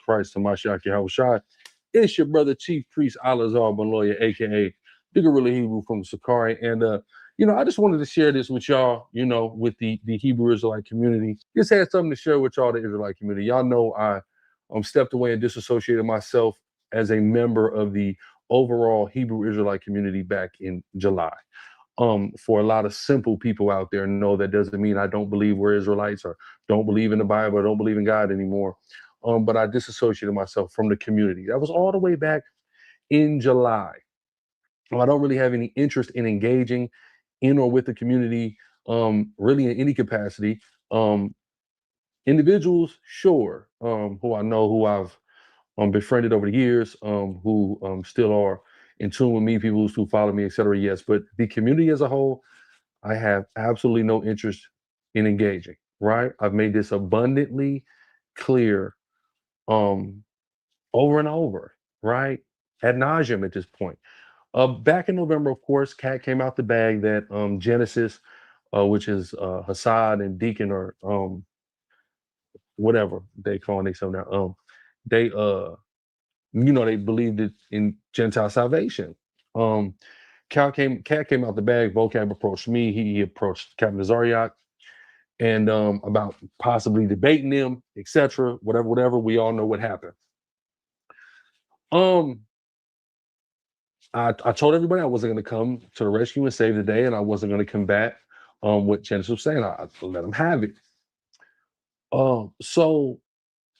Christ, Hamashiach Yahushua. It's your brother, Chief Priest Alazar Lawyer, aka the Grla Hebrew from Sakari. And I just wanted to share this with y'all, with the Hebrew Israelite community. Just had something to share with y'all, the Israelite community. Y'all know I stepped away and disassociated myself as a member of the overall Hebrew Israelite community back in July. For a lot of simple people out there, know that doesn't mean I don't believe we're Israelites or don't believe in the Bible or don't believe in God anymore. But I disassociated myself from the community. That was all the way back in July. I don't really have any interest in engaging in or with the community, really in any capacity. Individuals, sure, who I know, who I've befriended over the years, who still are in tune with me, people who follow me, etc. Yes, but the community as a whole, I have absolutely no interest in engaging. Right? I've made this abundantly clear, over and over. Right? Ad nauseum at this point. Back in November, of course, Cat came out the bag that Genesis, which is Hasad and Deacon, or whatever they call themselves now, they they believed it in Gentile salvation. Cat came out the bag. Vocab approached me. He approached Captain Zariak, and about possibly debating them, etc. Whatever. We all know what happened. I told everybody I wasn't going to come to the rescue and save the day, and I wasn't going to combat what Genesis was saying. I let them have it. So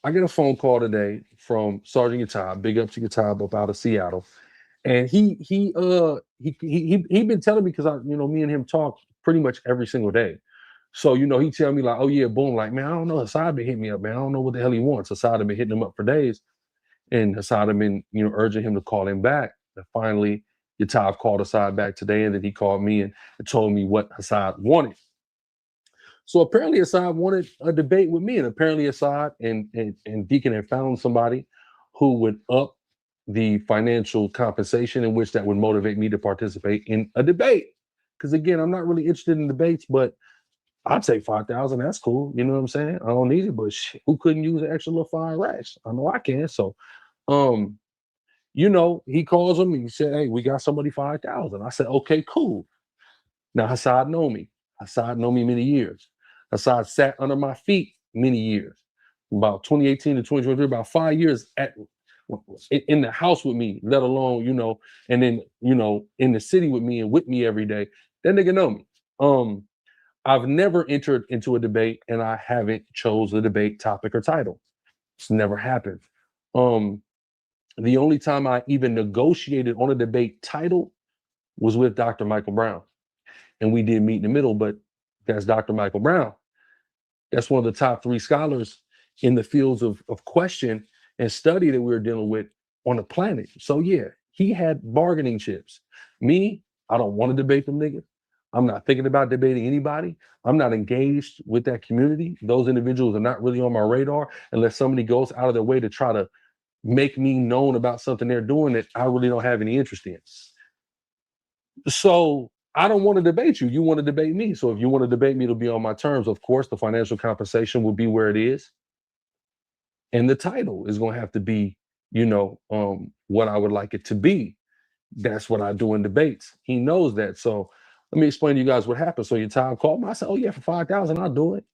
I get a phone call today from Sergeant Yatab, big up to Yatab up out of Seattle, and he been telling me, because me and him talk pretty much every single day. So he tell me like, oh yeah, boom, like, man, I don't know, Hasad been hitting me up, man, I don't know what the hell he wants. Hasad had been hitting him up for days, and Hasad had been urging him to call him back. And finally, Yatab called Hasad back today, and then he called me and told me what Hasad wanted. So apparently Hasad wanted a debate with me, and apparently Hasad and Deacon had found somebody who would up the financial compensation in which that would motivate me to participate in a debate. Because again, I'm not really interested in debates, but I'll take 5,000. That's cool. You know what I'm saying? I don't need it, but shit, who couldn't use an extra little 5 racks? I know I can. So, he calls him and he said, hey, we got somebody 5,000. I said, okay, cool. Now Hasad know me. Hasad know me many years. Hasad sat under my feet many years. About 2018 to 2023, about 5 years in the house with me, let alone, and then, in the city with me and with me every day. That nigga know me. I've never entered into a debate, and I haven't chose a debate topic or title. It's never happened. The only time I even negotiated on a debate title was with Dr. Michael Brown. And we did meet in the middle, but that's Dr. Michael Brown. That's one of the top 3 scholars in the fields of question and study that we were dealing with on the planet. So yeah, he had bargaining chips. Me, I don't want to debate them niggas. I'm not thinking about debating anybody. I'm not engaged with that community. Those individuals are not really on my radar unless somebody goes out of their way to try to make me known about something they're doing that I really don't have any interest in. So I don't want to debate you. You want to debate me. So if you want to debate me, it'll be on my terms. Of course, the financial compensation will be where it is. And the title is going to have to be, what I would like it to be. That's what I do in debates. He knows that. So let me explain to you guys what happened. So your time called me. I said, oh yeah, for 5,000, I'll do it.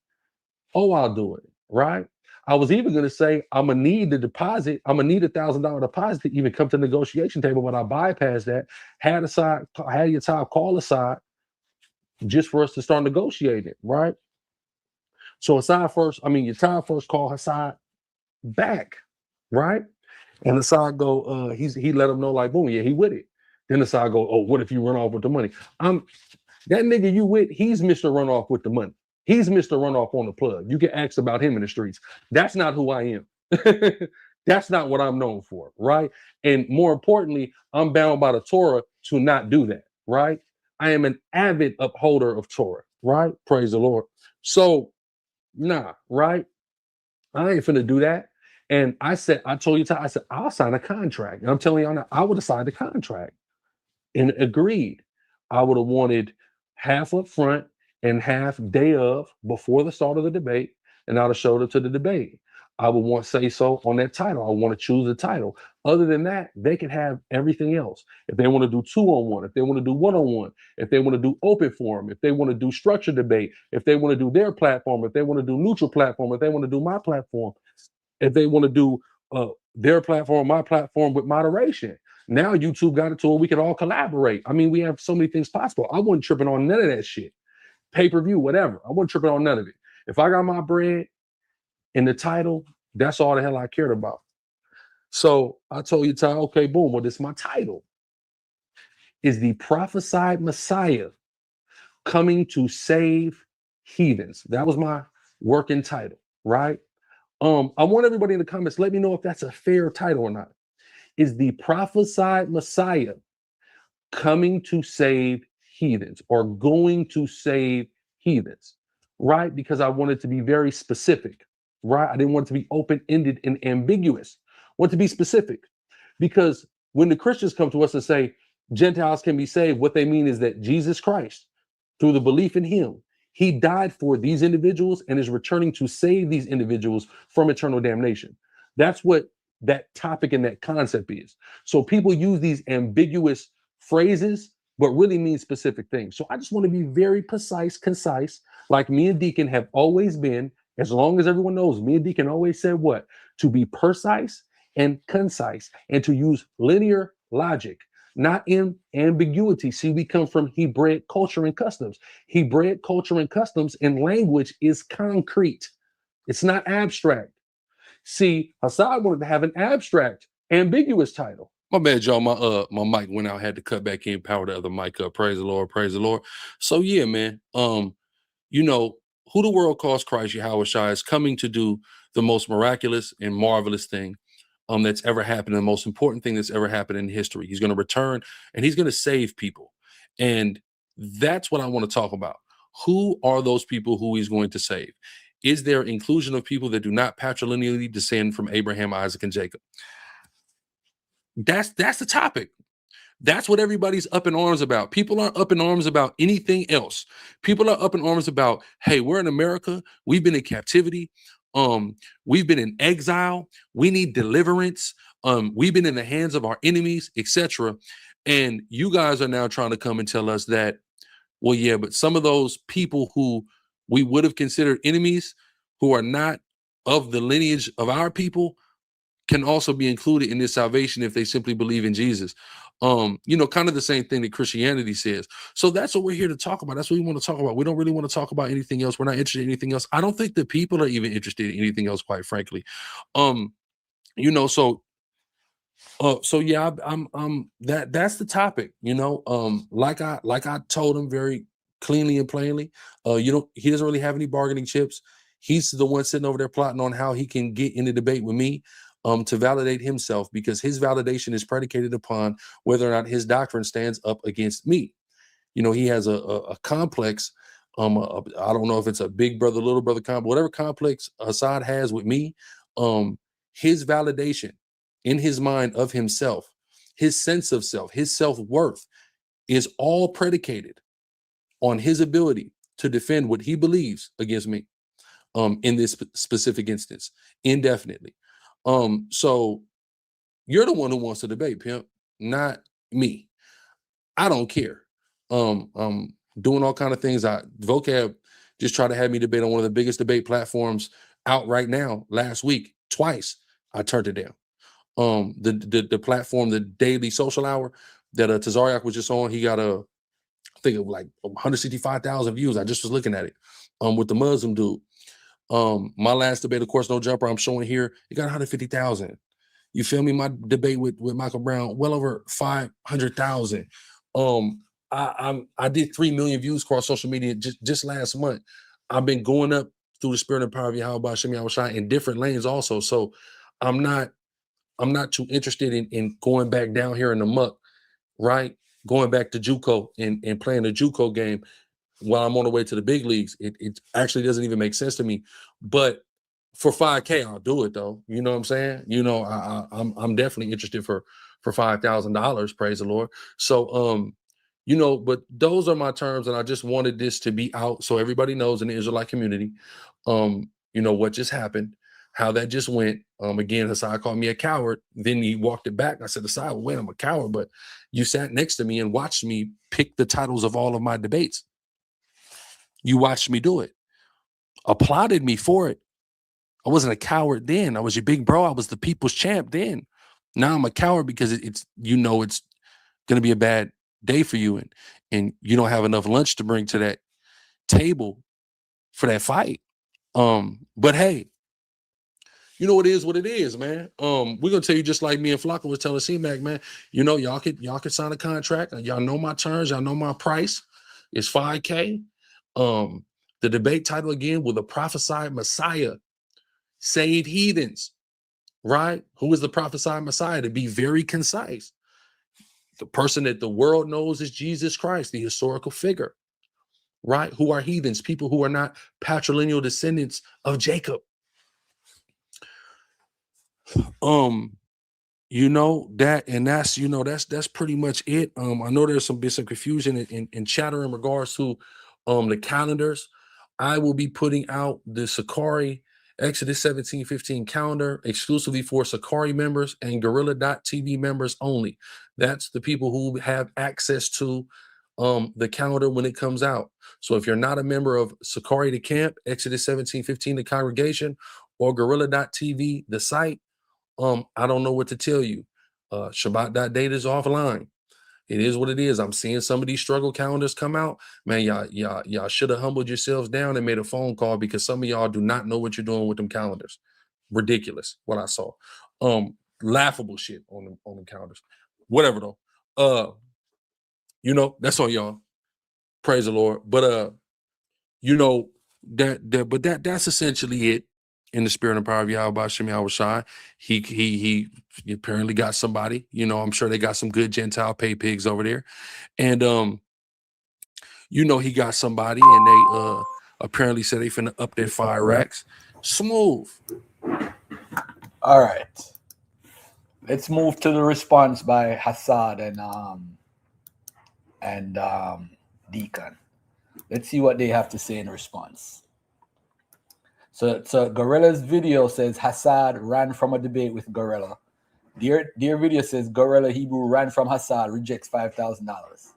Oh, I'll do it. Right. I was even going to say, I'm going to need the deposit. I'm going to need $1,000 deposit to even come to the negotiation table, but I bypassed that, had your time call Hasad just for us to start negotiating, right? So your time first called Hasad back, right? And Hasad go, he let him know like, boom, yeah, he with it. Then Hasad go, oh, what if you run off with the money? That nigga you with, he's Mr. Run Off with the money. He's Mr. Run Off on the plug. You can ask about him in the streets. That's not who I am. That's not what I'm known for, right? And more importantly, I'm bound by the Torah to not do that, right? I am an avid upholder of Torah, right? Praise the Lord. So, nah, right? I ain't finna do that. And I told you, I said, I'll sign a contract. And I'm telling you, I would have signed a contract and agreed. I would have wanted half up front and half day of before the start of the debate, and I'd have showed up to the debate. I would want say so on that title. I want to choose the title. Other than that, they can have everything else. If they want to do 2-on-1, if they want to do 1-on-1, if they want to do open forum, if they want to do structured debate, if they want to do their platform, if they want to do neutral platform, if they want to do my platform, if they want to do their platform, my platform with moderation. Now YouTube got it to where we can all collaborate. I mean, we have so many things possible. I wasn't tripping on none of that shit. Pay-per-view, whatever. I wasn't tripping on none of it. If I got my bread in the title, that's all the hell I cared about. So I told you, Ty, okay, boom, well, this is my title. Is the prophesied Messiah coming to save heathens? That was my working title, right? I want everybody in the comments, let me know if that's a fair title or not. Is the prophesied Messiah coming to save heathens or going to save heathens, right? Because I wanted to be very specific, right? I didn't want it to be open-ended and ambiguous. I want to be specific because when the Christians come to us and say Gentiles can be saved, what they mean is that Jesus Christ, through the belief in him, he died for these individuals and is returning to save these individuals from eternal damnation. That's what that topic and that concept is. So people use these ambiguous phrases, but really mean specific things. So I just want to be very precise, concise, like me and Deacon have always been. As long as everyone knows, me and Deacon always said what? To be precise and concise and to use linear logic, not in ambiguity. See, we come from Hebraic culture and customs. Hebraic culture and customs and language is concrete. It's not abstract. See, Hasad wanted to have an abstract, ambiguous title. My bad, y'all. My mic went out. Had to cut back in, power the other mic up. Praise the Lord, praise the Lord. So yeah, man. You know who the world calls Christ Yahweh Shai is coming to do the most miraculous and marvelous thing that's ever happened, the most important thing that's ever happened in history. He's going to return and he's going to save people, and that's what I want to talk about. Who are those people who he's going to save? Is there inclusion of people that do not patrilineally descend from Abraham, Isaac, and Jacob? That's the topic. That's what everybody's up in arms about. People aren't up in arms about anything else. People are up in arms about, hey, we're in America. We've been in captivity. We've been in exile. We need deliverance. We've been in the hands of our enemies, etc. And you guys are now trying to come and tell us that, well, yeah, but some of those people who we would have considered enemies, who are not of the lineage of our people, can also be included in this salvation if they simply believe in Jesus. Kind of the same thing that Christianity says. So that's what we're here to talk about. That's what we want to talk about. We don't really want to talk about anything else. We're not interested in anything else. I don't think the people are even interested in anything else, quite frankly. So yeah, that's the topic, like I told him very cleanly and plainly. He doesn't really have any bargaining chips. He's the one sitting over there plotting on how he can get in the debate with me to validate himself, because his validation is predicated upon whether or not his doctrine stands up against me. He has a complex. I don't know if it's a big brother, little brother complex, whatever complex Hasad has with me. His validation in his mind of himself, his sense of self, his self-worth is all predicated on his ability to defend what he believes against me in this specific instance, indefinitely. So you're the one who wants to debate, pimp, not me. I don't care. Doing all kind of things. Vocab just tried to have me debate on one of the biggest debate platforms out right now last week, twice. I turned it down. The platform, the Daily Social Hour that Tazariak was just on, he got I think of like 165,000 views. I just was looking at it with the Muslim dude. My last debate, of course, no jumper, I'm showing here, it got 150,000. You feel me? My debate with Michael Brown, well over 500,000. I did 3 million views across social media just last month. I've been going up through the spirit and power of Yahweh Hashem Yahweh Shai in different lanes also. So I'm not too interested in going back down here in the muck, right? Going back to JUCO and playing the JUCO game while I'm on the way to the big leagues. It actually doesn't even make sense to me. But for 5K, I'll do it though. You know what I'm saying? I'm definitely interested for $5,000. Praise the Lord. So but those are my terms, and I just wanted this to be out so everybody knows in the Israelite community, what just happened. how that just went. Again, Hasad called me a coward. Then he walked it back. I said, Hasad, well, wait, I'm a coward, but you sat next to me and watched me pick the titles of all of my debates. You watched me do it, applauded me for it. I wasn't a coward then. I was your big bro. I was the people's champ then. Now I'm a coward because it's going to be a bad day for you, and you don't have enough lunch to bring to that table for that fight. But hey, it is what it is, man. We're gonna tell you, just like me and Flocka was telling C-Mac, man, y'all could sign a contract. Y'all know my terms, y'all know my price. It's $5K. The debate title again, will the prophesied Messiah save heathens? Right? Who is the prophesied Messiah? To be very concise. The person that the world knows is Jesus Christ, the historical figure. Right? Who are heathens? People who are not patrilineal descendants of Jacob. That's pretty much it. I know there's been some confusion in chatter in regards to the calendars. I will be putting out the Sakari Exodus 17:15 calendar exclusively for Sakari members and Grla.tv members only. That's the people who have access to the calendar when it comes out. So if you're not a member of Sakari the camp, Exodus 17:15 the congregation, or Grla.tv the site, I don't know what to tell you. Shabbat.data is offline. It is what it is. I'm seeing some of these struggle calendars come out. Man, y'all should have humbled yourselves down and made a phone call, because some of y'all do not know what you're doing with them calendars. Ridiculous what I saw. Laughable shit on them calendars. Whatever though. That's on y'all. Praise the Lord. But that's essentially it. In the spirit and power of Yahweh Shem Yahushai, he apparently got somebody. I'm sure they got some good Gentile pay pigs over there, and he got somebody, and they apparently said they finna up their fire racks. Smooth. All right, let's move to the response by Hasad and Deacon. Let's see what they have to say in response. So Gorilla's video says Hasad ran from a debate with Grla. Their video says Grla Hebrew ran from Hasad, rejects $5,000.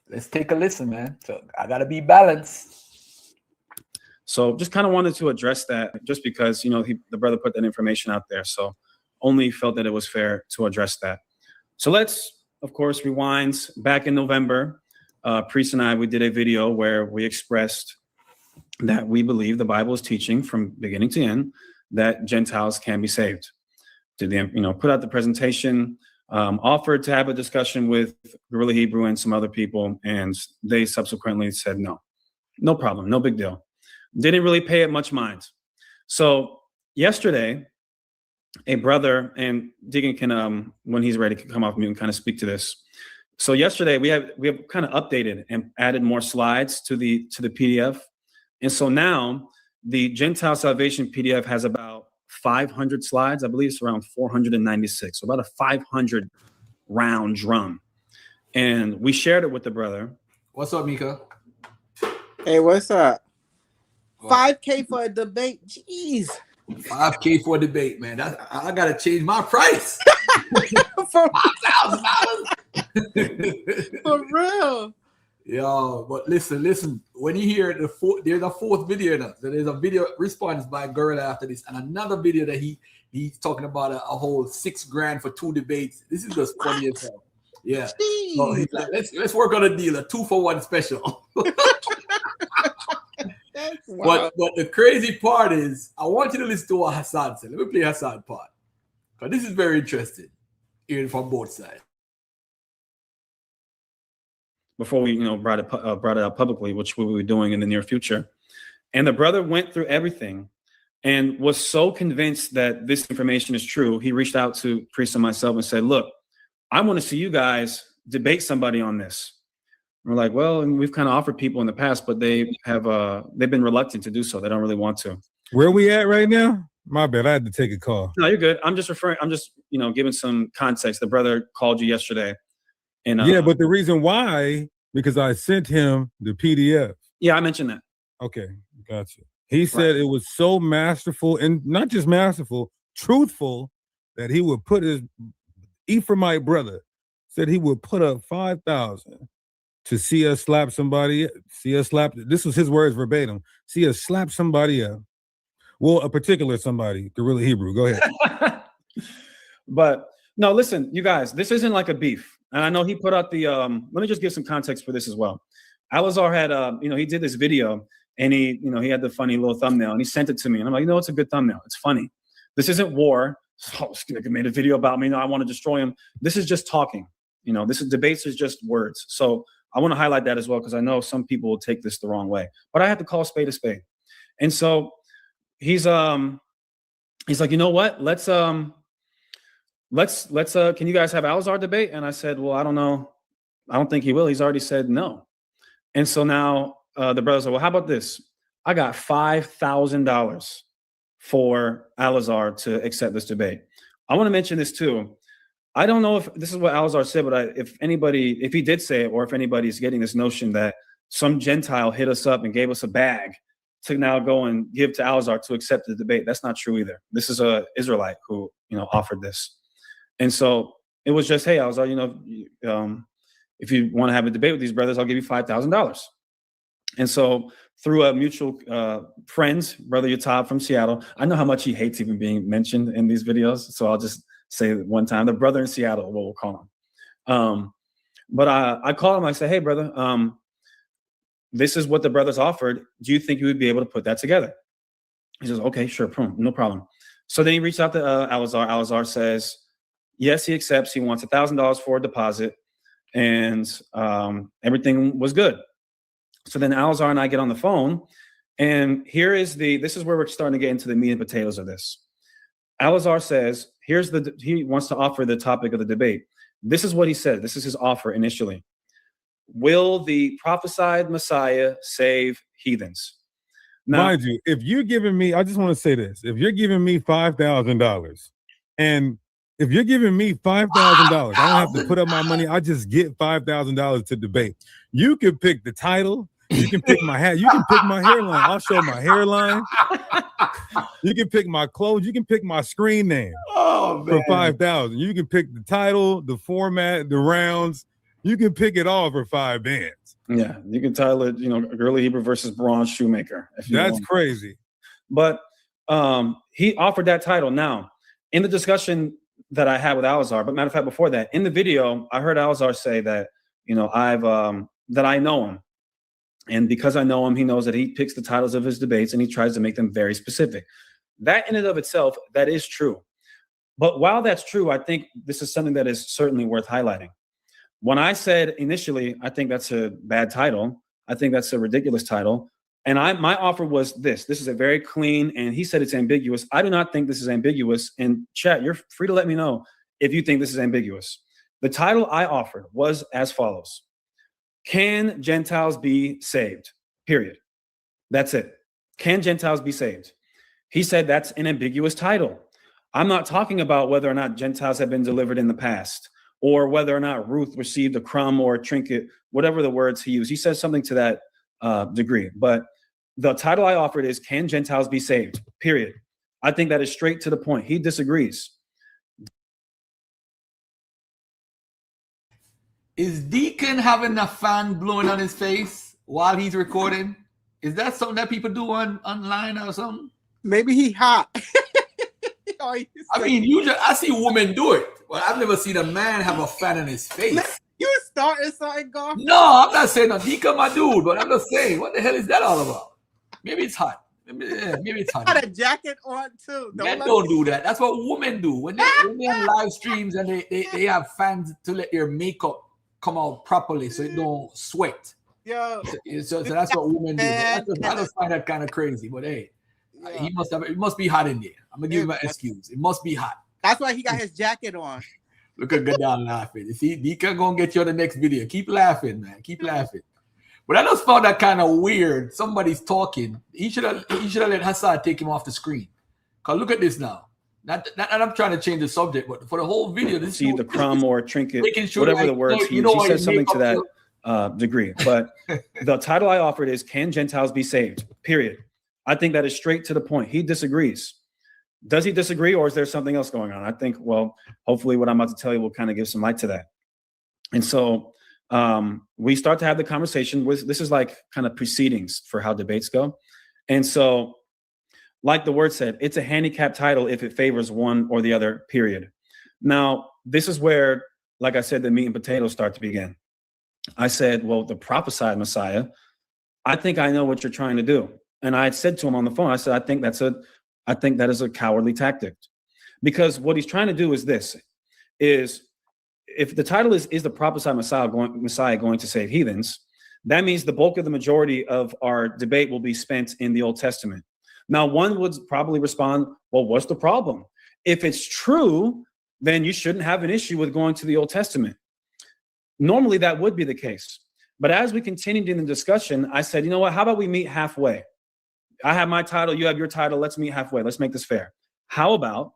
Let's take a listen, man. So I gotta be balanced. So just kind of wanted to address that, just because the brother put that information out there. So only felt that it was fair to address that. So let's, of course, rewind back in November. Priest and I, we did a video where we expressed that we believe the Bible is teaching from beginning to end that Gentiles can be saved. Did they, put out the presentation, offered to have a discussion with Grla Hebrew and some other people, and they subsequently said no problem, no big deal. Didn't really pay it much mind. So yesterday, a brother, and Deacon can, when he's ready, can come off mute and kind of speak to this. So yesterday we have kind of updated and added more slides to the PDF. And so now the Gentile Salvation PDF has about 500 slides. I believe it's around 496. So about a 500 round drum. And we shared it with the brother. What's up, Mika? Hey, what's up? 5K for a debate. Jeez. 5K for a debate, man. I gotta change my price. For $5,000. For real. Yo, but listen. When you hear there's a fourth video now. So there's a video response by Grla after this, and another video that he's talking about a whole $6,000 for 2 debates. This is just funny as hell. Yeah. So he's like, let's work on a deal, a 2-for-1 special. But the crazy part is, I want you to listen to what Hasad said. Let me play Hasad part, because this is very interesting, hearing from both sides. Before we, brought it up publicly, which we will be doing in the near future. And the brother went through everything and was so convinced that this information is true. He reached out to Priest and myself and said, look, I want to see you guys debate somebody on this. And we're like, well, and we've kind of offered people in the past, but they've been reluctant to do so. They don't really want to. Where are we at right now? My bad, I had to take a call. No, you're good. I'm just giving some context. The brother called you yesterday. And yeah, but the reason why, because I sent him the PDF. Yeah, I mentioned that. Okay, gotcha. He said it was so masterful and not just masterful, truthful, that he would put his Ephraimite brother said he would put up 5,000 to see us slap somebody. See us slap. This was his words verbatim. See us slap somebody up. Well, a particular somebody, Grla Hebrew. Go ahead. But no, listen, you guys, this isn't like a beef. And I know he put out the, let me just give some context for this as well. Alazar had, he did this video and he had the funny little thumbnail and he sent it to me. And I'm like, it's a good thumbnail. It's funny. This isn't war. So made a video about me. I want to destroy him. This is just talking. Debates is just words. So I want to highlight that as well, because I know some people will take this the wrong way. But I have to call a spade a spade. And so he's like, you know what? Let's can you guys have Alazar debate? And I said, well, I don't know. I don't think he will. He's already said no. And so now the brother said, well, how about this? I got $5,000 for Alazar to accept this debate. I want to mention this too. I don't know if this is what Alazar said, but if he did say it, or if anybody's getting this notion that some Gentile hit us up and gave us a bag to now go and give to Alazar to accept the debate, that's not true either. This is a Israelite who, offered this. And so it was just, hey, Alazar, if you want to have a debate with these brothers, I'll give you $5,000. And so through a mutual friends, Brother Yatab from Seattle, I know how much he hates even being mentioned in these videos, so I'll just say it one time, the brother in Seattle, what we'll call him. But I called him, I said, hey, brother, this is what the brothers offered. Do you think you would be able to put that together? He says, okay, sure, no problem. So then he reached out to Alazar. Alazar says, yes, he accepts. He wants $1,000 for a deposit, and everything was good. So then Alazar and I get on the phone, and this is where we're starting to get into the meat and potatoes of this. Alazar says, he wants to offer the topic of the debate. This is what he said. This is his offer initially. Will the prophesied Messiah save heathens? Now, mind you, if you're giving me, I just want to say this. If you're giving me $5,000, and if you're giving me $5,000, I don't have to put up my money. I just get $5,000 to debate. You can pick the title. You can pick my hat. You can pick my hairline. I'll show my hairline. You can pick my clothes. You can pick my screen name for $5,000. You can pick the title, the format, the rounds. You can pick it all for $5 bands. Yeah, you can title it, Grla Hebrew versus Braun Shoemaker. That's crazy. But he offered that title. Now, in the discussion that I had with Alazar, but matter of fact, before that, in the video, I heard Alazar say that, that I know him. And because I know him, he knows that he picks the titles of his debates and he tries to make them very specific. That in and of itself, that is true. But while that's true, I think this is something that is certainly worth highlighting. When I said initially, I think that's a bad title. I think that's a ridiculous title. And my offer was this. This is a very clean, and he said it's ambiguous. I do not think this is ambiguous. And chat, you're free to let me know if you think this is ambiguous. The title I offered was as follows. Can Gentiles be saved? Period. That's it. Can Gentiles be saved? He said that's an ambiguous title. I'm not talking about whether or not Gentiles have been delivered in the past, or whether or not Ruth received a crumb or a trinket, whatever the words he used. He says something to that degree. But the title I offered is, can Gentiles be saved? Period. I think that is straight to the point. He disagrees. Is Deacon having a fan blowing on his face while he's recording? Is that something that people do online or something? Maybe he hot. I mean, usually I see women do it, but I've never seen a man have a fan on his face. You starting something, Golf? No, I'm not saying no. Deacon, my dude, but I'm just saying, what the hell is that all about? Maybe it's hot. Maybe it's hot. Got a jacket on too. Men don't do that. That's what women do when they on live streams and they have fans to let their makeup come out properly so it don't sweat. Yo, so that's what women do. I just find that kind of crazy. But hey, it must be hot in there. I'm gonna give him an excuse. It must be hot. That's why he got his jacket on. Look at Gadal laughing. You see, Deacon gonna get you on the next video. Keep laughing, man. Keep laughing. But I just found that kind of weird. Somebody's talking. He should have let Hasad take him off the screen. Cause look at this now. Not I'm trying to change the subject, but for the whole video, this see the crumb or trinket, sure whatever the words he used. He said something to that degree. But the title I offered is, can Gentiles be saved? Period. I think that is straight to the point. He disagrees. Does he disagree, or is there something else going on? I think, well, hopefully what I'm about to tell you will kind of give some light to that. And so we start to have the conversation. This is like kind of proceedings for how debates go. And so, like the word said, it's a handicap title if it favors one or the other, period. Now, this is where, like I said, the meat and potatoes start to begin. I said, well, the prophesied Messiah, I think I know what you're trying to do. And I said to him on the phone, I said, I think that is a cowardly tactic. Because what he's trying to do is this, is if the title is the prophesied Messiah going to save heathens, that means the bulk of the majority of our debate will be spent in the Old Testament. Now, one would probably respond, well, what's the problem? If it's true, then you shouldn't have an issue with going to the Old Testament. Normally, that would be the case. But as we continued in the discussion, I said, you know what, how about we meet halfway? I have my title, you have your title, let's meet halfway. Let's make this fair. How about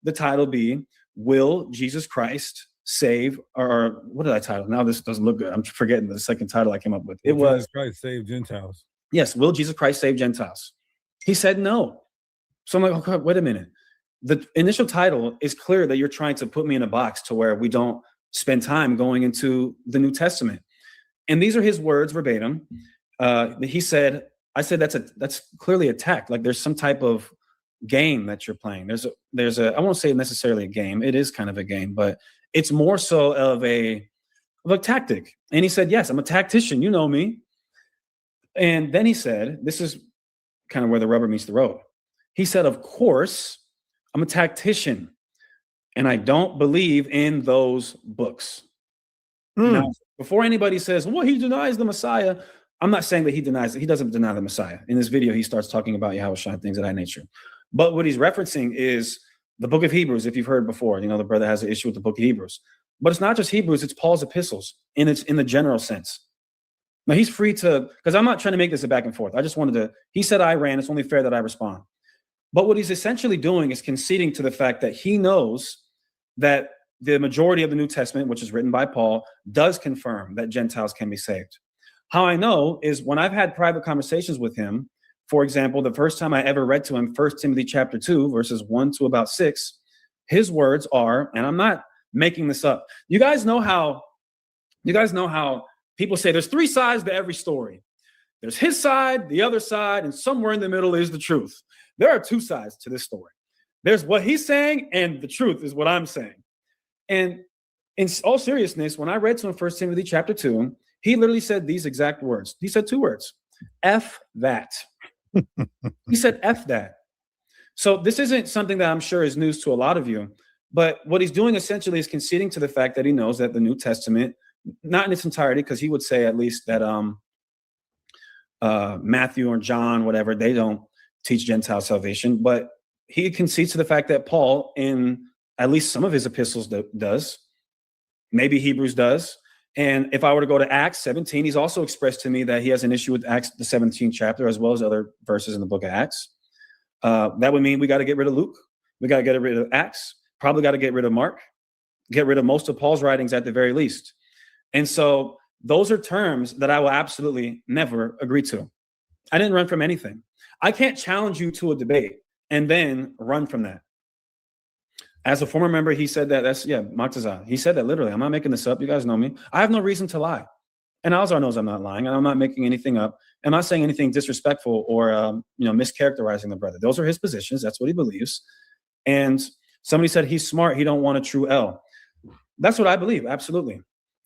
the title be, Will Jesus Christ Save, or what did I title? Now this doesn't look good. I'm forgetting the second title I came up with. It was Christ Save Gentiles. Yes, will Jesus Christ save Gentiles? He said no. So I'm like, okay, wait a minute. The initial title is clear that you're trying to put me in a box to where we don't spend time going into the New Testament. And these are his words verbatim. He said, I said, that's clearly attack. Like there's some type of game that you're playing. There's a, I won't say necessarily a game. It is kind of a game, but it's more so of a tactic. And he said, yes, I'm a tactician. You know me. And then he said, this is kind of where the rubber meets the road. He said, of course, I'm a tactician and I don't believe in those books. Now, before anybody says, well, he denies the Messiah, I'm not saying that he denies it. He doesn't deny the Messiah. In this video, he starts talking about Yahushua and things of that nature. But what he's referencing is the book of Hebrews, if you've heard before. You know, the brother has an issue with the book of Hebrews. But it's not just Hebrews, it's Paul's epistles in the general sense. Now, he's free to, because I'm not trying to make this a back and forth. I just wanted to, he said I ran, it's only fair that I respond. But what he's essentially doing is conceding to the fact that he knows that the majority of the New Testament, which is written by Paul, does confirm that Gentiles can be saved. How I know is when I've had private conversations with him, for example, the first time I ever read to him 1 Timothy chapter 2, verses 1 to about 6, his words are, and I'm not making this up. You guys know how people say there's three sides to every story. There's his side, the other side, and somewhere in the middle is the truth. There are two sides to this story. There's what he's saying, and the truth is what I'm saying. And in all seriousness, when I read to him 1 Timothy chapter 2, he literally said these exact words. He said two words, F that. He said, F that. So this isn't something that I'm sure is news to a lot of you, but what he's doing essentially is conceding to the fact that he knows that the New Testament, not in its entirety, because he would say at least that Matthew or John, whatever, they don't teach Gentile salvation, but he concedes to the fact that Paul, in at least some of his epistles, does. Maybe Hebrews does. And if I were to go to Acts 17, he's also expressed to me that he has an issue with Acts, the 17th chapter, as well as other verses in the book of Acts. That would mean we got to get rid of Luke. We got to get rid of Acts. Probably got to get rid of Mark. Get rid of most of Paul's writings at the very least. And so those are terms that I will absolutely never agree to. I didn't run from anything. I can't challenge you to a debate and then run from that. As a former member, he said that. Maktazah. He said that literally. I'm not making this up. You guys know me. I have no reason to lie. And Alzar knows I'm not lying, and I'm not making anything up. I'm not saying anything disrespectful or mischaracterizing the brother. Those are his positions. That's what he believes. And somebody said he's smart. He don't want a true L. That's what I believe. Absolutely.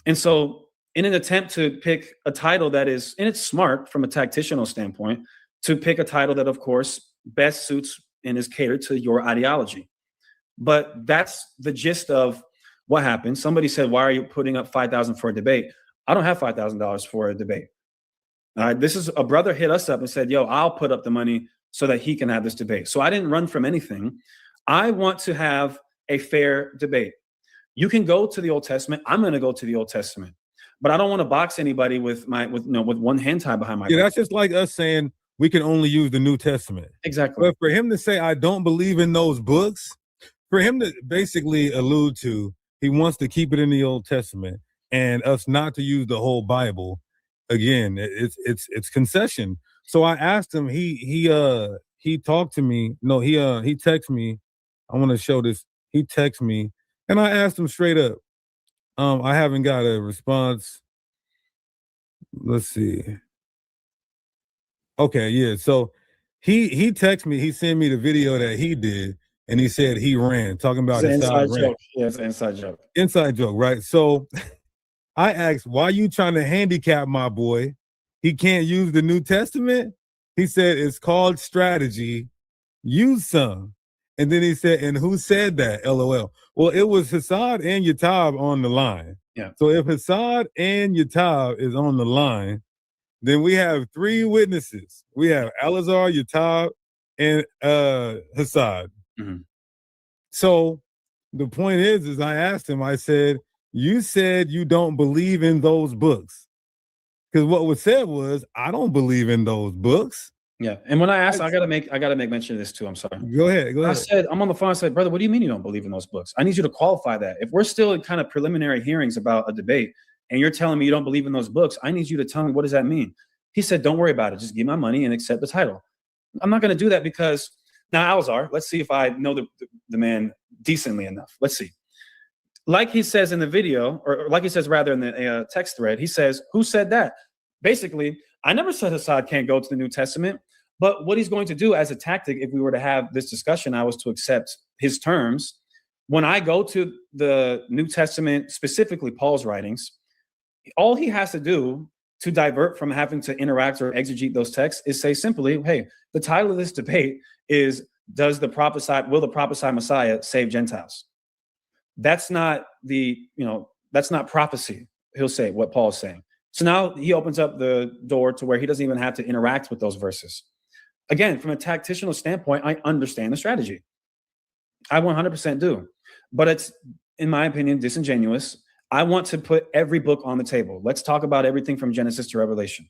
And so in an attempt to pick a title that is, and it's smart from a tactical standpoint, to pick a title that, of course, best suits and is catered to your ideology. But that's the gist of what happened. Somebody said, why are you putting up $5,000 for a debate? I don't have $5,000 for a debate. All right. This is a brother hit us up and said, yo, I'll put up the money so that he can have this debate. So I didn't run from anything. I want to have a fair debate. You can go to the Old Testament. I'm going to go to the Old Testament, but I don't want to box anybody with one hand tied behind my back. That's just like us saying we can only use the New Testament. Exactly. But for him to say, I don't believe in those books, for him to basically allude to, he wants to keep it in the Old Testament and us not to use the whole Bible. Again, it's concession. So I asked him. He talked to me. No, he texted me. I want to show this. He texted me, and I asked him straight up. I haven't got a response. Let's see. Okay, yeah. So he texted me. He sent me the video that he did, and he said he ran, talking about It's an Hasad inside ran. joke. Yeah, it's an inside joke. Inside joke, right? So I asked, why you trying to handicap my boy? He can't use the New Testament? He said, it's called strategy. Use some. And then he said, and who said that? LOL. Well, it was Hasad and Yatab on the line. Yeah. So if Hasad and Yatab is on the line, then we have three witnesses. We have Alazar, Yatab, and Hasad. Mm-hmm. So the point is I asked him, I said, you said you don't believe in those books. Because what was said was, I don't believe in those books. Yeah. And when I asked, I gotta make mention of this too. I'm sorry. Go ahead. I said, I'm on the phone. I said, brother, what do you mean you don't believe in those books? I need you to qualify that. If we're still in kind of preliminary hearings about a debate and you're telling me you don't believe in those books, I need you to tell me, what does that mean? He said, don't worry about it. Just give my money and accept the title. I'm not going to do that because now Alzar, let's see if I know the man decently enough. Let's see. Like he says in the video, or like he says rather in the text thread, he says, who said that? Basically, I never said Hasad can't go to the New Testament, but what he's going to do as a tactic, if we were to have this discussion, I was to accept his terms. When I go to the New Testament, specifically Paul's writings, all he has to do to divert from having to interact or exegete those texts is say simply, hey, the title of this debate is, will the prophesied Messiah save Gentiles? That's not that's not prophecy. He'll say what Paul's saying. So now he opens up the door to where he doesn't even have to interact with those verses. Again, from a tactical standpoint, I understand the strategy. I 100% do. But it's, in my opinion, disingenuous. I want to put every book on the table. Let's talk about everything from Genesis to Revelation.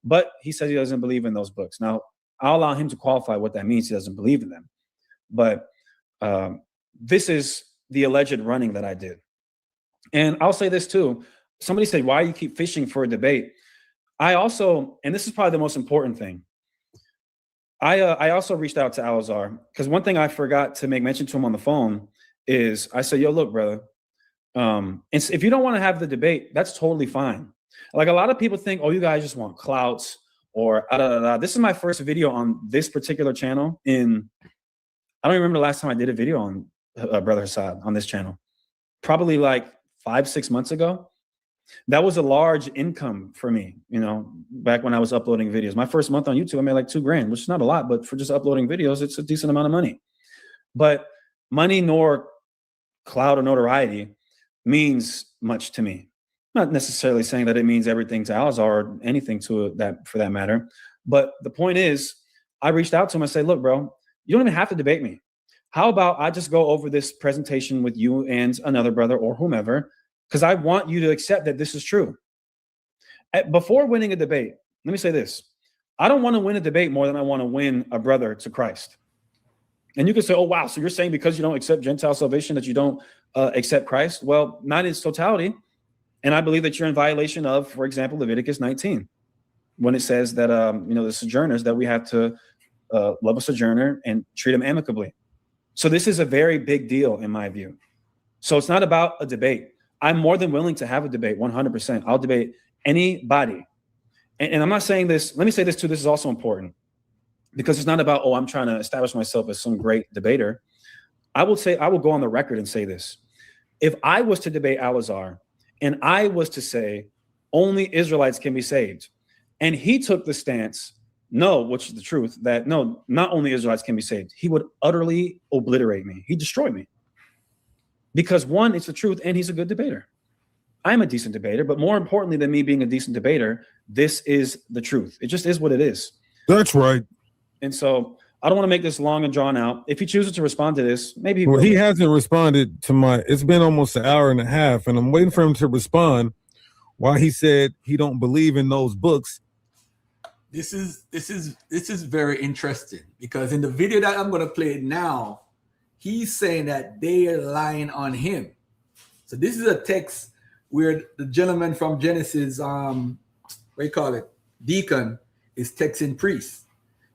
But he says he doesn't believe in those books. Now, I'll allow him to qualify what that means. He doesn't believe in them. But this is the alleged running that I did. And I'll say this too. Somebody said, why do you keep fishing for a debate? I also, and this is probably the most important thing, I also reached out to Alazar because one thing I forgot to make mention to him on the phone is I said, yo, look, brother, and if you don't want to have the debate, that's totally fine. Like a lot of people think, oh, you guys just want clouts or This is my first video on this particular channel I don't remember the last time I did a video on Brother Hasad on this channel. Probably like 5-6 months ago. That was a large income for me, back when I was uploading videos. My first month on YouTube, I made like $2,000, which is not a lot, but for just uploading videos, it's a decent amount of money. But money nor clout or notoriety means much to me. I'm not necessarily saying that it means everything to Alazar or anything to that for that matter. But the point is, I reached out to him and said, look, bro, you don't even have to debate me. How about I just go over this presentation with you and another brother or whomever, because I want you to accept that this is true. Before winning a debate, let me say this. I don't want to win a debate more than I want to win a brother to Christ. And you can say, oh, wow, so you're saying because you don't accept Gentile salvation that you don't accept Christ? Well, not in its totality. And I believe that you're in violation of, for example, Leviticus 19, when it says that, the sojourners, that we have to love a sojourner and treat them amicably. So this is a very big deal in my view. So it's not about a debate. I'm more than willing to have a debate, 100%. I'll debate anybody. And I'm not saying this, let me say this too, this is also important. Because it's not about, oh, I'm trying to establish myself as some great debater. I will go on the record and say this. If I was to debate Alazar and I was to say only Israelites can be saved, and he took the stance, no, which is the truth, that no, not only Israelites can be saved, he would utterly obliterate me. He'd destroy me. Because one, it's the truth, and he's a good debater. I'm a decent debater, but more importantly than me being a decent debater, this is the truth. It just is what it is. That's right. And so I don't want to make this long and drawn out. If he chooses to respond to this, maybe he hasn't responded to it's been almost an hour and a half, and I'm waiting for him to respond why he said he don't believe in those books. This is very interesting because in the video that I'm going to play now, he's saying that they are lying on him. So this is a text where the gentleman from Genesis, Deacon, is texting Priest,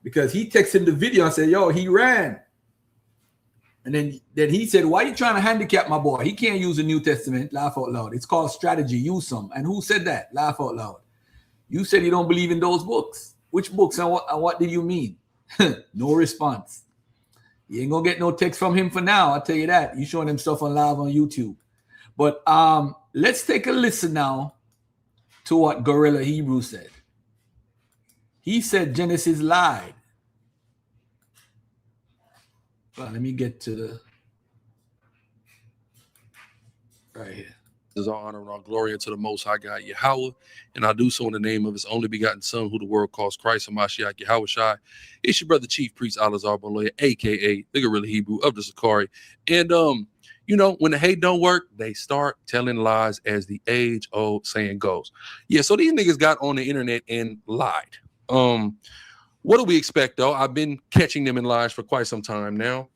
because he texted the video and said, yo, he ran. And then he said, why are you trying to handicap my boy? He can't use the New Testament. Laugh out loud. It's called strategy. Use some. And who said that? Laugh out loud. You said you don't believe in those books. Which books and what did you mean? No response. You ain't gonna get no text from him for now. I'll tell you that. You showing him stuff on live on YouTube. But let's take a listen now to what Grla Hebrew said. He said Genesis lied. Well, let me get to the right here. Is our honor and our glory unto the Most High God Yahweh, and I do so in the name of His only begotten Son, who the world calls Christ, Hamashiach Yahweh Shai. It's your brother Chief Priest Alazar Boloya, aka the Grla Hebrew of the Sakari. And you know, when the hate don't work, they start telling lies, as the age-old saying goes. Yeah, so these niggas got on the internet and lied. What do we expect though? I've been catching them in lies for quite some time now.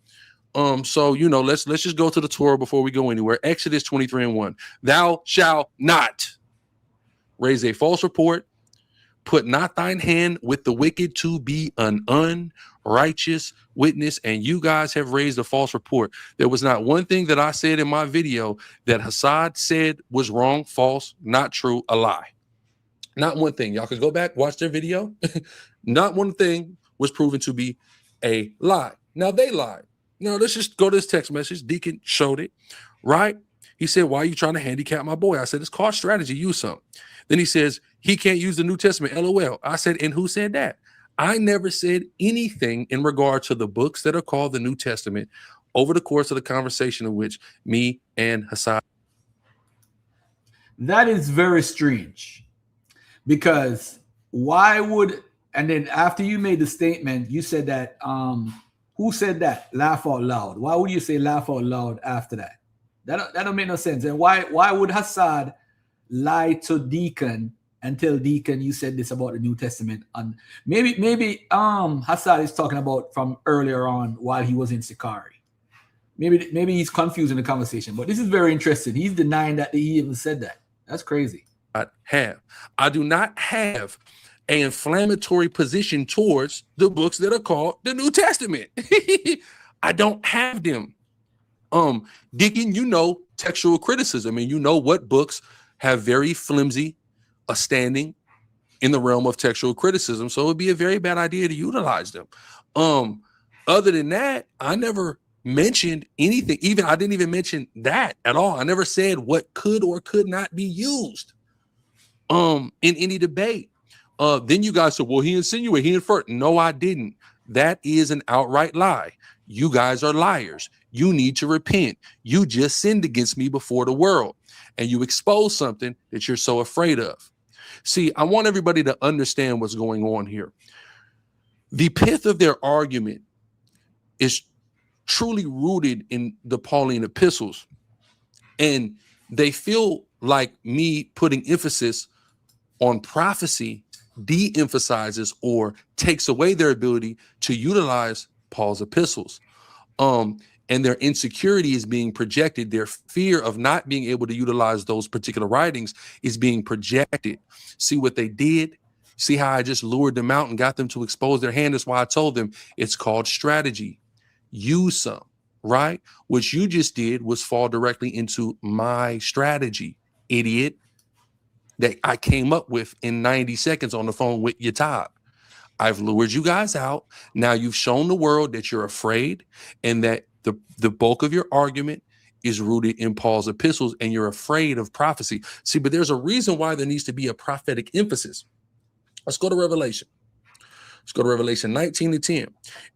So you know, let's just go to the Torah before we go anywhere. Exodus 23:1. Thou shalt not raise a false report, put not thine hand with the wicked to be an unrighteous witness. And you guys have raised a false report. There was not one thing that I said in my video that Hasad said was wrong, false, not true, a lie. Not one thing. Y'all could go back, watch their video. Not one thing was proven to be a lie. Now they lied. Now let's just go to this text message. Deacon showed it, right? He said, why are you trying to handicap my boy? I said, it's called strategy. Use some. Then he says, he can't use the New Testament. LOL. I said, and who said that? I never said anything in regard to the books that are called the New Testament over the course of the conversation in which me and Hasad. That is very strange, because why would, and then after you made the statement, you said that, who said that? Laugh out loud. Why would you say laugh out loud after that? That don't make no sense. And why would Hasad lie to Deacon and tell Deacon you said this about the New Testament? And maybe Hasad is talking about from earlier on while he was in Sakari. Maybe he's confusing the conversation, but this is very interesting. He's denying that he even said that. That's crazy. I do not have an inflammatory position towards the books that are called the New Testament. I don't have them. Deacon, you know textual criticism, and you know what books have very flimsy a standing in the realm of textual criticism. So it would be a very bad idea to utilize them. Other than that, I never mentioned anything. I didn't even mention that at all. I never said what could or could not be used in any debate. Then you guys said, well, he insinuated, he inferred. No, I didn't. That is an outright lie. You guys are liars. You need to repent. You just sinned against me before the world, and you exposed something that you're so afraid of. See, I want everybody to understand what's going on here. The pith of their argument is truly rooted in the Pauline epistles, and they feel like me putting emphasis on prophecy de-emphasizes or takes away their ability to utilize Paul's epistles. And their insecurity is being projected. Their fear of not being able to utilize those particular writings is being projected. See what they did? See how I just lured them out and got them to expose their hand? That's why I told them it's called strategy. Use some, right? What you just did was fall directly into my strategy, idiot, that I came up with in 90 seconds on the phone with your top. I've lured you guys out. Now you've shown the world that you're afraid and that the bulk of your argument is rooted in Paul's epistles, and you're afraid of prophecy. See, but there's a reason why there needs to be a prophetic emphasis. Let's go to Revelation. Let's go to Revelation 19:10.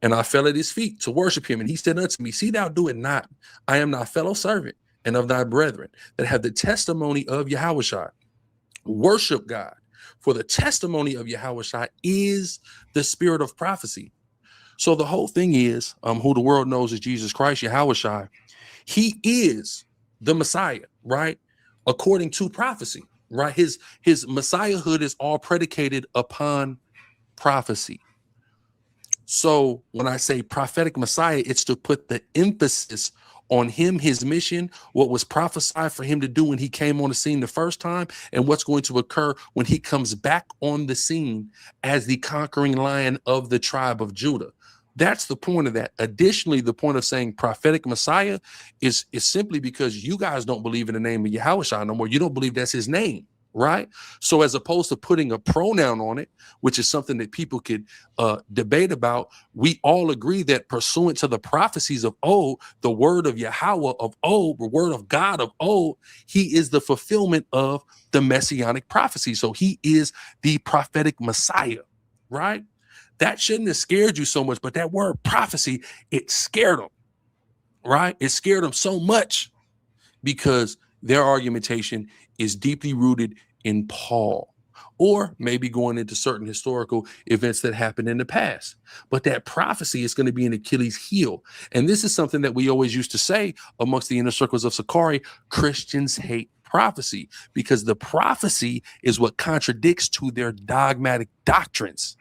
And I fell at his feet to worship him. And he said unto me, see thou do it not. I am thy fellow servant and of thy brethren that have the testimony of Yahushua. Worship God. For the testimony of Yahushua is the spirit of prophecy. So the whole thing is, who the world knows is Jesus Christ, Yahushua. He is the Messiah, right? According to prophecy, right? His Messiahhood is all predicated upon prophecy. So when I say prophetic Messiah, it's to put the emphasis on him, his mission, what was prophesied for him to do when he came on the scene the first time, and what's going to occur when he comes back on the scene as the conquering lion of the tribe of Judah. That's the point of that. Additionally, the point of saying prophetic Messiah is simply because you guys don't believe in the name of Yahushua no more. You don't believe that's his name, right? So as opposed to putting a pronoun on it, which is something that people could debate about, we all agree that pursuant to the prophecies of old, the word of Yahweh of old, the word of God of old, he is the fulfillment of the messianic prophecy. So he is the prophetic Messiah, right? That shouldn't have scared you so much, but that word prophecy, it scared them, right? It scared them so much because their argumentation is deeply rooted in Paul, or maybe going into certain historical events that happened in the past. But that prophecy is going to be an Achilles heel. And this is something that we always used to say amongst the inner circles of Sakari: Christians hate prophecy because the prophecy is what contradicts to their dogmatic doctrines.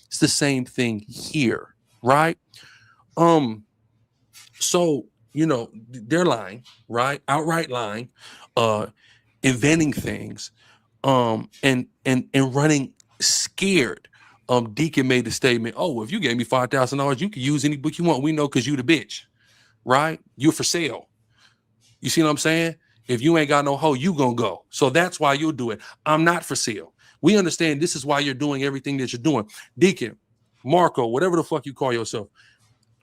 It's the same thing here, right? So, you know, they're lying, right? Outright lying, inventing things, and running scared. Deacon made the statement, oh, if you gave me $5,000, you can use any book you want. We know because you the bitch, right? You're for sale. You see what I'm saying? If you ain't got no hoe, you gonna go. So that's why you'll do it. I'm not for sale. We understand this is why you're doing everything that you're doing. Deacon, Marco, whatever the fuck you call yourself.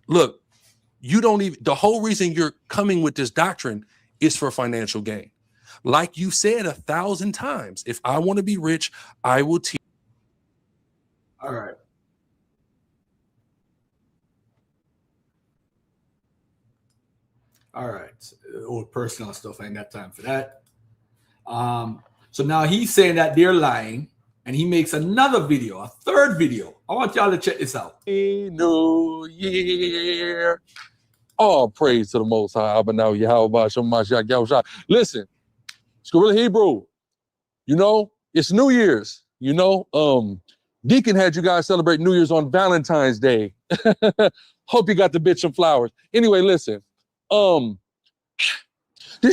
Look, you don't even, the whole reason you're coming with this doctrine is for financial gain. Like you said 1,000 times, if I want to be rich, I will teach. All right. All right. Old personal stuff. I ain't got time for that. So now he's saying that they're lying, and he makes another video, a third video. I want y'all to check this out. New Year. All praise to the Most High. But now, listen, it's Grla Hebrew. You know, it's New Year's. You know, Deacon had you guys celebrate New Year's on Valentine's Day. Hope you got the bitch some flowers. Anyway, listen. Did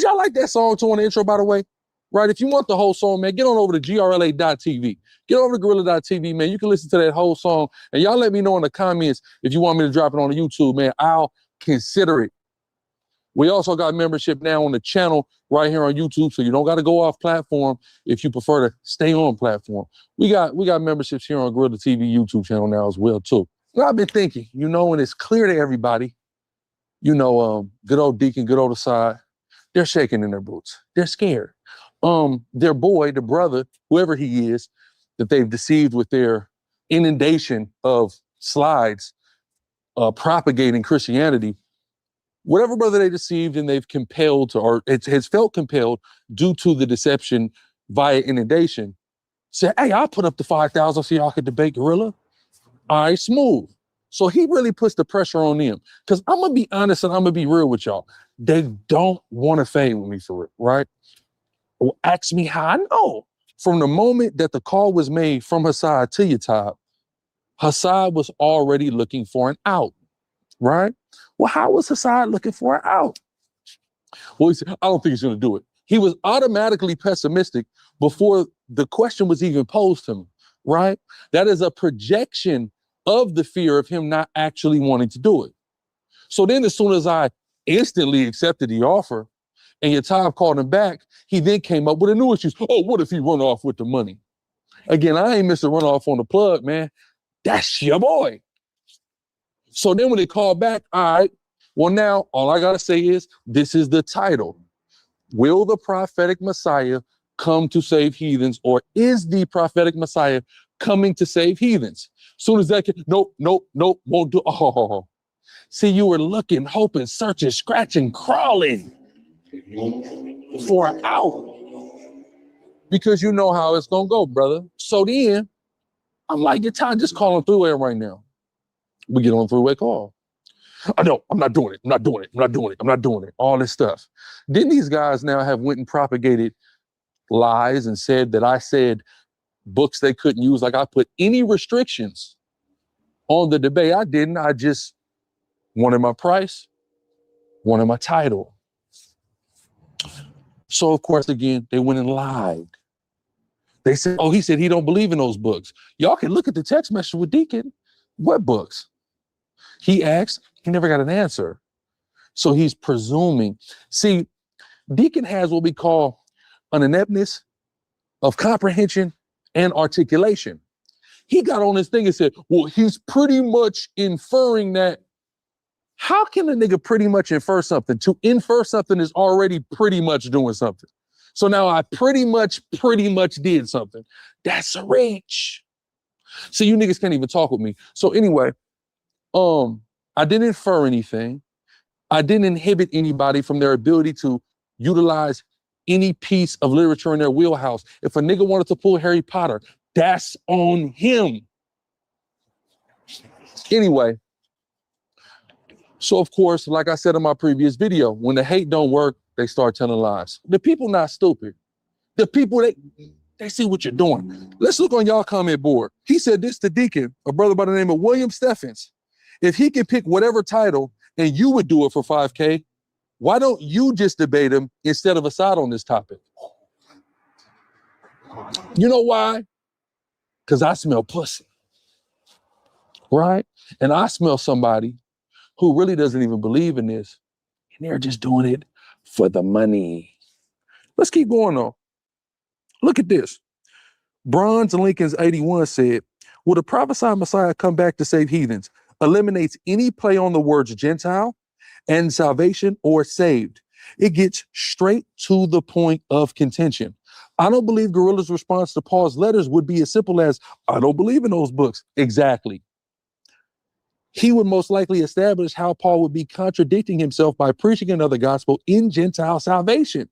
y'all like that song too on the intro, by the way? Right? If you want the whole song, man, get on over to grla.tv. Get over to grla.tv, man. You can listen to that whole song. And y'all let me know in the comments if you want me to drop it on the YouTube, man. I'll consider it. We also got membership now on the channel right here on YouTube, so you don't got to go off platform if you prefer to stay on platform. We got memberships here on Grla TV YouTube channel now as well, too. And I've been thinking, you know, and it's clear to everybody, you know, good old Deacon, good old Hasad, they're shaking in their boots. They're scared. Their boy, the brother, whoever he is, that they've deceived with their inundation of slides propagating Christianity, whatever brother they deceived and they've compelled to, or it has felt compelled due to the deception via inundation, said, hey, I'll put up the 5,000 so y'all could debate Grla. All right, smooth. So he really puts the pressure on them. Because I'm going to be honest and I'm going to be real with y'all. They don't want to fade with me for it, right? Well, ask me how I know. From the moment that the call was made from Hasad to Yatab, Hasad was already looking for an out, right? Well, how was Hasad looking for an out? Well, he said, I don't think he's going to do it. He was automatically pessimistic before the question was even posed to him, right? That is a projection of the fear of him not actually wanting to do it. So then as soon as I instantly accepted the offer and Yatab called him back, he then came up with a new excuse. Oh, what if he run off with the money? Again, I ain't missing run off on the plug, man. That's your boy. So then when they called back, all right, well now all I got to say is this is the title. Will the prophetic Messiah come to save heathens, or is the prophetic Messiah coming to save heathens? Soon as that kid, nope, won't do. Oh, see, you were looking, hoping, searching, scratching, crawling for an out because you know how it's gonna go, brother. So then I'm like, your time, just call on three-way right now. We get on a three-way call. I know, I'm not doing it. All this stuff. Then these guys now have went and propagated lies and said that I said books they couldn't use. Like I put any restrictions on the debate. I didn't. I just wanted my price. wanted my title. So of course, again, they went and lied. They said, oh, he said he don't believe in those books. Y'all can look at the text message with Deacon. What books? He asked, he never got an answer. So he's presuming. See, Deacon has what we call an ineptness of comprehension and articulation. He got on this thing and said, well, he's pretty much inferring that. How can a nigga pretty much infer something? To infer something is already pretty much doing something. So now I pretty much did something. That's a reach. So you niggas can't even talk with me. So anyway, I didn't infer anything. I didn't inhibit anybody from their ability to utilize any piece of literature in their wheelhouse. If a nigga wanted to pull Harry Potter, that's on him. Anyway, so of course, like I said in my previous video, when the hate don't work, they start telling lies. The people not stupid. The people, they see what you're doing. Let's look on y'all comment board. He said this to Deacon, a brother by the name of William Steffens. If he can pick whatever title and you would do it for 5K, why don't you just debate him instead of Hasad on this topic? You know why? Because I smell pussy, right? And I smell somebody who really doesn't even believe in this, and they're just doing it for the money. Let's keep going on. Look at this. Bronze Lincoln's 81 said, will the prophesied Messiah come back to save heathens? Eliminates any play on the words Gentile and salvation or saved. It gets straight to the point of contention. I don't believe Grilla's response to Paul's letters would be as simple as, I don't believe in those books. Exactly. He would most likely establish how Paul would be contradicting himself by preaching another gospel in Gentile salvation,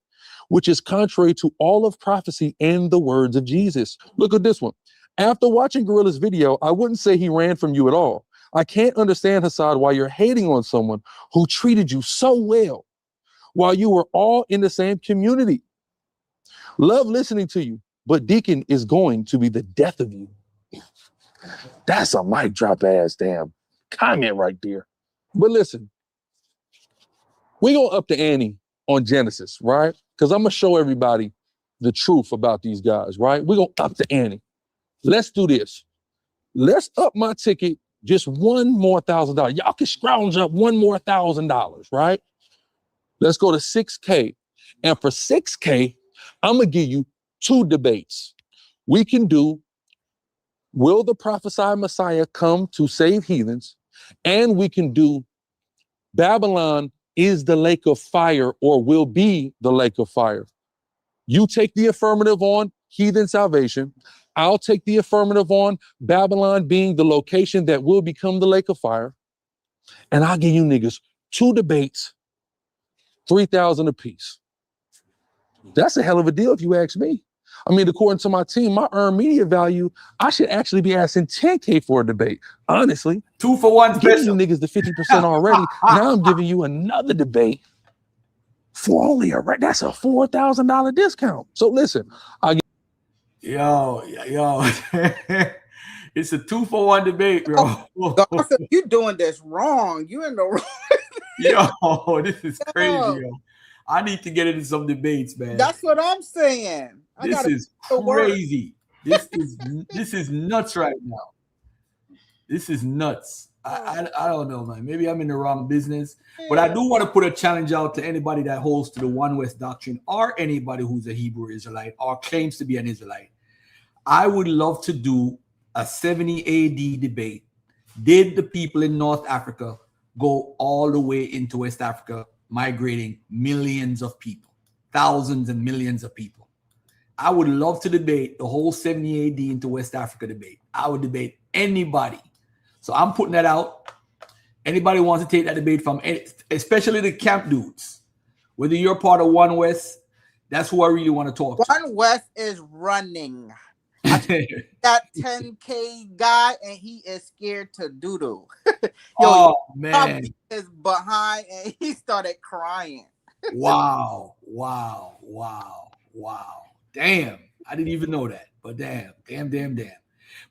which is contrary to all of prophecy and the words of Jesus. Look at this one. After watching Grilla's video, I wouldn't say he ran from you at all. I can't understand, Hasad, why you're hating on someone who treated you so well while you were all in the same community. Love listening to you, but Deacon is going to be the death of you. That's a mic drop ass damn comment right there. But listen, we're going to up the ante on Genesis, right? Because I'm going to show everybody the truth about these guys, right? We're going to up the ante. Let's do this. Let's up my ticket just one more $1,000. Y'all can scrounge up one more $1,000, right? Let's go to 6K. And for 6K, I'm going to give you 2 debates. We can do, will the prophesied Messiah come to save heathens? And we can do, Babylon is the lake of fire or will be the lake of fire. You take the affirmative on heathen salvation. I'll take the affirmative on Babylon being the location that will become the lake of fire. And I'll give you niggas 2 debates, 3,000 apiece. That's a hell of a deal if you ask me. I mean, according to my team, my earned media value, I should actually be asking 10K for a debate. Honestly. 2 for 1 giving special. you niggas the 50% already. Now I'm giving you another debate for only that's a $4,000 discount. So listen, Yo, it's a 2 for 1 debate, bro. Gossip, you doing this wrong. You in the wrong. Yo, this is crazy, yo. I need to get into some debates, man. That's what I'm saying. This is crazy. This is nuts right now. This is nuts. I don't know, man. Maybe I'm in the wrong business. But I do want to put a challenge out to anybody that holds to the One West doctrine or anybody who's a Hebrew Israelite or claims to be an Israelite. I would love to do a 70 AD debate. Did the people in North Africa go all the way into West Africa, migrating millions of people, thousands and millions of people? I would love to debate the whole 70 AD into West Africa debate. I would debate anybody. So I'm putting that out. Anybody wants to take that debate from, especially the camp dudes, whether you're part of One West, that's who I really want to talk to. One West is running. That 10K guy, and he is scared to doodle. Oh man, his behind, and he started crying. Wow. Damn, I didn't even know that. But damn.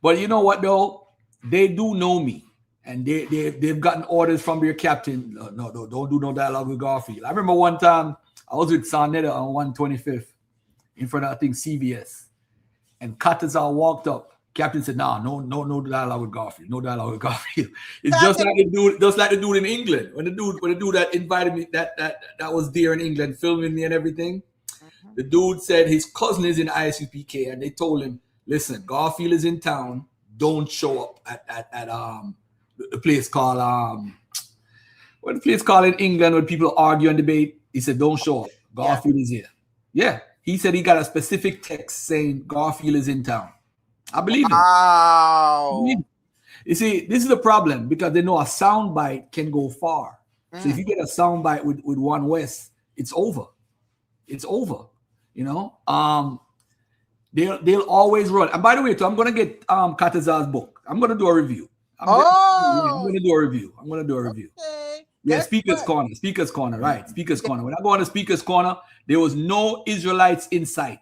But you know what though? They do know me, and they've gotten orders from their captain. No, don't do no dialogue with Garfield. I remember one time I was with Sarnetta on 125th in front of, I think, CVS, and Katazar walked up. Captain said, no dialogue with Garfield. No dialogue with Garfield. It's just like the dude in England. When the dude that invited me, that was there in England filming me and everything. The dude said his cousin is in ISUPK, and they told him, listen, Garfield is in town. Don't show up at the place called what the place called in England when people argue and debate. He said, don't show up. Garfield is here. Yeah. He said he got a specific text saying Garfield is in town. I believe him. Wow. You see, this is the problem because they know a soundbite can go far. So if you get a soundbite with One West, it's over. It's over. You know, they'll always run. And by the way, too, I'm gonna get Katazar's book. I'm gonna do a review. I'm gonna do a review. Okay. Yeah, Speaker's Corner, right? Speaker's Corner. When I go on the Speaker's Corner, there was no Israelites in sight.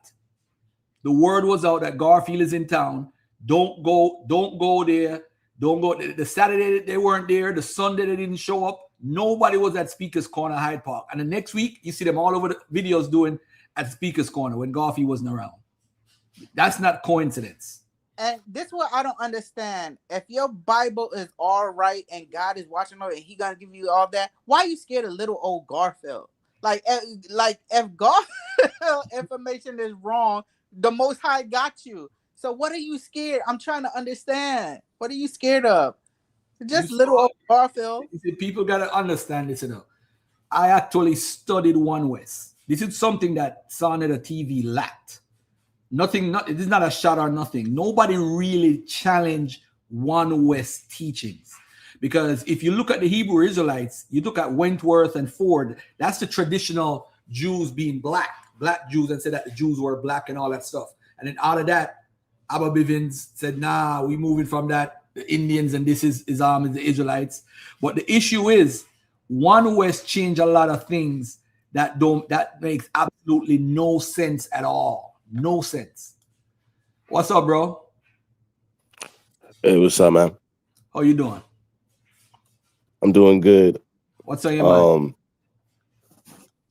The word was out that Garfield is in town. Don't go there. Don't go. The Saturday they weren't there. The Sunday they didn't show up. Nobody was at Speaker's Corner, Hyde Park. And the next week, you see them all over the videos doing at Speaker's Corner when Garfield wasn't around. That's not coincidence. And this is what I don't understand. If your Bible is all right and God is watching over and He gonna give you all that, why are you scared of little old Garfield? Like if Garfield information is wrong, the Most High got you. So what are you scared? I'm trying to understand. What are you scared of? Just little old Garfield. People gotta understand this, you know. I actually studied One West. This is something that Sarnetta TV lacked. It is not a shot or nothing. Nobody really challenged One West teachings. Because if you look at the Hebrew Israelites, you look at Wentworth and Ford, that's the traditional Jews being black Jews, and said that the Jews were black and all that stuff. And then out of that, Abba Bivens said, nah, we moving from that, the Indians, and this is the Israelites. But the issue is, One West changed a lot of things that makes absolutely no sense at all. No sense. What's up, bro? Hey, what's up, man? How you doing? I'm doing good. What's on your mind?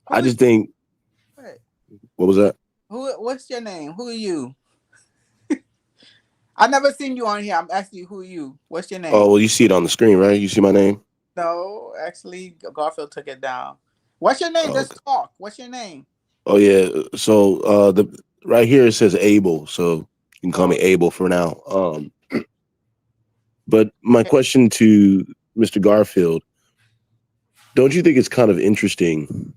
I just think. What was that? What's your name? Who are you? I never seen you on here. I'm asking you, who are you? What's your name? Oh, well, you see it on the screen, right? You see my name? No, actually, Garfield took it down. What's your name? Let's talk. What's your name? Oh yeah. So right here it says Abel, so you can call me Abel for now. But my question to Mr. Garfield, don't you think it's kind of interesting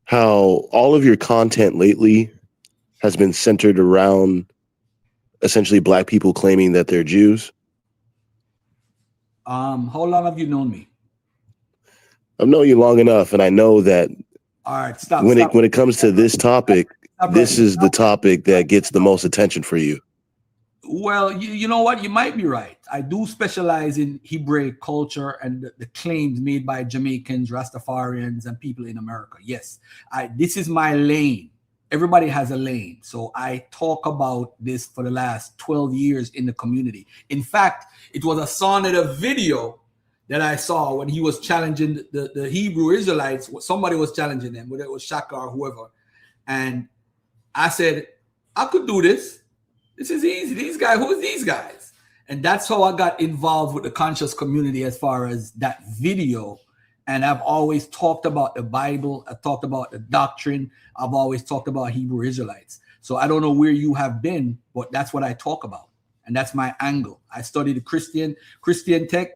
how all of your content lately has been centered around essentially black people claiming that they're Jews? How long have you known me? I've known you long enough, and I know that. All right, stop. When it comes to this topic, this is the topic that gets the most attention for you. Well, you know what? You might be right. I do specialize in Hebraic culture and the claims made by Jamaicans, Rastafarians, and people in America. Yes, this is my lane. Everybody has a lane. So I talk about this for the last 12 years in the community. In fact, it was a Sarnetta video that I saw when he was challenging the Hebrew Israelites. Somebody was challenging them, whether it was Shaka or whoever. And I said, I could do this. This is easy. These guys, who are these guys? And that's how I got involved with the conscious community as far as that video. And I've always talked about the Bible. I've talked about the doctrine. I've always talked about Hebrew Israelites. So I don't know where you have been, but that's what I talk about. And that's my angle. I studied the Christian text.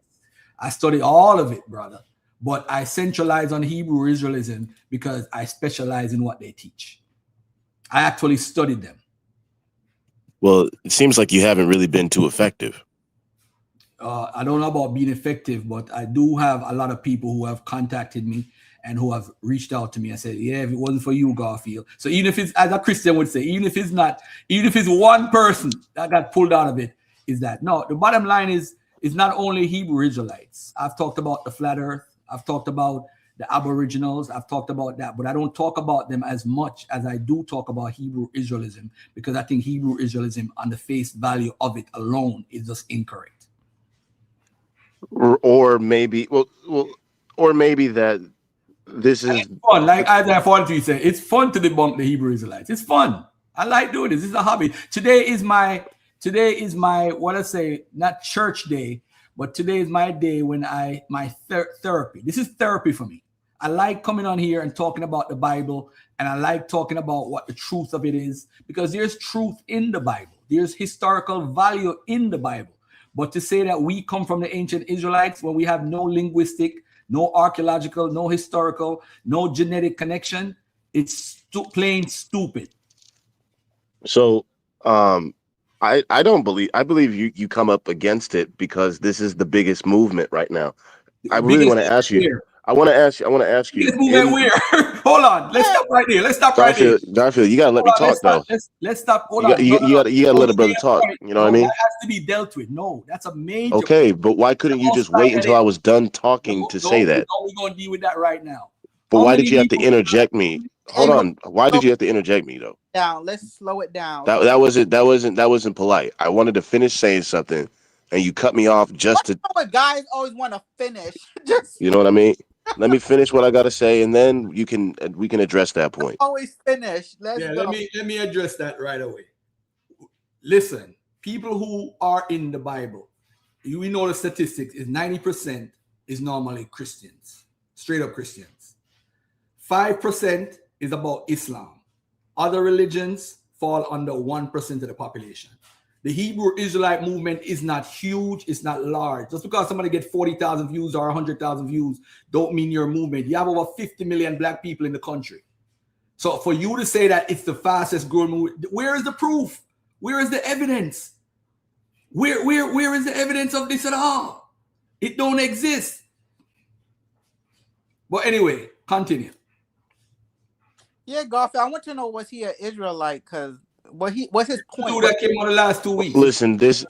I studied all of it, brother. But I centralize on Hebrew Israelism because I specialize in what they teach. I actually studied them. Well, it seems like you haven't really been too effective. I don't know about being effective, but I do have a lot of people who have contacted me and who have reached out to me and said, yeah, if it wasn't for you, Garfield. So even if it's, as a Christian would say, even if it's one person that got pulled out of it, is that. No, the bottom line is not only Hebrew Israelites. I've talked about the flat earth. I've talked about the Aboriginals. I've talked about that, but I don't talk about them as much as I do talk about Hebrew Israelism, because I think Hebrew Israelism on the face value of it alone is just incorrect. or maybe or maybe that this is It's fun. Like Isaiah 42 said, it's fun to debunk the Hebrew Israelites. It's fun. I like doing this. This is a hobby. Today is my what I say, not church day, but today is my day when my therapy. This is therapy for me. I like coming on here and talking about the Bible, and I like talking about what the truth of it is, because there's truth in the Bible. There's historical value in the Bible. But to say that we come from the ancient Israelites when we have no linguistic, no archaeological, no historical, no genetic connection, it's plain stupid. so. I don't believe. I believe you come up against it because this is the biggest movement right now. I really want to ask you. I want to ask you. Biggest movement where? Hold on. Let's stop right there. Let's stop right there. Garfield, you gotta let me talk though. Let's stop. Hold on. You gotta let a brother talk. You know what I mean? That has to be dealt with. No, that's a major. Okay, but why couldn't you just wait until I was done talking to say that? We're going to deal with that right now. But why did you have to interject me? Hold on. Why did you have to interject me though? Down. Let's slow it down. That wasn't polite. I wanted to finish saying something, and you cut me off just to. Guys always want to finish. You know what I mean? Let me finish what I gotta say, and then we can address that point. Always finish. Let's go. Let me address that right away. Listen, people who are in the Bible, we know the statistics is 90% is normally Christians, straight up Christians. 5% is about Islam. Other religions fall under 1% of the population. The Hebrew Israelite movement is not huge. It's not large. Just because somebody gets 40,000 views or 100,000 views don't mean you're a movement. You have over 50 million black people in the country. So for you to say that it's the fastest growing movement, where is the proof? Where is the evidence? Where is the evidence of this at all? It don't exist. But anyway, continue. Yeah, Garfield, I want to know, was he an Israelite? Because what's his point? That came on the last 2 weeks. Listen, this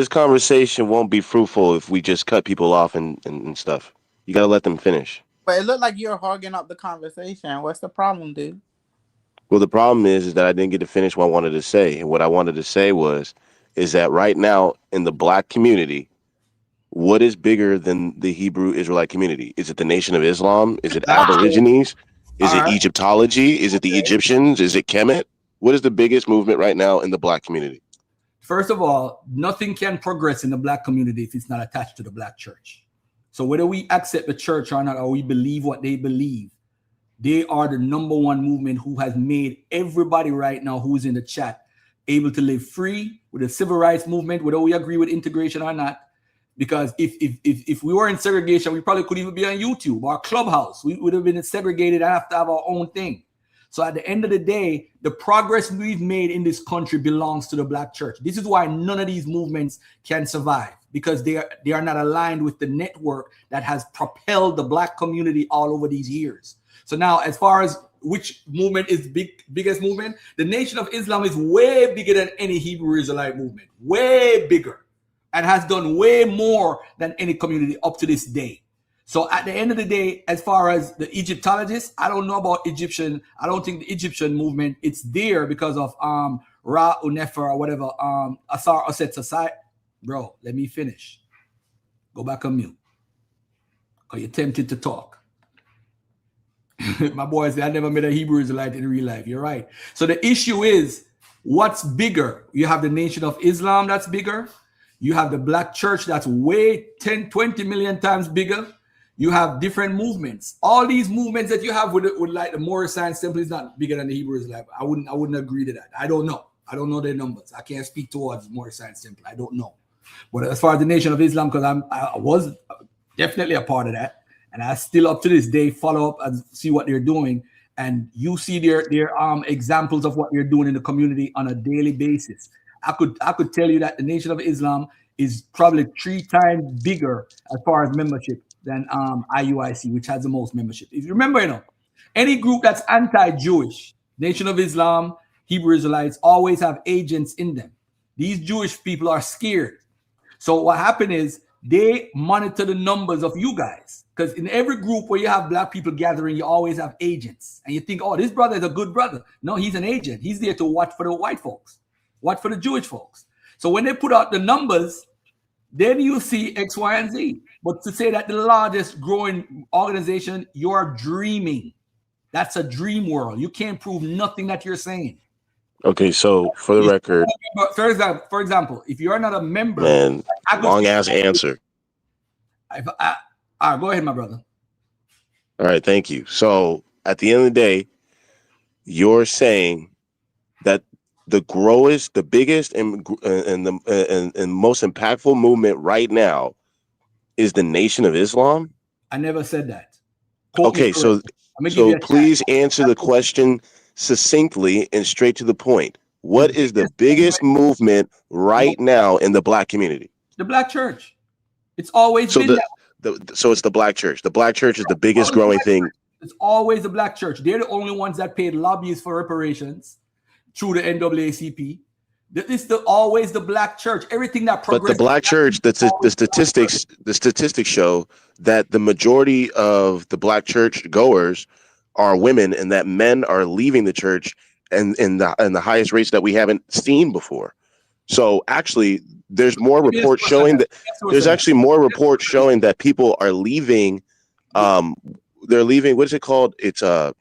conversation won't be fruitful if we just cut people off and stuff. You gotta let them finish. But it looked like you're hogging up the conversation. What's the problem, dude? Well, the problem is that I didn't get to finish what I wanted to say. And what I wanted to say is that right now in the black community, what is bigger than the Hebrew Israelite community? Is it the Nation of Islam? Is it Aborigines? Is it Egyptology? Is it the Egyptians? Is it Kemet? What is the biggest movement right now in the black community? First of all, nothing can progress in the black community if it's not attached to the black church. So whether we accept the church or not, or we believe what they believe, they are the number one movement who has made everybody right now who's in the chat able to live free with the civil rights movement, whether we agree with integration or not. Because if we were in segregation, we probably couldn't even be on YouTube or Clubhouse. We would have been segregated and have to have our own thing. So at the end of the day, the progress we've made in this country belongs to the black church. This is why none of these movements can survive, because they are not aligned with the network that has propelled the black community all over these years. So now, as far as which movement is biggest movement, the Nation of Islam is way bigger than any Hebrew Israelite movement, way bigger, and has done way more than any community up to this day. So at the end of the day, as far as the Egyptologists, I don't know about Egyptian. I don't think the Egyptian movement, it's there because of Ra Unefer or whatever, Asar Oset Asai. Bro, let me finish. Go back on mute. Because you're tempted to talk. My boy said, I never met a Hebrew Israelite in real life. You're right. So the issue is, what's bigger? You have the Nation of Islam that's bigger. You have the black church that's way 10, 20 million times bigger. You have different movements. All these movements that you have with like the Morris Science Temple is not bigger than the Hebrew Israelite. I wouldn't agree to that. I don't know. I don't know their numbers. I can't speak towards Morris Science Temple. I don't know. But as far as the Nation of Islam, because I was definitely a part of that, and I still up to this day follow up and see what they're doing. And you see their examples of what they're doing in the community on a daily basis. I could tell you that the Nation of Islam is probably 3 times bigger as far as membership than IUIC, which has the most membership. If you remember, any group that's anti-Jewish, Nation of Islam, Hebrew Israelites, always have agents in them. These Jewish people are scared. So what happened is they monitor the numbers of you guys. Because in every group where you have black people gathering, you always have agents. And you think, oh, this brother is a good brother. No, he's an agent. He's there to watch for the white folks, watch for the Jewish folks. So when they put out the numbers, Then you see X, Y, and Z. But to say that the largest growing organization, you're dreaming. That's a dream world. You can't prove nothing that you're saying. Okay, so for the record, For example, if you're not a member, man, long ass answer. all right, go ahead, my brother. All right, thank you. So at the end of the day, you're saying that the biggest and most impactful movement right now is the Nation of Islam? I never said that. Okay, so please answer the question succinctly and straight to the point. What is the biggest movement right now in the Black community? The Black church. It's always been that. So it's the Black church. The Black church is the biggest growing thing. It's always the Black church. They're the only ones that paid lobbyists for reparations through the NAACP. It's always the Black church. Everything that progressed. But the Black church, the statistics show that the majority of the Black church goers are women, and that men are leaving the church and in the highest rates that we haven't seen before. So actually, there's more reports showing that people are leaving. They're leaving. What is it called? It's the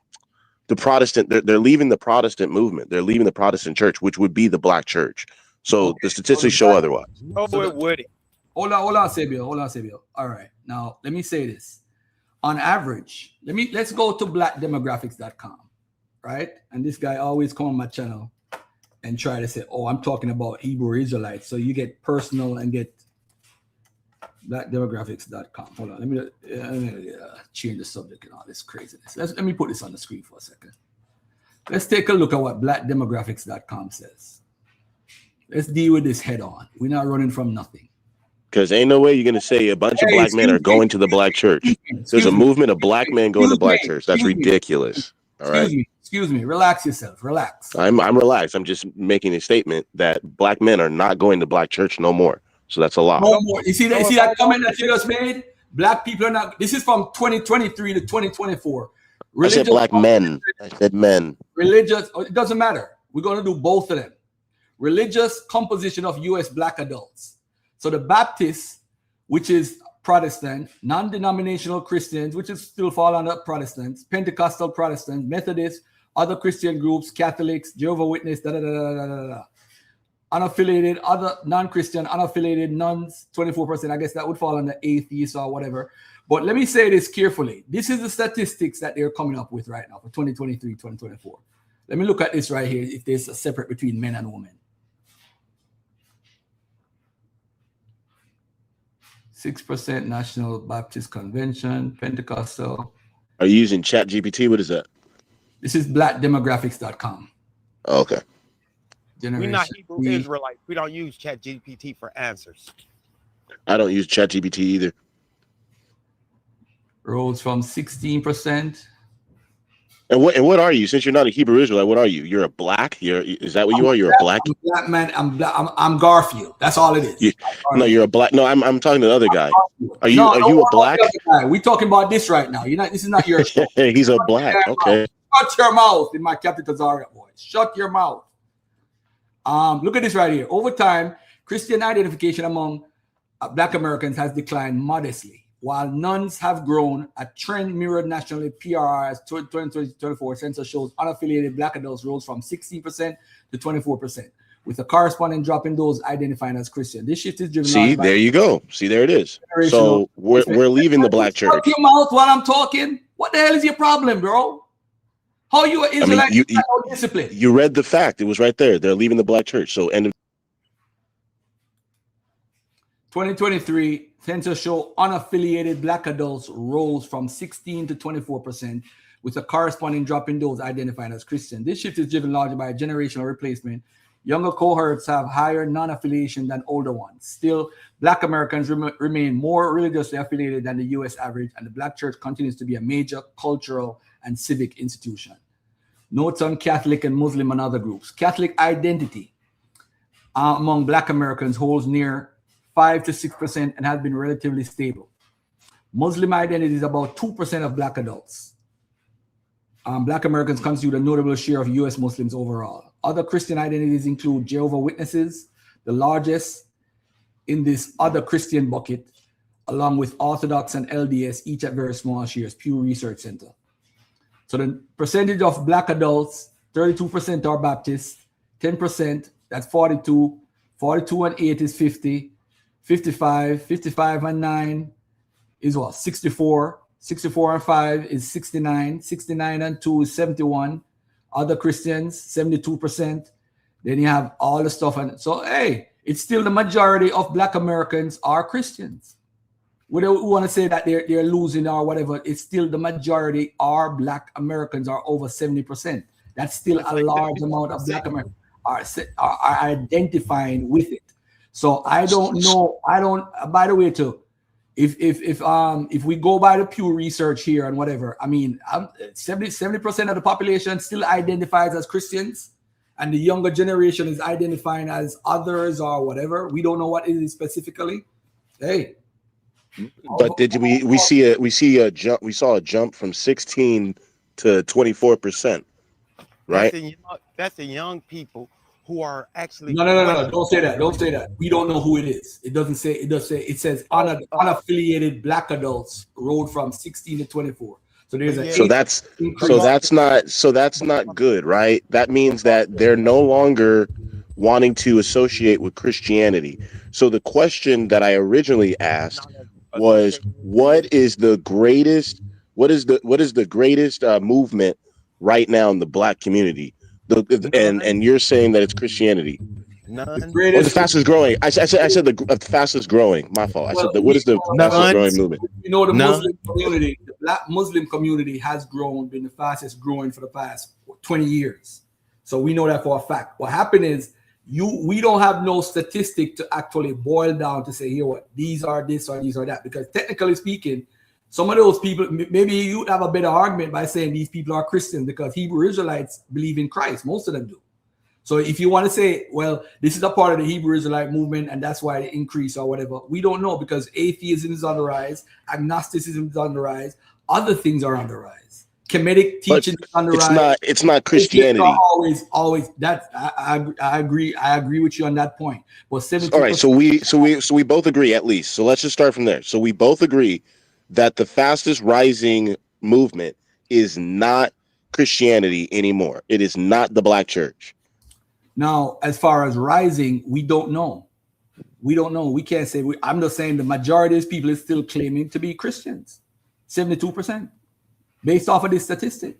Protestant. They're leaving the Protestant movement. They're leaving the Protestant church, which would be the Black church. So the statistics show otherwise. No, it wouldn't. Hold on, Sabio. All right. Now let me say this. On average, let's go to blackdemographics.com, right? And this guy always come on my channel and try to say, "Oh, I'm talking about Hebrew Israelites." So you get personal and get blackdemographics.com. Hold on, let me change the subject and all this craziness. Let me put this on the screen for a second. Let's take a look at what blackdemographics.com says. Let's deal with this head on. We're not running from nothing. Because ain't no way you're going to say a bunch of Black men are going to the Black church. There's a movement of Black men going to Black church. That's ridiculous. All right. Excuse me. Relax yourself. Relax. I'm relaxed. I'm just making a statement that Black men are not going to Black church no more. So that's a lot. No more. You see that comment that you just made? Black people are not. This is from 2023 to 2024. I said Black men. I said men. Religious. It doesn't matter. We're going to do both of them. Religious composition of U.S. Black adults. So the Baptists, which is Protestant, non-denominational Christians, which is still fall under Protestants, Pentecostal Protestants, Methodists, other Christian groups, Catholics, Jehovah's Witness, unaffiliated, other non-Christian, unaffiliated nuns, 24%. I guess that would fall under atheists or whatever. But let me say this carefully. This is the statistics that they're coming up with right now for 2023, 2024. Let me look at this right here, if there's a separate between men and women. 6% National Baptist Convention, Pentecostal. Are you using ChatGPT? What is that? This is blackdemographics.com. Oh, okay. We're not Hebrew Israelites. We don't use ChatGPT for answers. I don't use ChatGPT either. Rose from 16%. And what are you? Since you're not a Hebrew Israelite, what are you? You're a Black? Is that what you are? You're a Black? I'm a Black man. I'm Garfield. That's all it is. No, you're a Black. No, I'm talking to the other guy. Are you a Black? We're talking about this right now. This is not your show. He's a Black. Okay. Shut your mouth in my Captain Tazaria voice. Shut your mouth. Look at this right here. Over time, Christian identification among Black Americans has declined modestly, while nuns have grown. A trend mirrored nationally. PRI's 2024 census shows unaffiliated Black adults rose from 16% to 24%, with a corresponding drop in those identifying as Christian. This shift is driven. See, there you go. See, there it is. So we're leaving the Black church. Shut your mouth while I'm talking. What the hell is your problem, bro? How you an Israelite? No discipline. You read the fact. It was right there. They're leaving the Black church. So end of 2023 census show unaffiliated Black adults rose from 16 to 24%, with a corresponding drop in those identified as Christian. This shift is driven largely by a generational replacement. Younger cohorts have higher non-affiliation than older ones. Still, Black Americans remain more religiously affiliated than the U.S. average, and the Black church continues to be a major cultural and civic institution. Notes on Catholic and Muslim and other groups. Catholic identity among Black Americans holds near 5 to 6% and has been relatively stable. Muslim identity is about 2% of Black adults. Black Americans constitute a notable share of U.S. Muslims overall. Other Christian identities include Jehovah's Witnesses. The largest in this other Christian bucket, along with Orthodox and LDS, each at very small shares, Pew Research Center. So the percentage of black adults, 32% are Baptist, 10%, that's 42, 42 and 8 is 50, 55, 55 and 9 is what, 64, 64 and 5 is 69, 69 and 2 is 71, other Christians, 72%. Then you have all the stuff. And so, hey, it's still the majority of black Americans are Christians. We don't want to say that they're losing or whatever. It's still the majority are black Americans are over 70%. That's still a large amount of black Americans are identifying with it. So I don't know. I don't, by the way, too, if we go by the Pew Research here and whatever, I mean, 70% of the population still identifies as Christians, and the younger generation is identifying as others or whatever. We don't know what it is specifically. Hey, but did we saw a jump from 16 to 24%, right? That's the young people who are actually no. Don't say that. We don't know who it is. It doesn't say. It does say. It says unaffiliated black adults rode from 16 to 24. So there's a that's not good, right? That means that they're no longer wanting to associate with Christianity. So the question that I originally asked was, what is the greatest movement right now in the black community? And you're saying that it's Christianity. The fastest growing. I said the fastest growing. My fault. I said what is the fastest growing movement? You know, the Muslim community, the black Muslim community has been the fastest growing for the past 20 years. So we know that for a fact. What happened is we don't have no statistic to actually boil down to say, here what, these are this or these are that. Because technically speaking, some of those people, maybe you have a better argument by saying these people are Christian because Hebrew Israelites believe in Christ. Most of them do. So if you want to say, well, this is a part of the Hebrew Israelite movement and that's why they increase or whatever, we don't know because atheism is on the rise, agnosticism is on the rise, other things are on the rise. Kemetic teaching is on the rise. It's not Christianity. Always. That I agree with you on that point. But 70%. All right, so we both agree at least. So let's just start from there. So we both agree that the fastest rising movement is not Christianity anymore. It is not the black church. Now, as far as rising, we don't know. We don't know. We can't say. I'm just saying the majority of these people is still claiming to be Christians. 72%, based off of this statistic.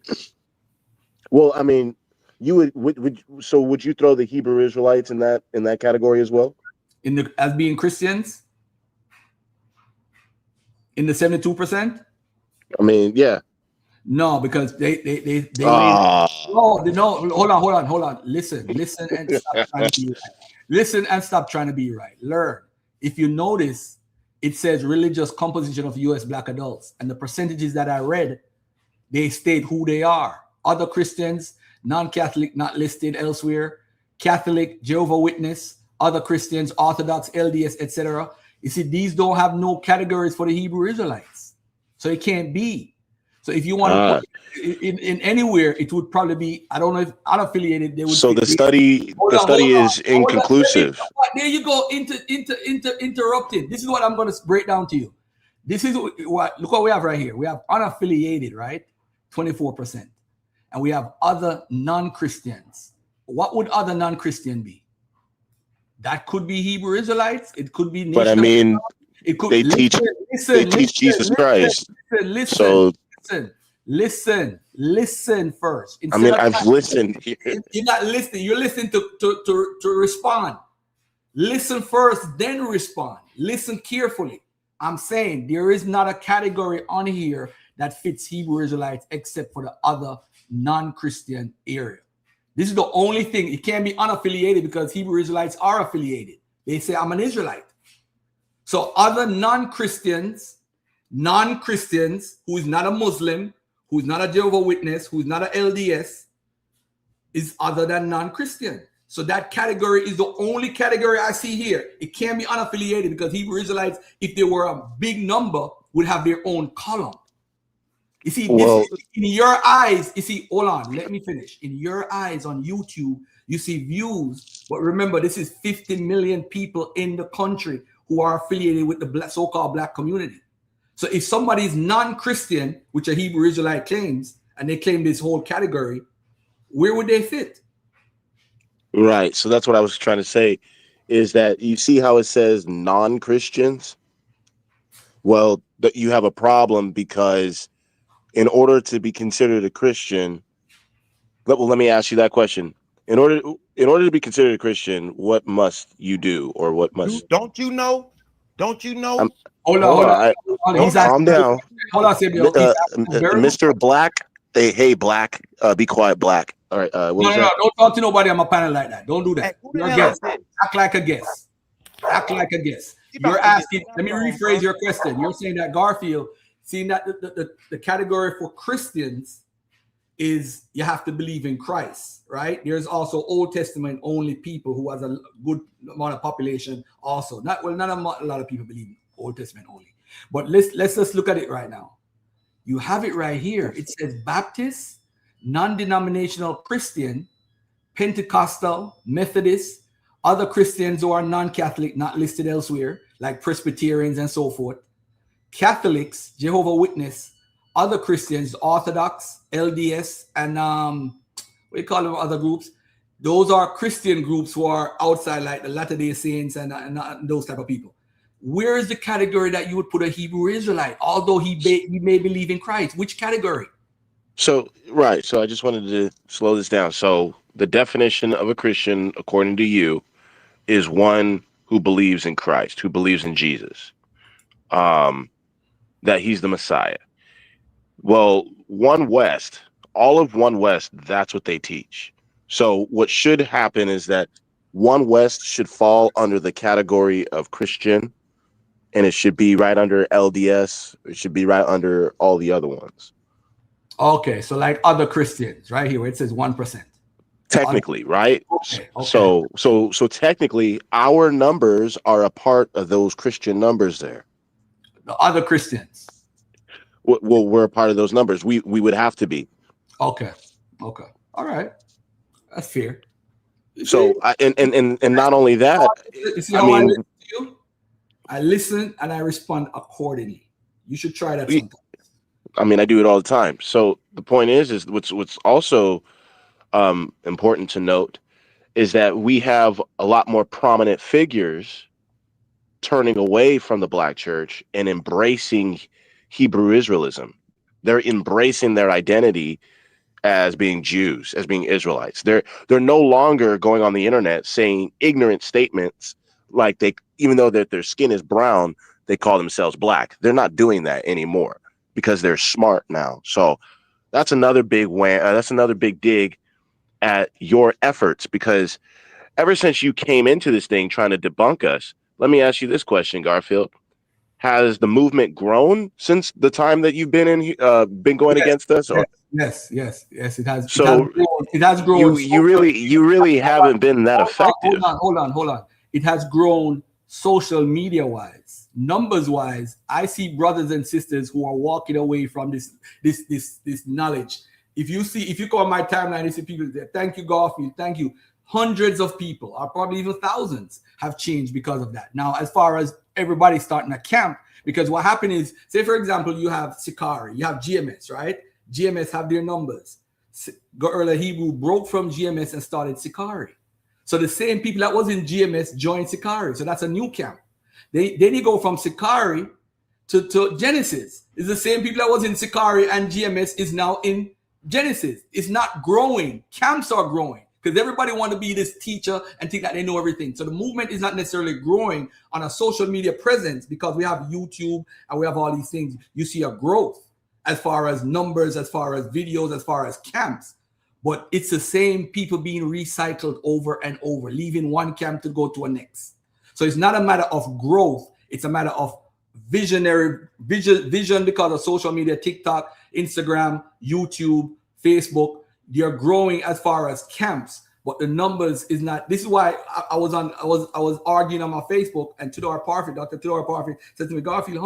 Well, I mean, would you throw the Hebrew Israelites in that category as well? As being Christians? In the 72%? I mean, yeah. No, because they no, hold on. Listen and stop trying to be right. Listen and stop trying to be right. Learn. If you notice, it says religious composition of US black adults, and the percentages that I read, they state who they are. Other Christians, non-Catholic, not listed elsewhere, Catholic, Jehovah's Witness, other Christians, Orthodox, LDS, etc. You see, these don't have no categories for the Hebrew Israelites. So it can't be. So if you want to put in anywhere, it would probably be, I don't know if unaffiliated. They would. So the study is inconclusive. There you go, interrupted. This is what I'm going to break down to you. This is what, look what we have right here. We have unaffiliated, right? 24%. And we have other non-Christians. What would other non-Christian be? That could be Hebrew Israelites. It could be. But I mean, it could, they teach Jesus Christ. Listen first. I mean, I've listened here. You're not listening. You're listening to respond. Listen first, then respond. Listen carefully. I'm saying there is not a category on here that fits Hebrew Israelites except for the other non-Christian area. This is the only thing. It can't be unaffiliated because Hebrew Israelites are affiliated. They say, I'm an Israelite. So other non-Christians who is not a Muslim, who is not a Jehovah's Witness, who is not an LDS, is other than non-Christian. So that category is the only category I see here. It can't be unaffiliated because Hebrew Israelites, if they were a big number, would have their own column. You see, in your eyes, you see, hold on, let me finish. In your eyes on YouTube, you see views. But remember, this is 50 million people in the country who are affiliated with the so-called black community. So if somebody is non-Christian, which a Hebrew Israelite claims, and they claim this whole category, where would they fit? Right. So that's what I was trying to say, is that you see how it says non-Christians? Well, you have a problem because in order to be considered a Christian, let me ask you that question. In order to be considered a Christian, what must you do, or what must? Don't you know? Don't you know? Hold on. Calm down. Hold on, Mr. Black. Hey, Black. Be quiet, Black. All right. No, don't talk to nobody on my panel like that. Don't do that. You're a guest. Act like a guest. Act like a guest. You're asking. Let me rephrase your question. You're saying that Garfield, seeing that the category for Christians is you have to believe in Christ, right? There's also Old Testament only people who has a good amount of population also. Not a lot of people believe in Old Testament only. But let's just look at it right now. You have it right here. It says Baptist, non-denominational Christian, Pentecostal, Methodist, other Christians who are non-Catholic, not listed elsewhere, like Presbyterians and so forth, Catholics, Jehovah's Witness, other Christians, Orthodox, LDS, and what do you call them, other groups? Those are Christian groups who are outside, like the Latter-day Saints and those type of people. Where is the category that you would put a Hebrew Israelite, although he may believe in Christ? Which category? So, right. So I just wanted to slow this down. So the definition of a Christian, according to you, is one who believes in Christ, who believes in Jesus, that he's the Messiah. Well, One West, all of One West, that's what they teach. So what should happen is that One West should fall under the category of Christian, and it should be right under LDS. It should be right under all the other ones. Okay, so like other Christians, right here, where it says 1%. Technically, right? Okay. So technically, our numbers are a part of those Christian numbers there. The other Christians. Well, we're a part of those numbers. We would have to be. Okay. All right. That's fair. So, and not only that, you see how I listen to you? I listen and I respond accordingly. You should try that sometime. I mean, I do it all the time. So the point is what's also important to note is that we have a lot more prominent figures turning away from the Black church and embracing Hebrew Israelism. They're embracing their identity as being Jews, as being Israelites. They're no longer going on the internet saying ignorant statements like even though their skin is brown, they call themselves black. They're not doing that anymore because they're smart now. So that's another big that's another big dig at your efforts, because ever since you came into this thing trying to debunk us, let me ask you this question, Garfield. Has the movement grown since the time that you've been going against us? Or? Yes, it has. So it has grown. You really haven't been that effective. Hold on. It has grown social media wise, numbers wise. I see brothers and sisters who are walking away from this knowledge. If you go on my timeline, you see people there. Thank you, Garfield. Thank you. Hundreds of people, or probably even thousands, have changed because of that. Now, as far as everybody starting a camp, because what happened is, say for example, you have Sikari, you have GMS, right? GMS have their numbers. Grla Hebrew broke from GMS and started Sikari. So the same people that was in GMS joined Sikari. So that's a new camp. Then you go from Sikari to Genesis. It's the same people that was in Sikari and GMS is now in Genesis. It's not growing. Camps are growing because everybody want to be this teacher and think that they know everything. So the movement is not necessarily growing on a social media presence because we have YouTube and we have all these things. You see a growth as far as numbers, as far as videos, as far as camps. But it's the same people being recycled over and over, leaving one camp to go to a next. So it's not a matter of growth. It's a matter of vision because of social media, TikTok, Instagram, YouTube, Facebook. They're growing as far as camps, but the numbers is not. This is why I was arguing on my Facebook, and Dr. Tudor Parfit said to me, Garfield,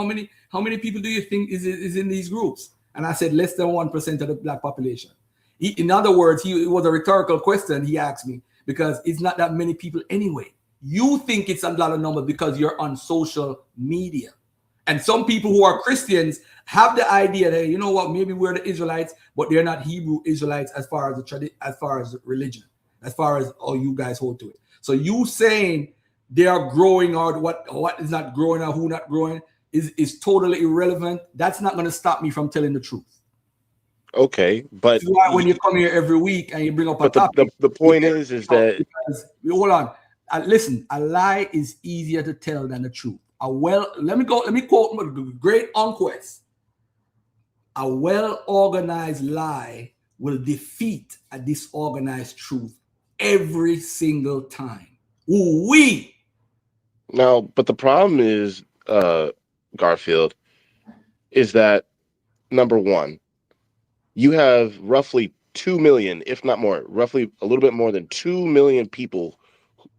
how many people do you think is in these groups? And I said less than 1% of the black population. In other words, it was a rhetorical question he asked me because it's not that many people anyway. You think it's a lot of numbers because you're on social media. And some people who are Christians have the idea that, you know what, maybe we're the Israelites, but they're not Hebrew Israelites as far as religion, as far as all you guys hold to it. So you saying they are growing or what is not growing or who not growing is totally irrelevant. That's not going to stop me from telling the truth. Okay, but this is why when you come here every week and you bring up a topic, the point is that because, hold on, listen, a lie is easier to tell than the truth. Let me quote my great Unquest. A well-organized lie will defeat a disorganized truth every single time. Ooh-wee. now, but the problem is, Garfield, is that number one, you have roughly 2 million, if not more, roughly a little bit more than 2 million people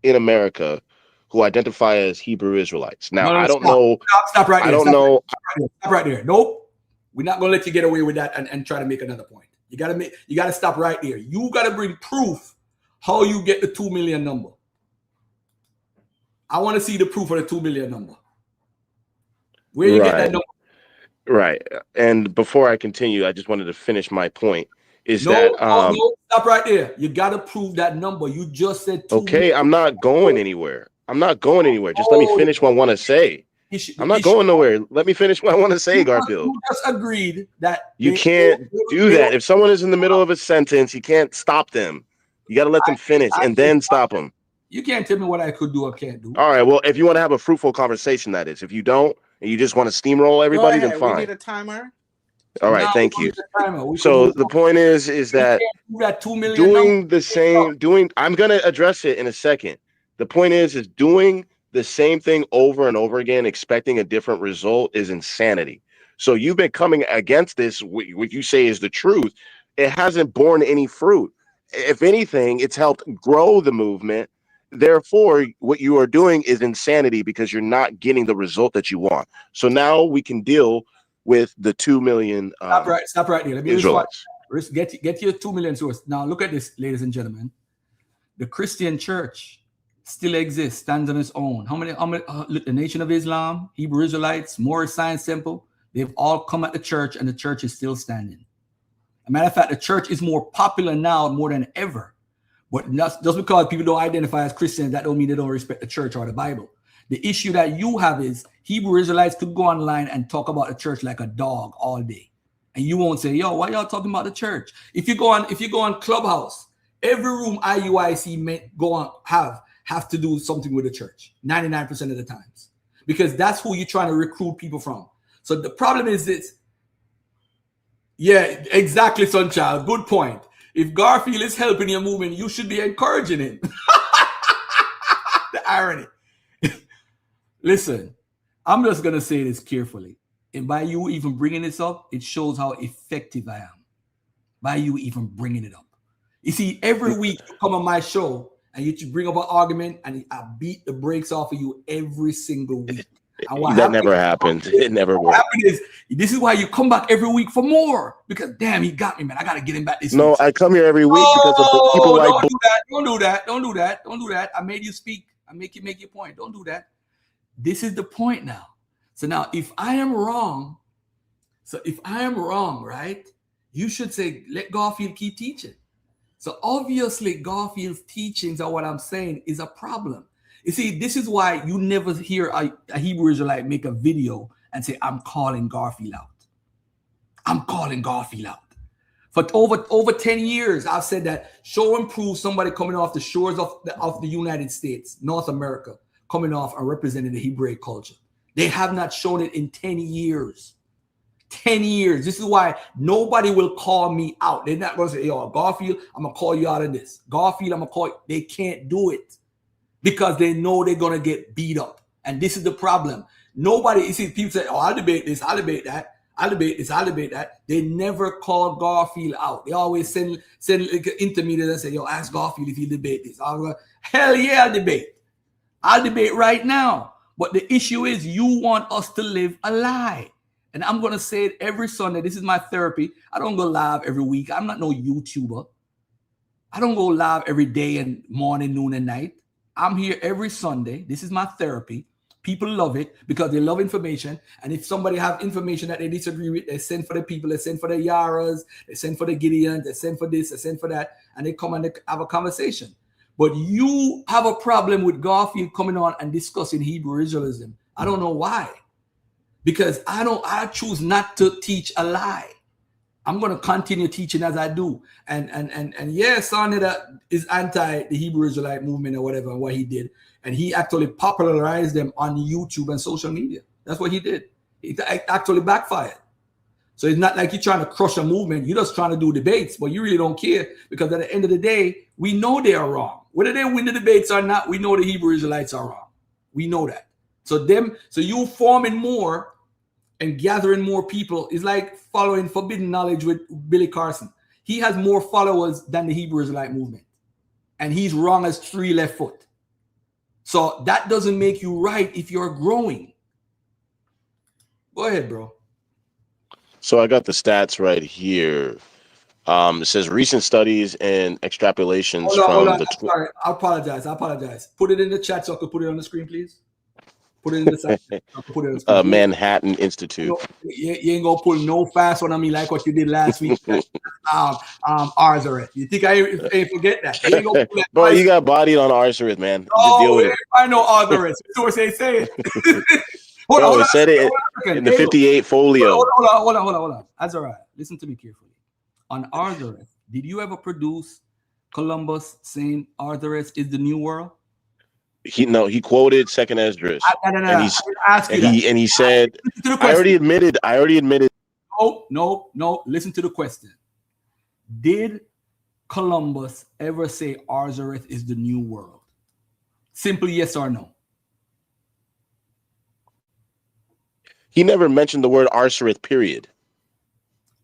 in America who identify as Hebrew Israelites. Now, I don't know. Stop right there. I don't know. Stop right there. Nope. We're not gonna let you get away with that and try to make another point. You gotta stop right there. You gotta bring proof how you get the 2 million number. I want to see the proof of the 2 million number. Where you get that number? Right. And before I continue, I just wanted to finish my point. No, stop right there. You gotta prove that number. You just said 2 okay, million. I'm not going anywhere. Just let me finish what I want to say. I'm not going nowhere. Let me finish what I want to say, Garfield. You just agreed that you can't do that. If someone is in the middle of a sentence, you can't stop them. You got to let them finish and then stop them. You can't tell me what I could do or can't do. All right. Well, if you want to have a fruitful conversation, that is. If you don't, and you just want to steamroll everybody, then fine. We need a timer. All right. Thank you. So the point is that I'm going to address it in a second. The point is doing the same thing over and over again, expecting a different result is insanity. So you've been coming against this, what you say is the truth. It hasn't borne any fruit. If anything, it's helped grow the movement. Therefore, what you are doing is insanity because you're not getting the result that you want. So now we can deal with the 2 million. Stop right there. Let me get your 2 million source. Now look at this, ladies and gentlemen. The Christian church still exists, stands on its own. How many the Nation of Islam, Hebrew Israelites, Moorish Science Temple, they've all come at the church and the church is still standing. As a matter of fact, the church is more popular now more than ever. But just because people don't identify as Christians, that don't mean they don't respect the church or the Bible. The issue that you have is Hebrew Israelites could go online and talk about the church like a dog all day. And you won't say, yo, why y'all talking about the church? If you go on Clubhouse, every room IUIC may go on have to do something with the church 99% of the times, because that's who you're trying to recruit people from. So the problem is this. Yeah, exactly, Sunchild. Good point. If Garfield is helping your movement, you should be encouraging him. The irony. Listen, I'm just going to say this carefully. And by you even bringing this up, it shows how effective I am. By you even bringing it up. You see, every week you come on my show and you bring up an argument and I beat the brakes off of you every single week. That never happened. It never worked. This is why you come back every week for more. Because damn, he got me, man. I got to get him back this week. No, I come here every week because of people like. Don't do that. I made you speak. I make you make your point. Don't do that. This is the point now. So now, if I am wrong, right, you should say, let Garfield keep teaching. So obviously, Garfield's teachings are what I'm saying is a problem. You see, this is why you never hear a Hebrew Israelite make a video and say, I'm calling Garfield out. I'm calling Garfield out. For over 10 years, I've said that show and prove somebody coming off the shores of the United States, North America, coming off and representing the Hebraic culture. They have not shown it in 10 years. 10 years. This is why nobody will call me out. They're not going to say, yo, Garfield, I'm going to call you out of this. Garfield, I'm going to call you. They can't do it because they know they're going to get beat up. And this is the problem. Nobody, you see, people say, oh, I'll debate this, I'll debate that. I'll debate this, I'll debate that. They never call Garfield out. They always send like intermediate and say, yo, ask Garfield if he'll debate this. I'll go, hell yeah, I'll debate. I'll debate right now. But the issue is you want us to live a lie. And I'm going to say it every Sunday. This is my therapy. I don't go live every week. I'm not no YouTuber. I don't go live every day and morning, noon, and night. I'm here every Sunday. This is my therapy. People love it because they love information. And if somebody have information that they disagree with, they send for the people, they send for the Yaras, they send for the Gideons, they send for this, they send for that, and they come and they have a conversation. But you have a problem with Garfield coming on and discussing Hebrew Israelism. I don't know why. Because I choose not to teach a lie. I'm going to continue teaching as I do. And yeah, Sonny is anti the Hebrew Israelite movement or whatever, what he did. And he actually popularized them on YouTube and social media. That's what he did. It actually backfired. So it's not like you're trying to crush a movement. You're just trying to do debates, but you really don't care because at the end of the day, we know they are wrong. Whether they win the debates or not, we know the Hebrew Israelites are wrong. We know that. So you forming more and gathering more people is like following forbidden knowledge with Billy Carson. He has more followers than the Hebrew Israelite movement. And he's wrong as 3 left foot. So that doesn't make you right if you're growing. Go ahead, bro. So I got the stats right here. It says recent studies and extrapolations Hold on. the. Sorry, I apologize. Put it in the chat so I could put it on the screen, please. Put it in the chat. Put it on the screen. Manhattan Institute. You ain't gonna pull no fast one on me like what you did last week. Arzareth. You think I ain't forget that? You ain't gonna pull that. Bro, you got bodied on Arzareth, man. Just Oh, deal with it. I know Arzareth. Source they say it. Hold Bro, on. it said it in the 58 folio. Hold on. Azariah, listen to me carefully. On Arzareth, did you ever produce Columbus saying Arzareth is the new world? He quoted Second Esdras. And he said, I already admitted. No. Listen to the question. Did Columbus ever say Arzareth is the new world? Simply yes or no. He never mentioned the word Arzareth, period.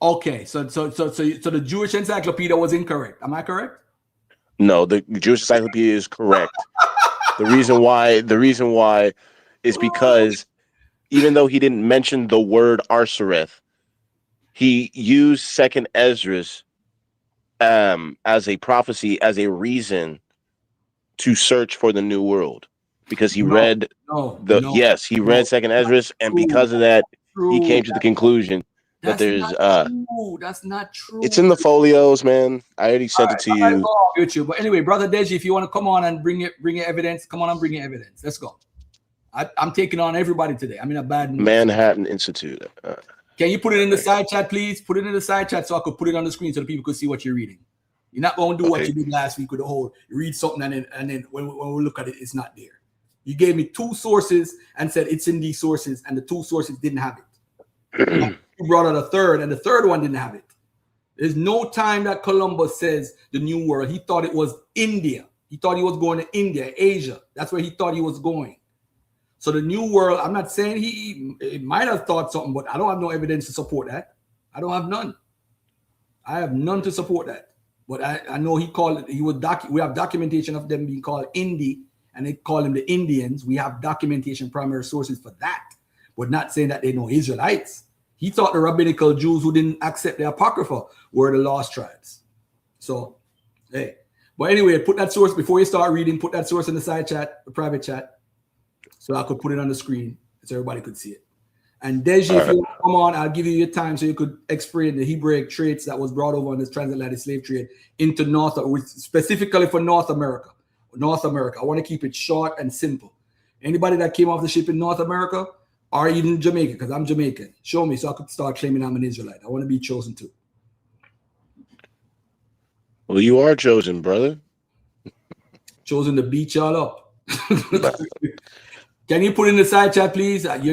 Okay, so the Jewish encyclopedia was incorrect. Am I correct? No, the Jewish encyclopedia is correct. The reason why is because even though he didn't mention the word Arzareth, he used Second Esdras as a prophecy, as a reason to search for the new world, because he read Second Esdras, and because of that, he came to the conclusion that that's not true. It's in the folios, man. I already sent it to you. But anyway, brother Deji, if you want to come on and bring your evidence, come on and bring your evidence. Let's go. I'm taking on everybody today. I'm in a bad mood. Manhattan Institute. Can you put it in the side chat, please? Put it in the side chat so I could put it on the screen so the people could see what you're reading. You're not going to do what you did last week with the whole you read something and then when we look at it, it's not there. You gave me 2 sources and said it's in these sources, and the 2 sources didn't have it. You brought out a third, and the third one didn't have it. There's no time that Columbus says the new world. He thought it was India. He thought he was going to India, Asia. That's where he thought he was going. So the new world, I'm not saying he might have thought something, but I don't have no evidence to support that. I don't have none. I have none to support that. But I know he called it, we have documentation of them being called Indi, and they call them the Indians. We have documentation, primary sources for that, but not saying that they know Israelites. He thought the rabbinical Jews who didn't accept the Apocrypha were the lost tribes. So, hey. But anyway, put that source, before you start reading, put that source in the side chat, the private chat, so I could put it on the screen so everybody could see it. And Deji, if you come on, I'll give you your time so you could explain the Hebraic traits that was brought over on this transatlantic slave trade into specifically for North America. I want to keep it short and simple. Anybody that came off the ship in North America, or even Jamaica, because I'm Jamaican, show me so I could start claiming I'm an Israelite. I want to be chosen too. Well, you are chosen, brother. Chosen to beat y'all up. Can you put in the side chat, please? I'm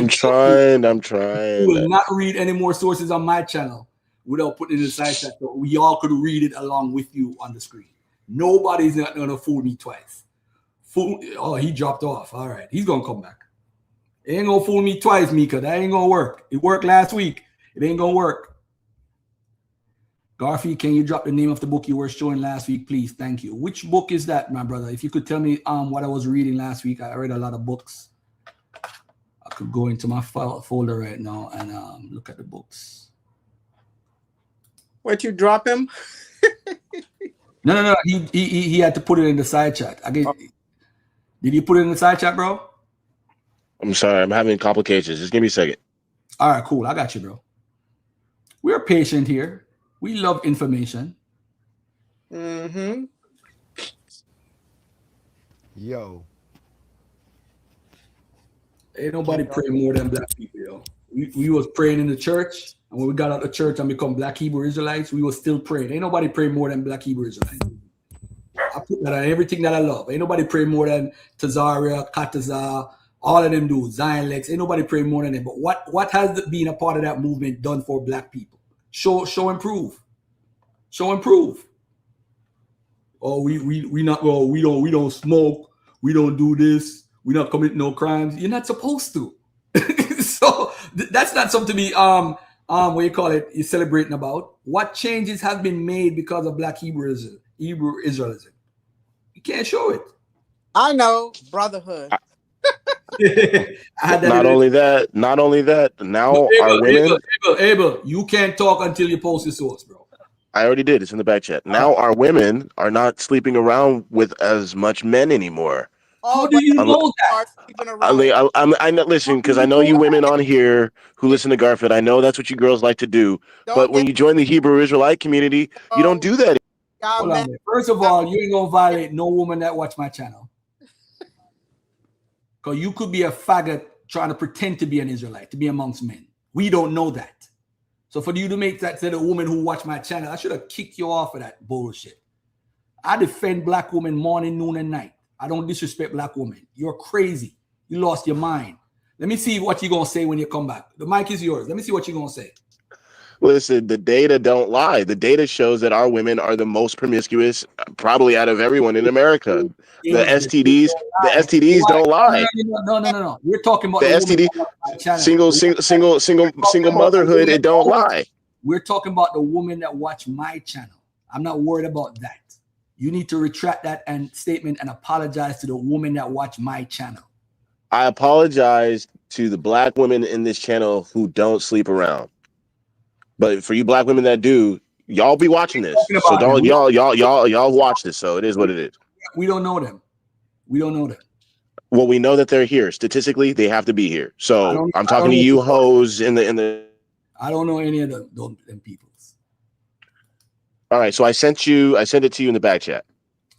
trying. You will not read any more sources on my channel without putting in the side chat, so we all could read it along with you on the screen. Nobody's not going to fool me twice. He dropped off. All right, he's going to come back. It ain't going to fool me twice, Mika. That ain't going to work. It worked last week. It ain't going to work. Garfield, can you drop the name of the book you were showing last week, please? Thank you. Which book is that, my brother? If you could tell me what I was reading last week. I read a lot of books. I could go into my folder right now and look at the books. Where'd you drop him? No. He had to put it in the side chat. Did you put it in the side chat, bro? I'm sorry, I'm having complications. Just give me a second. All right, cool. I got you, bro. We're patient here. We love information. Mm-hmm. Yo. Ain't nobody pray more than black people, yo. We was praying in the church, and when we got out of the church and become black Hebrew Israelites, we was still praying. Ain't nobody pray more than black Hebrew Israelites. I put that on everything that I love. Ain't nobody pray more than Tazaria, Katazar, all of them do. Zion Lex. Ain't nobody pray more than them. But what has been a part of that movement done for black people? Show and prove. Show and prove. Oh, we not well, we don't smoke, we don't do this, we not commit no crimes. You're not supposed to. So that's not something to be what you call it, you're celebrating about. What changes have been made because of black Hebrew Israelism? You can't show it. I know, brotherhood. Not only that, now our women. Abel, you can't talk until you post your source, bro. I already did. It's in the back chat. Now our women are not sleeping around with as much men anymore. How do you know that? I listen, because I know you women on here who listen to Garfield. I know that's what you girls like to do. But when you join the Hebrew Israelite community, you don't do that. Hold on. First of all, you ain't gonna violate no woman that watch my channel. Because you could be a faggot trying to pretend to be an Israelite, to be amongst men. We don't know that. So for you to make that to the woman who watch my channel, I should have kicked you off of that bullshit. I defend black women morning, noon, and night. I don't disrespect black women. You're crazy. You lost your mind. Let me see what you're going to say when you come back. The mic is yours. Let me see what you're going to say. Listen, the data don't lie. The data shows that our women are the most promiscuous, probably out of everyone in America. The STDs don't lie. No. We're talking about the STD, single motherhood. It don't lie. We're talking about the woman that watch my channel. I'm not worried about that. You need to retract that statement and apologize to the woman that watch my channel. I apologize to the black women in this channel who don't sleep around. But for you black women that do, y'all be watching this. So don't y'all watch this. So it is what it is. We don't know them. Well, we know that they're here. Statistically, they have to be here. So I'm talking to you hoes in the. I don't know any of them people. All right, so I sent it to you in the back chat.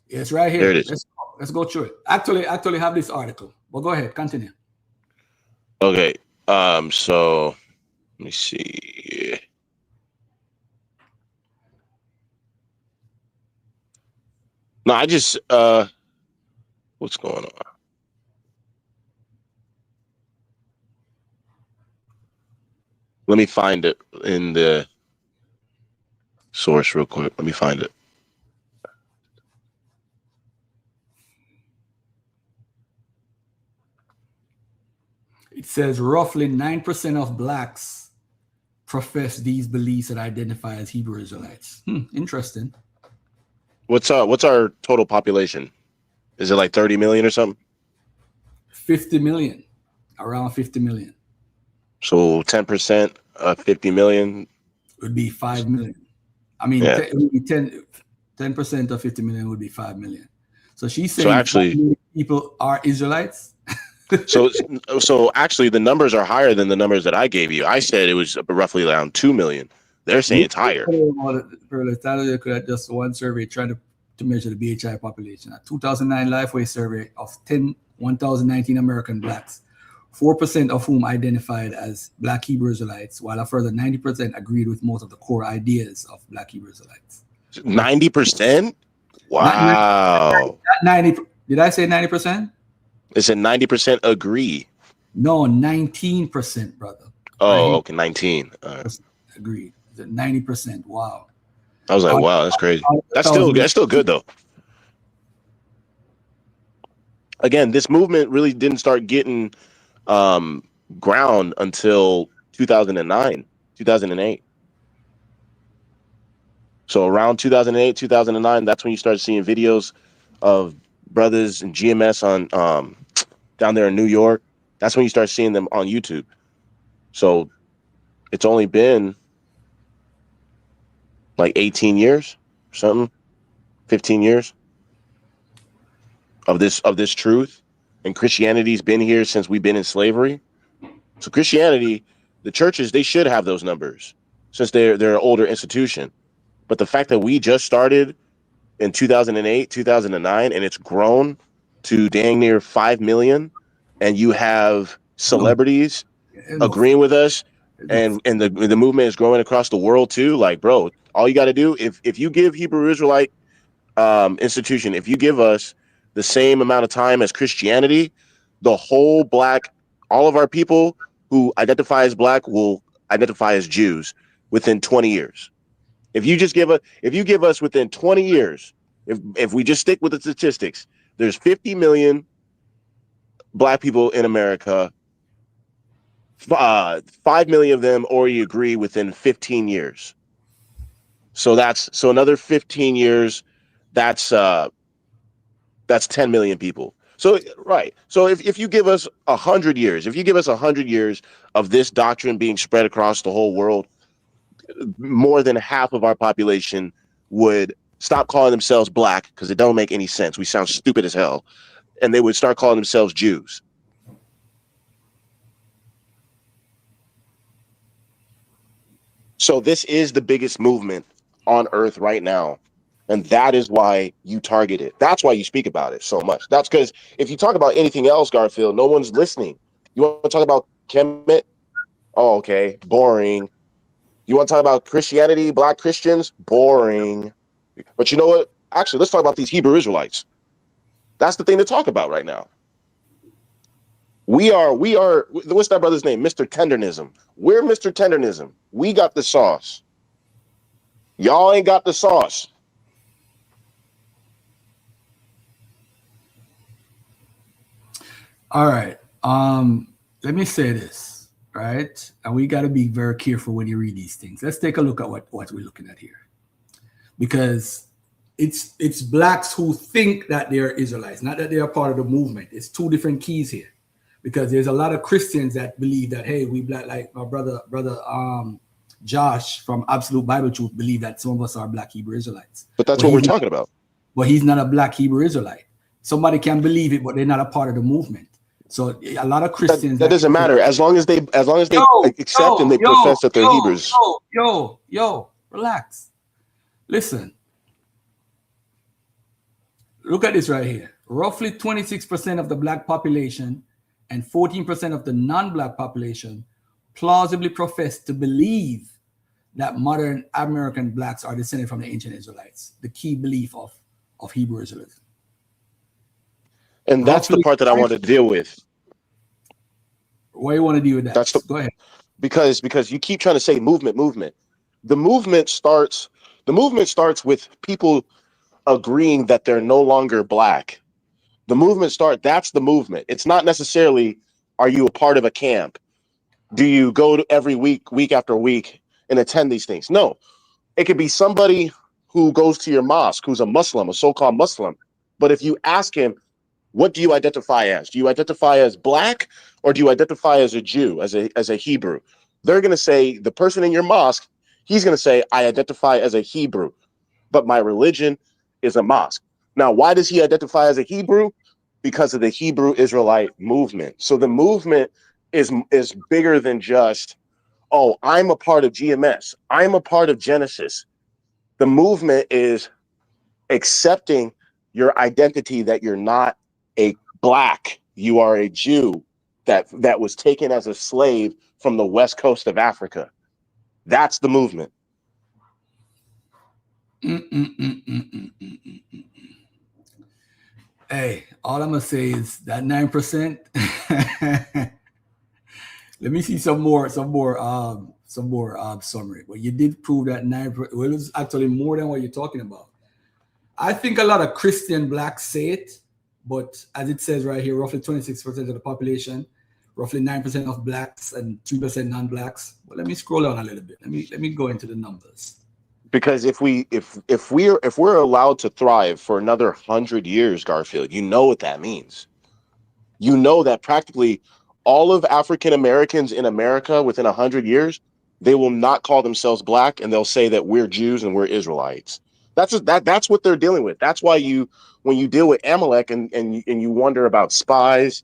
It's right here. There it is. Let's go through it. Actually have this article. Well, go ahead, continue. Okay. So let me see. No, I just what's going on? Let me find it in the source real quick. Let me find it. It says roughly 9% of blacks profess these beliefs and identify as Hebrew Israelites. Interesting. What's our total population? Is it like 30 million or something? 50 million. Around 50 million. So 10% of 50 million would be 5 million. I mean, yeah. 10% of 50 million would be 5 million. So she's saying so actually people are Israelites. so actually the numbers are higher than the numbers that I gave you. I said it was roughly around 2 million. They're saying it's higher. Just one survey trying to measure the BHI population. A 2009 Lifeway survey of 1,019 American blacks, 4% of whom identified as black Hebrew Israelites, while a further 90% agreed with most of the core ideas of black Hebrew Israelites. 90%? Wow. Not 90. Did I say 90%? It's a 90% agree. No, 19%, brother. Oh, okay, 19. Agreed. 90%. Wow. I was like, wow, that's crazy. That's still good though. Again, this movement really didn't start getting ground until 2009, 2008. So around 2008, 2009, that's when you started seeing videos of brothers and GMS on down there in New York. That's when you start seeing them on YouTube. So it's only been like 18 years, something, 15 years of this truth. and Christianity's been here since we've been in slavery. So Christianity, the churches, they should have those numbers since they're an older institution. But the fact that we just started in 2008, 2009, and it's grown to dang near 5 million, and you have celebrities agreeing with us, and the movement is growing across the world too. Like, bro, all you got to do, if you give Hebrew Israelite institution, if you give us the same amount of time as Christianity, the whole black, all of our people who identify as black will identify as Jews within 20 years. If you give us within 20 years, if we just stick with the statistics, there's 50 million black people in America. 5 million of them already agree within 15 years. So another 15 years, that's 10 million people. So right. So if you give us 100 years, of this doctrine being spread across the whole world, more than half of our population would stop calling themselves black because it don't make any sense. We sound stupid as hell. And they would start calling themselves Jews. So this is the biggest movement on earth right now. And that is why you target it. That's why you speak about it so much. That's because if you talk about anything else, Garfield, no one's listening. You want to talk about Kemet? Oh, okay. Boring. You want to talk about Christianity, black Christians? Boring. But you know what? Actually, let's talk about these Hebrew Israelites. That's the thing to talk about right now. We are, what's that brother's name? Mr. Tendernism. We're Mr. Tendernism. We got the sauce. Y'all ain't got the sauce. All right. Let me say this, right? And we got to be very careful when you read these things. Let's take a look at what we're looking at here. Because it's blacks who think that they're Israelites, not that they are part of the movement. It's two different keys here. Because there's a lot of Christians that believe that, hey, we black, like my brother Josh from Absolute Bible Truth believe that some of us are black Hebrew Israelites. But that's what we're talking about. But he's not a black Hebrew Israelite. Somebody can believe it, but they're not a part of the movement. So a lot of Christians that doesn't matter as long as they accept and they profess that they're Hebrews. Yo, relax. Listen. Look at this right here. Roughly 26% of the black population and 14% of the non-black population plausibly profess to believe that modern American blacks are descended from the ancient Israelites, the key belief of Hebrew Israelism. And that's the part that I want to deal with. What do you want to deal with that? Go ahead. Because you keep trying to say movement. The movement starts with people agreeing that they're no longer black. That's the movement. It's not necessarily, are you a part of a camp? Do you go to every week after week and attend these things? No, it could be somebody who goes to your mosque, who's a Muslim, a so-called Muslim. But if you ask him, what do you identify as? Do you identify as black or do you identify as a Jew, as a Hebrew? They're going to say, the person in your mosque, he's going to say, I identify as a Hebrew, but my religion is a mosque. Now, why does he identify as a Hebrew? Because of the Hebrew Israelite movement. So the movement is bigger than just, oh, I'm a part of GMS. I'm a part of Genesis. The movement is accepting your identity that you're not a black, you are a Jew that was taken as a slave from the west coast of Africa. That's the movement. Hey, all I'm gonna say is that 9%. Let me see some more summary. But you did prove that 9%. Well, it was actually more than what you're talking about. I think a lot of Christian blacks say it, but as it says right here, roughly 26% of the population, roughly 9% of blacks and 3% non-blacks. Well, let me scroll down a little bit. Let me go into the numbers. Because if we're allowed to thrive for another 100 years, Garfield, you know what that means. You know that practically all of African Americans in America within 100 years, they will not call themselves black, and they'll say that we're Jews and we're Israelites. That's what they're dealing with. That's why when you deal with Amalek and you wonder about spies,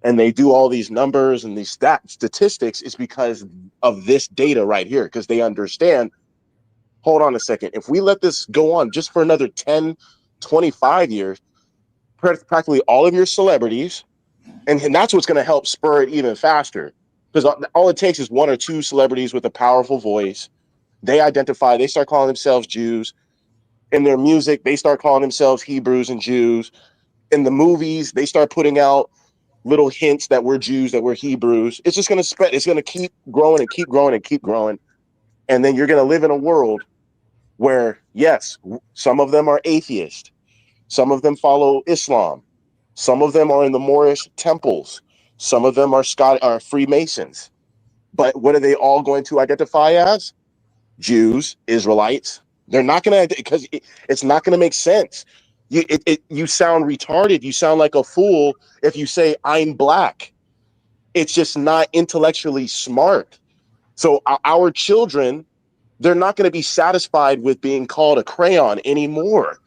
and they do all these numbers and these statistics, is because of this data right here, because they understand, hold on a second, if we let this go on just for another 10, 25 years, practically all of your celebrities, and that's what's going to help spur it even faster, because all it takes is one or two celebrities with a powerful voice. They start calling themselves Jews. In their music, they start calling themselves Hebrews and Jews. In the movies, they start putting out little hints that we're Jews, that we're Hebrews. It's just going to spread. It's going to keep growing and keep growing and keep growing. And then you're going to live in a world where, yes, some of them are atheists. Some of them follow Islam. Some of them are in the Moorish temples. Some of them are Freemasons. But what are they all going to identify as? Jews, Israelites. They're not going to, because it's not going to make sense. You sound retarded. You sound like a fool if you say I'm black. It's just not intellectually smart. So our children, they're not going to be satisfied with being called a crayon anymore.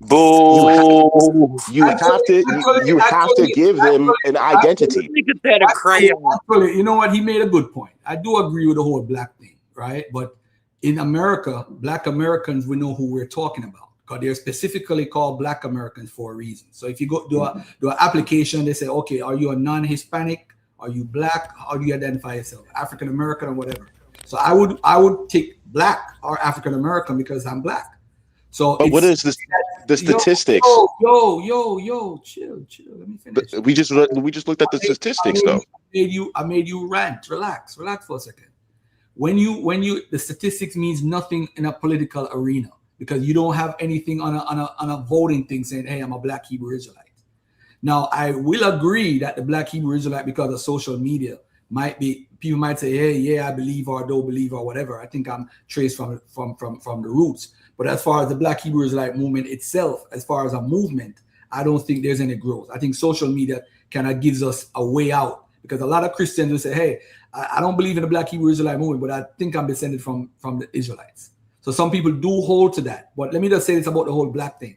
Boo! You have to give them an identity. Actually, you know what? He made a good point. I do agree with the whole black thing, right? But in America, black Americans, we know who we're talking about, because they're specifically called black Americans for a reason. So if you go do an application, they say, okay, are you a non-Hispanic? Are you black? How do you identify yourself? African American or whatever. So I would take black or African American because I'm black. So, but what is the statistics? Yo, chill. Let me finish. But we just looked at the statistics, though. I made you rant. Relax for a second. When you the statistics means nothing in a political arena, because you don't have anything on a voting thing saying, hey, I'm a black Hebrew Israelite. Now, I will agree that the black Hebrew Israelite, because of social media, people might say, hey, yeah, I believe or don't believe or whatever. I think I'm traced from the roots. But as far as the black Hebrew Israelite movement itself, as far as a movement, I don't think there's any growth. I think social media kind of gives us a way out, because a lot of Christians will say, hey, I don't believe in the black Hebrew Israelite movement, but I think I'm descended from the Israelites. So some people do hold to that. But let me just say this about the whole black thing.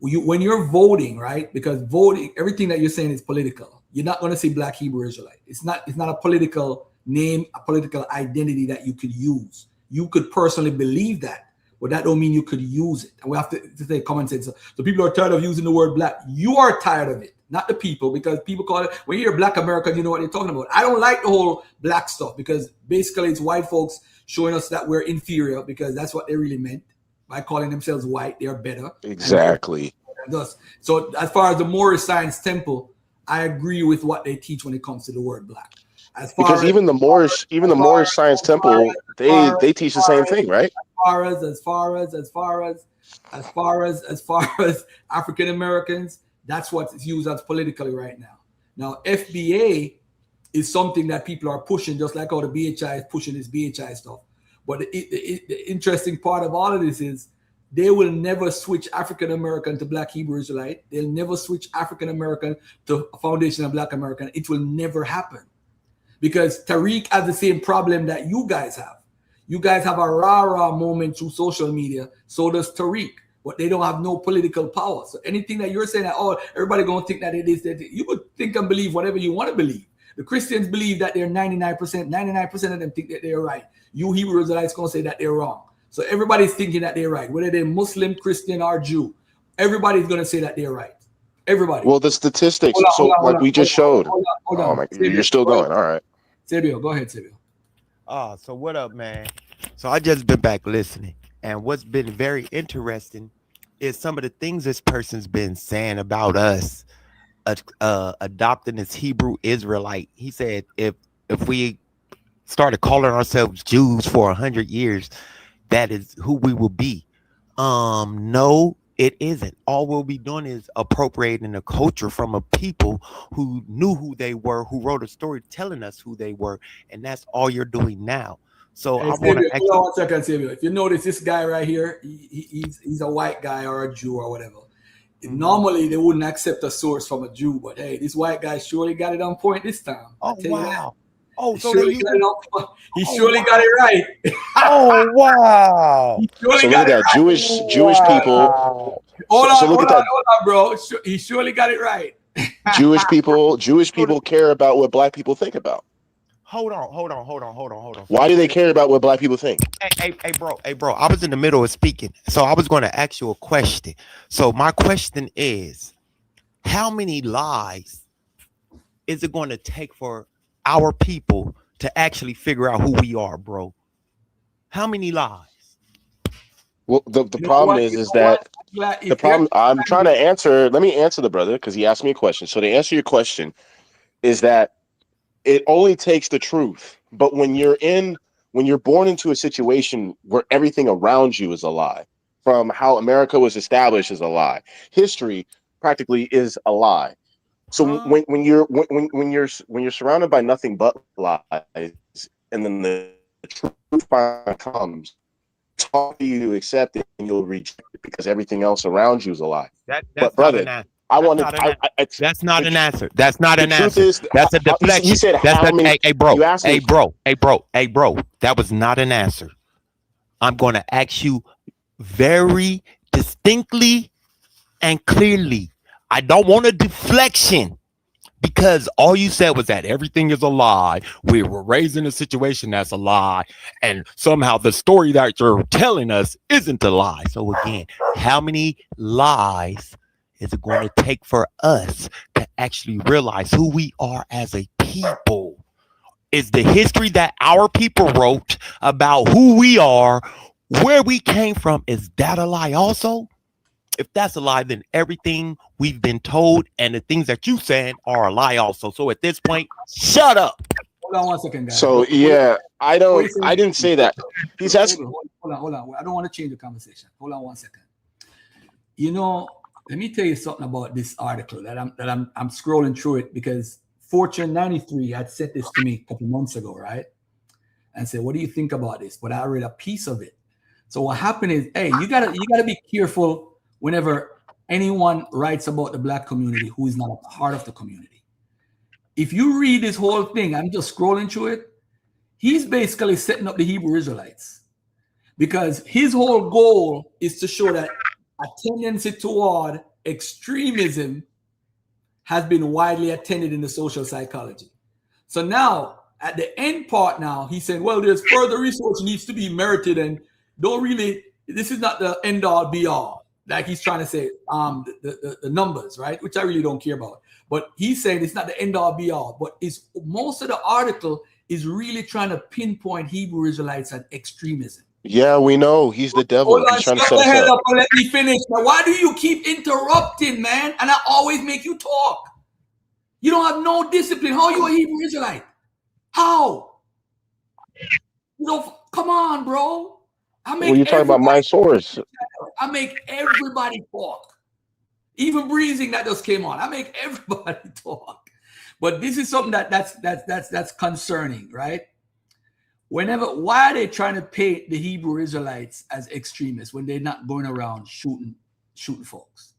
When you're voting, right? Because voting, everything that you're saying is political. You're not going to say black Hebrew Israelite. It's not a political name, a political identity that you could use. You could personally believe that, but that don't mean you could use it. And we have to say common sense. So people are tired of using the word black. You are tired of it, not the people, because people call it, when you hear black American, you know what they're talking about. I don't like the whole black stuff, because basically it's white folks showing us that we're inferior, because that's what they really meant by calling themselves white. They're better. Exactly. So as far as the Moorish Science Temple, I agree with what they teach when it comes to the word black. Because even the Moorish Science Temple, they teach the same thing, right? As far as African Americans, that's what's used as politically right now. Now, FBA is something that people are pushing, just like how the BHI is pushing this BHI stuff. But the interesting part of all of this is they will never switch African American to black Hebrew Israelite. They'll never switch African American to a foundation of black American. It will never happen, because Tariq has the same problem that you guys have. You guys have a rah-rah moment through social media. So does Tariq, but they don't have no political power. So anything that you're saying that, oh, everybody going to think that it is, that you could think and believe whatever you want to believe. The Christians believe that they're 99% of them think that they're right. You Hebrew Israelites going to say that they're wrong. So everybody's thinking that they're right, whether they're Muslim, Christian, or Jew. Everybody's going to say that they're right. Everybody. Well, the statistics, we just showed. Hold on. Oh my, you're still going. All right. Sebio, go ahead, Sebio. So what up, man? So I just been back listening, and what's been very interesting is some of the things this person's been saying about us adopting this Hebrew Israelite. He said if we started calling ourselves Jews for 100 years, that is who we will be. No, it isn't. All we'll be doing is appropriating the culture from a people who knew who they were, who wrote a story telling us who they were, and that's all you're doing now. So hey, I want to hold on 1 second, Sebio. If you notice, this guy right here, he's a white guy or a Jew or whatever. Mm-hmm. Normally, they wouldn't accept a source from a Jew, but hey, this white guy surely got it on point this time. Oh, wow. Oh, so Surely they use got it up. He Oh, surely got it right. Oh wow. He surely So look got at it that. right. Jewish people. Hold So on, look at that. hold on, bro. He surely got it right. Jewish people care about what black people think about. Hold on. Why do they care about what black people think? Hey, bro. I was in the middle of speaking, so I was going to ask you a question. So my question is, how many lies is it going to take for our people to actually figure out who we are, bro? How many lies? Well, the You know problem what? is that the problem. I'm trying to answer. Let me answer the brother because he asked me a question. So to answer your question is that it only takes the truth. But when you're born into a situation where everything around you is a lie, from how America was established is a lie, history practically is a lie. So when you're surrounded by nothing but lies, and then the truth finally comes, talk to you to accept it, and you'll reject it because everything else around you is a lie. That's But not brother, an answer. I That's wanted. not an answer. That's not an answer. That's not The an truth answer. is, That's a you deflection. said That's how many? hey, bro. You asked me. Hey, bro. That was not an answer. I'm going to ask you very distinctly and clearly. I don't want a deflection because all you said was that everything is a lie. We were raised in a situation that's a lie. And somehow the story that you're telling us isn't a lie. So again, how many lies is it going to take for us to actually realize who we are as a people? Is the history that our people wrote about who we are, where we came from, is that a lie also? If that's a lie, then everything we've been told and the things that you said are a lie also. So at this point, shut up. Hold on 1 second, guys. So yeah, I didn't say that. He's asking. Hold on. I don't want to change the conversation. Hold on 1 second. You know, let me tell you something about this article that I'm scrolling through it because Fortune 93 had sent this to me a couple months ago, right? And said, "What do you think about this?" But I read a piece of it. So what happened is, hey, you gotta be careful whenever anyone writes about the black community who is not a part of the community. If you read this whole thing, I'm just scrolling through it. He's basically setting up the Hebrew Israelites because his whole goal is to show that a tendency toward extremism has been widely attended in the social psychology. So now, at the end part now, he said, well, there's further research needs to be merited and this is not the end all be all. Like he's trying to say, the numbers, right? Which I really don't care about. But he's saying it's not the end all be all. But most of the article is really trying to pinpoint Hebrew Israelites and extremism. Yeah, we know he's the devil. Hold on, he's trying to shut set the us hell up. up and let me finish. Now, why do you keep interrupting, man? And I always make you talk. You don't have no discipline. How are you a Hebrew Israelite? How? You know, come on, bro. Well, you're talking about my source. I make everybody talk. Even breezing that just came on. I make everybody talk. But this is something that's concerning, right? Why are they trying to paint the Hebrew Israelites as extremists when they're not going around shooting folks?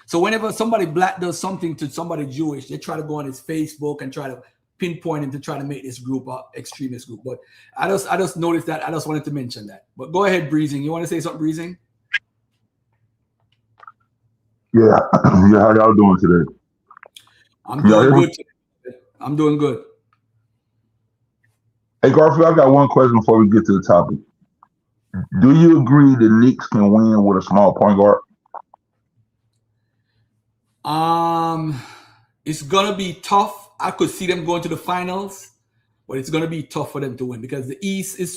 So whenever somebody black does something to somebody Jewish, they try to go on his Facebook and try to pinpoint him to try to make this group an extremist group. But I just noticed that. I just wanted to mention that. But go ahead, Breezing. You want to say something, Breezing? Yeah. Yeah, how y'all doing today? I'm doing good. I'm doing good. Hey, Garfield, I got one question before we get to the topic. Do you agree the Knicks can win with a small point guard? It's gonna be tough. I could see them going to the finals, but it's gonna be tough for them to win because the East is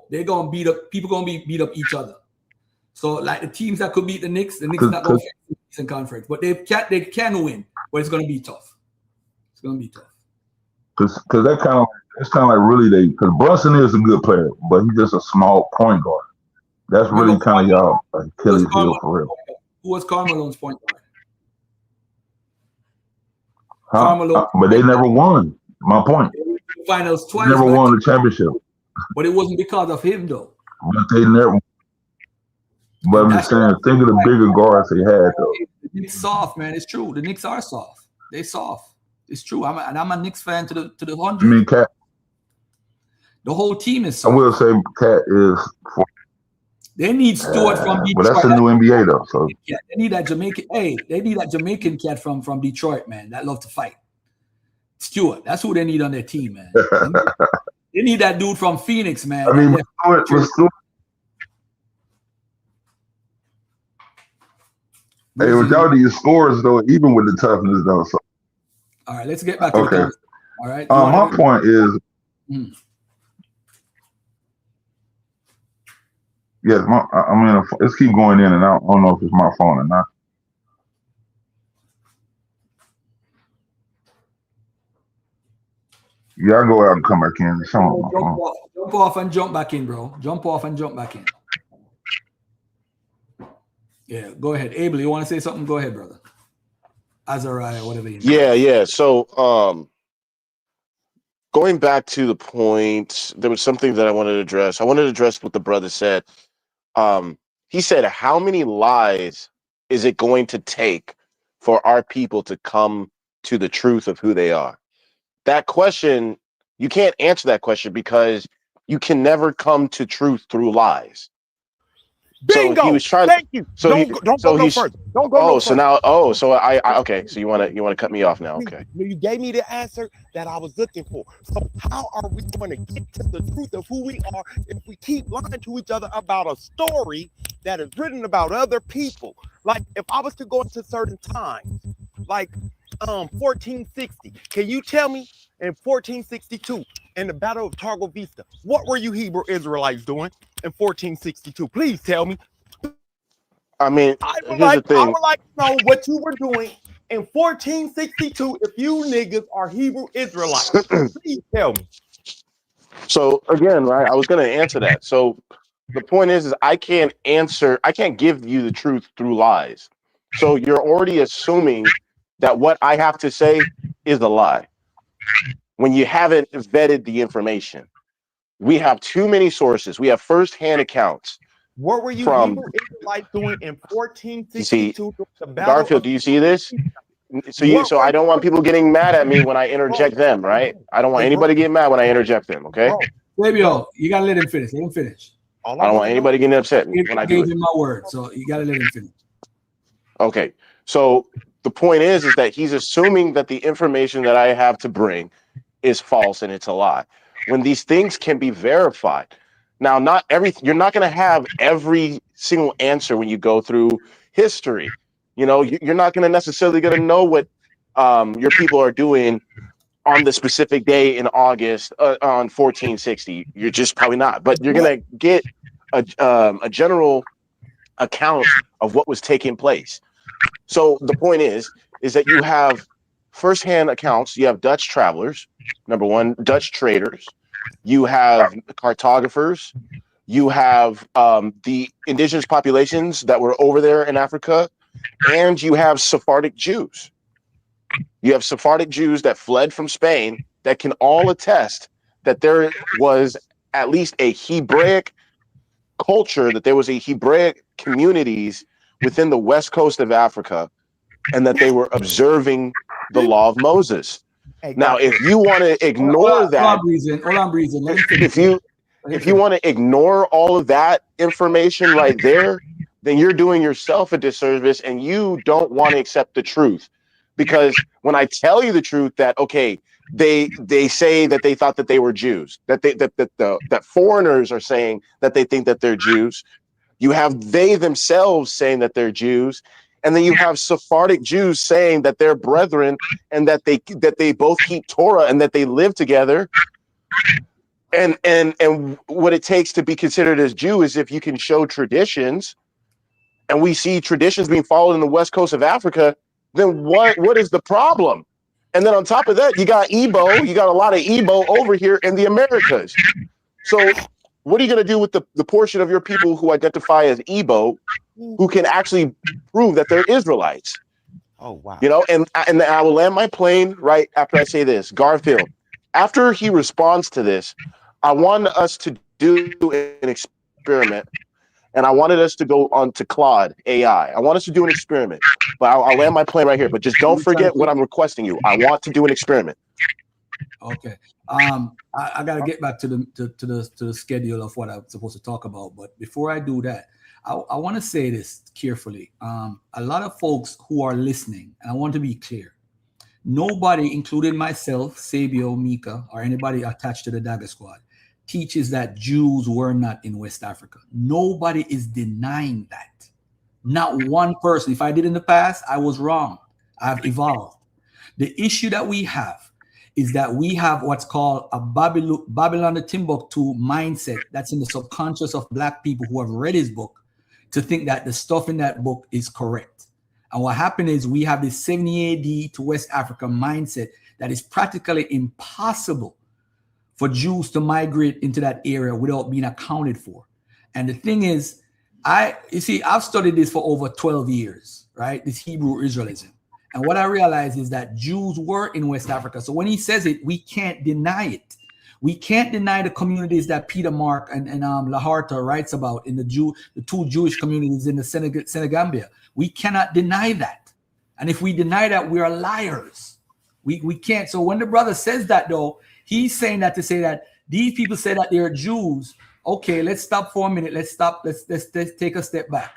they're gonna beat up. People gonna beat up each other. So like the teams that could beat the Knicks not gonna face the Eastern Conference, but they can win, but it's gonna be tough. It's gonna be tough. Because it's kind of like really because Brunson is a good player, but he's just a small point guard. That's really kind of y'all Achilles heel for real. Who was Carmelo's point guard? Huh? But they never won. My point. Finals twice. They never won the championship. But it wasn't because of him though. But they never. But I'm just saying, think of the bigger guards they had though. The Knicks soft, man. It's true. The Knicks are soft. They soft. It's true. I'm a Knicks fan to the 100. I mean, The whole team is I soft. will say Cat is. They need Stewart from Detroit. But that's the new NBA though. So yeah, they need that Jamaican. Hey, they need that Jamaican cat from Detroit, man. That love to fight. Stewart. That's who they need on their team, man. They need that dude from Phoenix, man. I mean, Stewart, hey, with y'all these scores though, even with the toughness though. So all right, let's get back to the conversation. All right. My point is, yes, I mean, let's keep going in and out. I don't know if it's my phone or not. Yeah, I go out and come back in. Jump off and jump back in, bro. Jump off and jump back in. Yeah, go ahead. Abel, you want to say something? Go ahead, brother. Azariah, whatever you know. Yeah. So, going back to the point, there was something that I wanted to address. I wanted to address what the brother said. He said, how many lies is it going to take for our people to come to the truth of who they are? That question, you can't answer that question because you can never come to truth through lies. Bingo. So he was trying. Thank you. So don't go no further. Don't go no further. So now, so I okay. So you want to cut me off now? Okay. You gave me the answer that I was looking for. So how are we going to get to the truth of who we are if we keep lying to each other about a story that is written about other people? Like if I was to go into certain times, like 1460, can you tell me in 1462 in the Battle of Targo Vista, what were you Hebrew Israelites doing in 1462? Please tell me. I mean, I would like to know what you were doing in 1462 if you niggas are Hebrew Israelites. Please tell me. So again, right, I was going to answer that. So the point is I can't give you the truth through lies. So you're already assuming that what I have to say is a lie when you haven't vetted the information. We have too many sources. We have firsthand accounts. What were you Hebrew Israelites doing in 1462? Garfield, do you see this? So I don't want people getting mad at me when I interject them, right? I don't want anybody getting mad when I interject them, okay? Fabio, you gotta let him finish. Let him finish. I don't want anybody getting upset when I do it. I gave him my word, so you gotta let him finish. Okay, so the point is that he's assuming that the information that I have to bring is false and it's a lie. When these things can be verified. Now, you're not going to have every single answer when you go through history. You know, you're not going to necessarily going to know what your people are doing on the specific day in August on 1460. You're just probably not, but you're going to get a general account of what was taking place. So the point is that you have firsthand accounts. You have Dutch travelers, number one, Dutch traders. You have cartographers. You have the indigenous populations that were over there in Africa, and you have Sephardic Jews. You have Sephardic Jews that fled from Spain that can all attest that there was at least a Hebraic culture, that there was a Hebraic communities within the west coast of Africa, and that they were observing the law of Moses. Now, if you want to ignore that, if you want to ignore all of that information right there, then you're doing yourself a disservice, and you don't want to accept the truth. Because when I tell you the truth, that okay, they say that they thought that they were Jews, that foreigners are saying that they think that they're Jews. You have they themselves saying that they're Jews. And then you have Sephardic Jews saying that they're brethren and that they both keep Torah and that they live together. And what it takes to be considered as Jew is if you can show traditions, and we see traditions being followed in the west coast of Africa, then what is the problem? And then on top of that, you got Igbo, you got a lot of Igbo over here in the Americas. So what are you going to do with the portion of your people who identify as Igbo, who can actually prove that they're Israelites? Oh, wow. You know, and I will land my plane right after I say this. Garfield, after he responds to this, I want us to do an experiment, and I wanted us to go on to Claude AI. I want us to do an experiment, but I'll land my plane right here. But just don't forget what I'm requesting you. I want to do an experiment. Okay. I got to get back to the schedule of what I'm supposed to talk about. But before I do that, I want to say this carefully. A lot of folks who are listening, and I want to be clear, nobody, including myself, Sabio, Mika, or anybody attached to the Dagger Squad, teaches that Jews were not in West Africa. Nobody is denying that. Not one person. If I did in the past, I was wrong. I've evolved. The issue that we have is that we have what's called a Babylon the Timbuktu mindset that's in the subconscious of Black people who have read his book to think that the stuff in that book is correct. And what happened is we have this 70 AD to West Africa mindset that is practically impossible for Jews to migrate into that area without being accounted for. And the thing is, I've studied this for over 12 years, right? This Hebrew Israelism. And what I realized is that Jews were in West Africa. So when he says it, we can't deny it. We can't deny the communities that Peter Mark and Laharta writes about in the two Jewish communities in the Senegambia. We cannot deny that. And if we deny that, we are liars. We can't. So when the brother says that, though, he's saying that to say that these people say that they're Jews. Okay, let's stop for a minute. Let's take a step back.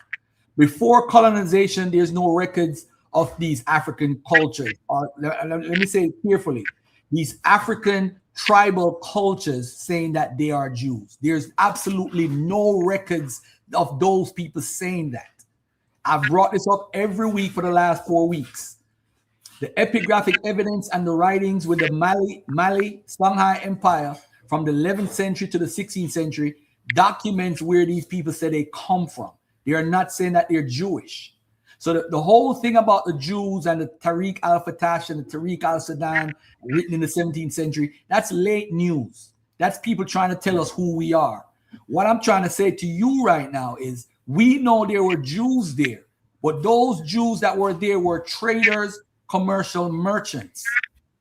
Before colonization, there's no records of these African cultures. Let me say it carefully. These African tribal cultures saying that they are Jews. There's absolutely no records of those people saying that. I've brought this up every week for the last 4 weeks. The epigraphic evidence and the writings with the Mali Songhai Empire from the 11th century to the 16th century documents where these people say they come from. They are not saying that they're Jewish. So the whole thing about the Jews and the Tariq al-Fatash and the Tariq al-Sudan written in the 17th century, that's late news. That's people trying to tell us who we are. What I'm trying to say to you right now is we know there were Jews there, but those Jews that were there were traders, commercial merchants,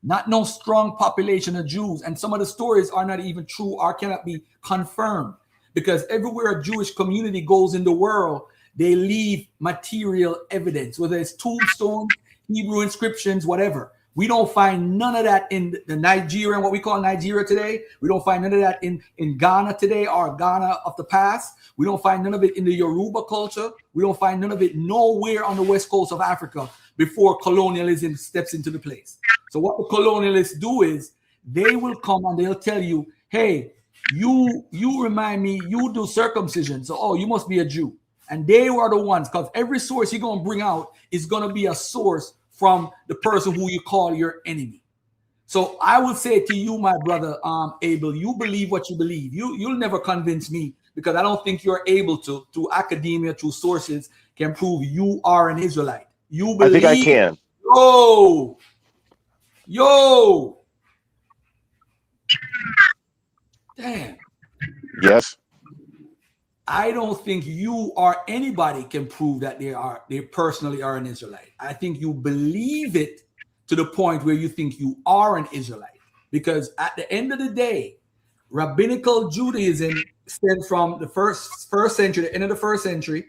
not no strong population of Jews. And some of the stories are not even true or cannot be confirmed because everywhere a Jewish community goes in the world, they leave material evidence, whether it's tombstones, Hebrew inscriptions, whatever. We don't find none of that in the Nigerian, what we call Nigeria today. We don't find none of that in Ghana today or Ghana of the past. We don't find none of it in the Yoruba culture. We don't find none of it nowhere on the west coast of Africa before colonialism steps into the place. So what the colonialists do is they will come and they'll tell you, hey, you remind me, you do circumcision. So, oh, you must be a Jew. And they were the ones, because every source you're going to bring out is going to be a source from the person who you call your enemy. So I would say to you, my brother, Abel, you believe what you believe. You'll never convince me because I don't think you're able to, through academia, through sources, can prove you are an Israelite. You believe. I think I can. Yo. Damn. Yes. I don't think you or anybody can prove that they personally are an Israelite. I think you believe it to the point where you think you are an Israelite. Because at the end of the day, rabbinical Judaism stems from the first century, the end of the first century,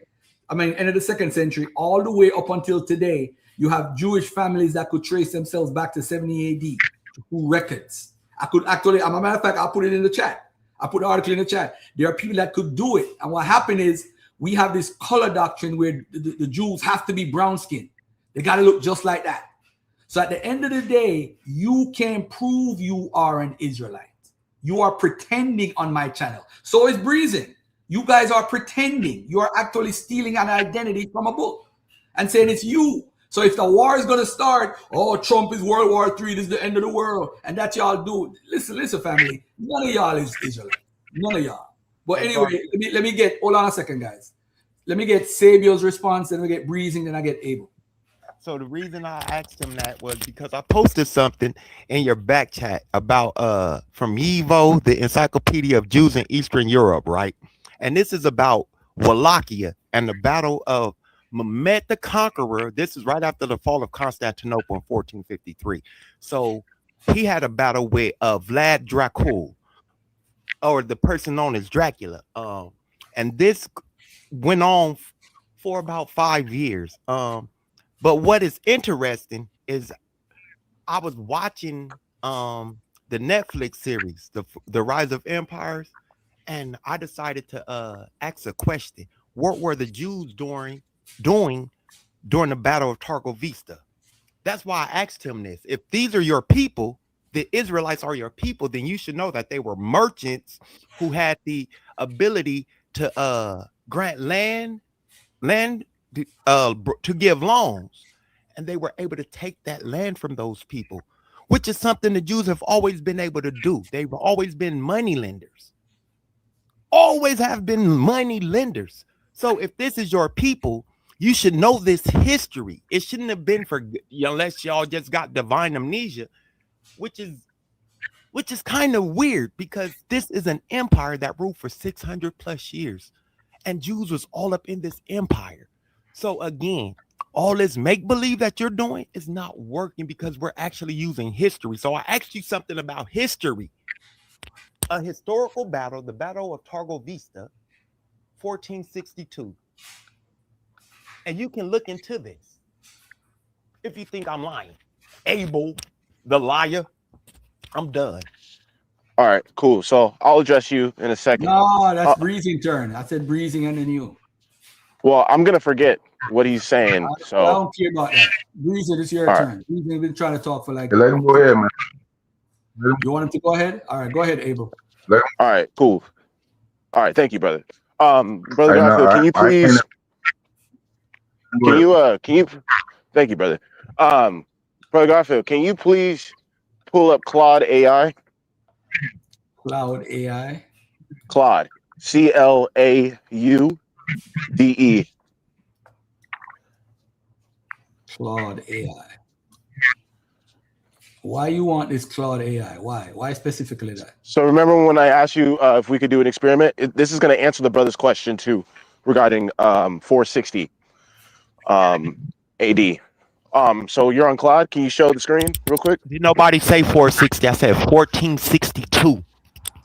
end of the second century, all the way up until today. You have Jewish families that could trace themselves back to 70 AD through records. I could actually, as a matter of fact, I'll put it in the chat. I put the article in the chat. There are people that could do it. And what happened is we have this color doctrine where the Jews have to be brown skinned. They got to look just like that. So at the end of the day, you can't prove you are an Israelite. You are pretending on my channel. So is Breezing. You guys are pretending. You are actually stealing an identity from a book and saying it's you. So if the war is going to start, oh, Trump is World War III, this is the end of the world, and that's y'all do. Listen, family. None of y'all is Israelite. None of y'all. But anyway, let me get, hold on a second, guys. Let me get Sabio's response, then we get Breezing, then I get Abel. So the reason I asked him that was because I posted something in your back chat about from Evo, the Encyclopedia of Jews in Eastern Europe, right? And this is about Wallachia and the Battle of Mehmed the Conqueror. This is right after the fall of Constantinople in 1453. So he had a battle with Vlad Dracul, or the person known as Dracula. And this went on for about 5 years. But what is interesting is I was watching the Netflix series, the Rise of Empires, and I decided to ask a question. What were the Jews doing during the Battle of Targo Vista? That's why I asked him this. If these are your people, the Israelites are your people, then you should know that they were merchants who had the ability to grant land to give loans, and they were able to take that land from those people, which is something the Jews have always been able to do. They've always been money lenders, always have been money lenders. So if this is your people, you should know this history. It shouldn't have been for, unless y'all just got divine amnesia, which is kind of weird, because this is an empire that ruled for 600 plus years, and Jews was all up in this empire. So again, all this make-believe that you're doing is not working, because we're actually using history. So I asked you something about history. A historical battle, the Battle of Targo Vista, 1462. And you can look into this if you think I'm lying. Abel, the liar. I'm done. All right, cool. So I'll address you in a second. No, that's Breezing turn. I said Breezing and then you. Well, I'm gonna forget what he's saying. I So don't care about that. Breezing, it's your All turn. Breezing been trying to talk for like. Let him go ahead, man. You want him to go ahead? All right, go ahead, Abel. all right, cool. All right, thank you, brother. Brother Hey, no, Garfield, can you I please can't- can you thank you, brother. Brother Garfield, can you please pull up Claude AI? Cloud AI. Claude. CLAUDE. Claude AI. Why you want this Claude AI? Why? Why specifically that? So remember when I asked you if we could do an experiment? This is going to answer the brother's question too regarding 460 AD. So you're on Claude. Can you show the screen real quick? Did nobody say 460? I said 1462.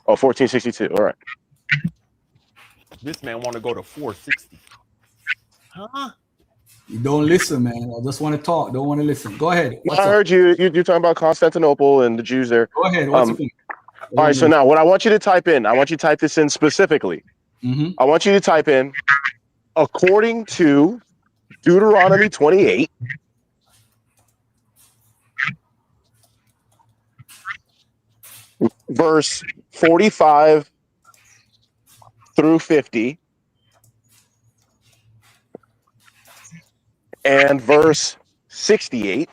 Oh, 1462. All right. This man want to go to 460. Huh? You don't listen, man. I just want to talk. Don't want to listen. Go ahead. What's I up? heard you. You're talking about Constantinople and the Jews there. Go ahead. What's the All right. So now what I want you to type in, I want you to type this in specifically. I want you to type in, according to Deuteronomy 28, verse 45 through 50, and verse 68.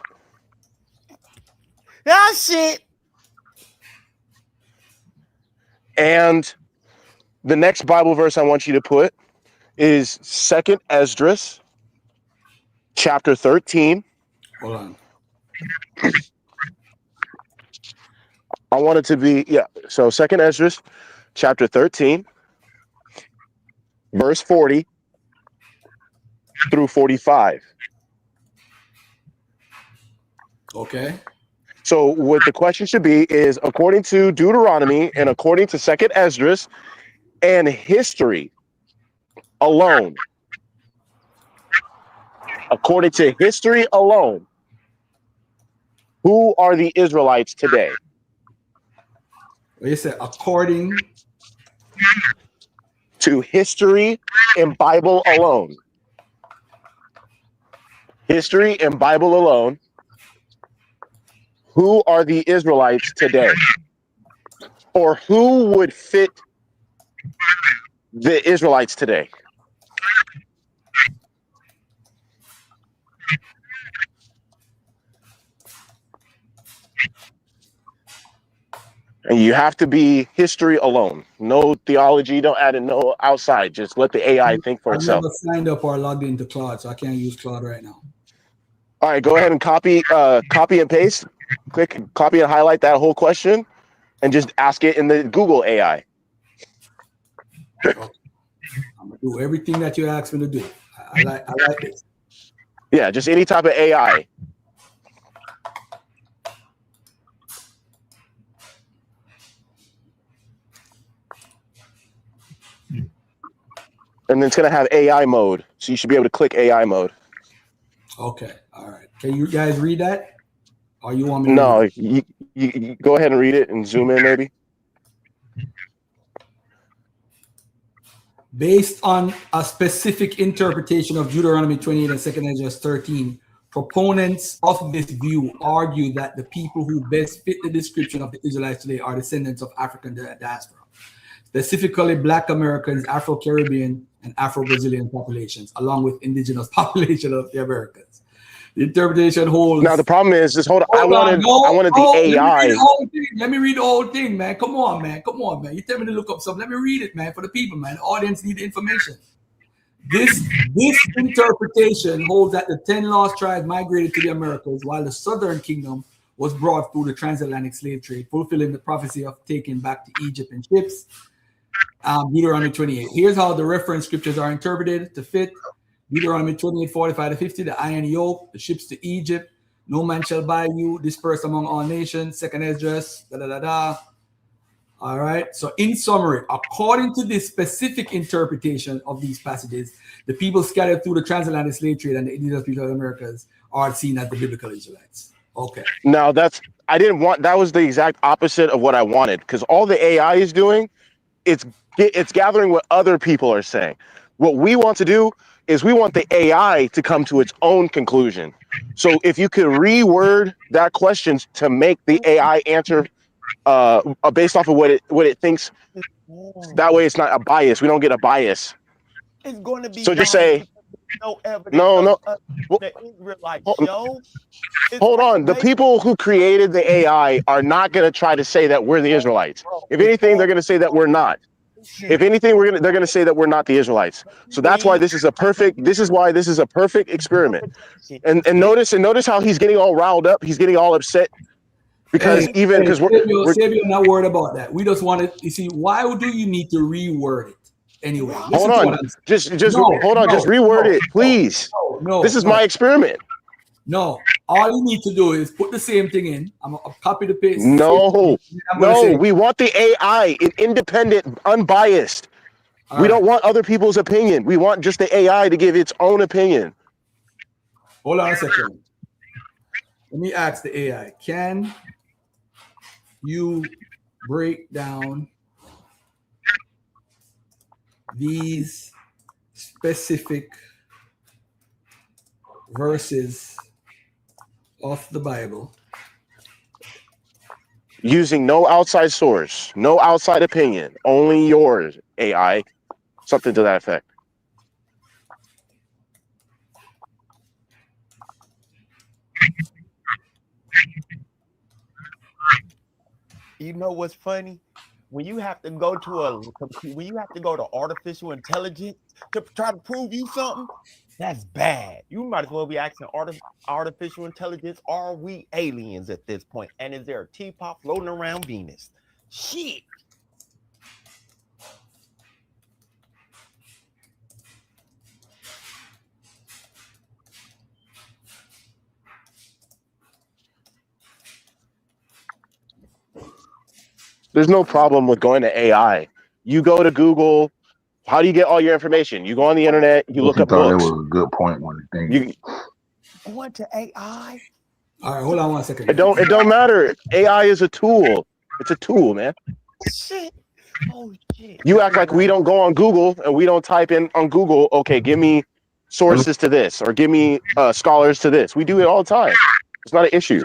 Ah, shit. And the next Bible verse I want you to put is 2nd Esdras, chapter 13. Hold on. I want it to be, so 2nd Esdras, chapter 13, verse 40 through 45. Okay. So what the question should be is, according to Deuteronomy and according to 2nd Esdras and history alone, according to history alone, who are the Israelites today? You said according to history and Bible alone. History and Bible alone. Who are the Israelites today? Or who would fit the Israelites today? And you have to be history alone. No theology, don't add in no outside. Just let the AI think for itself. I've never signed up or logged into Claude, so I can't use Claude right now. All right, go ahead and copy and paste. Click copy and highlight that whole question and just ask it in the Google AI. Okay. I'm gonna do everything that you asked me to do. I like this. Yeah, just any type of AI. And then it's gonna have AI mode, so you should be able to click AI mode. Okay, all right. Can you guys read that? Or you want me to No, read it? You go ahead and read it and zoom in, maybe. Based on a specific interpretation of Deuteronomy 28 and 2 Ezra 13, proponents of this view argue that the people who best fit the description of the Israelites today are descendants of African diaspora, specifically Black Americans, Afro-Caribbean, and Afro-Brazilian populations, along with indigenous population of the Americas. The interpretation holds. Now the problem is, hold on. I wanted the AI. Let me read the whole thing, man. Come on, man. You tell me to look up something. Let me read it, man, for the people, man. The audience need the information. This interpretation holds that the 10 lost tribes migrated to the Americas, while the Southern Kingdom was brought through the transatlantic slave trade, fulfilling the prophecy of taking back to Egypt in ships. Deuteronomy 28. Here's how the reference scriptures are interpreted to fit. Deuteronomy 28, 45 to 50, the iron yoke, the ships to Egypt, no man shall buy you, dispersed among all nations, 2 Esdras, All right. So in summary, according to this specific interpretation of these passages, the people scattered through the transatlantic slave trade and the indigenous people of the Americas are seen as the biblical Israelites. Okay. Now that was the exact opposite of what I wanted, because all the AI is doing, it's gathering what other people are saying. What we want to do is we want the AI to come to its own conclusion. So if you could reword that question to make the AI answer based off of what it thinks, that way it's not a bias. We don't get a bias. It's going to be so just say no evidence. No. The Israelite show. Hold on. The people who created the AI are not going to try to say that we're the Israelites. If anything, they're going to say that we're not. If anything, they're going to say that we're not the Israelites. So that's why this is a perfect experiment. And notice how he's getting all riled up. He's getting all upset because we're not worried about that. We just want it. You see, why do you need to reword it anyway? Hold on, just reword it, please. No, this is my experiment. No, all you need to do is put the same thing in. I'm gonna copy the paste. No, we want the AI, independent, unbiased. We don't want other people's opinion. We want just the AI to give its own opinion. Hold on a second. Let me ask the AI. Can you break down these specific verses of the Bible using no outside source, no outside opinion, only yours, AI, something to that effect? You know what's funny? When you have to go to artificial intelligence to try to prove you something, that's bad. You might as well be asking artificial intelligence, are we aliens at this point? And is there a teapot floating around Venus? Shit. There's no problem with going to AI. You go to Google. How do you get all your information? You go on the internet. You look up books. That was a good point. Going to AI. All right, hold on 1 second. It don't matter. AI is a tool. It's a tool, man. Shit. Oh shit. You act like we don't go on Google and we don't type in on Google, okay, give me sources to this or give me scholars to this. We do it all the time. It's not an issue.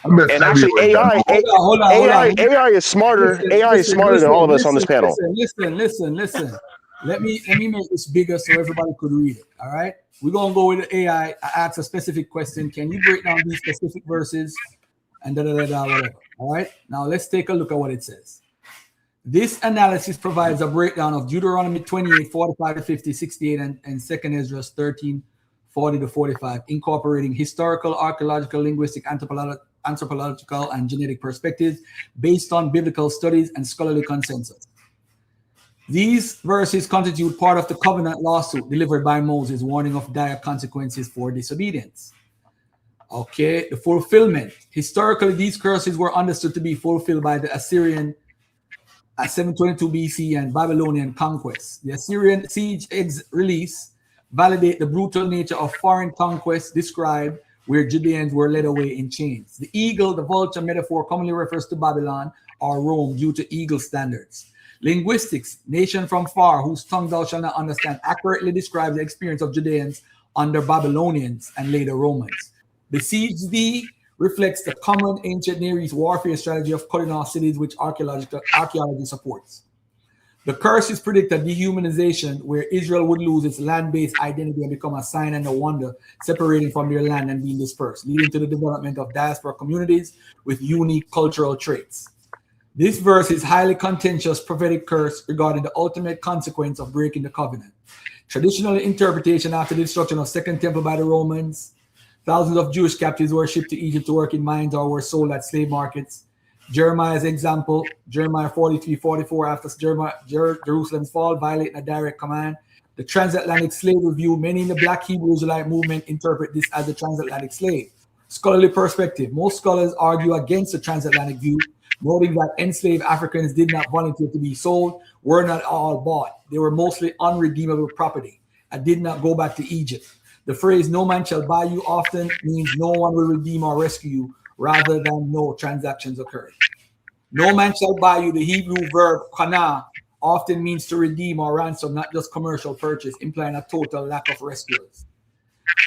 And actually, AI is smarter. AI is smarter than all of us on this panel. Listen. Let me make this bigger so everybody could read it. All right, we're gonna go with the AI. I ask a specific question. Can you break down these specific verses and whatever? All right. Now let's take a look at what it says. This analysis provides a breakdown of Deuteronomy 28, 45 to 50, 68, and 2 Esdras 13, 40 to 45, incorporating historical, archaeological, linguistic, anthropological, and genetic perspectives based on biblical studies and scholarly consensus. These verses constitute part of the covenant lawsuit delivered by Moses, warning of dire consequences for disobedience. Okay, the fulfillment. Historically, these curses were understood to be fulfilled by the Assyrian at 722 BC and Babylonian conquest. The Assyrian siege release validate the brutal nature of foreign conquest described where Judeans were led away in chains. The eagle, the vulture metaphor commonly refers to Babylon or Rome due to eagle standards. Linguistics, nation from far, whose tongue thou shalt not understand, accurately describes the experience of Judeans under Babylonians and later Romans. Besiege thee reflects the common ancient Near East warfare strategy of cutting off cities, which archaeology supports. The curses predict a dehumanization where Israel would lose its land-based identity and become a sign and a wonder, separating from their land and being dispersed, leading to the development of diaspora communities with unique cultural traits. This verse is highly contentious prophetic curse regarding the ultimate consequence of breaking the covenant. Traditional interpretation after the destruction of Second Temple by the Romans, thousands of Jewish captives were shipped to Egypt to work in mines or were sold at slave markets. Jeremiah's example, Jeremiah 43:44, after Jerusalem's fall, violating a direct command. The transatlantic slave review, many in the Black Hebrew Israelite movement interpret this as the transatlantic slave. Scholarly perspective, most scholars argue against the transatlantic view, noting that enslaved Africans did not volunteer to be sold, were not all bought. They were mostly unredeemable property and did not go back to Egypt. The phrase "no man shall buy you" often means no one will redeem or rescue you, rather than no transactions occurred. No man shall buy you, the Hebrew verb kana, often means to redeem or ransom, not just commercial purchase, implying a total lack of rescuers.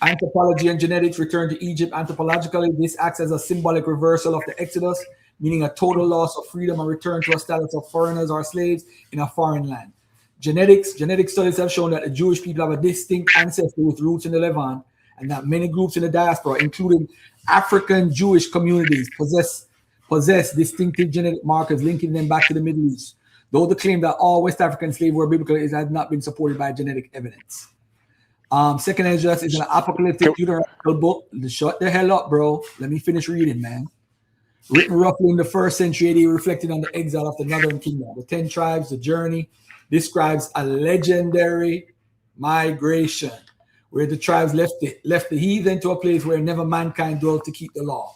Anthropology and genetics return to Egypt. Anthropologically, this acts as a symbolic reversal of the Exodus, meaning a total loss of freedom and return to a status of foreigners or slaves in a foreign land. Genetic studies have shown that the Jewish people have a distinct ancestry with roots in the Levant, and that many groups in the diaspora, including African Jewish communities, possess distinctive genetic markers linking them back to the Middle East. Though the claim that all West African slaves were biblical has not been supported by genetic evidence. Second Esdras is an apocalyptic Deuteronomical book. Shut the hell up, bro. Let me finish reading, man. Written roughly in the 1st century AD, reflecting on the exile of the Northern Kingdom. The 10 tribes, the journey, describes a legendary migration where the tribes left the heathen to a place where never mankind dwelt to keep the law.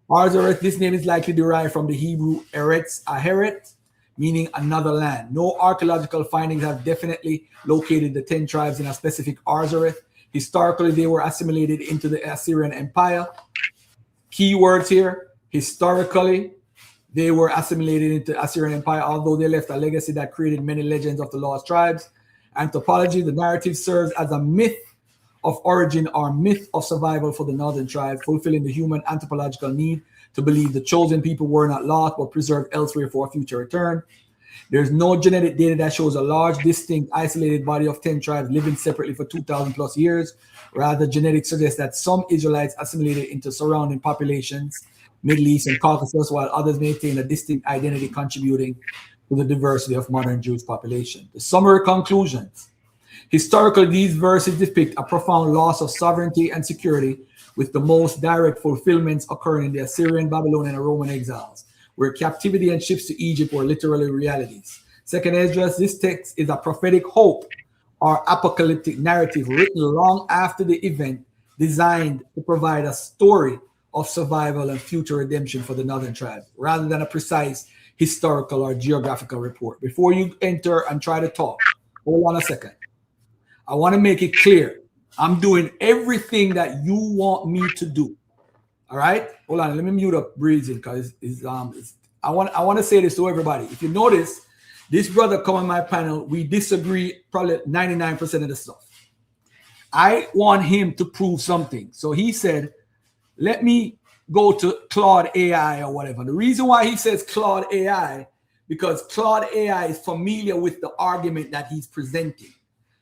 Arzareth, this name is likely derived from the Hebrew Eretz Aheret, meaning another land. No archaeological findings have definitely located the 10 tribes in a specific Arzareth. Historically, they were assimilated into the Assyrian Empire. Key words here: historically, they were assimilated into the Assyrian Empire, although they left a legacy that created many legends of the lost tribes. Anthropology, the narrative serves as a myth of origin or myth of survival for the northern tribes, fulfilling the human anthropological need to believe the chosen people were not lost but preserved elsewhere for a future return. There's no genetic data that shows a large, distinct, isolated body of 10 tribes living separately for 2,000 plus years. Rather, genetics suggest that some Israelites assimilated into surrounding populations, Middle East and Caucasus, while others maintain a distinct identity contributing to the diversity of modern Jewish population. The summary conclusions. Historically, these verses depict a profound loss of sovereignty and security, with the most direct fulfillments occurring in the Assyrian, Babylonian, and Roman exiles, where captivity and ships to Egypt were literally realities. Second Esdras, this text is a prophetic hope or apocalyptic narrative written long after the event, designed to provide a story of survival and future redemption for the northern tribe, rather than a precise historical or geographical report. Before you enter and try to talk, hold on a second. I want to make it clear. I'm doing everything that you want me to do. All right? Hold on. Let me mute up breathing because I want to say this to everybody. If you notice, this brother come on my panel, we disagree probably 99% of the stuff. I want him to prove something. So he said, let me go to Claude AI or whatever. The reason why he says Claude AI, because Claude AI is familiar with the argument that he's presenting.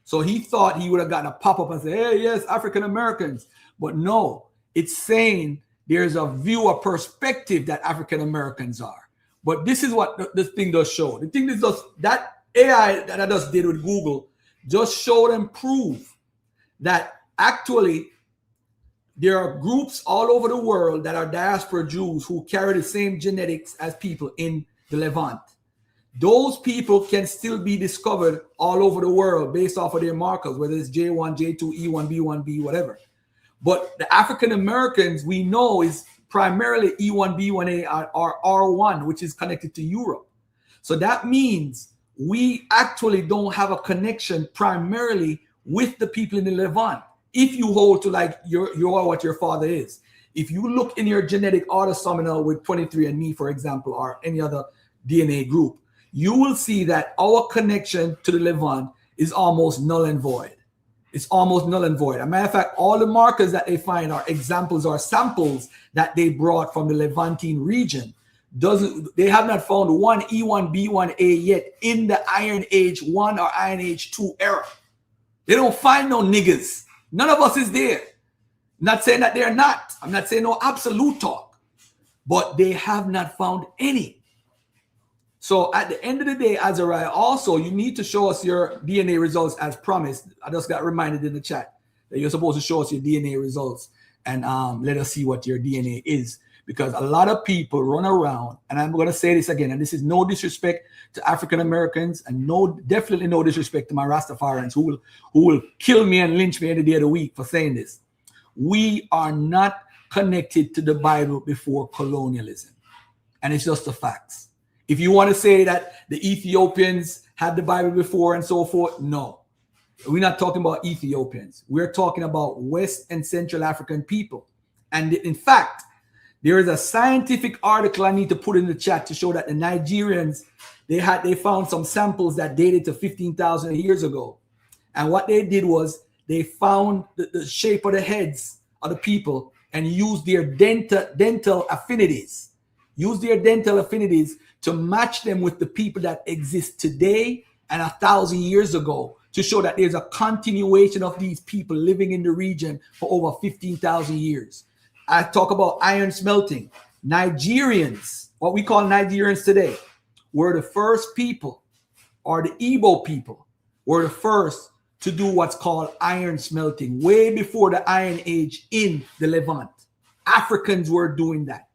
So he thought he would have gotten a pop-up and say, hey, yes, African Americans. But no, it's saying there's a view, a perspective that African Americans are. But this is what this thing does show. The thing is that AI that I just did with Google just showed and proved that actually there are groups all over the world that are diaspora Jews who carry the same genetics as people in the Levant. Those people can still be discovered all over the world based off of their markers, whether it's J1, J2, E1, B1B, whatever. But the African Americans we know is primarily E1, B1A, or R1, which is connected to Europe. So that means we actually don't have a connection primarily with the people in the Levant. if you hold to like you're what your father is. If you look in your genetic autosomal with 23andMe, for example, or any other DNA group, you will see that our connection to the Levant is almost null and void. It's almost null and void. As a matter of fact, all the markers that they find are examples or samples that they brought from the Levantine region. They have not found one E1, B1A yet in the Iron Age 1 or Iron Age 2 era. They don't find no niggas. None of us is there. Not saying that they're not. I'm not saying no absolute talk. But they have not found any. So at the end of the day, Azariah, also, you need to show us your DNA results as promised. I just got reminded in the chat that you're supposed to show us your DNA results and let us see what your DNA is. Because a lot of people run around, and I'm going to say this again, and this is no disrespect to African Americans, and definitely no disrespect to my Rastafarians who will kill me and lynch me any day of the week for saying this. We are not connected to the Bible before colonialism, and it's just the facts. If you want to say that the Ethiopians had the Bible before and so forth, no. We're not talking about Ethiopians. We're talking about West and Central African people. And in fact, there is a scientific article I need to put in the chat to show that the Nigerians, they found some samples that dated to 15,000 years ago. And what they did was they found the shape of the heads of the people and used their dental affinities. Use their dental affinities to match them with the people that exist today and 1,000 years ago to show that there's a continuation of these people living in the region for over 15,000 years. I talk about iron smelting. Nigerians, what we call Nigerians today, were the first people, or the Igbo people, were the first to do what's called iron smelting way before the Iron Age in the Levant. Africans were doing that.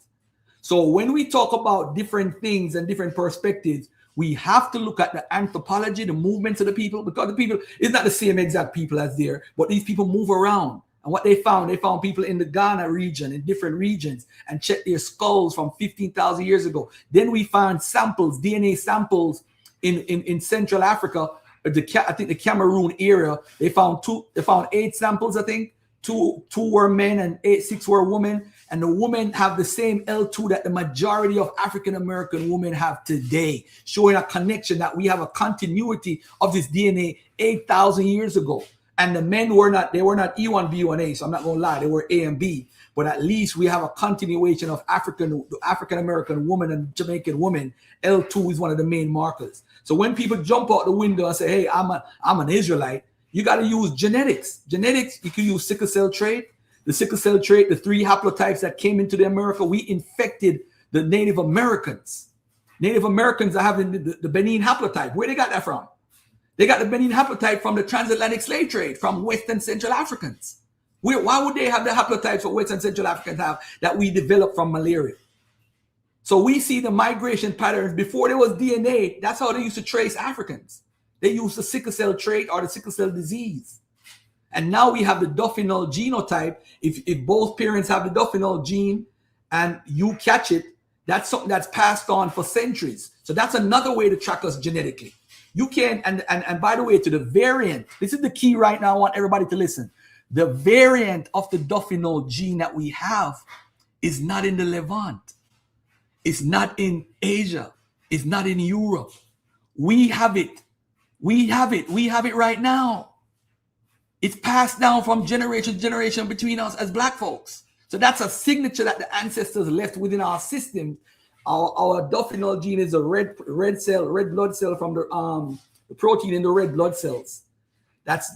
So when we talk about different things and different perspectives, we have to look at the anthropology, the movements of the people, because the people is not the same exact people as there, but these people move around. And what they found people in the Ghana region, in different regions, and checked their skulls from 15,000 years ago. Then we found samples, DNA samples in Central Africa, I think the Cameroon area. They found 8 samples, I think. Two were men and 6 were women. And the women have the same L2 that the majority of African-American women have today, showing a connection that we have a continuity of this DNA 8,000 years ago. And the men were not E1, B1A, so I'm not going to lie, they were A and B. But at least we have a continuation of African-American woman and Jamaican woman. L2 is one of the main markers. So when people jump out the window and say, hey, I'm an Israelite, you got to use genetics. Genetics, you can use sickle cell trait. The sickle cell trait, the 3 haplotypes that came into America, we infected the Native Americans. Native Americans are having the Benin haplotype. Where they got that from? They got the Benin haplotype from the transatlantic slave trade, from West and Central Africans. Why would they have the haplotypes that West and Central Africans have that we developed from malaria? So we see the migration patterns. Before there was DNA, that's how they used to trace Africans. They used the sickle cell trait or the sickle cell disease. And now we have the Duffinol genotype. If both parents have the Duffinol gene and you catch it, that's something that's passed on for centuries. So that's another way to track us genetically. You can, and by the way, to the variant, this is the key right now. I want everybody to listen. The variant of the Duffinol gene that we have is not in the Levant. It's not in Asia. It's not in Europe. We have it. We have it. We have it right now. It's passed down from generation to generation between us as Black folks. So that's a signature that the ancestors left within our system. Our Duffinol gene is a red blood cell from the protein in the red blood cells. That's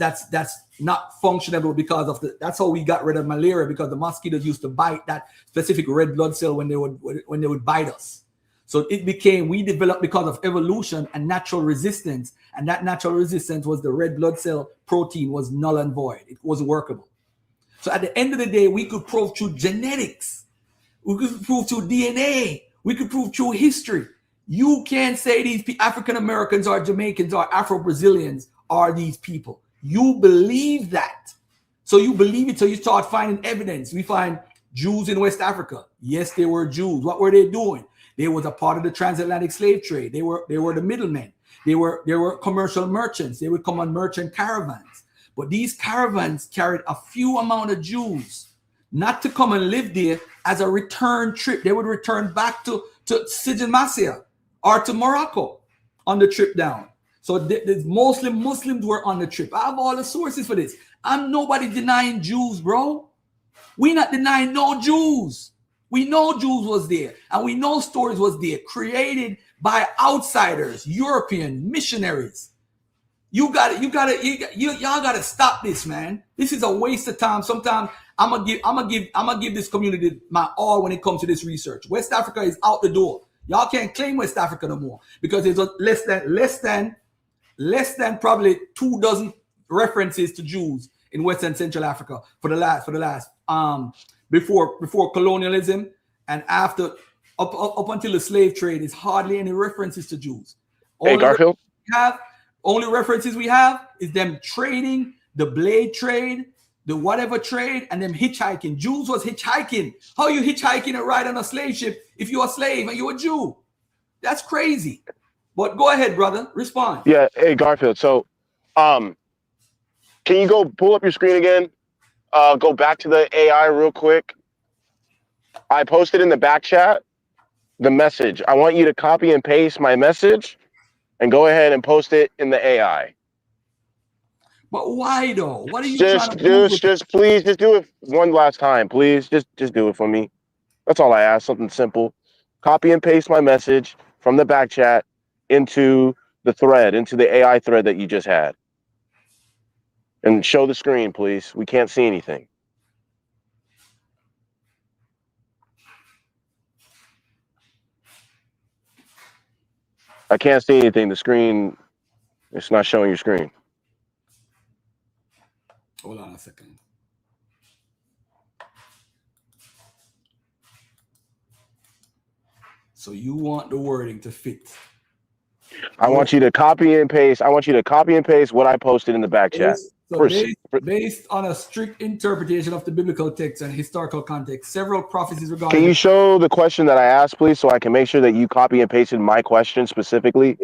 not functionable because of that's how we got rid of malaria, because the mosquitoes used to bite that specific red blood cell when they would bite us. So we developed because of evolution and natural resistance, and that natural resistance was the red blood cell protein was null and void. It wasn't workable. So at the end of the day, we could prove through genetics, we could prove through DNA, we could prove through history. You can't say these African Americans or Jamaicans or Afro-Brazilians are these people. You believe that. So you believe it, so you start finding evidence. We find Jews in West Africa. Yes, they were Jews. What were they doing? They was a part of the transatlantic slave trade. They were the middlemen. They were commercial merchants. They would come on merchant caravans. But these caravans carried a few amount of Jews, not to come and live there as a return trip. They would return back to Sijil Masya or to Morocco on the trip down. So mostly Muslims were on the trip. I have all the sources for this. I'm nobody denying Jews, bro. We not denying no Jews. We know Jews was there, and we know stories was there, created by outsiders, European missionaries. Y'all gotta stop this, man. This is a waste of time. Sometimes I'm gonna give this community my all when it comes to this research. West Africa is out the door. Y'all can't claim West Africa no more because there's less than probably 24 references to Jews in West and Central Africa for the last before colonialism and after up until the slave trade. Is hardly any references to Jews. Hey, Garfield. Only references we have is them trading, the blade trade, the whatever trade, and them hitchhiking. Jews was hitchhiking. How you hitchhiking and ride on a slave ship if you're a slave and you're a Jew? That's crazy. But go ahead, brother. Respond. Yeah. Hey, Garfield. So, can you go pull up your screen again? Go back to the AI real quick. I posted in the back chat the message. I want you to copy and paste my message and go ahead and post it in the AI. But why though? What are you just trying to do? Please just do it one last time, please. Just do it for me. That's all I ask. Something simple. Copy and paste my message from the back chat into the thread, into the AI thread that you just had. And show the screen, please. We can't see anything. I can't see anything. The screen, it's not showing your screen. Hold on a second. So you want the wording to fit. I want you to copy and paste. I want you to copy and paste what I posted in the back chat. Based on a strict interpretation of the biblical text and historical context, several prophecies regarding. Can you show the question that I asked, please, so I can make sure that you copy and pasted my question specifically?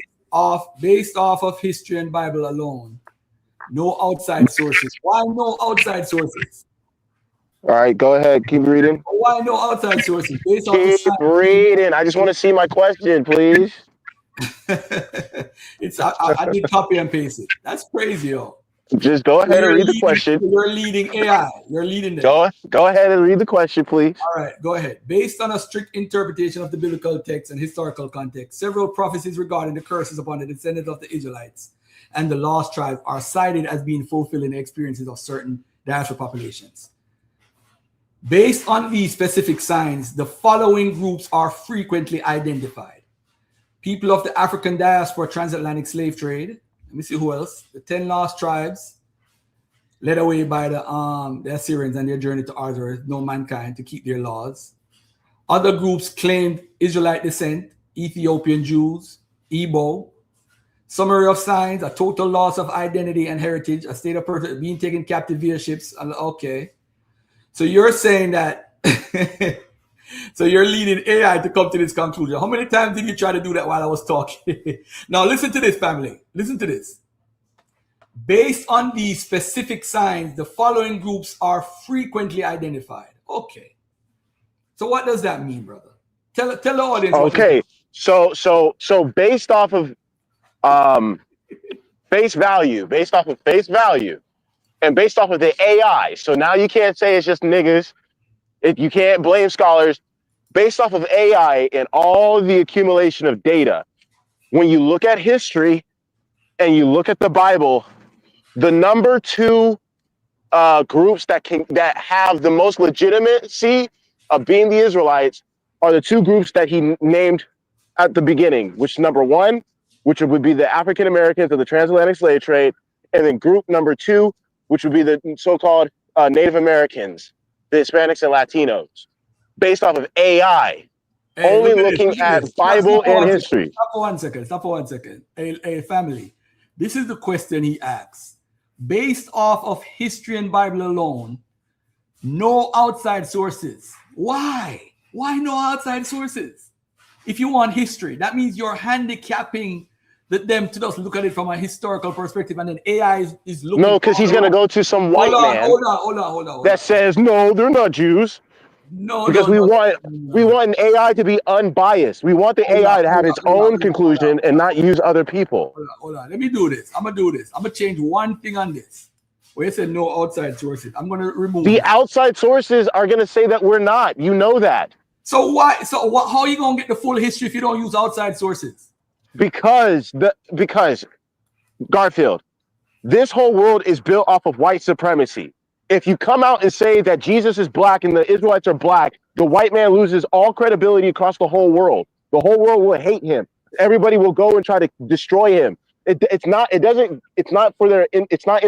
Based off of history and Bible alone, no outside sources. Why no outside sources? All right, go ahead. Keep reading. Why no outside sources? Keep reading. I just want to see my question, please. I did copy and paste it. That's crazy, yo. Just go ahead and read the question. You're leading AI. You're leading them. Go ahead and read the question, please. All right, go ahead. Based on a strict interpretation of the biblical text and historical context, several prophecies regarding the curses upon the descendants of the Israelites and the lost tribe are cited as being fulfilled in the experiences of certain diaspora populations. Based on these specific signs, the following groups are frequently identified. People of the African diaspora, transatlantic slave trade. Let me see who else. The 10 lost tribes, led away by the Assyrians and their journey to Arthur, no mankind to keep their laws. Other groups claimed Israelite descent, Ethiopian Jews, Igbo. Summary of signs: a total loss of identity and heritage, a state of person being taken captive via ships. Okay. So you're saying that, so you're leading AI to come to this conclusion. How many times did you try to do that while I was talking? Now listen to this, family. Listen to this. Based on these specific signs, the following groups are frequently identified. Okay. So what does that mean, brother? Tell the audience. Okay. So based off of face value, and based off of the AI. So now you can't say it's just niggas. You can't blame scholars. Based off of AI and all the accumulation of data, when you look at history and you look at the Bible, the number two groups that have the most legitimacy of being the Israelites are the two groups that he named at the beginning, which number one, which would be the African Americans of the transatlantic slave trade, and then group number two, which would be the so-called Native Americans, the Hispanics and Latinos, based off of AI, only looking at Bible and history. Stop for 1 second. Stop for 1 second. Hey, family, this is the question he asks. Based off of history and Bible alone, no outside sources. Why? Why no outside sources? If you want history, that means you're handicapping them to just look at it from a historical perspective, and then AI is looking. No, because he's gonna go to some white man Hold on. that says no, they're not Jews. Because we want an AI to be unbiased. We want the AI to have its own conclusion and not use other people. Hold on. Let me do this. I'm gonna change one thing on this. Where you said no outside sources, I'm gonna remove the outside sources are gonna say that we're not. You know that. So why? So what? How are you gonna get the full history if you don't use outside sources? Because Garfield, this whole world is built off of white supremacy. If you come out and say that Jesus is black and the Israelites are black, the white man loses all credibility across the whole world. The whole world will hate him. Everybody will go and try to destroy him. It's not in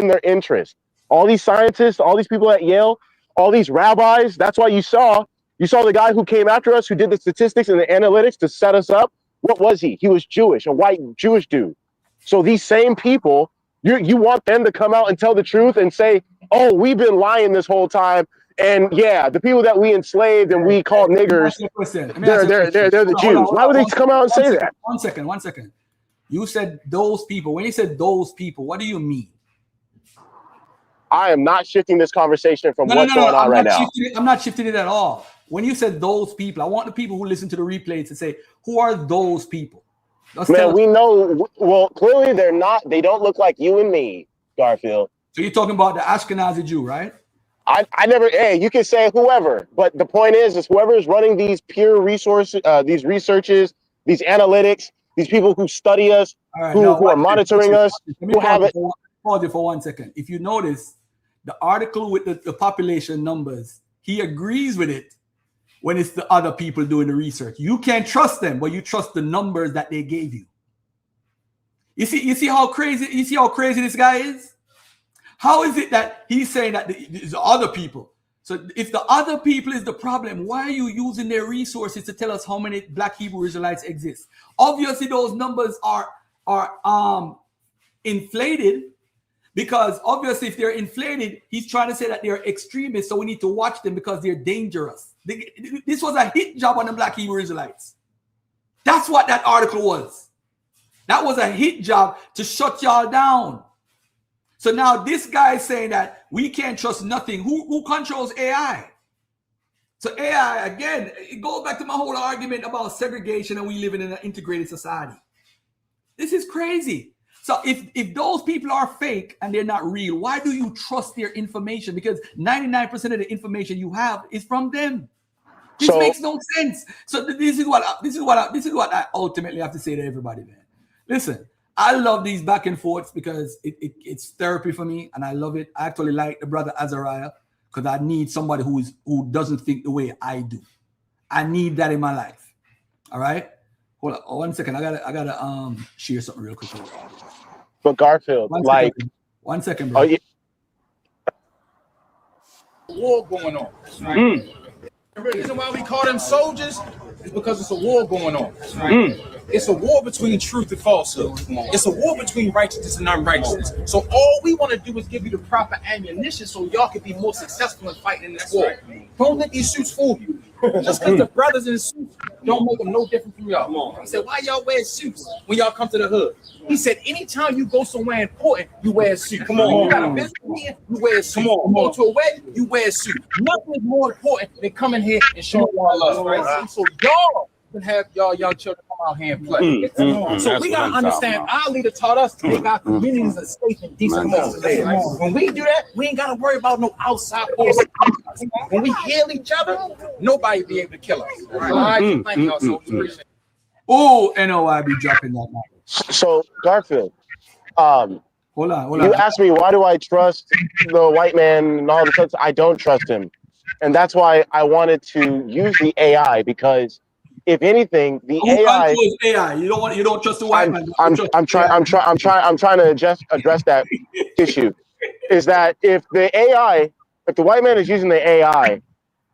their interest. All these scientists, all these people at Yale, all these rabbis, that's why you saw the guy who came after us, who did the statistics and the analytics to set us up. What was he? He was Jewish, a white Jewish dude. So these same people, you want them to come out and tell the truth and say, oh, we've been lying this whole time. And yeah, the people that we enslaved and we called niggers, they're the Jews. Why would they come out and say that? One second. You said those people. When you said those people, what do you mean? I am not shifting this conversation from what's going on right now. I'm not shifting it at all. When you said those people, I want the people who listen to the replays to say, who are those people? Man, we know. Well, clearly they're not. They don't look like you and me, Garfield. So you're talking about the Askenazi Jew, right? I never. Hey, you can say whoever, but the point is whoever is running these pure resources, these researches, these analytics, these people who study us, who are monitoring us, who have it. Pause it for 1 second. If you notice, the article with the population numbers, he agrees with it when it's the other people doing the research. You can't trust them, but you trust the numbers that they gave you. You see how crazy this guy is? How is it that he's saying that it's the other people? So if the other people is the problem, why are you using their resources to tell us how many Black Hebrew Israelites exist? Obviously, those numbers are inflated, because obviously if they're inflated, he's trying to say that they're extremists, so we need to watch them because they're dangerous. This was a hit job on the Black Hebrew Israelites. That's what that article was. That was a hit job to shut y'all down. So now this guy is saying that we can't trust nothing. Who controls AI? So AI, again, it goes back to my whole argument about segregation and we live in an integrated society. This is crazy. So if those people are fake and they're not real, why do you trust their information? Because 99% of the information you have is from them. This makes no sense. So this is what I ultimately have to say to everybody, man. Listen, I love these back and forths because it's therapy for me, and I love it. I actually like the brother Azariah because I need somebody who doesn't think the way I do. I need that in my life. All right. Hold on 1 second. I gotta share something real quick. But Garfield, 1 second, bro. Oh, yeah. War going on. The reason why we call them soldiers is because it's a war going on. It's a war between truth and falsehood. It's a war between righteousness and unrighteousness. So all we want to do is give you the proper ammunition so y'all can be more successful in fighting in this war. Don't let these suits fool you. Just because the brothers in the suits don't make them no different from y'all. He said, why y'all wear suits when y'all come to the hood? He said, anytime you go somewhere important, you wear a suit. Come on. You got a business meeting, you wear a suit. You go to a wedding, you wear a suit. Nothing is more important than coming here and showing y'all love. Right? So y'all can have y'all young children come out here and play. So we gotta understand, our leader taught us to make our communities a safe and decent home. When we do that, we ain't gotta worry about no outside forces. When we heal each other, nobody be able to kill us. All right, thank y'all so much. Oh, NOI be dropping that night. So Garfield, hold on. You asked me why do I trust the white man and all the stuff. I don't trust him, and that's why I wanted to use the AI because. If anything, the AI. You don't trust the white man. I'm trying to address that issue. Is that if the white man is using the AI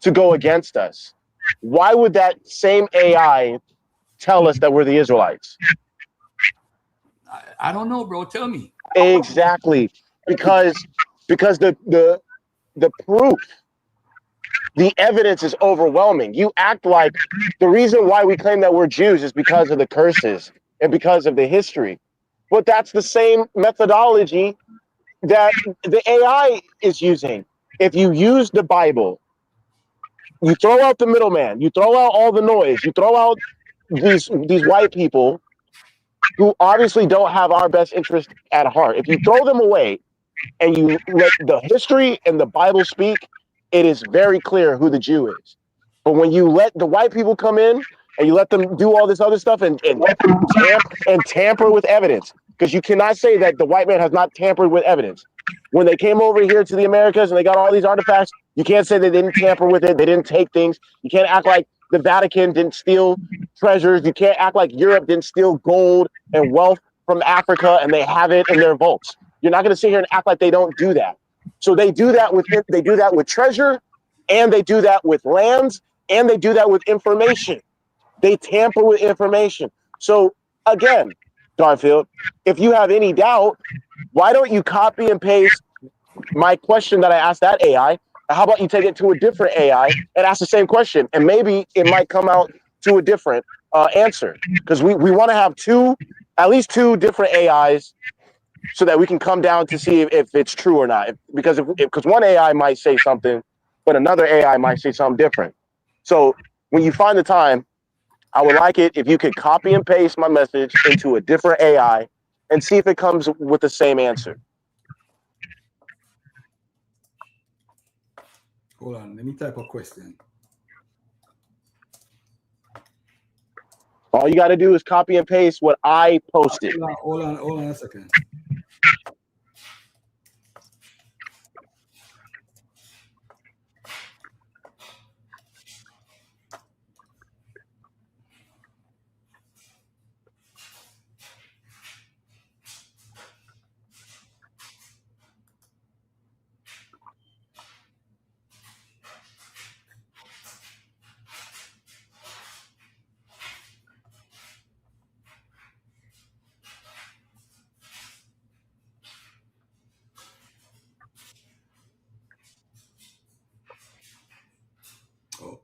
to go against us, why would that same AI tell us that we're the Israelites? I don't know, bro. Tell me. Exactly, because the proof. The evidence is overwhelming. You act like the reason why we claim that we're Jews is because of the curses and because of the history. but that's the same methodology that the AI is using. If you use the Bible, you throw out the middleman, you throw out all the noise, you throw out these white people who obviously don't have our best interest at heart. If you throw them away and you let the history and the Bible speak, it is very clear who the Jew is. But when you let the white people come in and you let them do all this other stuff and tamper with evidence, because you cannot say that the white man has not tampered with evidence. When they came over here to the Americas and they got all these artifacts, you can't say they didn't tamper with it. They didn't take things. You can't act like the Vatican didn't steal treasures. You can't act like Europe didn't steal gold and wealth from Africa and they have it in their vaults. You're not going to sit here and act like they don't do that. So they do that with treasure, and they do that with lands, and they do that with information. They tamper with information. So again, Garfield, if you have any doubt, why don't you copy and paste my question that I asked that AI? How about you take it to a different AI and ask the same question, and maybe it might come out to a different answer, because we want to have at least two different AIs so that we can come down to see if it's true or not. Because one AI might say something, but another AI might say something different. So when you find the time, I would like it if you could copy and paste my message into a different AI and see if it comes with the same answer. Hold on, let me type a question. All you got to do is copy and paste what I posted. Hold on a second.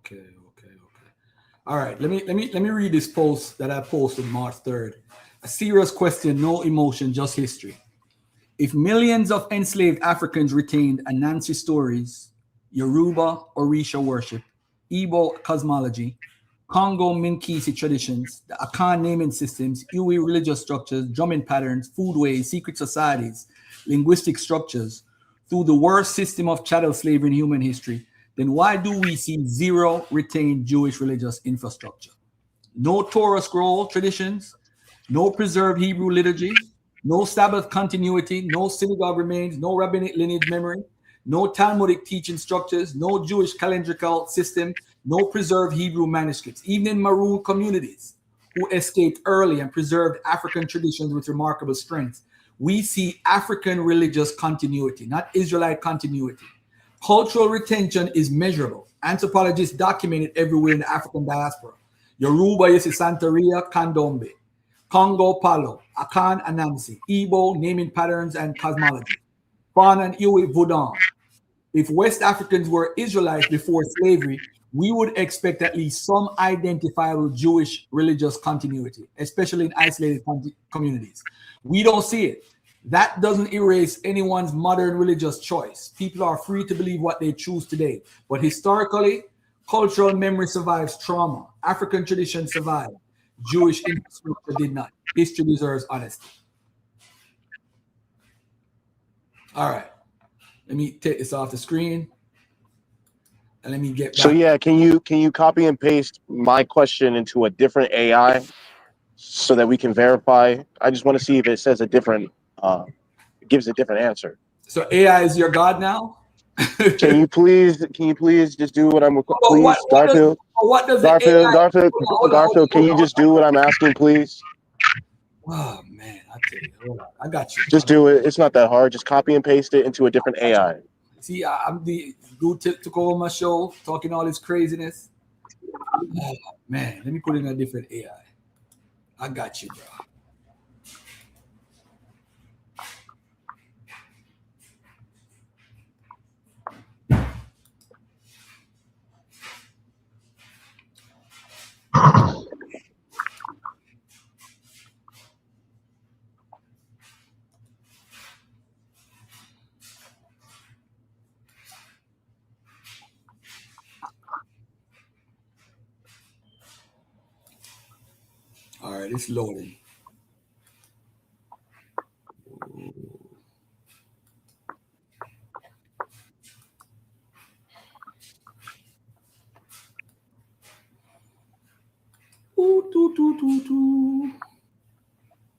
Okay. All right, let me read this post that I posted March 3rd. A serious question, no emotion, just history. If millions of enslaved Africans retained Anansi stories, Yoruba Orisha worship, Igbo cosmology, Congo Minkisi traditions, the Akan naming systems, Iwi religious structures, drumming patterns, foodways, secret societies, linguistic structures, through the worst system of chattel slavery in human history, then why do we see zero retained Jewish religious infrastructure? No Torah scroll traditions, no preserved Hebrew liturgy, no Sabbath continuity, no synagogue remains, no rabbinic lineage memory, no Talmudic teaching structures, no Jewish calendrical system, no preserved Hebrew manuscripts. Even in Maroon communities who escaped early and preserved African traditions with remarkable strength, we see African religious continuity, not Israelite continuity. Cultural retention is measurable. Anthropologists document it everywhere in the African diaspora. Yoruba is Santeria Kandombe, Congo Palo, Akan Anansi, Igbo naming patterns and cosmology, Fan and Iwi Vodun. If West Africans were Israelites before slavery, we would expect at least some identifiable Jewish religious continuity, especially in isolated communities. We don't see it. That doesn't erase anyone's modern religious choice. People are free to believe what they choose today. But historically, cultural memory survives trauma. African tradition survived. Jewish infrastructure did not. History deserves honesty. All right. Let me take this off the screen. And let me get back. So yeah, can you copy and paste my question into a different AI so that we can verify? I just want to see if it says a different gives a different answer. So AI is your God now? Can you please just do what I'm please, Garfield? Garfield, can you just do what I'm asking, please? Oh man, I tell you, hold on. I got you. Just do it. It's not that hard. Just copy and paste it into a different AI. See, I'm the dude took over my show, talking all this craziness. Oh man, let me put in a different AI. I got you, bro. right, it's loading.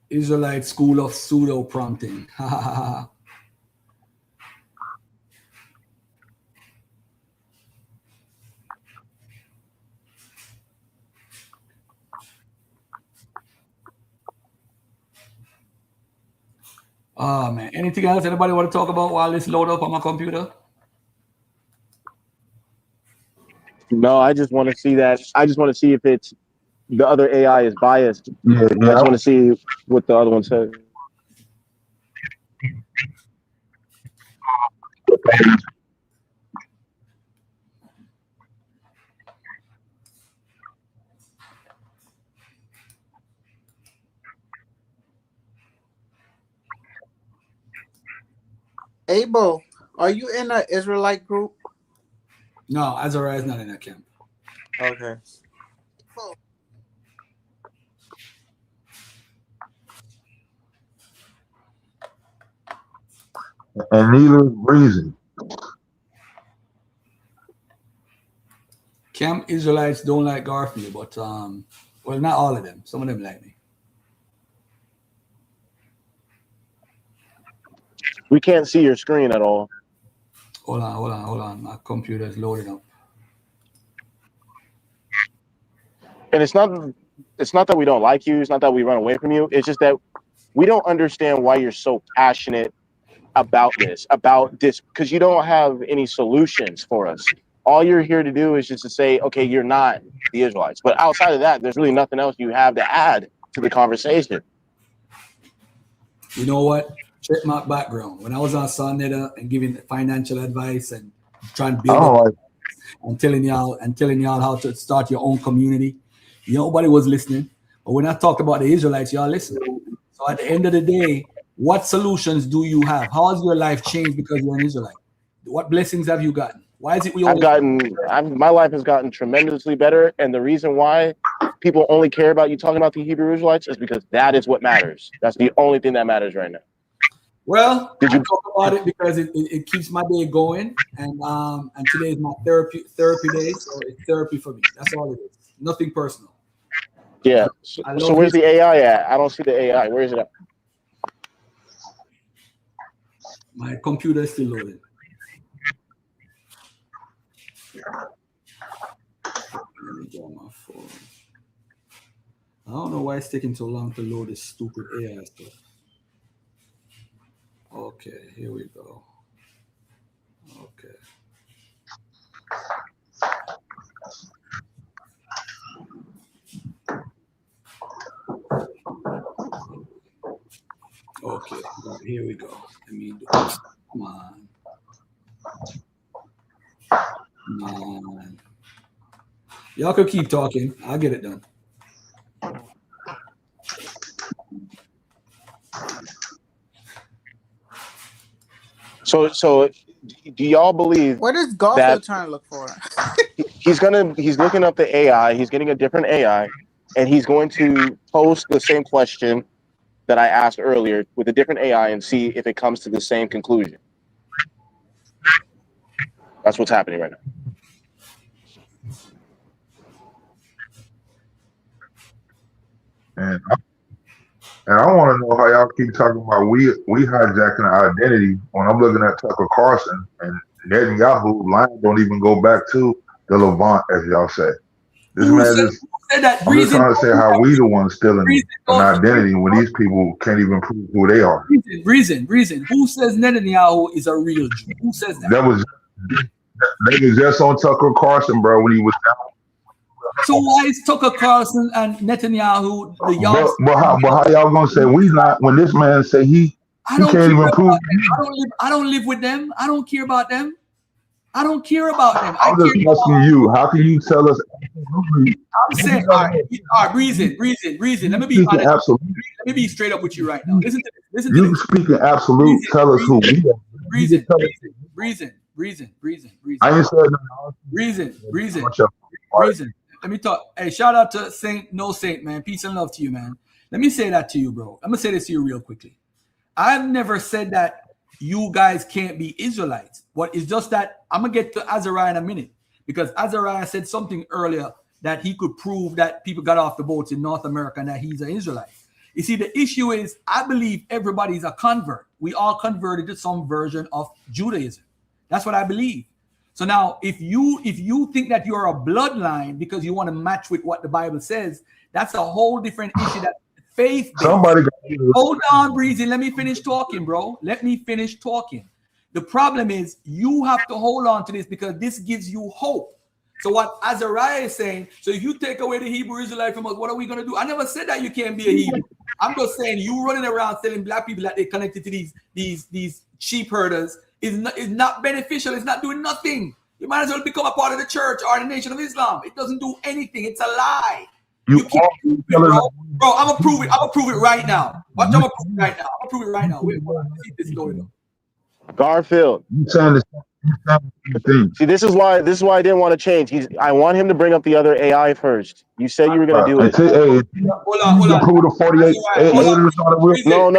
Israelite School of Pseudo Prompting. Oh man, anything else anybody want to talk about while this load up on my computer? No, I just want to see that. I just want to see if it's the other AI is biased. Yeah, I just want to see what the other one says. Abel, are you in an Israelite group? No, Azariah is not in that camp. Okay. and neither is Breezy. Camp Israelites don't like Garfield, but well, not all of them. Some of them like me. We can't see your screen at all. Hold on. My computer is loading up. And it's not that we don't like you. It's not that we run away from you. It's just that we don't understand why you're so passionate about this, because you don't have any solutions for us. All you're here to do is just to say, okay, you're not the Israelites. But outside of that, there's really nothing else you have to add to the conversation. You know what? Check my background. When I was on Soneta and giving financial advice and trying to build it, and telling y'all how to start your own community, nobody was listening. But when I talked about the Israelites, y'all listened. So at the end of the day, what solutions do you have? How has your life changed because you're an Israelite? What blessings have you gotten? Why is it my life has gotten tremendously better, and the reason why people only care about you talking about the Hebrew Israelites is because that is what matters. That's the only thing that matters right now. Well, I talk about it because it keeps my day going, and today is my therapy day, so it's therapy for me. That's all it is. Nothing personal. Yeah. So where's the AI at? I don't see the AI. Where is it at? My computer is still loading. Let me go on my phone. I don't know why it's taking so long to load this stupid AI stuff. Okay, here we go. Okay. Okay, here we go. Let me do this. Come on. Y'all could keep talking. I'll get it done. So do y'all believe what is Garfield trying to look for? he's looking up the AI, he's getting a different AI, and he's going to post the same question that I asked earlier with a different AI and see if it comes to the same conclusion. That's what's happening right now. And I want to know how y'all keep talking about we hijacking our identity when I'm looking at Tucker Carlson and Netanyahu line don't even go back to the Levant, as y'all say. This man is. I'm just trying to say how we the ones stealing an identity when these people can't even prove who they are. Reason. Who says Netanyahu is a real Jew? Who says that? They was just on Tucker Carlson, bro, when he was down. So why is Tucker Carlson and Netanyahu the young? But how y'all gonna say we not when this man say he can't even prove? I don't live with them. I don't care about them. I'm just asking you. How can you tell us? I'm saying, all right, reason. Let me be honest. Absolute. Let me be straight up with you right now. Listen to this. You speaking absolute. Tell us who we are. Reason. I ain't said reason. Let me talk. Hey, shout out to Saint No Saint, man. Peace and love to you, man. Let me say that to you, bro. I'm gonna say this to you real quickly. I've never said that you guys can't be Israelites. But it's just that I'm gonna get to Azariah in a minute, because Azariah said something earlier that he could prove that people got off the boats in North America and that he's an Israelite. You see, the issue is, I believe everybody's a convert. We all converted to some version of Judaism. That's what I believe. So now, if you think that you're a bloodline because you want to match with what the Bible says, that's a whole different issue. That faith. Somebody Hold on, Breezy. Let me finish talking, bro. Let me finish talking. The problem is, you have to hold on to this because this gives you hope. So what Azariah is saying, so if you take away the Hebrew Israelite from us, what are we going to do? I never said that you can't be a Hebrew. I'm just saying you running around telling black people that they're connected to these sheep herders is not beneficial. It's not doing nothing. You might as well become a part of the church or the Nation of Islam. It doesn't do anything. It's a lie. You can't prove it, bro. Bro, I'm gonna prove it. I'm gonna prove it right now. Watch, I'm gonna prove it right now. I'm gonna prove it right now. Wait, see this story though. Garfield. You saying the same thing. See, this is why I didn't want to change. I want him to bring up the other AI first. You said you were going to do it. Hold on. Prove the 48 No,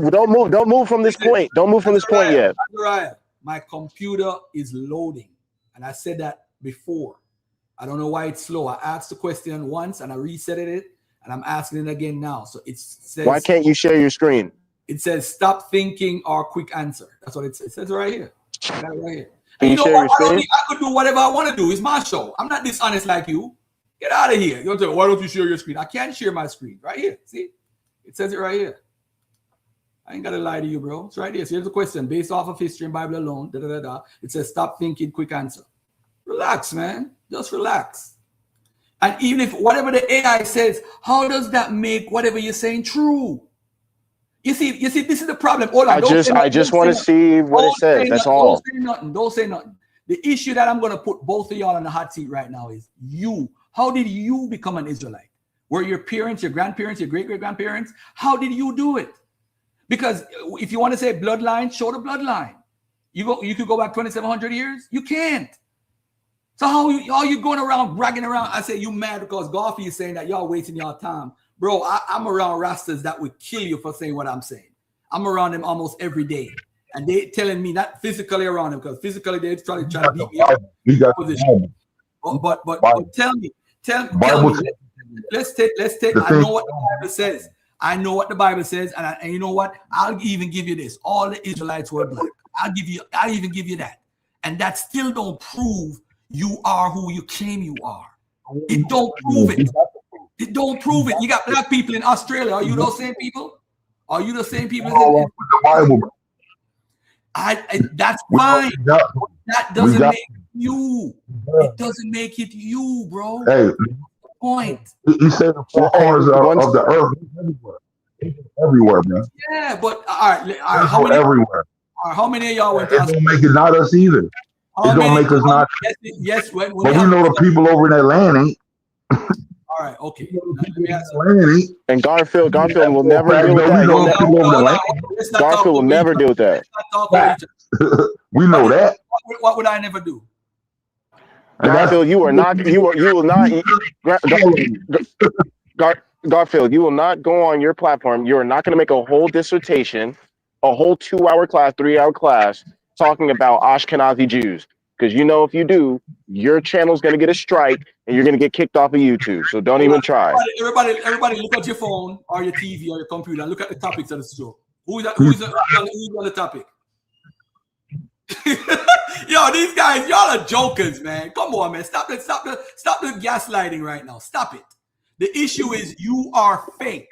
don't move from this point. Don't move from this point yet. My computer is loading, and I said that before. I don't know why it's slow. I asked the question once and I reset it, and I'm asking it again now. So it says, why can't you share your screen? It says stop thinking or quick answer. That's what it says right here. I got it right here. Can you share your screen? I could do whatever I want to do. It's my show. I'm not dishonest like you. Get out of here. You'll tell me, why don't you share your screen? I can't share my screen. Right here. See? It says it right here. I ain't got to lie to you, bro. It's right here. So here's the question. Based off of history and Bible alone, it says stop thinking, quick answer. Relax, man. Just relax. And even if whatever the AI says, how does that make whatever you're saying true? You see, this is the problem. Hold on, I just want to see what it says. That's all. Don't say nothing. The issue that I'm going to put both of y'all on the hot seat right now is you. How did you become an Israelite? Were your parents, your grandparents, your great-great-grandparents? How did you do it? Because if you want to say bloodline, show the bloodline. You could go back 2,700 years. You can't. So how you going around bragging around? I say you mad because Garfield is saying that y'all wasting y'all time. Bro, I'm around Rastas that would kill you for saying what I'm saying. I'm around them almost every day. And they telling me not physically around them, because physically they're trying to beat me up. But tell me. Let's take. I know what the Bible says. I know what the Bible says, and you know what? I'll even give you this. All the Israelites were black. I'll even give you that. And that still don't prove you are who you claim you are. It don't prove it. It don't prove it. You got black people in Australia. Are you those same people? Are you the same people? The Bible. That's fine. That doesn't make it you. It doesn't make it you, bro. Hey, point. He said the four corners of the earth. Everywhere, man. Yeah, but all right. Everywhere. How many of y'all went to Australia? It don't make it not us either. It don't make us not. Yes. But we know the people over in that land ain't. All right, okay. Let me ask you. And Garfield will never deal with that. Garfield will never deal with that. We know that. What would I never do? Garfield, you will not. Garfield, you will not go on your platform. You are not going to make a whole dissertation, a whole 2-hour class, 3-hour class, talking about Askenazi Jews. Because you know if you do, your channel's going to get a strike and you're going to get kicked off of YouTube. So don't even try. Everybody look at your phone or your TV or your computer and look at the topics of the show. Who's on the topic? Yo, these guys, y'all are jokers, man. Come on, man. Stop the gaslighting right now. Stop it. The issue is you are fake.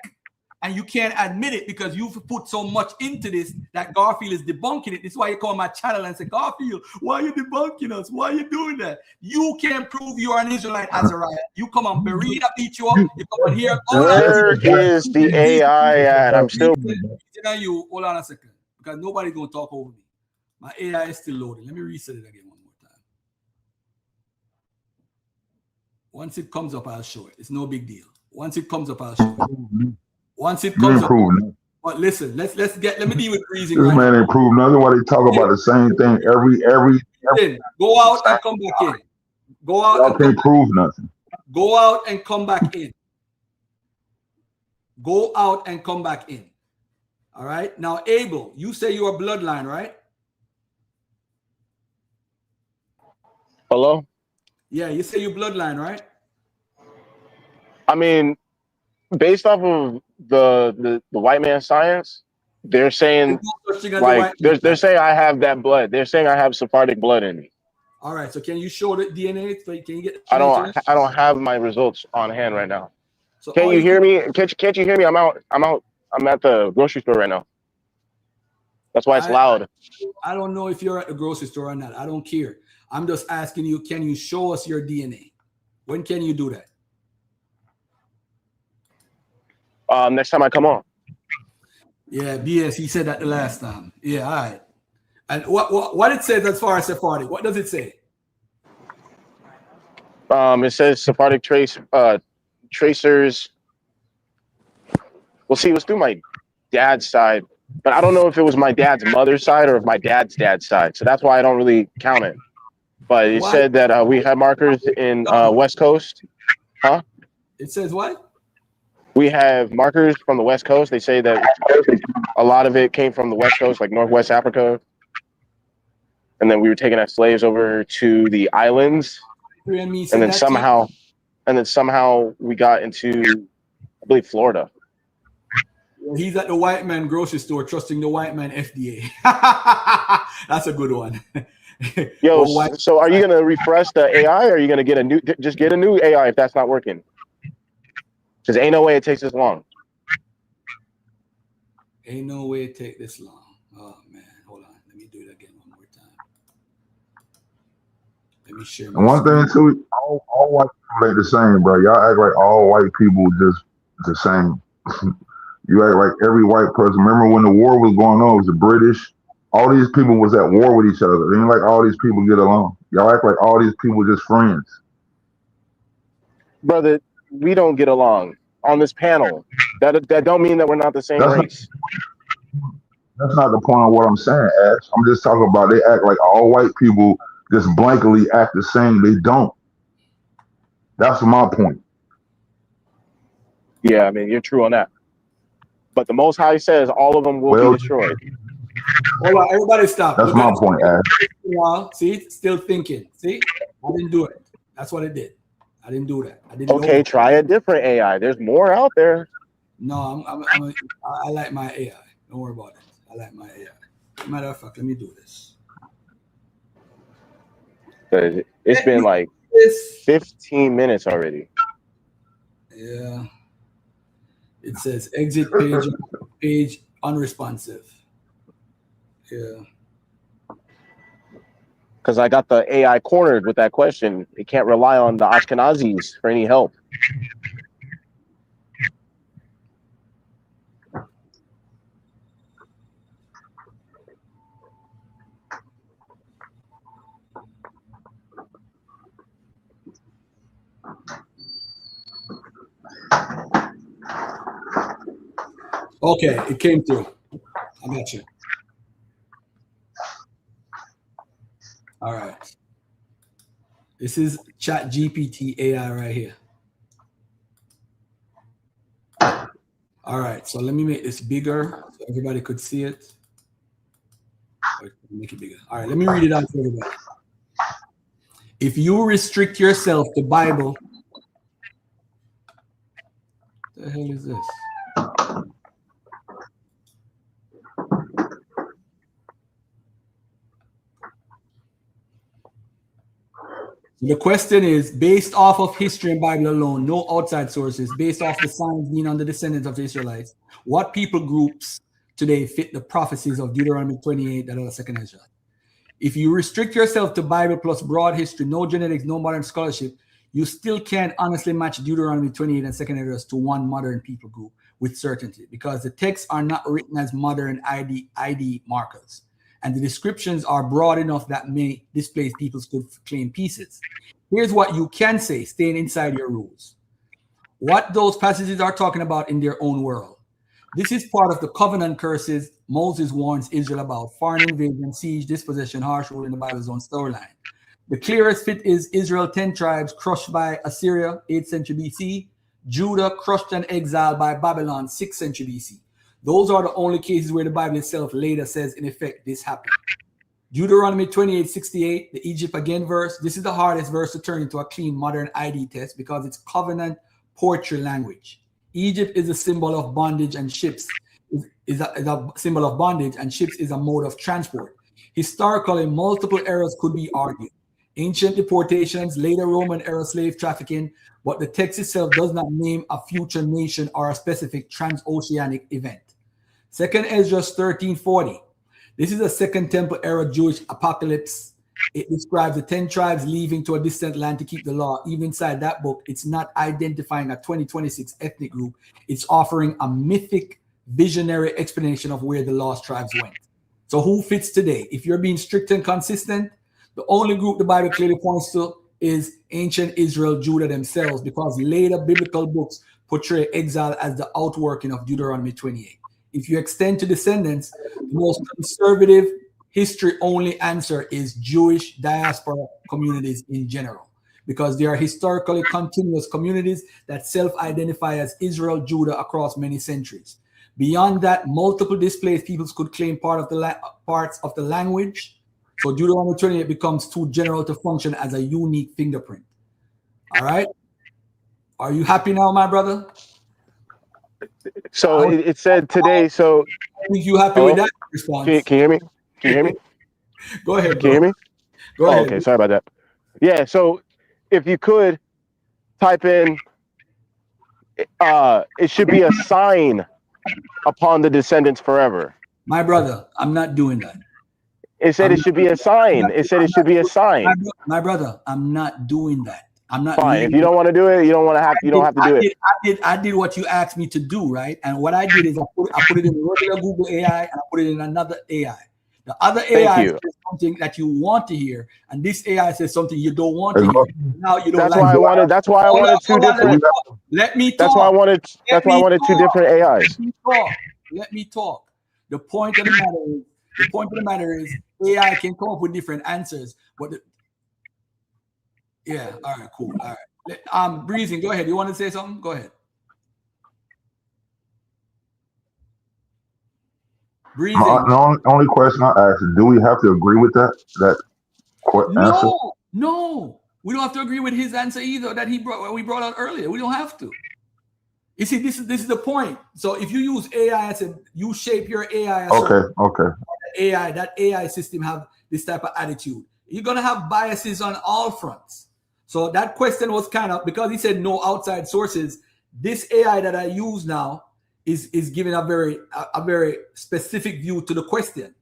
And you can't admit it because you've put so much into this that Garfield is debunking it. This is why you call my channel and say, Garfield, why are you debunking us? Why are you doing that? You can't prove you are an Israelite, Azariah. You come on, Berida beat you up. You come on here. Where is the AI at? I'm still. Hold on a second, because nobody's going to talk over me. My AI is still loading. Let me reset it again one more time. Once it comes up, I'll show it. It's no big deal. Once it comes up, I'll show it. Once it comes up, but listen, let me deal with freezing. This man ain't proved nothing. Why they talk about the same thing every go out and come back in. Go out. Y'all can't prove nothing. Go out and come back in. Go out and come back in. All right. Now, Abel, you say you're a bloodline, right? Hello? Yeah, you say you're bloodline, right? I mean, based off of the white man science, they're saying like they're saying I have that blood. They're saying I have Sephardic blood in me. All right. So can you show the DNA? Can you get? I don't have my results on hand right now. So can you hear me? Can't you hear me? I'm out. I'm at the grocery store right now. That's why it's loud. I don't know if you're at the grocery store or not. I don't care. I'm just asking you, can you show us your DNA? When can you do that? Next time I come on. Yeah, BS, he said that the last time. Yeah, all right. And what it says as far as Sephardic, what does it say? It says Sephardic tracers. Well, see, it was through my dad's side, but I don't know if it was my dad's mother's side or if my dad's side. So that's why I don't really count it. But it said that we had markers in West Coast. Huh? It says what? We have markers from the West Coast. They say that a lot of it came from the West Coast, like Northwest Africa. And then we were taking as slaves over to the islands. And then somehow we got into, I believe, Florida. He's at the white man grocery store trusting the white man FDA. That's a good one. Yo, so are you gonna refresh the AI, or are you gonna get a new AI if that's not working? Because ain't no way it takes this long. Ain't no way it take this long. Oh man, hold on. Let me do it again one more time. Let me share my And one thing too, all white people ain't the same, bro. Y'all act like all white people just the same. You act like every white person. Remember when the war was going on, it was the British. All these people was at war with each other. It ain't like all these people get along. Y'all act like all these people just friends. Brother, we don't get along on this panel. That don't mean that we're not the same race. That's not the point of what I'm saying, Ash. I'm just talking about they act like all white people just blankly act the same. They don't. That's my point. Yeah, I mean, you're true on that. But the Most High says all of them will be destroyed. Hold on, everybody stop. That's my point, Ash. See, still thinking. See, I didn't do it. That's what I did. I didn't do that. I didn't. Okay, try a different AI. There's more out there. No, I like my AI. Don't worry about it. I like my AI. Matter of fact, let me do this. It's been like 15 minutes already. Yeah. It says exit page unresponsive. Yeah. Because I got the AI cornered with that question. It can't rely on the Askenazis for any help. Okay, it came through. I got you. All right. This is Chat GPT AI right here. All right, so let me make this bigger so everybody could see it. Make it bigger. All right, let me read it out for everybody. If you restrict yourself to Bible, what the hell is this? The question is, based off of history and Bible alone, no outside sources, based off the signs being on the descendants of the Israelites, what people groups today fit the prophecies of Deuteronomy 28 that are second Ezra? If you restrict yourself to Bible plus broad history, no genetics, no modern scholarship, you still can't honestly match Deuteronomy 28 and second Ezra to one modern people group with certainty, because the texts are not written as modern ID markers. And the descriptions are broad enough that may displace people's could claim pieces. Here's what you can say, staying inside your rules. What those passages are talking about in their own world. This is part of the covenant curses Moses warns Israel about: foreign invasion, siege, dispossession, harsh rule in the Bible's own storyline. The clearest fit is Israel, 10 tribes crushed by Assyria, 8th century BC. Judah crushed and exiled by Babylon, 6th century BC. Those are the only cases where the Bible itself later says, in effect, this happened. Deuteronomy 28:68, the Egypt again verse. This is the hardest verse to turn into a clean modern ID test because it's covenant poetry language. Egypt is a symbol of bondage and ships is a symbol of bondage and ships is a mode of transport. Historically, multiple errors could be argued. Ancient deportations, later Roman era slave trafficking, but the text itself does not name a future nation or a specific transoceanic event. Second Ezra 13:40. This is a Second Temple era Jewish apocalypse. It describes the 10 tribes leaving to a distant land to keep the law. Even inside that book, it's not identifying a 2026 ethnic group. It's offering a mythic, visionary explanation of where the lost tribes went. So who fits today? If you're being strict and consistent, the only group the Bible clearly points to is ancient Israel, Judah themselves, because later biblical books portray exile as the outworking of Deuteronomy 28. If you extend to descendants, the most conservative history-only answer is Jewish diaspora communities in general, because they are historically continuous communities that self-identify as Israel, Judah across many centuries. Beyond that, multiple displaced peoples could claim parts of the language. So Deuteronomy 28 becomes too general to function as a unique fingerprint. All right? Are you happy now, my brother? So it said today. So I think you happy with that response? Can you hear me? Can you hear me? Go ahead, bro. Can you hear me? Go ahead. Okay, sorry about that. Yeah. So if you could type in, it should be a sign upon the descendants forever. My brother, I'm not doing that. It said it should be a sign. It said it should be a sign. My brother, I'm not doing that. I'm not. Fine. If you don't want to do it, you don't want to have. You don't have to do it. I did what you asked me to do, right? And what I did is I put it in regular Google AI and I put it in another AI. The other AI says something that you want to hear, and this AI says something you don't want to hear. Now you don't. That's why I wanted. That's why I wanted two different. Let me talk. That's why I wanted. That's why I wanted two different AIs. Let me talk. The point of the matter is AI can come up with different answers, but yeah. All right. Cool. All right. Breezing. Go ahead. You want to say something? Go ahead. Breezing. The only question I asked is, do we have to agree with that answer? No. We don't have to agree with his answer either that we brought out earlier. We don't have to. You see, this is the point. So if you use AI as you shape your AI. That AI system have this type of attitude. You're gonna have biases on all fronts. So that question was kind of, because he said no outside sources. This AI that I use now is giving a very specific view to the question.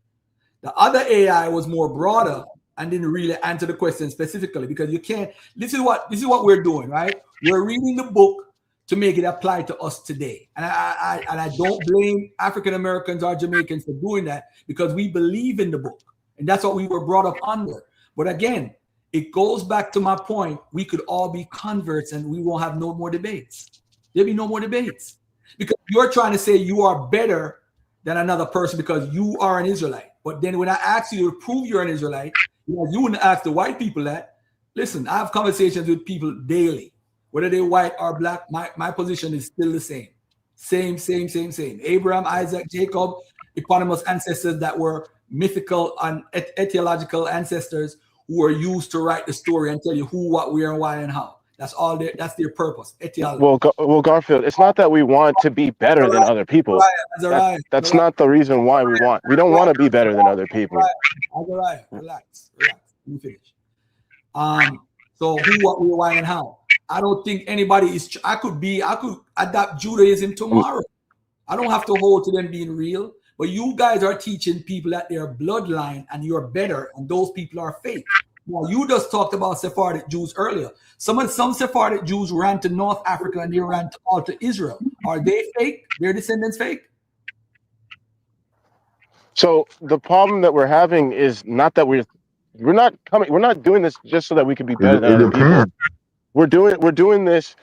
The other AI was more broader and didn't really answer the question specifically, because you can't. This is what we're doing, right? We're reading the book to make it apply to us today. And I don't blame African Americans or Jamaicans for doing that, because we believe in the book. And that's what we were brought up under. But again, it goes back to my point. We could all be converts and we won't have no more debates. There'll be no more debates. Because you're trying to say you are better than another person because you are an Israelite. But then when I ask you to prove you're an Israelite, you wouldn't ask the white people that. Listen, I have conversations with people daily. Whether they're white or black, my position is still the same. Same. Abraham, Isaac, Jacob, eponymous ancestors that were mythical and etiological ancestors who were used to write the story and tell you who, what, where, and why, and how. That's all. That's their purpose. Etiology. Well, Garfield, it's not that we want to be better than other people. That's not the reason why we want. We don't want to be better than other people. Relax. Let me finish. So who, what, where, why, and how. I don't think anybody is. I could adapt Judaism tomorrow. I don't have to hold to them being real. But you guys are teaching people that they're bloodline and you're better, and those people are fake. Now, you just talked about Sephardic Jews earlier. Some Sephardic Jews ran to North Africa and they ran all to Israel. Are they fake? Their descendants fake? So the problem that we're having is not that we're not doing this just so that we can be better than other people. We're doing this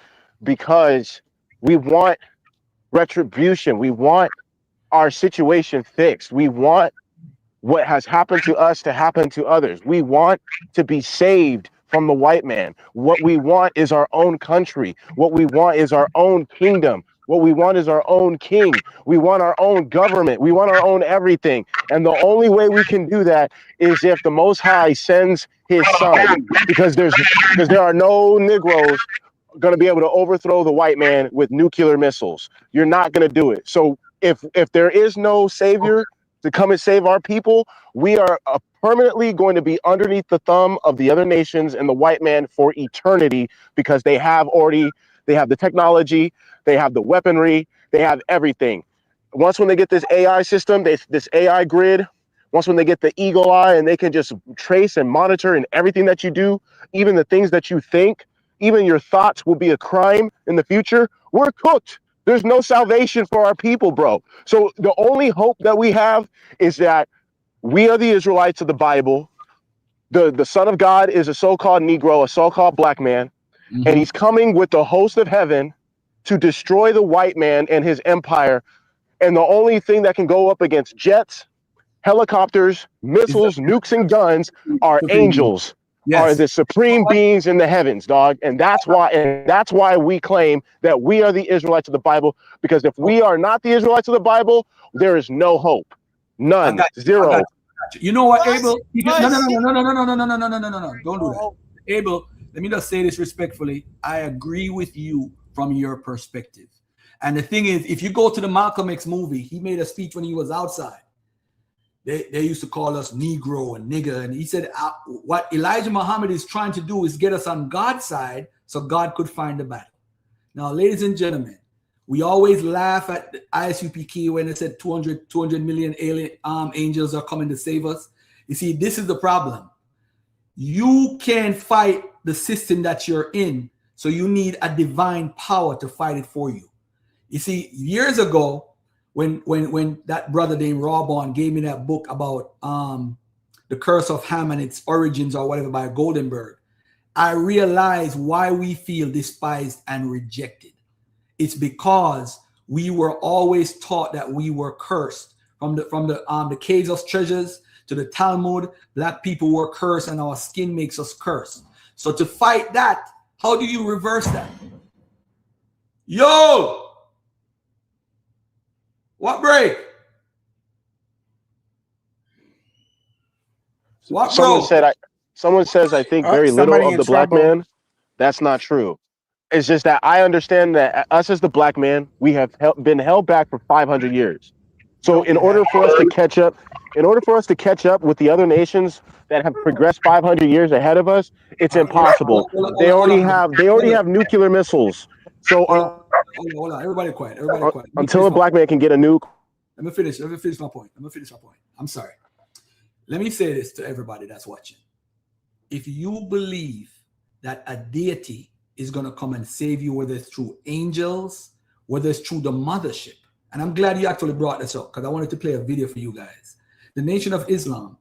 because we want retribution. We want our situation fixed. We want what has happened to us to happen to others. We want to be saved from the white man. What we want is our own country. What we want is our own kingdom. What we want is our own king. We want our own government. We want our own everything. And the only way we can do that is if the Most High sends his son, because there are no Negroes going to be able to overthrow the white man with nuclear missiles. You're not going to do it. So if there is no savior to come and save our people, we are permanently going to be underneath the thumb of the other nations and the white man for eternity, because they have the technology, they have the weaponry, they have everything. Once when they get this AI system, this AI grid, once when they get the eagle eye and they can just trace and monitor and everything that you do, even the things that you think, even your thoughts will be a crime in the future, we're cooked. There's no salvation for our people, bro. So the only hope that we have is that we are the Israelites of the Bible. The Son of God is a so-called Negro, a so-called black man, and he's coming with the host of heaven to destroy the white man and his empire. And the only thing that can go up against jets, helicopters, missiles, nukes, and guns are angels. Are the supreme beings in the heavens, dog. And that's why we claim that we are the Israelites of the Bible, because if we are not the Israelites of the Bible, there is no hope. None. Zero. You know what, Abel? No. Don't do that. Abel, let me just say this respectfully. I agree with you from your perspective. And the thing is, if you go to the Malcolm X movie, he made a speech when he was outside. They used to call us Negro and nigger. And he said, what Elijah Muhammad is trying to do is get us on God's side so God could find the battle. Now, ladies and gentlemen, we always laugh at the ISUPK when they said 200 million alien angels are coming to save us. You see, this is the problem. You can't fight the system that you're in, so you need a divine power to fight it for you. You see, years ago, when that brother named Rawborn gave me that book about the curse of Ham and its origins or whatever by Goldenberg, I realized why we feel despised and rejected. It's because we were always taught that we were cursed. From the caves of treasures to the Talmud, black people were cursed and our skin makes us cursed. So to fight that, how do you reverse that? Yo! What break? What Someone bro? says I think very little of the black man. That's not true. It's just that I understand that us as the black man, we have been held back for 500 years. So in order for us to catch up with the other nations that have progressed 500 years ahead of us, it's impossible. They already have nuclear missiles. So hold on. Everybody quiet. Until a black man can get a nuke. Let me finish my point. I'm sorry. Let me say this to everybody that's watching. If you believe that a deity is going to come and save you, whether it's through angels, whether it's through the mothership, and I'm glad you actually brought this up because I wanted to play a video for you guys. The Nation of Islam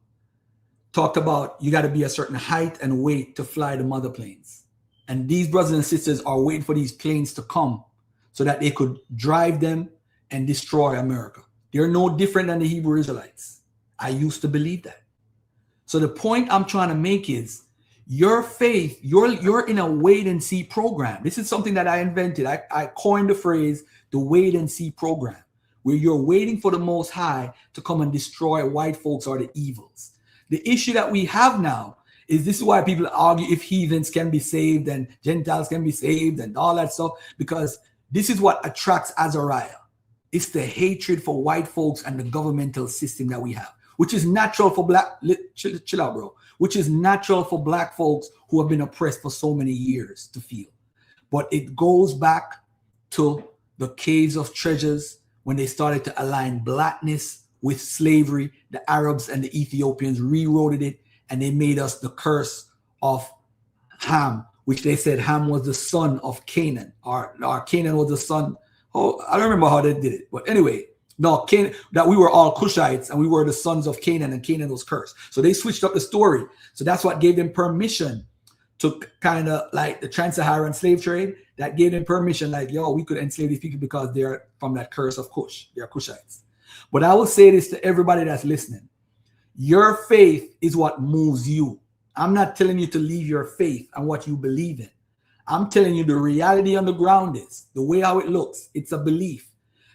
talked about you got to be a certain height and weight to fly the mother planes. And these brothers and sisters are waiting for these planes to come so that they could drive them and destroy America. They're no different than the Hebrew Israelites. I used to believe that. So the point I'm trying to make is your faith, you're in a wait and see program. This is something that I invented. I coined the phrase, the wait and see program, where you're waiting for the Most High to come and destroy white folks or the evils. The issue that we have now is this is why people argue if heathens can be saved and Gentiles can be saved and all that stuff, because this is what attracts Azariah. It's the hatred for white folks and the governmental system that we have, which is natural for chill out, bro, which is natural for black folks who have been oppressed for so many years to feel. But it goes back to the caves of treasures when they started to align blackness with slavery. The Arabs and the Ethiopians rewrote it, and they made us the curse of Ham, which they said Ham was the son of Canaan, or Canaan was the son. Oh, I don't remember how they did it, but anyway, no, Canaan, that we were all Cushites and we were the sons of Canaan, and Canaan was cursed. So they switched up the story. So that's what gave them permission to kind of like the trans-Saharan slave trade. That gave them permission, like, yo, we could enslave these people because they're from that curse of Cush. They're Cushites. But I will say this to everybody that's listening. Your faith is what moves you. I'm not telling you to leave your faith and what you believe in. I'm telling you the reality on the ground is, the way how it looks, it's a belief.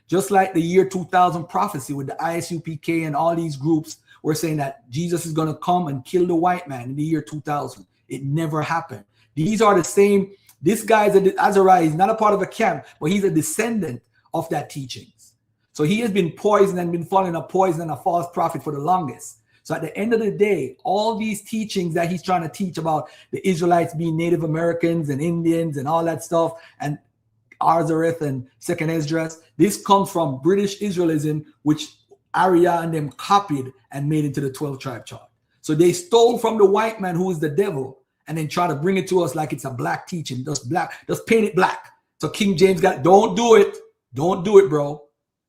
Just like the year 2000 prophecy with the ISUPK and all these groups were saying that Jesus is going to come and kill the white man in the year 2000. It never happened. These are the same. This guy is Azariah. He's not a part of a camp, but he's a descendant of that teachings. So he has been poisoned and been following a poison and a false prophet for the longest. So at the end of the day, all these teachings that he's trying to teach about the Israelites being Native Americans and Indians and all that stuff, and Arzareth and Second Esdras, this comes from British Israelism, which Arya and them copied and made into the 12 tribe chart. So they stole from the white man who is the devil and then try to bring it to us like it's a black teaching, just paint it black. So King James don't do it. Don't do it, bro.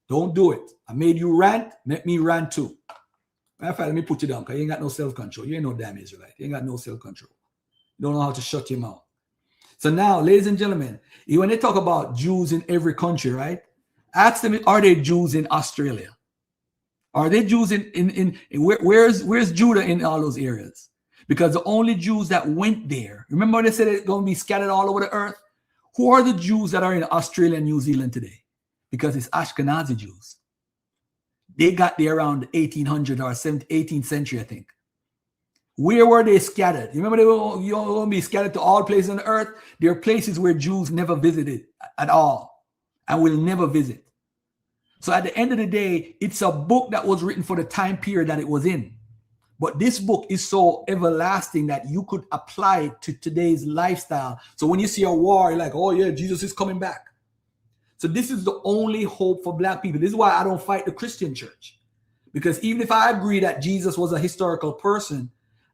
Don't do it. I made you rant, make me rant too. Matter of fact, let me put you down because you ain't got no self-control. You ain't no damn Israelite. You ain't got no self-control. You don't know how to shut your mouth. So now, ladies and gentlemen, when they talk about Jews in every country, right? Ask them, are they Jews in Australia? Are they Jews where's Judah in all those areas? Because the only Jews that went there, remember when they said it's going to be scattered all over the earth? Who are the Jews that are in Australia and New Zealand today? Because it's Ashkenazi Jews. They got there around 1800 or 18th century, I think. Where were they scattered? You remember they were going to be scattered to all places on the earth? There are places where Jews never visited at all and will never visit. So at the end of the day, it's a book that was written for the time period that it was in. But this book is so everlasting that you could apply it to today's lifestyle. So when you see a war, you're like, oh yeah, Jesus is coming back. So this is the only hope for black people. This is why I don't fight the Christian church. Because even if I agree that Jesus was a historical person,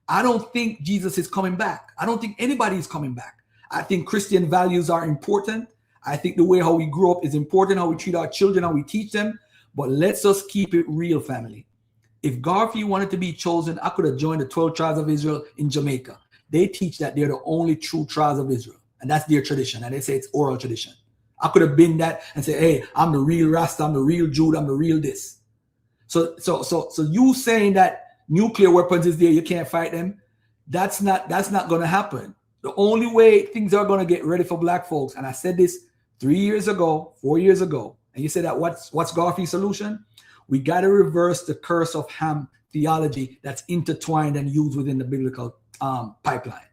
I don't think Jesus is coming back. I don't think anybody is coming back. I think Christian values are important. I think the way how we grow up is important, how we treat our children, how we teach them. But let's just keep it real, family. If Garfield wanted to be chosen, I could have joined the 12 tribes of Israel in Jamaica. They teach that they're the only true tribes of Israel. And that's their tradition. And they say it's oral tradition. I could have been that and say, hey, I'm the real Rasta, I'm the real Jude, I'm the real this. So you saying that nuclear weapons is there, you can't fight them, that's not going to happen. The only way things are going to get ready for black folks, and I said this 3 years ago, 4 years ago, and you said that what's Garfield's solution? We got to reverse the curse of Ham theology that's intertwined and used within the biblical pipeline.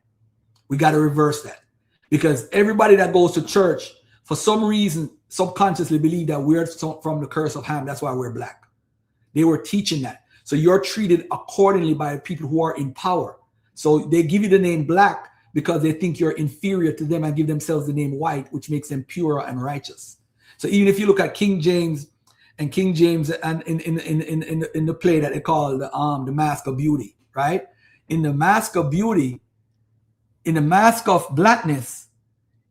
We got to reverse that, because everybody that goes to church, for some reason, subconsciously believe that we're from the curse of Ham. That's why we're black. They were teaching that. So you're treated accordingly by people who are in power. So they give you the name black because they think you're inferior to them and give themselves the name white, which makes them pure and righteous. So even if you look at King James and in the play that they call the Mask of Beauty, right? In the Mask of Beauty, in the mask of blackness,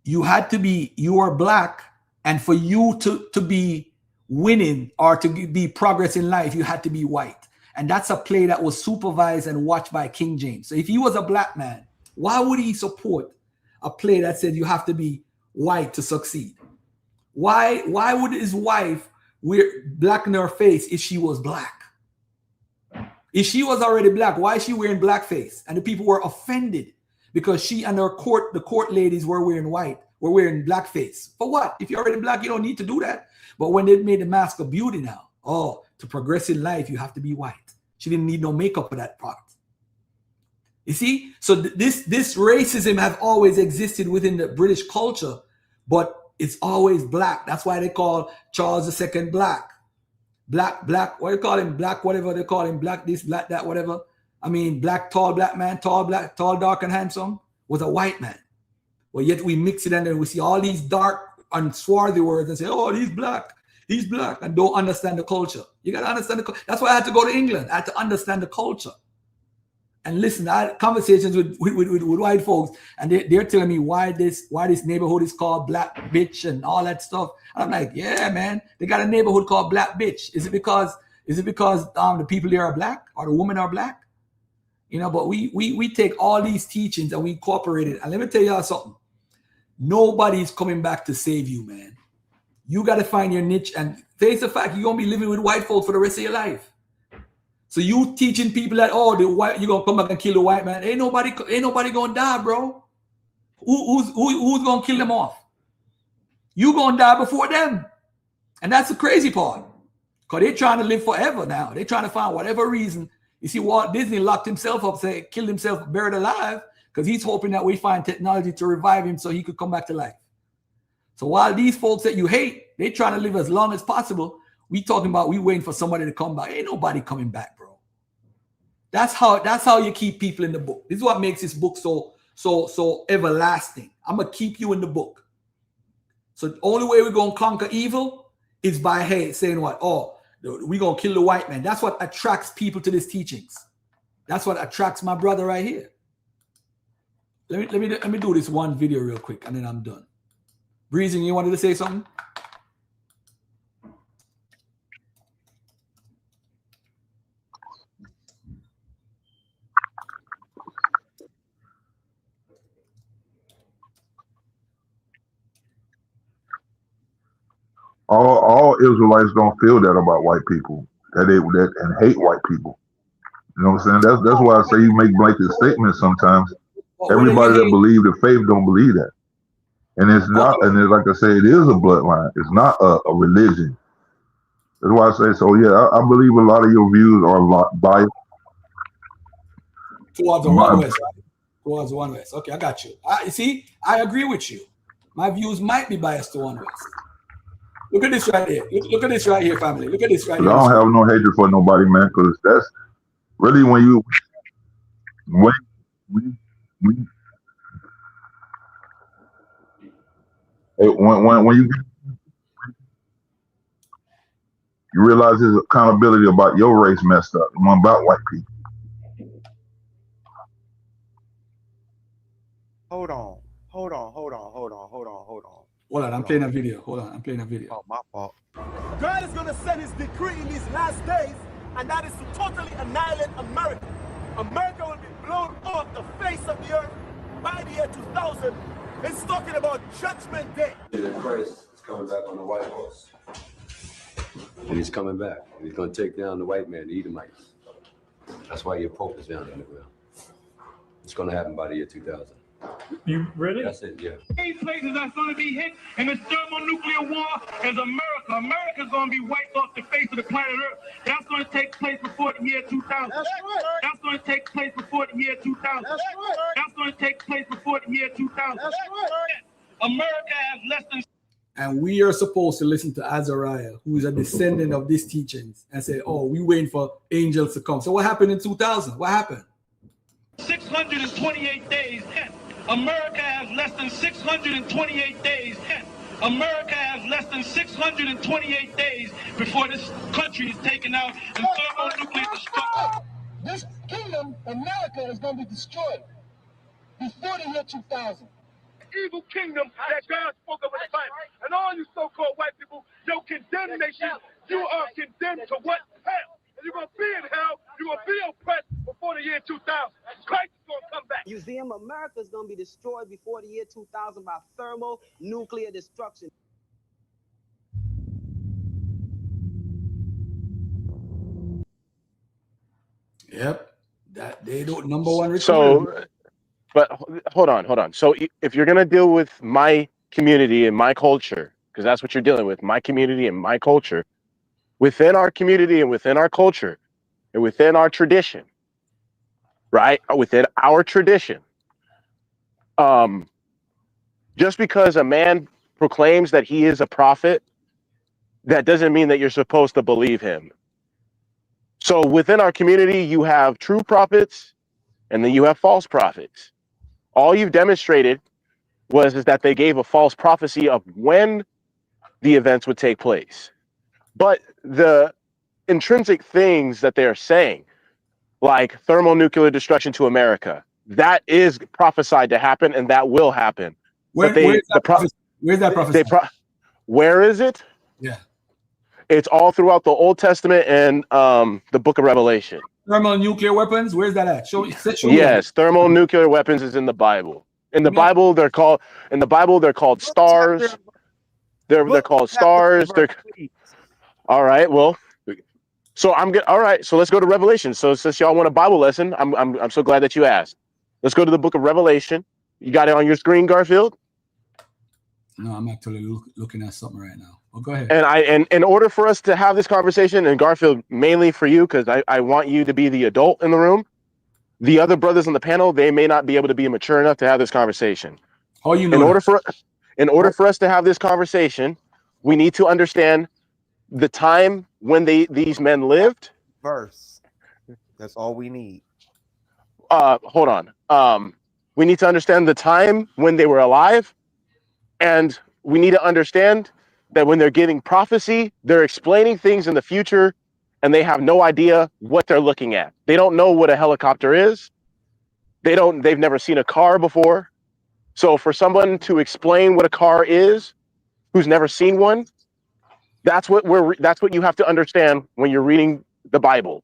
you are black, and for you to be winning or to be progress in life, you had to be white. And that's a play that was supervised and watched by King James. So if he was a black man, why would he support a play that said you have to be white to succeed? Why would his wife wear black in her face if she was black? If she was already black, why is she wearing blackface? And the people were offended because she and the court ladies were wearing white, were wearing blackface. For what? If you're already black, you don't need to do that. But when they made the Mask of Beauty now, to progress in life, you have to be white. She didn't need no makeup for that part. You see? So this racism have always existed within the British culture, but it's always black. That's why they call Charles II black. Black, what do you call him? Black, whatever they call him, black this, black that, whatever. I mean, black, tall black man, tall, dark, and handsome was a white man. Well, yet we mix it and then we see all these dark and swarthy words and say, oh, he's black, and don't understand the culture. You got to understand the culture. That's why I had to go to England. I had to understand the culture. And listen, I had conversations with white folks, and they're telling me why this neighborhood is called Black Bitch and all that stuff. And I'm like, yeah, man, they got a neighborhood called Black Bitch. Is it because the people there are black or the women are black? You know, but we take all these teachings and we incorporate it. And let me tell y'all something. Nobody's coming back to save you, man. You got to find your niche and face the fact you're going to be living with white folks for the rest of your life. So you teaching people that, oh, the white, you gonna come back and kill the white man. Ain't nobody gonna die, bro. Who's gonna kill them off? You gonna die before them. And that's the crazy part. Because they're trying to live forever now. They're trying to find whatever reason. You see, Walt Disney locked himself up, killed himself, buried alive, because he's hoping that we find technology to revive him so he could come back to life. So while these folks that you hate, they're trying to live as long as possible, we talking about we waiting for somebody to come back. Ain't nobody coming back, bro. That's how you keep people in the book. This is what makes this book so everlasting. I'm gonna keep you in the book. So the only way we're gonna conquer evil is by saying what? Oh, we're gonna kill the white man. That's what attracts people to these teachings. That's what attracts my brother right here. Let me do this one video real quick and then I'm done. Breezing, you wanted to say something? All Israelites don't feel that about white people, that and hate white people. You know what I'm saying? That's why I say you make blanket statements sometimes. Everybody that believes the faith don't believe that. And it's not, and it's like I say, it is a bloodline. It's not a religion. That's why I say, so yeah, I believe a lot of your views are a lot biased. Towards the One West, right? Towards the One West. Okay, I got you. You see, I agree with you. My views might be biased to One West. Look at this right here. Look at this right here, family. Look at this right here. I don't have no hatred for nobody, man, because that's really when you realize there's accountability about your race messed up, the one about white people. Hold on. Hold on, I'm playing a video. Oh, my fault. God is going to send his decree in these last days, and that is to totally annihilate America. America will be blown off the face of the earth by the year 2000. It's talking about Judgment Day. Christ is coming back on the white horse. And he's coming back. He's going to take down the white man, the Edomites. That's why your Pope is down in the ground. It's going to happen by the year 2000. You ready? That's it, yeah. These places that's going to be hit in this thermonuclear war is America. America's going to be wiped off the face of the planet Earth. That's going to take place before the year 2000. That's right. That's going to take place before the year 2000. That's right. That's going to take place before the year 2000. That's right. America has less than... And we are supposed to listen to Azariah, who is a descendant of these teachings, and say, oh, we waiting for angels to come. So what happened in 2000? What happened? 628 days. America has less than 628 days. America has less than 628 days before this country is taken out and thermonuclear destruction. This kingdom, America, is going to be destroyed before the year 2000. Evil kingdom that God spoke of in the Bible. And all you so-called white people, your condemnation, you are condemned to what? Hell. And you're going to be in hell, you're going to be oppressed before the year 2000. Christ is going to come back. Museum America is going to be destroyed before the year 2000 by thermonuclear destruction. Yep. That they don't number one. So, but hold on. So if you're going to deal with my community and my culture, because that's what you're dealing with, my community and my culture, within our community and within our culture and within our tradition, right? Within our tradition, just because a man proclaims that he is a prophet, that doesn't mean that you're supposed to believe him. So within our community, you have true prophets and then you have false prophets. All you've demonstrated is that they gave a false prophecy of when the events would take place. But the intrinsic things that they're saying, like thermonuclear destruction to America, that is prophesied to happen and that will happen. Where's that prophecy? Where is it? Yeah. It's all throughout the Old Testament and the book of Revelation. Thermonuclear weapons? Where's that at? Show yes, thermonuclear weapons is in the Bible. In the Bible, they're called stars. They're called stars. All right. Well, So I'm good. All right. So let's go to Revelation. So since y'all want a Bible lesson, I'm so glad that you asked. Let's go to the book of Revelation. You got it on your screen, Garfield? No, I'm actually looking at something right now. Oh, go ahead. And in order for us to have this conversation, and Garfield, mainly for you, because I want you to be the adult in the room. The other brothers on the panel, they may not be able to be mature enough to have this conversation. How you know in order that? for us to have this conversation, we need to understand the time when these men lived. Verse. That's all we need. Hold on. We need to understand the time when they were alive, and we need to understand that when they're giving prophecy, they're explaining things in the future, and they have no idea what they're looking at. They don't know what a helicopter is. They've never seen a car before. So for someone to explain what a car is, who's never seen one, that's what you have to understand when you're reading the Bible.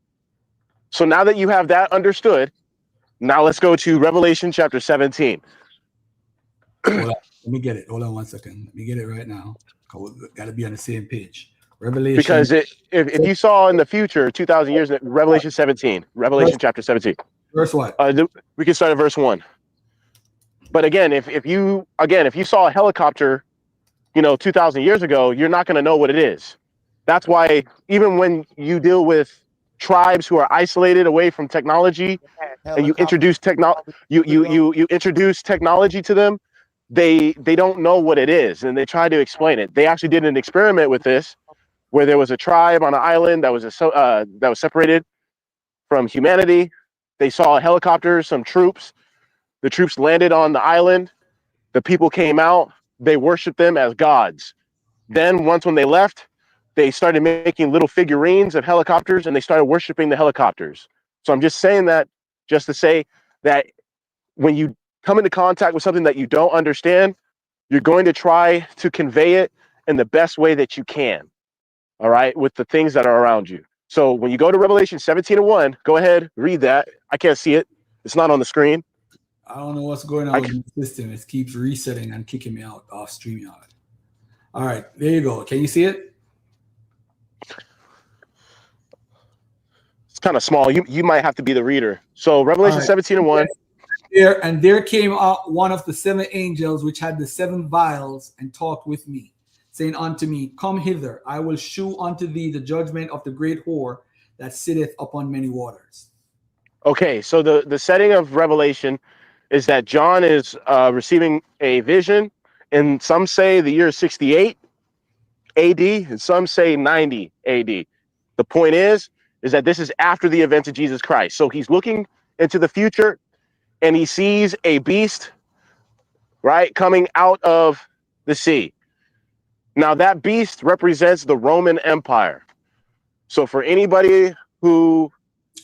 So now that you have that understood, now let's go to Revelation chapter 17. Hold on. Let me get it. Hold on 1 second. Let me get it right now. We got to be on the same page. Revelation. Because if you saw in the future, 2,000 years, Revelation 17, Revelation chapter 17. Verse what? We can start at verse 1. But again, if you saw a helicopter, 2,000 years ago, you're not going to know what it is. That's why even when you deal with tribes who are isolated away from technology, and you introduce you introduce technology to them, they don't know what it is, and they try to explain it. They actually did an experiment with this, where there was a tribe on an island that was separated from humanity. They saw a helicopter, some troops. The troops landed on the island. The people came out. They worshiped them as gods. Then once when they left, they started making little figurines of helicopters, and they started worshiping the helicopters. So I'm just saying that just to say that when you come into contact with something that you don't understand, you're going to try to convey it in the best way that you can. All right, with the things that are around you. So when you go to Revelation 17:1, go ahead, read that. I can't see it. It's not on the screen. I don't know what's going on with the system. It keeps resetting and kicking me out off StreamYard. All right, there you go. Can you see it? It's kind of small. You might have to be the reader. So Revelation 17:1. There came out one of the seven angels which had the seven vials and talked with me, saying unto me, Come hither, I will shew unto thee the judgment of the great whore that sitteth upon many waters. Okay, so the setting of Revelation is that John is receiving a vision, and some say the year 68 AD, and some say 90 AD. The point is that this is after the events of Jesus Christ. So he's looking into the future, and he sees a beast, right, coming out of the sea. Now that beast represents the Roman Empire. So for anybody who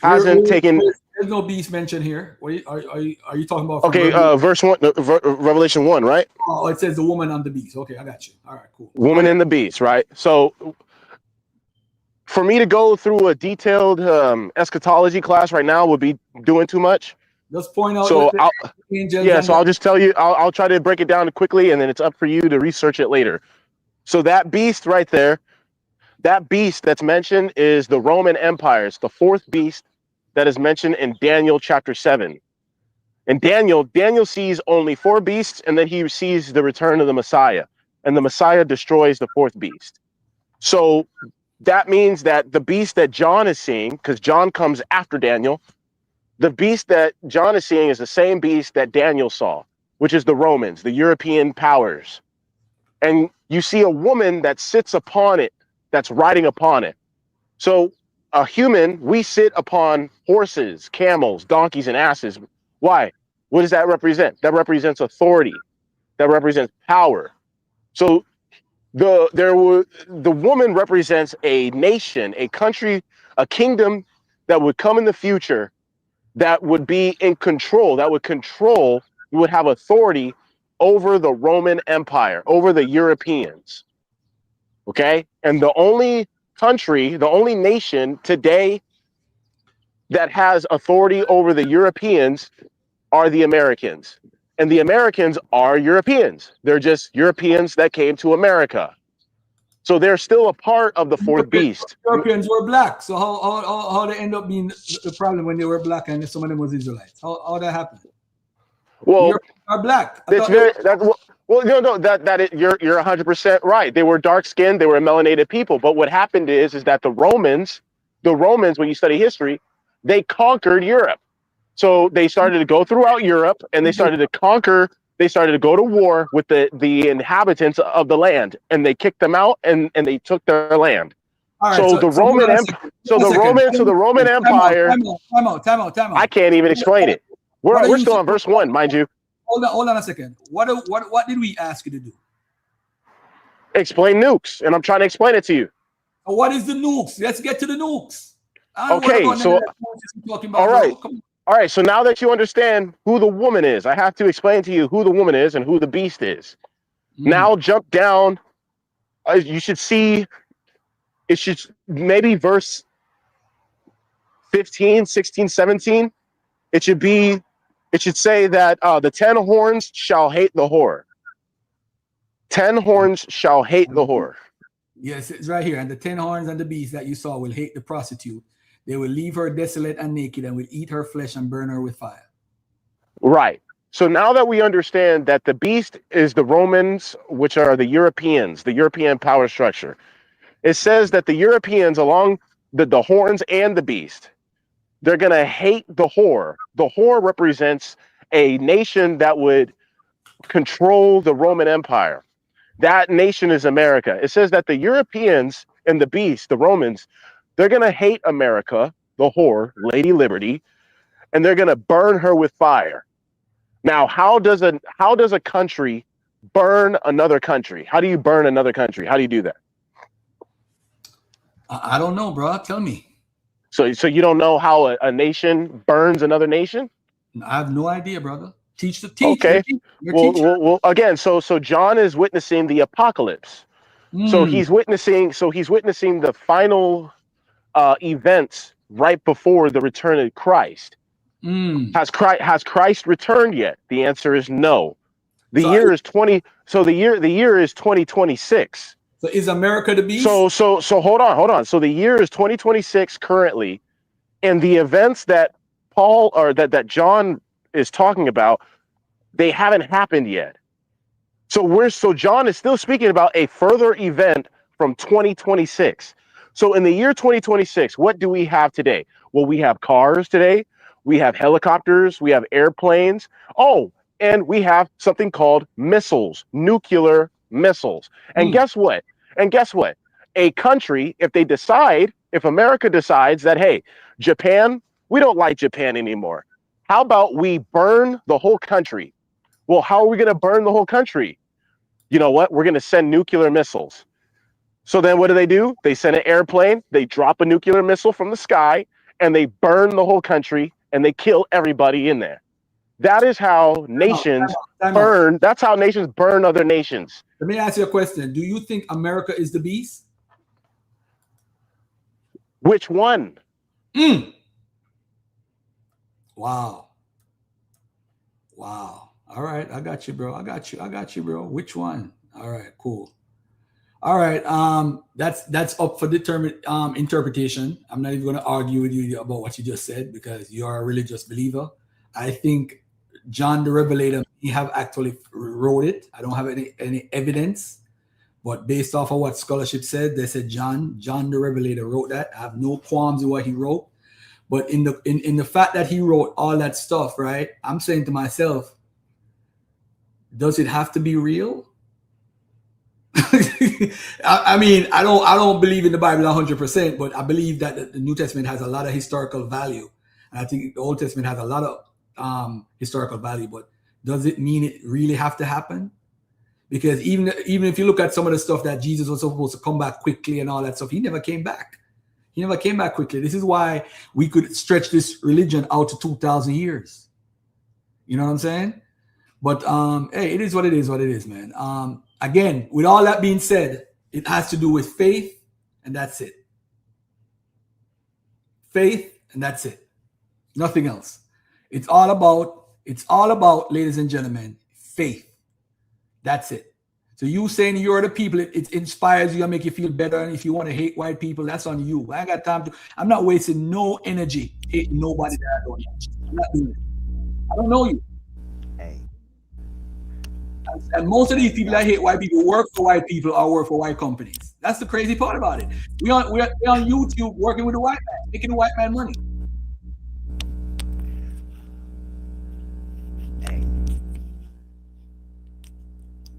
hasn't taken, there's no beast mentioned here. What are you talking about? Okay, verse 1, Revelation 1, right? Oh, it says the woman on the beast. Okay, I got you. All right, cool. Woman and the beast, right? So for me to go through a detailed eschatology class right now would be doing too much. Just point out. So I'll just tell you. I'll try to break it down quickly, and then it's up for you to research it later. So that beast right there, that beast that's mentioned is the Roman Empire. It's the fourth beast that is mentioned in Daniel chapter 7. And Daniel sees only four beasts, and then he sees the return of the Messiah, and the Messiah destroys the fourth beast. So that means that the beast that John is seeing, because John comes after Daniel, the beast that John is seeing is the same beast that Daniel saw, which is the Romans, the European powers. And you see a woman that sits upon it, that's riding upon it. So a human, we sit upon horses, camels, donkeys, and asses. Why? What does that represent? That represents authority. That represents power. So the woman represents a nation, a country, a kingdom that would come in the future, that would be in control, would have authority over the Roman Empire, over the Europeans. Okay? And the only country, the only nation today that has authority over the Europeans are the Americans. And the Americans are Europeans. They're just Europeans that came to America. So they're still a part of the fourth beast. Europeans were black. So how they end up being the problem when they were black and some of them was Israelites? How that happened? Well, Europeans are black. You're 100% right. They were dark skinned, they were a melanated people. But what happened is that the Romans, when you study history, they conquered Europe. So they started to go throughout Europe and they started to conquer. They started to go to war with the inhabitants of the land, and they kicked them out and they took their land. All right, so the Roman Empire. Time out. I can't even explain it. We're still on verse 1, mind you. Hold on a second. What did we ask you to do? Explain nukes, and I'm trying to explain it to you. What is the nukes? Let's get to the nukes. Okay, so all right. So now that you understand who the woman is, I have to explain to you who the woman is and who the beast is. Now jump down. You should see. It should maybe verse 15, 16, 17. It should say that the 10 horns shall hate the whore. 10 horns shall hate the whore. Yes, it's right here. And the 10 horns and the beast that you saw will hate the prostitute. They will leave her desolate and naked and will eat her flesh and burn her with fire. Right. So now that we understand that the beast is the Romans, which are the Europeans, the European power structure, it says that the Europeans, along the horns and the beast, they're going to hate the whore. The whore represents a nation that would control the Roman Empire. That nation is America. It says that the Europeans and the beast, the Romans, they're going to hate America, the whore, Lady Liberty, and they're going to burn her with fire. Now, how does a country burn another country? How do you burn another country? How do you do that? I don't know, bro. Tell me. So you don't know how a nation burns another nation? I have no idea, brother. Teach the teacher. Okay. Well, again, so John is witnessing the apocalypse. So he's witnessing the final events right before the return of Christ. Has Christ returned yet? The answer is no. The year is 2026. So is America the beast? So hold on. So the year is 2026 currently, and the events that that John is talking about, they haven't happened yet. So John is still speaking about a further event from 2026. So in the year 2026, what do we have today? Well, we have cars today. We have helicopters. We have airplanes. Oh, and we have something called missiles, nuclear missiles. And guess what? A country, if America decides that, hey, Japan, we don't like Japan anymore. How about we burn the whole country? Well, how are we going to burn the whole country? You know what? We're going to send nuclear missiles. So then what do? They send an airplane, they drop a nuclear missile from the sky, and they burn the whole country, and they kill everybody in there. That is how nations burn. That's how nations burn other nations. Let me ask you a question. Do you think America is the beast? Which one? Wow. All right, I got you, bro. bro. Which one? All right, cool. All right, that's up for interpretation. I'm not even going to argue with you about what you just said because you are a religious believer. I think John the Revelator, he have actually wrote it. I don't have any evidence, but based off of what scholarship said, they said John the Revelator wrote that. I have no qualms with what he wrote, but in the fact that he wrote all that stuff, right? I'm saying to myself, does it have to be real? I mean, I don't believe in the Bible 100%, but I believe that the New Testament has a lot of historical value, and I think the Old Testament has a lot of historical value. But does it mean it really have to happen? Because even if you look at some of the stuff that Jesus was supposed to come back quickly and all that stuff, he never came back. He never came back quickly. This is why we could stretch this religion out to 2,000 years. You know what I'm saying? But hey, it is what it is, man. Again, with all that being said, it has to do with faith, and that's it. Faith, and that's it. Nothing else. It's all about, ladies and gentlemen, faith. That's it. So you saying you're the people, it inspires you and make you feel better. And if you want to hate white people, that's on you. I ain't got time to. I'm not wasting no energy hating nobody that I don't know. I'm not doing it. I don't know you. Hey. And most of these people that hate white people work for white people or work for white companies. That's the crazy part about it. We're on YouTube working with the white man, making the white man money. Hey.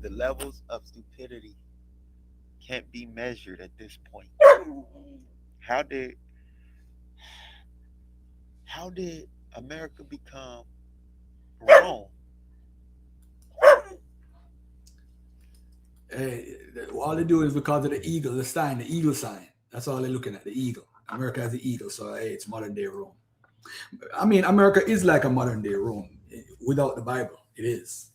The levels of stupidity can't be measured at this point. How did America become Rome? Hey, all they do is because of the eagle, the sign, the eagle sign. That's all they're looking at, the eagle. America has the eagle, so hey, it's modern day Rome. I mean, America is like a modern day Rome without the Bible. It is.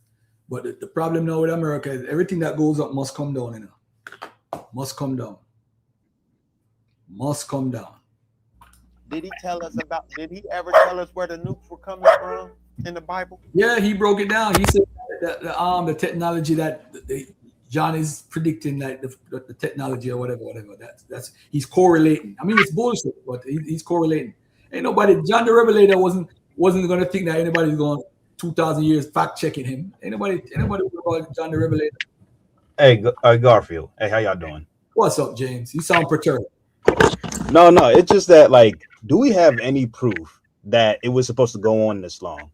But the problem now with America is everything that goes up must come down, you know. Must come down. Must come down. Did he ever tell us where the nukes were coming from in the Bible? Yeah, he broke it down. He said that the technology that John is predicting, that the technology or whatever. That's he's correlating. I mean, it's bullshit, but he's correlating. Ain't nobody. John the Revelator wasn't going to think that anybody's going 2,000 years fact checking him. Ain't nobody about John the Revelator. Hey, Garfield. Hey, how y'all doing? What's up, James? You sound perturbed. No, it's just that, like, do we have any proof that it was supposed to go on this long?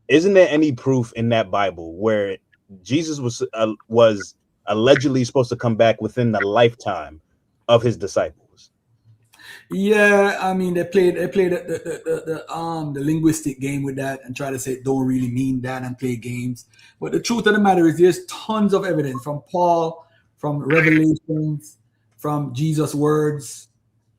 Isn't there any proof in that Bible where Jesus was allegedly supposed to come back within the lifetime of his disciples? Yeah, I mean they played the linguistic game with that and try to say it don't really mean that and play games. But the truth of the matter is there's tons of evidence from Paul, from Revelations, from Jesus' words.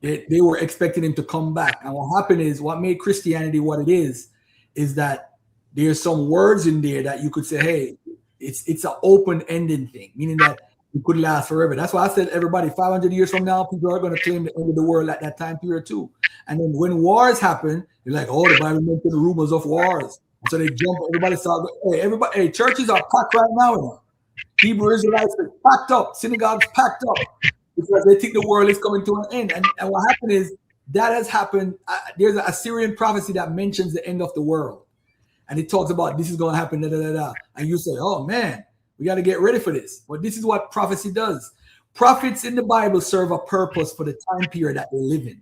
They were expecting him to come back. And what happened is, what made Christianity what it is that there's some words in there that you could say, hey, it's an open-ended thing, meaning that it could last forever. That's why I said, everybody, 500 years from now, people are going to claim the end of the world at that time period too. And then when wars happen, they're like, oh, the Bible mentioned the rumors of wars. So they jump, everybody starts, hey, churches are packed right now. You know? Hebrew Israelites are packed up, synagogues packed up, because they think the world is coming to an end. And what happened is, that has happened. There's an Assyrian prophecy that mentions the end of the world. And it talks about this is going to happen, da, da, da, da. And you say, oh man, we got to get ready for this. But this is what prophecy does. Prophets in the Bible serve a purpose for the time period that they live in,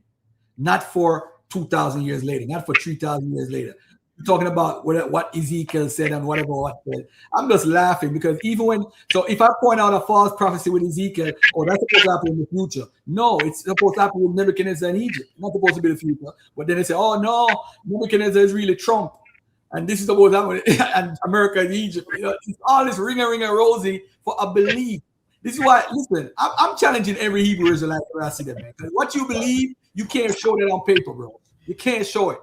not for 2,000 years later, not for 3,000 years later. We're talking about what Ezekiel said and whatever what said. I'm just laughing because if I point out a false prophecy with Ezekiel, oh, that's supposed to happen in the future. No, it's supposed to happen with Nebuchadnezzar in Egypt. Not supposed to be the future. But then they say, oh no, Nebuchadnezzar is really Trump. And this is supposed to happen and America and Egypt. You know, it's all this ring a rosy for a belief. This is why, listen, I'm challenging every Hebrew Israelite where I see them, man. Because what you believe, you can't show that on paper, bro. You can't show it.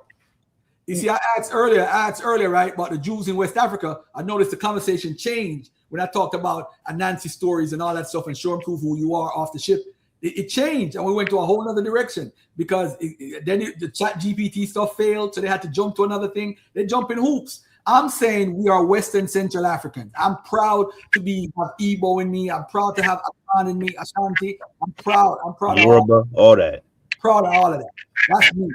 You see, I asked earlier, right, about the Jews in West Africa. I noticed the conversation changed when I talked about Anansi stories and all that stuff and show and prove who you are off the ship. It changed, and we went to a whole other direction because then the chat GPT stuff failed, so they had to jump to another thing. They jump in hoops. I'm saying we are Western Central Africans. I'm proud to have Igbo in me. I'm proud to have Akan in me, Ashanti. I'm proud. Yoruba, all that. Proud of all of that. That's me.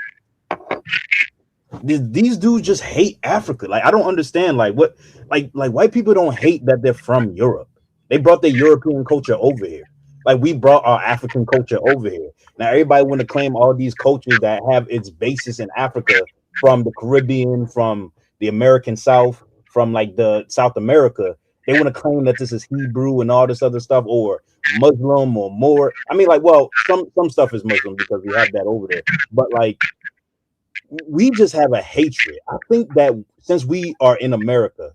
These dudes just hate Africa. Like, I don't understand. Like, what? Like white people don't hate that they're from Europe. They brought their European culture over here. Like, we brought our African culture over here. Now everybody want to claim all these cultures that have its basis in Africa, from the Caribbean, from the American South, from like the South America. They want to claim that this is Hebrew and all this other stuff, or Muslim or more. I mean, like, well, some stuff is Muslim because we have that over there. But like, we just have a hatred. I think that since we are in America,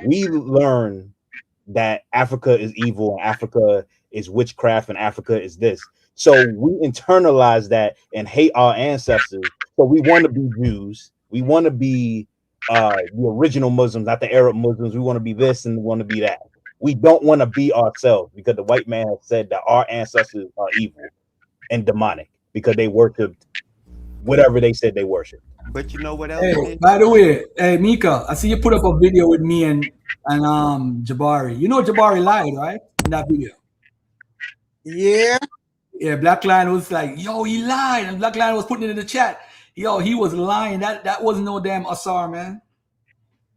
we learn that Africa is evil and Africa is witchcraft and Africa is this. So we internalize that and hate our ancestors. So we want to be Jews. We want to be the original Muslims, not the Arab Muslims. We want to be this and we want to be that. We don't want to be ourselves because the white man has said that our ancestors are evil and demonic because they worshiped whatever they said they worship. But you know what else? Hey, by the way, hey Mika, I see you put up a video with me and Jabari. You know Jabari lied, right? in that video. Yeah. Yeah, Black Lion was like, yo, he lied. And Black Lion was putting it in the chat. Yo, he was lying. That wasn't no damn Asar, man.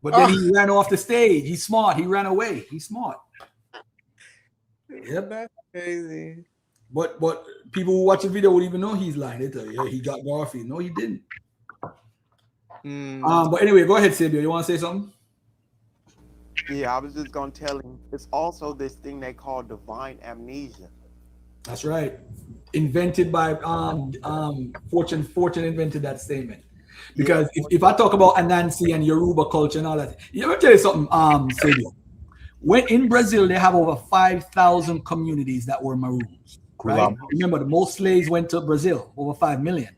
But then he ran off the stage. He's smart. He ran away. He's smart. Yep. That's crazy. But people who watch the video would even know he's lying. They tell you, yeah, he got Garfield. No, he didn't. But anyway, go ahead, Sabio. You want to say something? Yeah, I was just gonna tell him it's also this thing they call divine amnesia. That's right. Invented by Fortune invented that statement. Because if I talk about Anansi and Yoruba culture and all that, let me tell you something, Sabio. When in Brazil, they have over 5,000 communities that were Maroons. Right? Remember, the most slaves went to Brazil, over 5 million.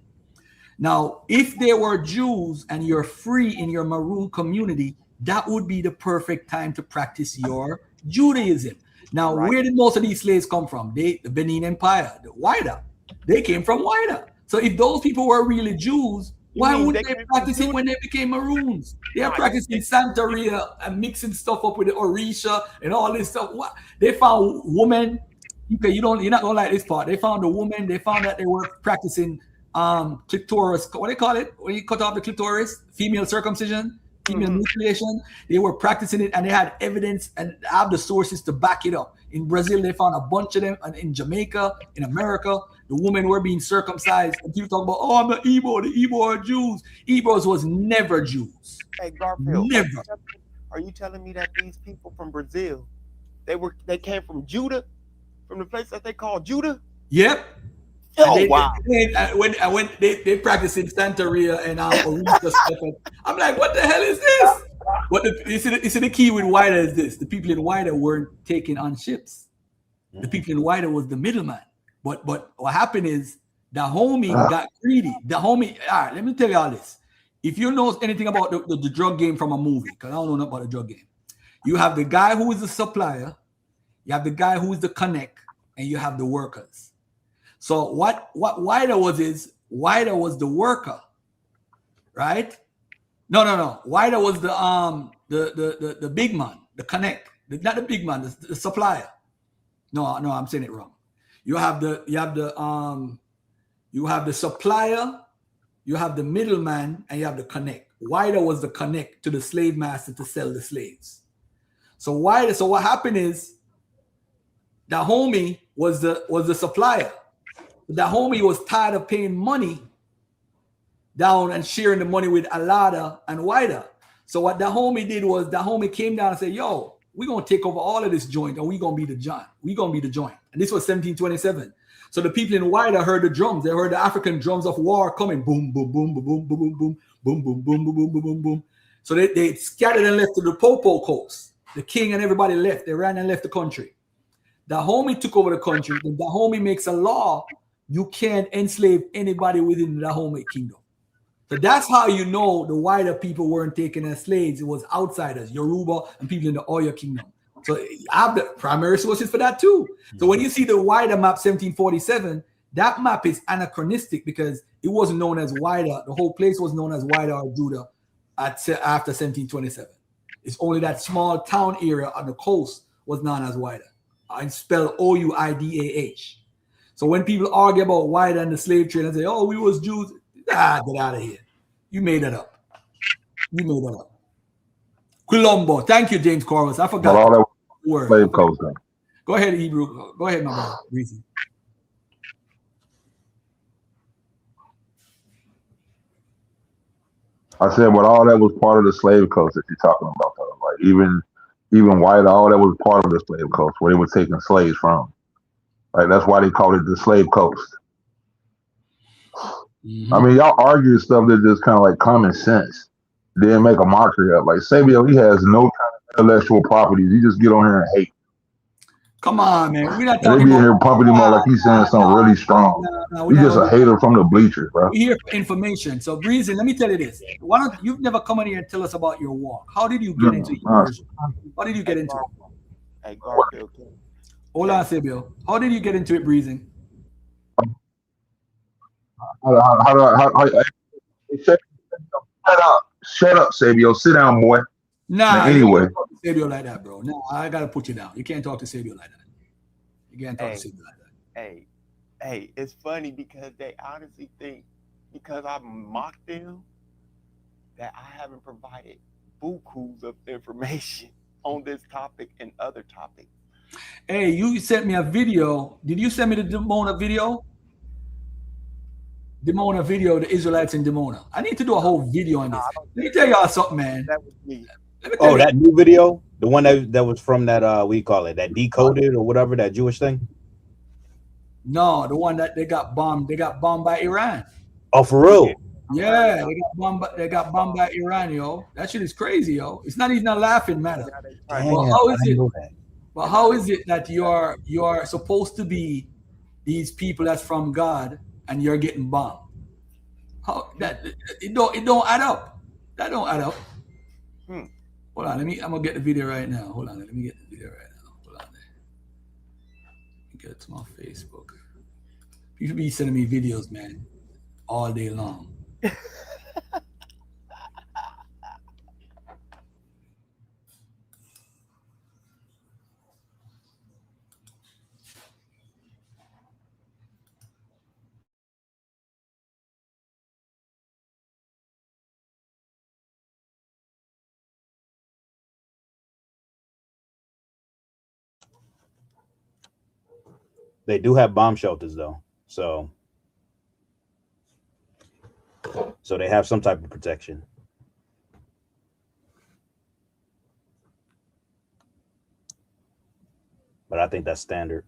Now, if they were Jews and you're free in your Maroon community, that would be the perfect time to practice your Judaism. Now, where did most of these slaves come from? The Benin Empire, the Wida. They came from Wida. So if those people were really Jews, why wouldn't they practice it when they became Maroons? They are practicing Santeria and mixing stuff up with the Orisha and all this stuff. What? They found women. Okay, you're not gonna like this part. They found a woman. They found that they were practicing clitoris. What do they call it? When you cut off the clitoris, female circumcision, female mutilation. They were practicing it, and they had evidence and have the sources to back it up. In Brazil, they found a bunch of them, and in Jamaica, in America, the women were being circumcised. And people talk about, oh, I'm an Igbo. The Igbo are Jews. Igbos was never Jews. Hey, Garfield, never. Are you telling me that these people from Brazil, they came from Judah, from the place that they call Judah? Yep. Oh, wow. When they practice in Santeria and Orisha stuff, I'm like, what the hell is this? You see the key with Wida is this: the people in Wida weren't taken on ships. The people in Wida was the middleman. But what happened is the homie got greedy. The homie, all right, let me tell you all this. If you know anything about the drug game from a movie, because I don't know nothing about the drug game, you have the guy who is the supplier, you have the guy who is the connect, and you have the workers. So what Wida was is Wida was the worker, right? No. Wida was the big man, the connect, not the big man, the supplier. No, I'm saying it wrong. You have the supplier, you have the middleman, and you have the connect. Wida was the connect to the slave master to sell the slaves. So what happened is the homie was the supplier. The homie was tired of paying money down and sharing the money with Alada and Wida. So what the homie did was the homie came down and said, yo, we're going to take over all of this joint and we're going to be the joint. We're going to be the joint. And this was 1727. So the people in Wida heard the drums. They heard the African drums of war coming. Boom, boom, boom, boom, boom, boom, boom, boom, boom, boom, boom, boom, boom, boom, boom. So they scattered and left to the Popo coast. The king and everybody left. They ran and left the country. The homie took over the country. And the homie makes a law. You can't enslave anybody within the homie kingdom. So that's how you know the wider people weren't taken as slaves. It was outsiders, Yoruba and people in the Oyo kingdom. So I have the primary sources for that too. So when you see the wider map 1747, that map is anachronistic because it wasn't known as wider. The whole place was known as wider or Judah after 1727. It's only that small town area on the coast was known as wider. And spelled Ouidah. So when people argue about wider and the slave trade and say, oh, we was Jews, get out of here. You made that up. Quilombo. Thank you, James Corvus. I forgot. But all that word. Slave coast thing. Go ahead, Hebrew. Go ahead, my brother. Breezy. I said, but all that was part of the slave coast that you're talking about, though. Like even white, all that was part of the slave coast where they were taking slaves from. Like that's why they called it the slave coast. I mean, y'all argue stuff that just kind of like common sense. Then make a mockery of. Like Sabio, he has no kind of intellectual properties. He just get on here and hate. Come on, man. We're not And they talking be in about here pumping him up like he's saying something really strong. He's just a hater from the bleachers, bro. We're here for information. So, Breezy, let me tell you this. Why don't you've never come in here and tell us about your walk? How did you get into it? How did you get into it? Hey, Garfield. Hold on, Sabio. How did you get into it, Breezy? Shut up, Sabio. Sit down, boy. Nah, anyway. Sabio like that, bro. No, I gotta put you down. You can't talk to Sabio like that. You can't talk to Satan like that. Hey, it's funny because they honestly think because I mocked them that I haven't provided bukus of information on this topic and other topics. Hey, you sent me a video. Did you send me the Dimona video? Dimona video, the Israelites in Dimona. I need to do a whole video on this. Let me tell y'all something, man. That was me. Oh, that new video, the one that was from that what do you call it, that Decoded or whatever, that Jewish thing. No, the one that they got bombed. They got bombed by Iran. Oh, for real? Yeah, they got bombed by Iran, yo. That shit is crazy, yo. It's not even a laughing matter. Damn, well, how is I didn't it? know that. Well, how is it that you're supposed to be these people that's from God and you're getting bombed? How that it don't add up. That don't add up. Hold on, I'm gonna get the video right now. Hold on, let me get the video right now. Hold on. Let me get it to my Facebook. People be sending me videos, man, all day long. They do have bomb shelters though, so they have some type of protection. But I think that's standard.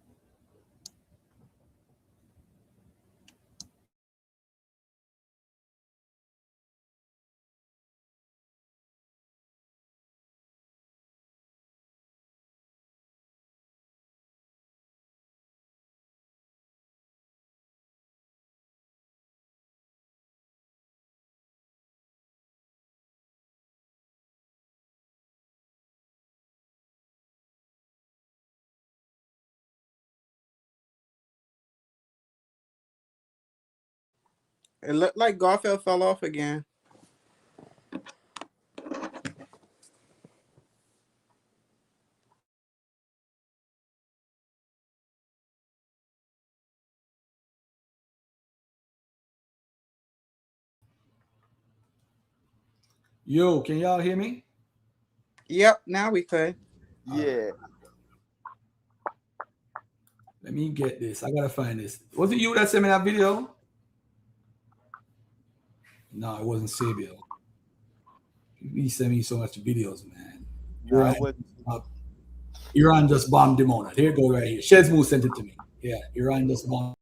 It looked like Garfield fell off again. Yo, can y'all hear me? Yep, now we could. Yeah. Let me get this. I gotta find this. Was it you that sent me that video? No, it wasn't Sabio. He sent me so much videos, man. Iran just bombed Dimona. Here it go right here. Shezmu sent it to me. Yeah, Iran just bombed.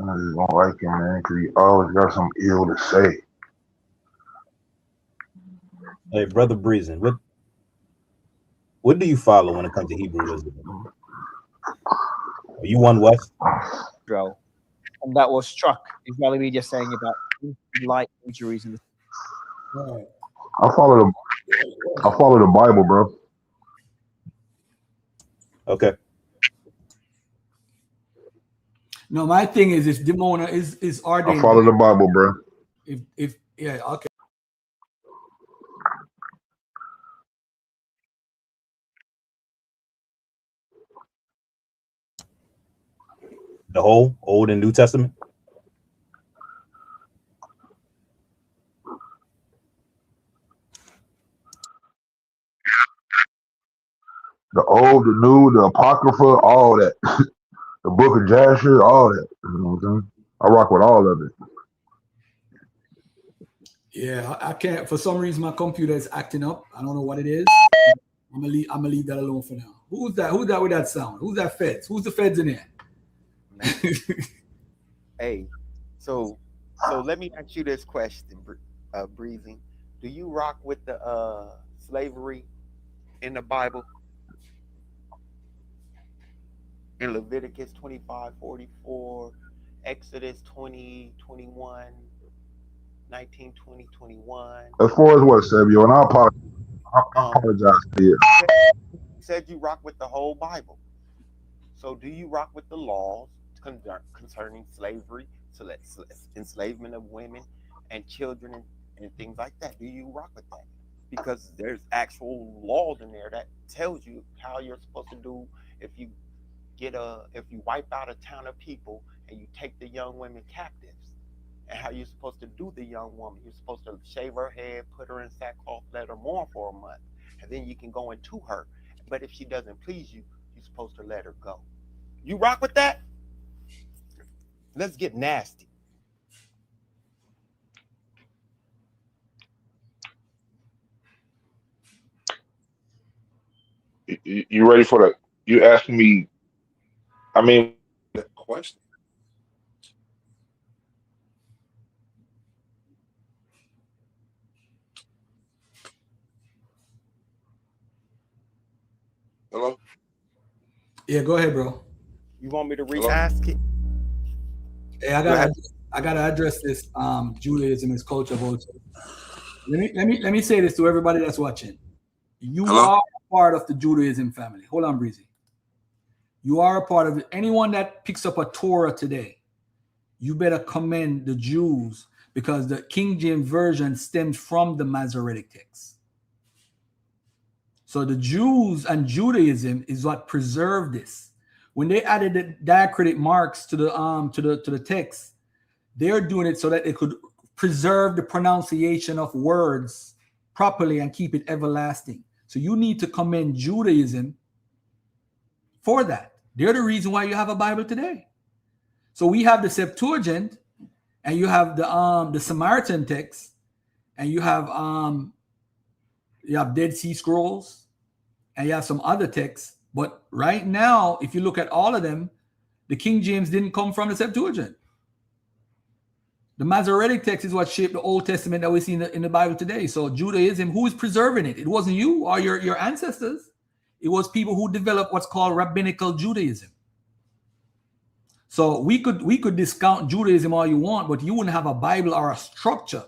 I just don't like him, man, because he always got something ill to say. Hey, Brother Breezen, what do you follow when it comes to Hebrewism? Are you one West? Bro, and that was struck Israeli media saying about light injuries in the. I follow the Bible, bro. Okay. No, my thing is Dimona is ordained. I follow the Bible, bro. If yeah, okay. The whole Old and New Testament? The Old, the New, the Apocrypha, all that. The Book of Jasher, all that. You know what I'm saying? I rock with all of it. Yeah, I can't. For some reason, my computer is acting up. I don't know what it is. I'm gonna leave that alone for now. Who's that? Who's that with that sound? Who's that feds? Who's the feds in there? Hey, so let me ask you this question, Breezy. Do you rock with the slavery in the Bible? In Leviticus 25:44, Exodus 20:21, 19:20, 21. As far as what, Sabio? And I apologize. I apologize to you. You said you rock with the whole Bible. So do you rock with the laws concerning slavery, enslavement of women and children and things like that? Do you rock with that? Because there's actual laws in there that tells you how you're supposed to do if you wipe out a town of people and you take the young women captives, and how you're supposed to do the young woman. You're supposed to shave her head, put her in sackcloth, let her mourn for a month, and then you can go into her. But if she doesn't please you, you're supposed to let her go. You rock with that? Let's get nasty. You ready for the? You asking me? I mean, the question. Hello? Yeah, go ahead, bro. You want me to re-ask it? Hey, I gotta address this Judaism is culture vulture. Let me say this to everybody that's watching. You are a part of the Judaism family. Hold on, Breezy. You are a part of it. Anyone that picks up a Torah today, you better commend the Jews, because the King James Version stems from the Masoretic text. So the Jews and Judaism is what preserved this. When they added the diacritic marks to the text, they're doing it so that they could preserve the pronunciation of words properly and keep it everlasting. So you need to commend Judaism for that. They're the reason why you have a Bible today. So we have the Septuagint, and you have the Samaritan text, and you have Dead Sea Scrolls, and you have some other texts. But right now, if you look at all of them, the King James didn't come from the Septuagint. The Masoretic text is what shaped the Old Testament that we see in the Bible today. So Judaism, who is preserving it? It wasn't you or your ancestors. It was people who developed what's called rabbinical Judaism. So we could discount Judaism all you want, but you wouldn't have a Bible or a structure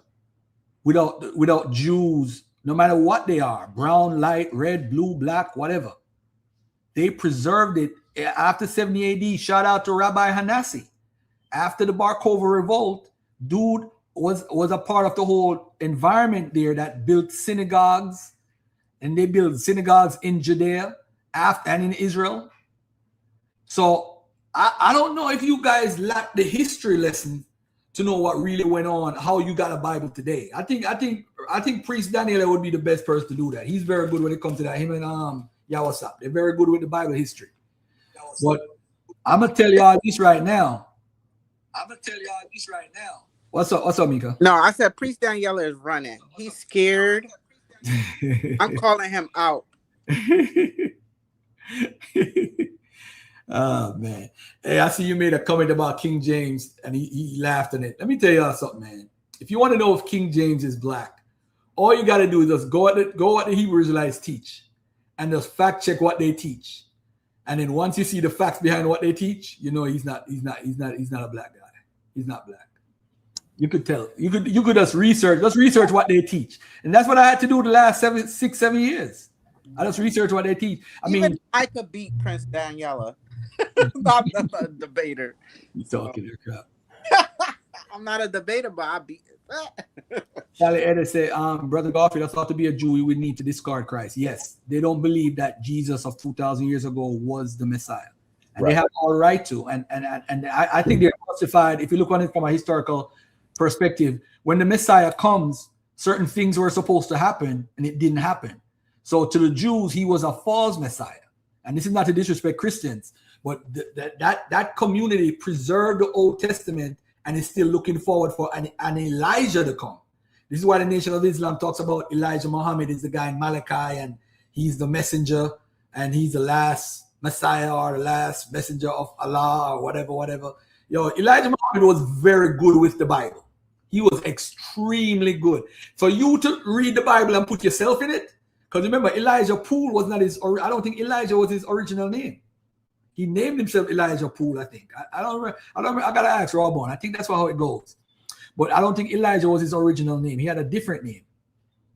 without Jews, no matter what they are, brown, light, red, blue, black, whatever. They preserved it after 70 AD. Shout out to Rabbi Hanassi. After the Bar Kokhba revolt, dude was a part of the whole environment there that built synagogues, and they built synagogues in Judea and in Israel. So I don't know if you guys lack the history lesson to know what really went on, how you got a Bible today. I think Priest Daniel would be the best person to do that. He's very good when it comes to that. Him and Yawasap, they're very good with the Bible history. But I'm gonna tell y'all this right now. What's up, Mika? No, I said Priest Daniel is running. He's scared. I'm calling him out. Oh man. Hey, I see you made a comment about King James and he laughed at it. Let me tell y'all something, man. If you want to know if King James is black, all you got to do is just go what the Hebrew Israelites teach and just fact check what they teach. And then once you see the facts behind what they teach, you know he's not a black guy. He's not black. You could tell. You could just research what they teach. And that's what I had to do the last 7 years. I just research what they teach. I could beat Prince Daniela. I'm not a debater. You talking your crap. I'm not a debater, but I beat Sally Edda said, Brother Garfield, I thought to be a Jew, we would need to discard Christ. Yes, they don't believe that Jesus of 2,000 years ago was the Messiah. And they have all right to. And I think they're justified. If you look on it from a historical perspective, when the Messiah comes, certain things were supposed to happen and it didn't happen. So to the Jews, he was a false Messiah. And this is not to disrespect Christians, but that community preserved the Old Testament and is still looking forward for an Elijah to come. This is why the Nation of Islam talks about Elijah Muhammad is the guy in Malachi, and he's the messenger, and he's the last Messiah or the last messenger of Allah or whatever. Elijah Muhammad was very good with the Bible. He was extremely good. For you to read the Bible and put yourself in it, because remember, Elijah Poole was not I don't think Elijah was his original name. He named himself Elijah Poole, I think. I don't remember. I got to ask Rawbone. I think that's how it goes. But I don't think Elijah was his original name. He had a different name.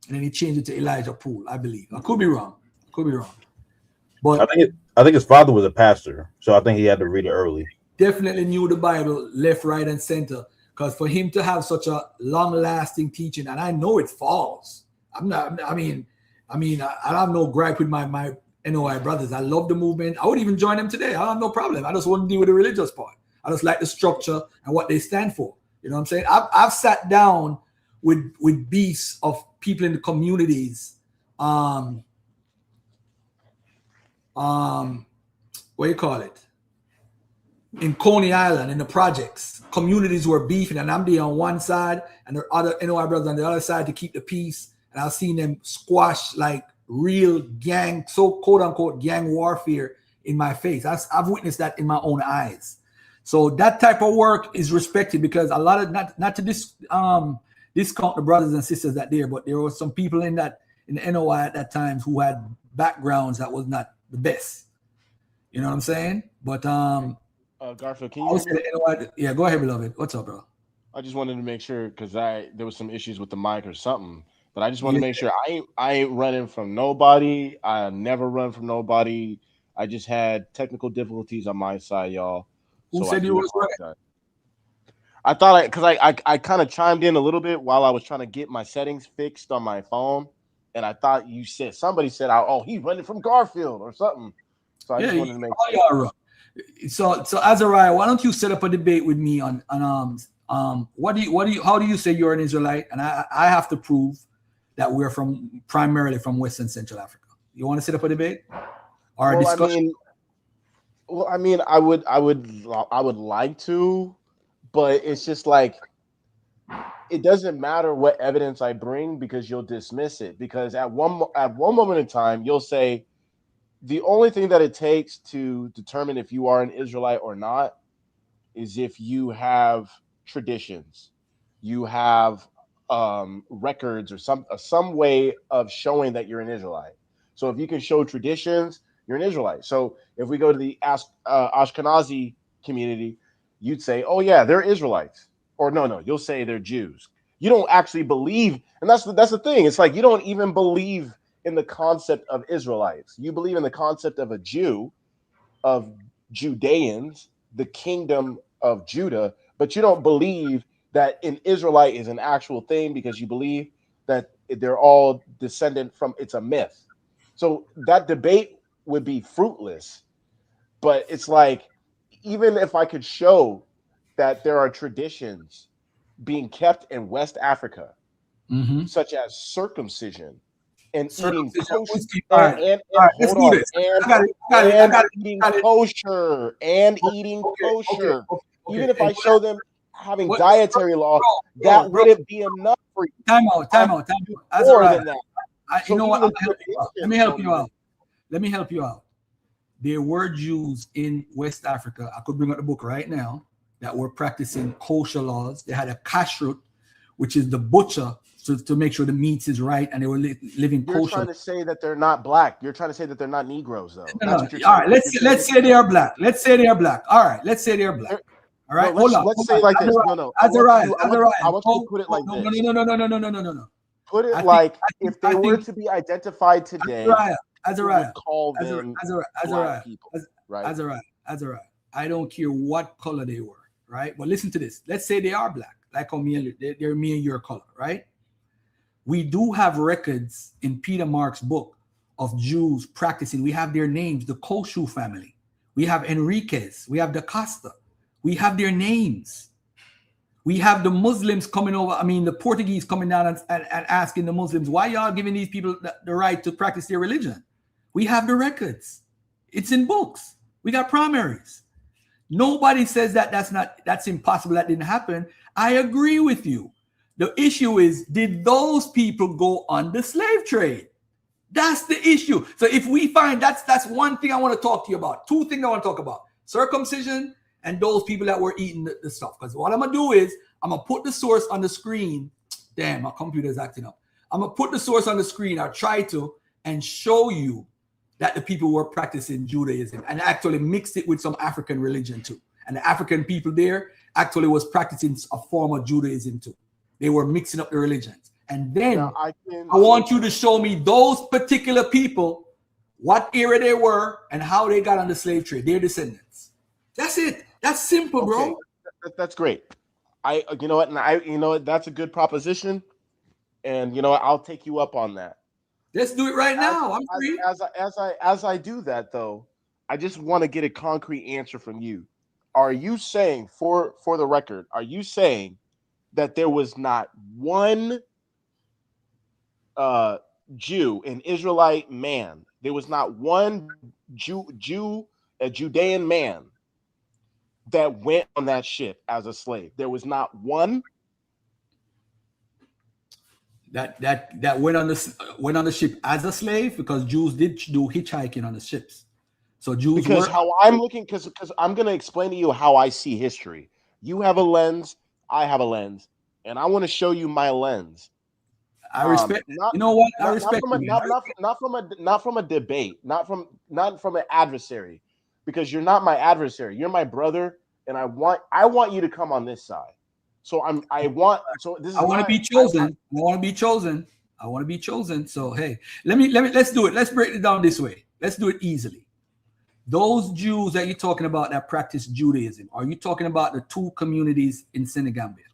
and then he changed it to Elijah Poole, I believe. I could be wrong. But I think his father was a pastor, so I think he had to read it early. Definitely knew the Bible left, right, and center. Because for him to have such a long-lasting teaching, and I know it's false. I have no gripe with my NOI brothers. I love the movement. I would even join them today. I have no problem. I just want to deal with the religious part. I just like the structure and what they stand for. You know what I'm saying? I've sat down with beasts of people in the communities. What do you call it? In Coney Island, in the projects, communities were beefing, and I'm there on one side, and the other NOI brothers on the other side to keep the peace. And I've seen them squash like real gang, so quote unquote gang warfare in my face. I've witnessed that in my own eyes. So that type of work is respected, because a lot of not to discount the brothers and sisters that there, but there were some people in the NOI at that time who had backgrounds that was not the best. You know what I'm saying? But Garfield, can you hear me? Yeah, go ahead, beloved. What's up, bro? I just wanted to make sure, because there was some issues with the mic or something, but I just want to make sure I ain't running from nobody. I never run from nobody. I just had technical difficulties on my side, y'all. Who so said you was right? I thought because I kind of chimed in a little bit while I was trying to get my settings fixed on my phone, and I thought somebody said, "Oh, he's running from Garfield" or something. So I just wanted to make sure. So Azariah, why don't you set up a debate with me on how do you say you're an Israelite? And I have to prove that we're primarily from West and Central Africa. You want to set up a debate or a discussion? I would like to, but it's just like it doesn't matter what evidence I bring, because you'll dismiss it. Because at one moment in time, you'll say, the only thing that it takes to determine if you are an Israelite or not is if you have traditions, you have records, or some way of showing that you're an Israelite. So if you can show traditions, you're an Israelite. So if we go to the Askenazi community, you'd say, oh yeah, they're Israelites. Or no, you'll say they're Jews. You don't actually believe, and that's the thing. It's like you don't even believe in the concept of Israelites. You believe in the concept of a Jew, of Judeans, the kingdom of Judah, but you don't believe that an Israelite is an actual thing, because you believe that they're all descendant from, it's a myth. So that debate would be fruitless. But it's like, even if I could show that there are traditions being kept in West Africa, such as circumcision, and eating kosher, eating kosher, and eating kosher. Even if I show them having dietary law, that wouldn't be enough for you. Time out. More than that. You know what? Let me help you out. There were Jews in West Africa. I could bring up the book right now that were practicing kosher laws. They had a kashrut, which is the butcher, to make sure the meat is right, and they were living kosher. You're trying to say that they're not black. You're trying to say that they're not Negroes, though. No. All right, let's say they are black. Let's say they are black. All right, let's say they are black. All right, let's say like this. No. Azariah. I want you to put it like this. No. Put it like if they were to be identified today, Azariah. Call them black people, right? Azariah. I don't care what color they were, right? But listen to this. Let's say they are black, like they're me and your color, right? We do have records in Peter Mark's book of Jews practicing. We have their names, the Koshu family. We have Enriquez. We have Da Costa. We have their names. We have the Muslims coming over. The Portuguese coming down and asking the Muslims, why y'all giving these people the right to practice their religion? We have the records. It's in books. We got primaries. Nobody says that's impossible. That didn't happen. I agree with you. The issue is, did those people go on the slave trade? That's the issue. So if we find that's one thing I want to talk to you about. Two things I want to talk about: circumcision and those people that were eating the stuff. Because what I'm gonna do is I'm gonna put the source on the screen. Damn, my computer's acting up. I'm gonna put the source on the screen. I'll try to and show you that the people were practicing Judaism and actually mixed it with some African religion too. And the African people there actually was practicing a form of Judaism too. They were mixing up the religions. And then Now, I want you to show me those particular people, what era they were, and how they got on the slave trade, their descendants. That's it. That's simple, bro. That's great. You know what, and you know what, that's a good proposition, and you know what, I'll take you up on that. Let's do it right now. I'm free. As I do that though, I just want to get a concrete answer from you. Are you saying, for the record, are you saying that there was not one Jew, an Israelite man, there was not one a Judean man that went on that ship as a slave? There was not one that went on the ship as a slave, because Jews did do hitchhiking on the ships. So Jews because were, how I'm looking, because I'm going to explain to you how I see history. You have a lens, I have a lens, and I want to show you my lens. I respect. You know what? I respect. Not from a debate, not from an adversary, because you're not my adversary. You're my brother, and I want you to come on this side. So I want to be chosen. I want to be chosen. I want to be chosen. So hey, let's do it. Let's break it down this way. Let's do it easily. Those Jews that you're talking about that practice Judaism, are you talking about the two communities in Senegambia?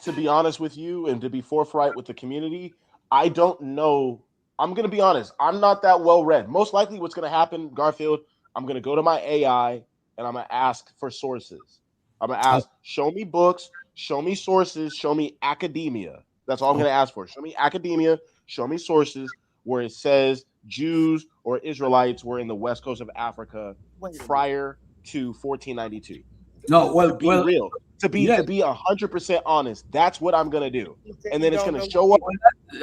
To be honest with you and to be forthright with the community, I don't know. I'm going to be honest. I'm not that well read. Most likely what's going to happen, Garfield, I'm going to go to my AI and I'm going to ask for sources. I'm going to ask, show me books, show me sources, show me academia. That's all I'm going to ask for. Show me academia, show me sources where it says Jews or Israelites were in the west coast of Africa prior to 1492. No, well, to be real. To be 100% honest, that's what I'm gonna do, and then it's gonna show up.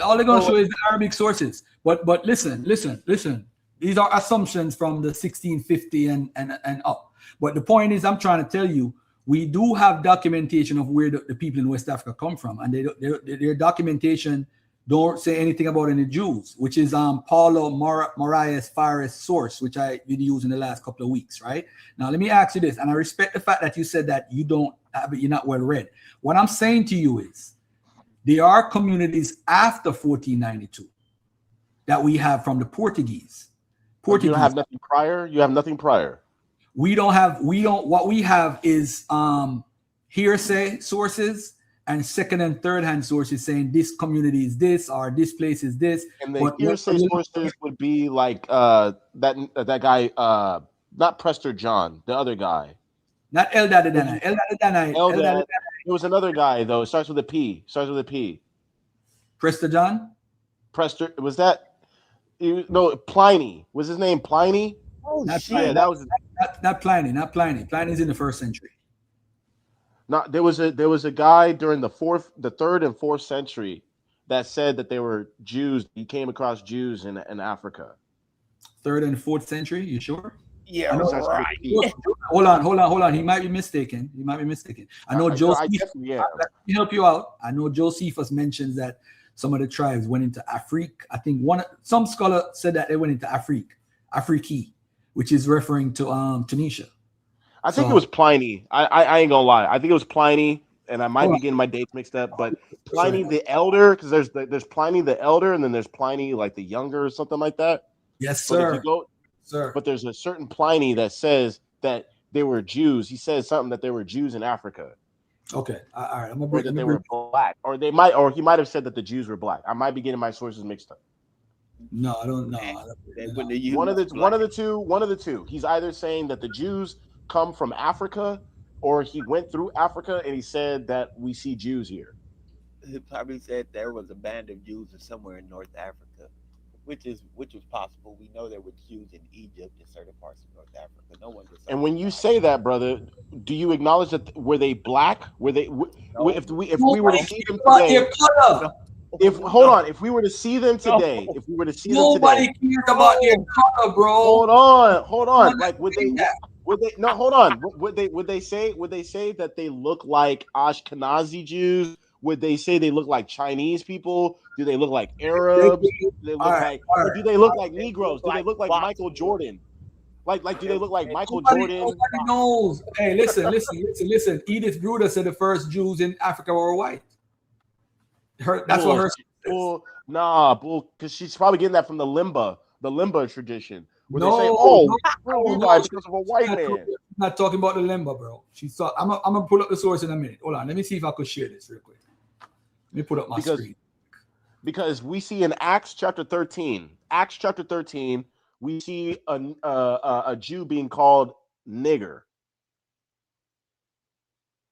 All they're gonna show is the Arabic sources. But listen. These are assumptions from the 1650 and up. But the point is, I'm trying to tell you, we do have documentation of where the people in West Africa come from, and their documentation don't say anything about any Jews, which is Paulo Marias Fares source, which I've been using the last couple of weeks, right? Now, let me ask you this, and I respect the fact that you said that you're not well read. What I'm saying to you is, there are communities after 1492 that we have from the Portuguese. You don't have nothing prior? You have nothing prior? What we have is hearsay sources and second and third hand sources saying this community is this or this place is this. And the hearsay sources would be like that guy, not Prester John, the other guy. Not Eldad Adonai. Eldad. There was another guy though. It starts with a P. Prester John? Prester, was that? No, Pliny. Was his name Pliny? Oh, not shit. Not Pliny. Not Pliny. Pliny's in the 1st century. No, there was a guy during the 3rd and 4th century that said that they were Jews. He came across Jews in Africa. 3rd and 4th century. You sure? Yeah, right. Hold on. He might be mistaken. I know Josephus. Let me help you out. I know Josephus mentions that some of the tribes went into Afrique. I think some scholar said that they went into Afrique, which is referring to Tunisia. I think it was Pliny. I ain't gonna lie. I think it was Pliny, and I might be getting my dates mixed up. But Pliny the Elder, because there's Pliny the Elder, and then there's Pliny like the Younger or something like that. Yes, sir. But there's a certain Pliny that says that they were Jews. He says something that they were Jews in Africa. Okay, all right. I'm gonna or that they were black, or he might have said that the Jews were black. I might be getting my sources mixed up. No, I don't know. One of the two. He's either saying that the Jews come from Africa, or he went through Africa and he said that we see Jews here. He probably said there was a band of Jews somewhere in North Africa, which was possible. We know there were Jews in Egypt and certain parts of North Africa. No one. And when you say that, brother, do you acknowledge that were they black? Were they? If we were to see them today, if we were to see them today, nobody cares about their color, bro. Hold on. Like would they? No, hold on. Would they say that they look like Ashkenazi Jews? Would they say they look like Chinese people? Do they look like Arabs? Do they look like Negroes? Do they look like Michael Jordan? Like do they look like Michael Jordan? Nobody knows. Hey, listen. Edith Bruder said the first Jews in Africa were white. That's what her. Bull, nah, bull, because she's probably getting that from the limba tradition, where they say, No, "Oh, we're no, Levi no, because of a white man." Not talking about the limba, bro. She thought I'm gonna pull up the source in a minute. Hold on, let me see if I could share this real quick. Let me put up my screen. Because we see in Acts chapter 13, we see a Jew being called nigger.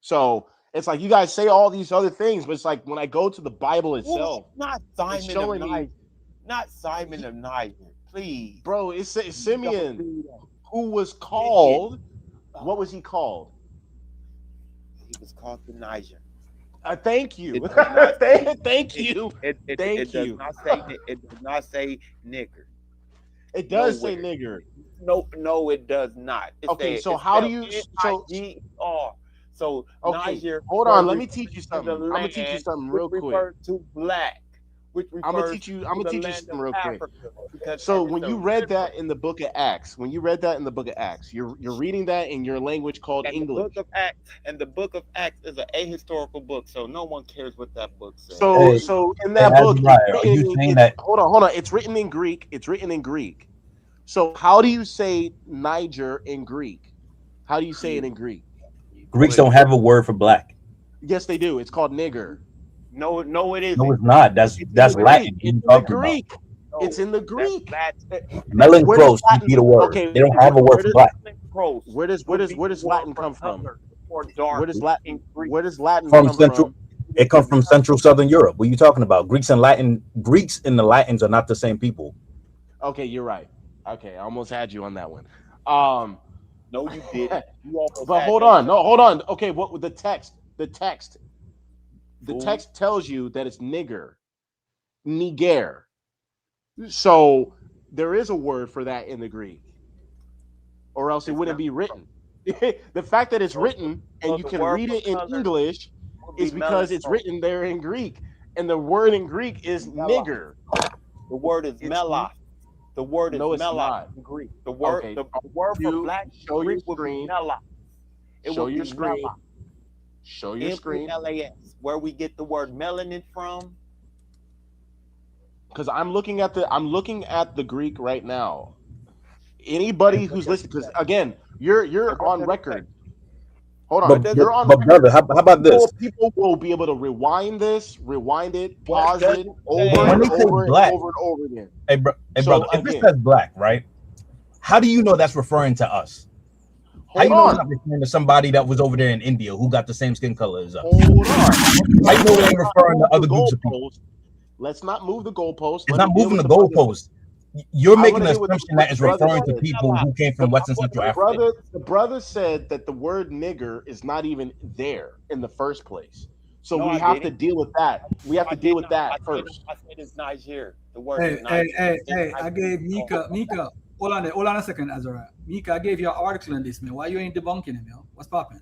So it's like you guys say all these other things, but it's like when I go to the Bible itself, not Simon of Niger. Not Simon of Niger, please. Bro, it's Simeon who was called. What was he called? He was called the Niger. Thank you. Thank you. It does not say nigger. It does say nigger. No, it does not. So how do you? So okay, Niger. Hold on. Let me teach you something. I'm gonna teach you something real quick. Refers to black. I'm gonna teach you something real quick. So when you read that in the book of Acts, you're reading that in your language called English. The book of Acts is an ahistorical book, so no one cares what that book says. So in that book, hold on. It's written in Greek. So how do you say Niger in Greek? How do you say it in Greek? Greeks don't have a word for black. Yes, they do. It's called nigger. No, it isn't. No, it's not. That's Latin. It's in the Greek. It's in the Greek. Melancros would be the word. Okay, they don't have a word for black. Where does Latin come from? Where does Latin From Central? It comes from Central Southern Europe. What are you talking about? Greeks and the Latins are not the same people. Okay, you're right. Okay, I almost had you on that one. No, you didn't. But hold on. Okay, what the text? The text tells you that it's nigger, niger. So there is a word for that in the Greek, or else it wouldn't be written. The fact that it's written and you can read it in English is because it's written there in Greek, and the word in Greek is nigger. The word is melos. The word is melos in Greek. The word for black show your would be screen. melos. Show your screen. Show your screen. M-E-L-A-S, where we get the word melanin from. Because I'm looking at the Greek right now. Anybody who's listening, because again, you're on record. Hold on, you're on. But brother, how about this? People will be able to rewind it, pause it, over and over again. Hey, brother, if it says black, right? How do you know that's referring to us? How you know it's not referring to somebody that was over there in India who got the same skin color as us? Hold on. How you know they ain't referring to other groups of people? Let's not move the goalpost. It's not moving the goalpost. You're making an assumption that is referring to people who came from Western Central Africa. The brother said that the word nigger is not even there in the first place. So we have to deal with that. We have to deal with that first. I said it's Niger. The word Hey, is Niger. hey, I gave Mika. Hold on a second, Azariah. Mika, I gave you an article on this, man. Why you ain't debunking him, yo? What's popping?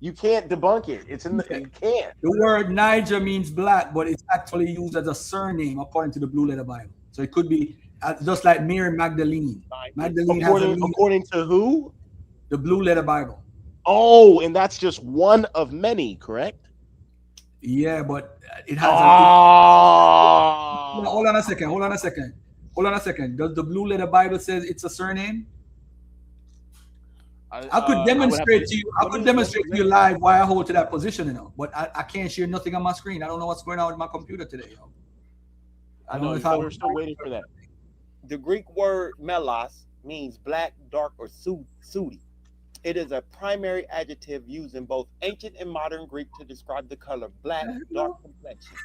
You can't debunk it. It's in the you can't. The word Niger means black, but it's actually used as a surname according to the Blue Letter Bible. So it could be just like Mary Magdalene. Magdalene according to who? The Blue Letter Bible. Oh, and that's just one of many, correct? Yeah, but it has. Hold on a second. Does the Blue Letter Bible says it's a surname? I could demonstrate to you. I could demonstrate to you live why I hold to that position, but I can't share nothing on my screen. I don't know what's going on with my computer today, yo. I know we're still waiting for that. The Greek word melos means black, dark, or sooty. It is a primary adjective used in both ancient and modern Greek to describe the color black, dark complexion,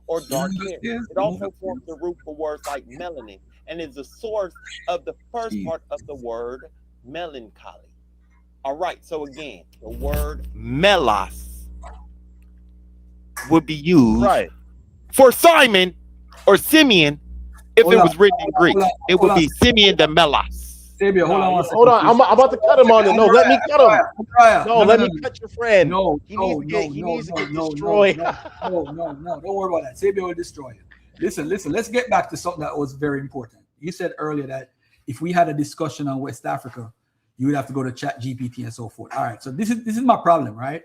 or dark hair. It also forms the root for words like melanin and is the source of the first part of the word melancholy. All right, so again, the word melos would be used for Simon or Simeon if it was written in Greek. It would be Simeon the Melos. Sabia, hold on. I'm about to cut him on it. No, let me cut him. No, let me cut your friend. He needs to get destroyed. No. Don't worry about that. Sabia will destroy you. Listen. Let's get back to something that was very important. You said earlier that if we had a discussion on West Africa, you would have to go to Chat GPT and so forth. All right. So this is my problem, right?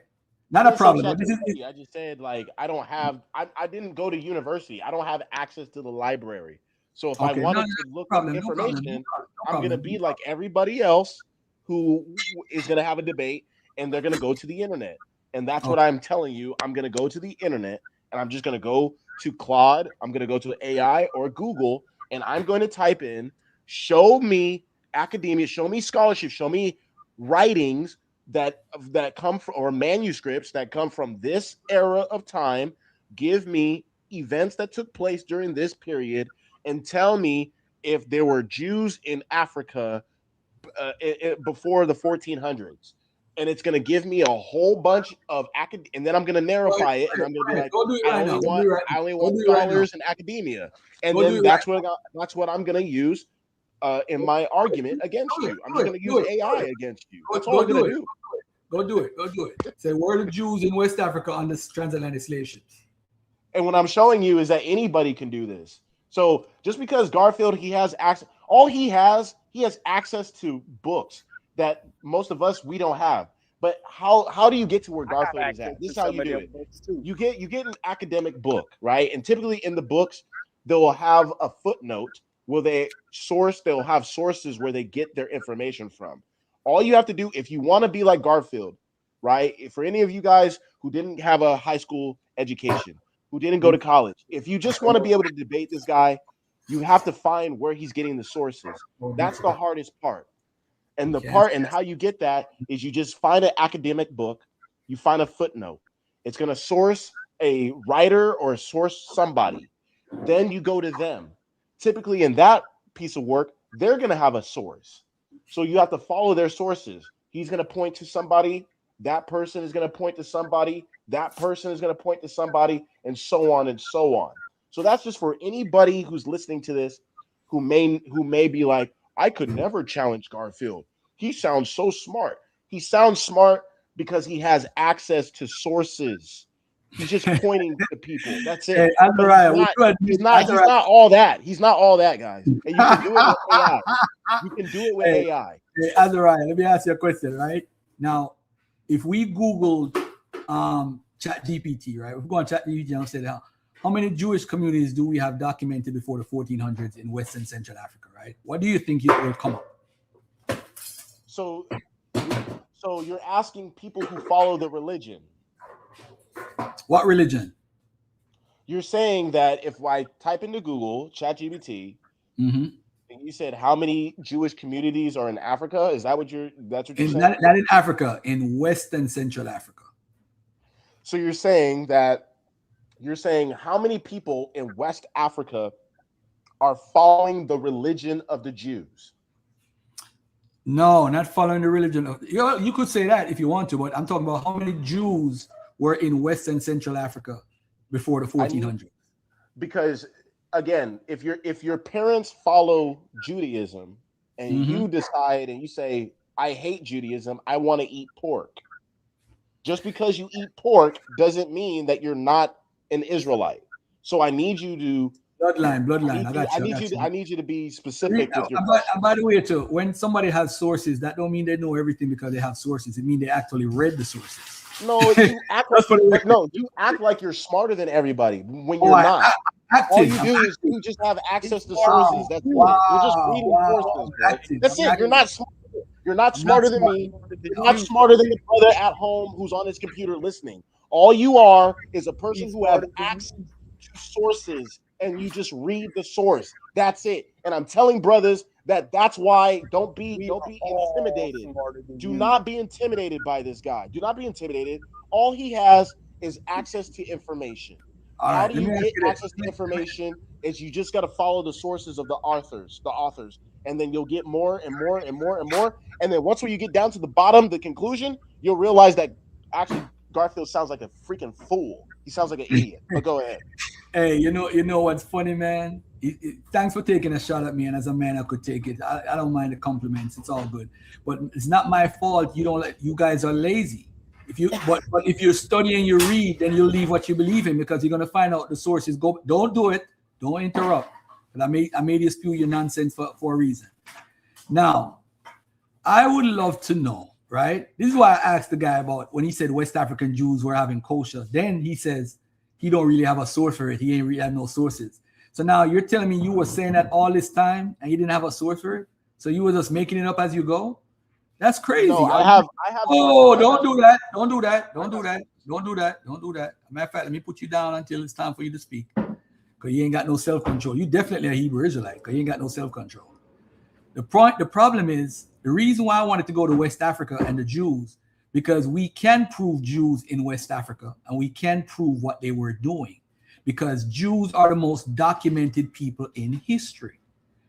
Not I a didn't say problem. But this is ChatGPT. I just said like I don't have. I didn't go to university. I don't have access to the library. So if I okay. No, wanted to look up problem. No problem. information, No I'm gonna problem. be like everybody else who is gonna have a debate, and they're gonna go to the internet. And that's what I'm telling you. I'm gonna go to the internet, and I'm just gonna go to Claude. I'm gonna go to AI or Google, and I'm going to type in, show me academia, show me scholarship, show me writings that come from, or manuscripts that come from this era of time. Give me events that took place during this period, and tell me if there were Jews in Africa before the 1400s. And it's going to give me a whole bunch of and then I'm going to narrify it, and I'm going to be like, Go do it right now. I only want scholars in academia, and then that's what I'm going to use in my argument against you. I'm just going to use AI against you. That's all I'm going to do. Go do it. Go do it. Say, where are the Jews in West Africa on this transatlantic slave ships? And what I'm showing you is that anybody can do this. So just because Garfield, he has access, he has access to books that most of us, we don't have. But how do you get to where Garfield is at? This is how you do it. You get an academic book, right? And typically in the books, they'll have a footnote where they'll have sources where they get their information from. All you have to do, if you want to be like Garfield, right? For any of you guys who didn't have a high school education, who didn't go to college, if you just want to be able to debate this guy, you have to find where he's getting the sources. That's the hardest part. And and how you get that is you just find an academic book, you find a footnote. It's going to source a writer or source somebody. Then you go to them. Typically in that piece of work, they're going to have a source. So you have to follow their sources. He's going to point to somebody. That person is going to point to somebody. That person is going to point to somebody, and so on and so on. So that's just for anybody who's listening to this who may be like, I could never challenge Garfield. He sounds so smart. He sounds smart because he has access to sources. He's just pointing to people. That's it. Hey, he's not all that. He's not all that, guys. And you can do it with AI. You can do it with AI. Hey, Azariah, let me ask you a question, right? Now, if we Googled ChatGPT, right? If we go on ChatGPT and say how many Jewish communities do we have documented before the 1400s in West and Central Africa, right? What do you think it will come up? So you're asking people who follow the religion. What religion? You're saying that if I type into Google ChatGPT, and you said how many Jewish communities are in Africa, is that what you're saying? Not in Africa, in West and Central Africa. So you're saying how many people in West Africa are following the religion of the Jews? No, not following the religion. You could say that if you want to, but I'm talking about how many Jews were in West and Central Africa before the 1400s. Because again, if your parents follow Judaism and you decide and you say, I hate Judaism, I want to eat pork. Just because you eat pork doesn't mean that you're not an Israelite. So I need you to bloodline. I need you to be specific with your and by the way, too, when somebody has sources, that don't mean they know everything because they have sources. It means they actually read the sources. No, you act like you're smarter than everybody when you're not. All you do is you just have access to sources. That's it. You're just reading sources. That's it. You're not smart. You're not smarter than me. You're not smarter than the brother at home who's on his computer listening. All you are is a person who has access to sources, and you just read the source. That's it. And I'm telling brothers that's why don't be intimidated. Do not be intimidated by this guy. Do not be intimidated. All he has is access to information. How do you get access to information? Is you just got to follow the sources of the authors, and then you'll get more and more and more and more. And then once when you get down to the bottom, the conclusion, you'll realize that actually Garfield sounds like a freaking fool. He sounds like an idiot. But go ahead. Hey, you know what's funny, man? Thanks for taking a shot at me, and as a man, I could take it. I don't mind the compliments; it's all good. But it's not my fault. You guys are lazy. But if you study and you read, then you'll leave what you believe in because you're gonna find out the sources. Don't do it. Don't interrupt. But I made you spew your nonsense for a reason. Now, I would love to know, right? This is why I asked the guy about when he said West African Jews were having kosher. Then he says he don't really have a source for it. He ain't really have no sources. So now you're telling me you were saying that all this time and you didn't have a source for it? So you were just making it up as you go? That's crazy. No, I have. Oh, don't do that. Don't do that. Don't do that. Don't do that. Don't do that. Matter of fact, let me put you down until it's time for you to speak. Because you ain't got no self-control. You definitely a Hebrew Israelite because you ain't got no self-control. The problem is, the reason why I wanted to go to West Africa and the Jews, because we can prove Jews in West Africa and we can prove what they were doing, because Jews are the most documented people in history.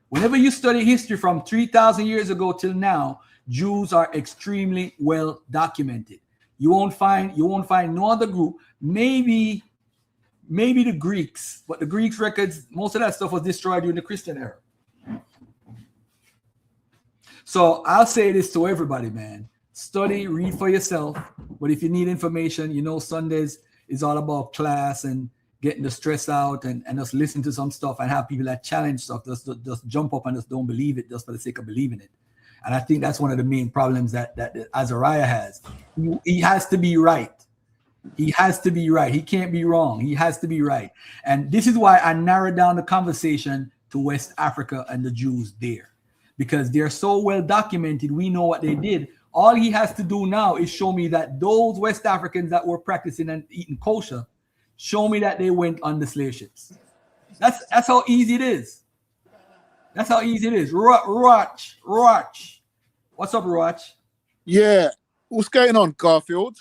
Whenever you study history from 3,000 years ago till now, Jews are extremely well documented. You won't find no other group. Maybe the Greeks, but the Greeks records, most of that stuff was destroyed during the Christian era. So I'll say this to everybody, man. Study, read for yourself. But if you need information, you know, Sundays is all about class and getting the stress out and just listen to some stuff and have people that challenge stuff. Just jump up and just don't believe it just for the sake of believing it. And I think that's one of the main problems that Azariah has. He has to be right. He has to be right. He can't be wrong. He has to be right. And this is why I narrowed down the conversation to West Africa and the Jews there. Because they're so well documented, we know what they did. All he has to do now is show me that those West Africans that were practicing and eating kosher, show me that they went on the slave ships. That's how easy it is. That's how easy it is. Roach. What's up, Roach? Yeah. What's going on, Garfield?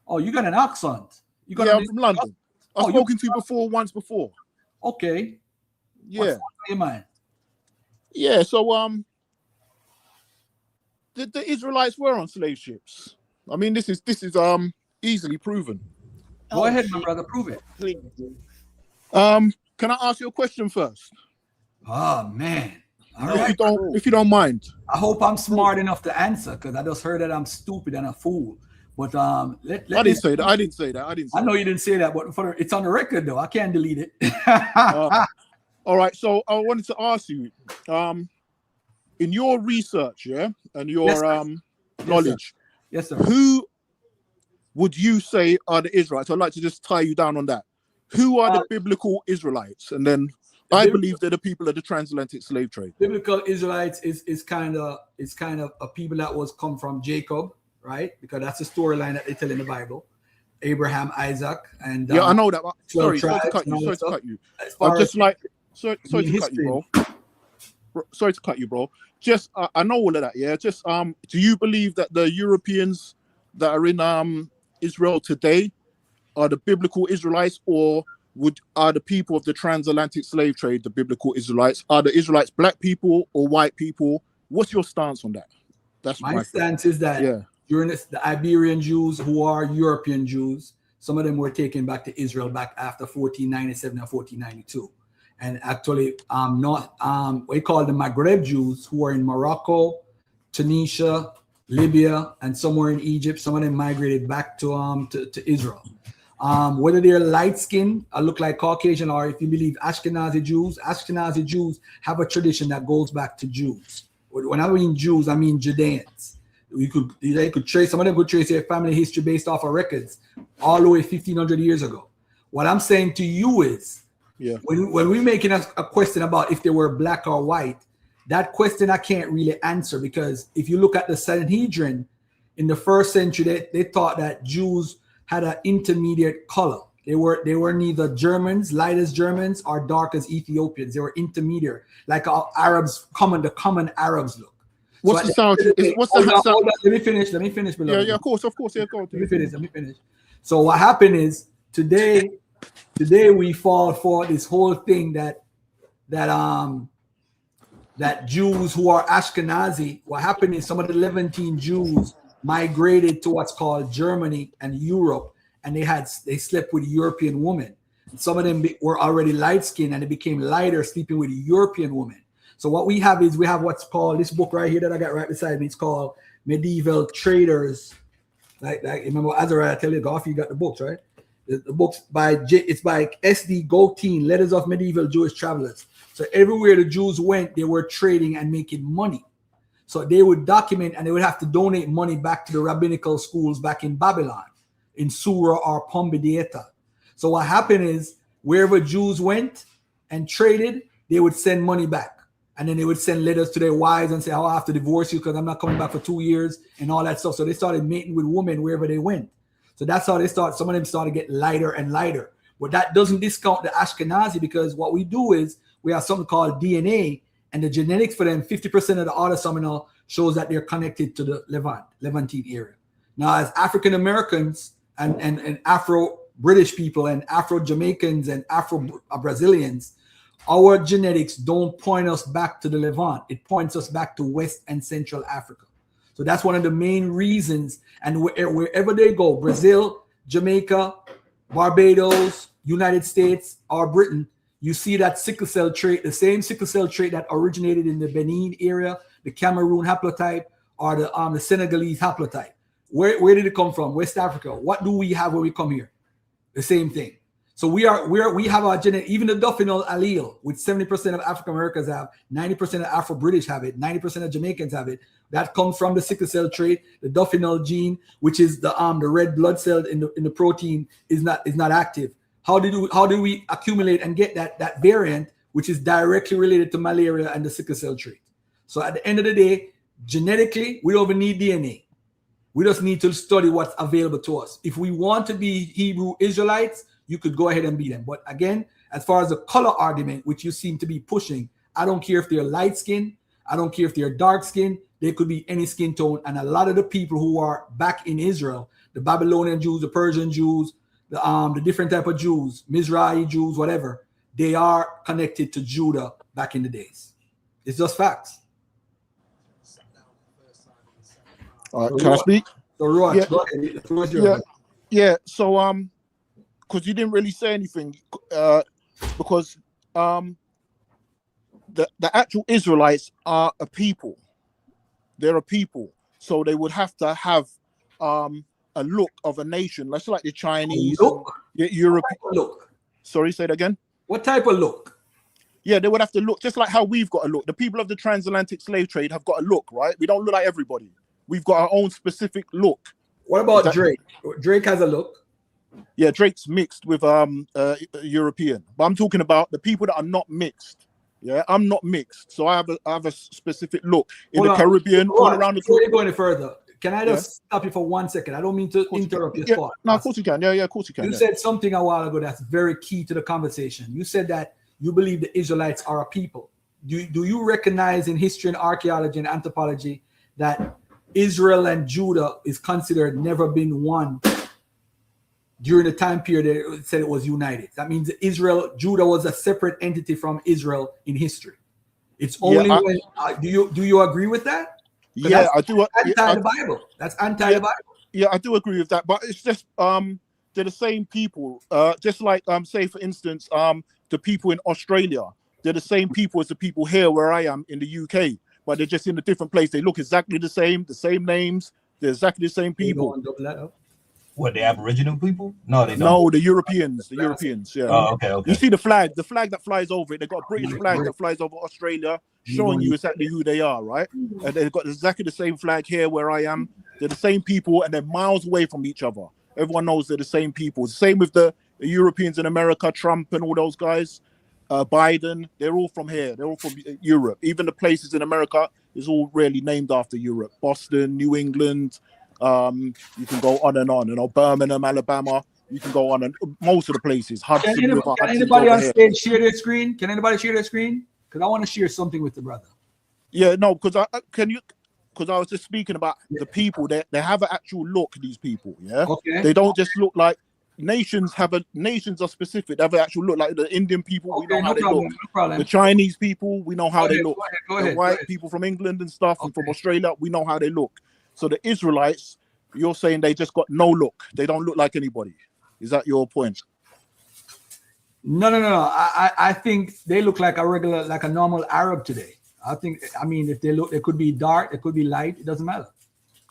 Oh, you got an accent. I'm from London. I've spoken to you once before. Okay. Yeah. What's on your mind? Yeah, so the Israelites were on slave ships. I mean, this is easily proven. Go ahead, my brother, prove it. Can I ask you a question first? Oh man. If you don't mind. I hope I'm smart enough to answer, because I just heard that I'm stupid and a fool. But I didn't say that. I know you didn't say that, but it's on the record though. I can't delete it. All right, so I wanted to ask you, in your research, and your knowledge, yes, sir. Who would you say are the Israelites? I'd like to just tie you down on that. Who are the biblical Israelites? And then I believe they're the people of the transatlantic slave trade. Biblical Israelites is kind of a people that was come from Jacob, right? Because that's the storyline that they tell in the Bible. Abraham, Isaac, and I know that. Sorry to cut you. I'm just like. Sorry to cut you, bro. Sorry to cut you, bro. Just I know all of that, yeah. Just do you believe that the Europeans that are in Israel today are the biblical Israelites, or are the people of the transatlantic slave trade the biblical Israelites? Are the Israelites black people or white people? What's your stance on that? That's my stance is that during the Iberian Jews, who are European Jews, some of them were taken back to Israel back after 1497 and 1492. And actually, we call the Maghreb Jews, who are in Morocco, Tunisia, Libya, and somewhere in Egypt. Some of them migrated back to Israel. Whether they're light-skinned or look like Caucasian, or if you believe Askenazi Jews have a tradition that goes back to Jews. When I mean Jews, I mean Judeans. They could trace, some of them could trace their family history based off of records all the way 1,500 years ago. What I'm saying to you is, when we're making a question about if they were black or white, that question I can't really answer, because if you look at the Sanhedrin in the first century, they thought that Jews had an intermediate color. They were neither Germans, light as Germans, or dark as Ethiopians. They were intermediate, like our Arabs, the common Arabs look. What's the sound? Hold on. Let me finish, beloved. Yeah, of course. Yeah, go on. Let me finish. So what happened is today we fall for this whole thing that Jews who are Ashkenazi. What happened is some of the Levantine Jews migrated to what's called Germany and Europe, and they slept with European women. Some of them were already light skinned, and they became lighter sleeping with European women. So what we have is what's called this book right here that I got right beside me. It's called Medieval Traders. Like remember Azariah, I tell you, Garfield, you got the books, right? The book's by S.D. Goteen, Letters of Medieval Jewish Travelers. So everywhere the Jews went, they were trading and making money. So they would document and they would have to donate money back to the rabbinical schools back in Babylon, in Surah or Pombidieta. So what happened is wherever Jews went and traded, they would send money back. And then they would send letters to their wives and say, oh, I have to divorce you because I'm not coming back for 2 years and all that stuff. So they started mating with women wherever they went. So that's how they start. Some of them started getting lighter and lighter. But that doesn't discount the Ashkenazi, because what we do is we have something called DNA, and the genetics for them, 50% of the autosomal shows that they're connected to the Levantine area. Now, as African Americans and Afro-British people and Afro-Jamaicans and Afro-Brazilians, our genetics don't point us back to the Levant. It points us back to West and Central Africa. So that's one of the main reasons. And wherever they go, Brazil, Jamaica, Barbados, United States, or Britain, you see that sickle cell trait, the same sickle cell trait that originated in the Benin area, the Cameroon haplotype, or the Senegalese haplotype. Where did it come from? West Africa. What do we have when we come here? The same thing. So we have our genetic, even the Duffinol allele, which 70% of African Americans have, 90% of Afro-British have it, 90% of Jamaicans have it. That comes from the sickle cell trait. The Duffinol gene, which is the red blood cell in the protein, is not active. How do we accumulate and get that variant, which is directly related to malaria and the sickle cell trait? So at the end of the day, genetically, we don't even need DNA. We just need to study what's available to us. If we want to be Hebrew Israelites, you could go ahead and be them. But again, as far as the color argument, which you seem to be pushing, I don't care if they're light skinned, I don't care if they're dark skinned, they could be any skin tone. And a lot of the people who are back in Israel, the Babylonian Jews, the Persian Jews, the different type of Jews, Mizrahi Jews, whatever, they are connected to Judah back in the days. It's just facts. Can I speak? So Roy, Yeah. go ahead. The floor is yours. Yeah. So because you didn't really say anything, because the actual Israelites are a people. They're a people, so they would have to have a look of a nation. That's like the Chinese, Europe. Look. Sorry, say it again. What type of look? Yeah, they would have to look just like how we've got a look. The people of the transatlantic slave trade have got a look, right? We don't look like everybody. We've got our own specific look. What about Drake? Drake has a look. Yeah, Drake's mixed with European, but I'm talking about the people that are not mixed. Yeah, I'm not mixed, so I have a specific look in the Caribbean, all around the. Before you go any further, can I just stop you for 1 second? I don't mean to interrupt your thought. No, of course you can. Yeah, of course you can. You said something a while ago that's very key to the conversation. You said that you believe the Israelites are a people. Do you recognize in history and archaeology and anthropology that Israel and Judah is considered never been one during the time period that it said it was united? That means Judah was a separate entity from Israel in history. It's only when do you agree with that? Yeah, I do. Anti the Bible. That's anti the Bible. Yeah, I do agree with that. But it's just they're the same people. Just like say for instance, the people in Australia, they're the same people as the people here where I am in the UK, but they're just in a different place. They look exactly the same names. They're exactly the same people. What, the Aboriginal people? No, they don't. No, the Europeans. The Europeans, yeah. Oh, okay. You see the flag that flies over it. They've got a British flag that flies over Australia, showing you exactly who they are, right? And they've got exactly the same flag here where I am. They're the same people, and they're miles away from each other. Everyone knows they're the same people. Same with the Europeans in America, Trump and all those guys. Biden, they're all from here. They're all from Europe. Even the places in America is all really named after Europe. Boston, New England. You can go on and on. You know, Birmingham, Alabama. You can go on, and most of the places. Hudson River. Can anybody on stage share their screen? Can anybody share their screen? Because I want to share something with the brother. Yeah, no, because I was just speaking about the people that they have an actual look. These people, yeah. Okay. They don't just look like nations. Nations are specific. They have an actual look. Like the Indian people, we know how they look. No problem. The Chinese people, we know how they look. Go ahead. The white people from England and stuff, and from Australia, we know how they look. So the Israelites, you're saying they just got no look. They don't look like anybody. Is that your point? No. I think they look like a normal Arab today. I mean, if they look, they could be dark, they could be light. It doesn't matter.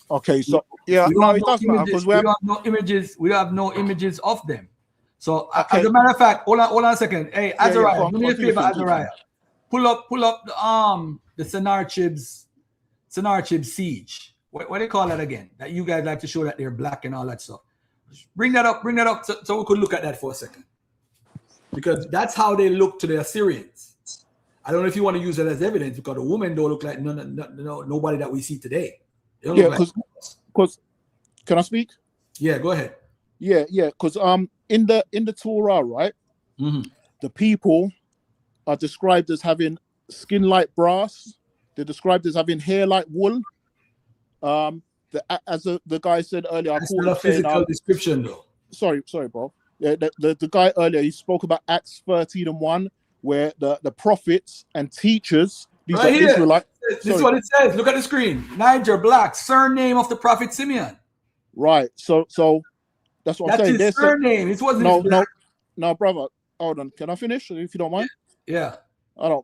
Okay, so yeah, no, it does matter because we have no images. We have no images of them. So as a matter of fact, hold on a second. Hey, Azariah, do me a favor, Azariah. Pull up the Sennacherib's Sennacherib siege. What do they call that again? That you guys like to show that they're black and all that stuff. Bring that up so we could look at that for a second. Because that's how they look to the Assyrians. I don't know if you want to use that as evidence because the women don't look like nobody that we see today. Yeah, because can I speak? Yeah, go ahead. Yeah, because in the Torah, right, the people are described as having skin like brass. They're described as having hair like wool. As the guy said earlier, That's not a physical description, though. Sorry, bro. Yeah, the guy earlier, he spoke about Acts 13:1, where the prophets and teachers, these right are here. Israelites. This is what it says. Look at the screen. Niger, black, surname of the prophet Simeon. Right. So that's what I'm saying. That's his surname. It wasn't no, brother. Hold on. Can I finish, if you don't mind? Yeah.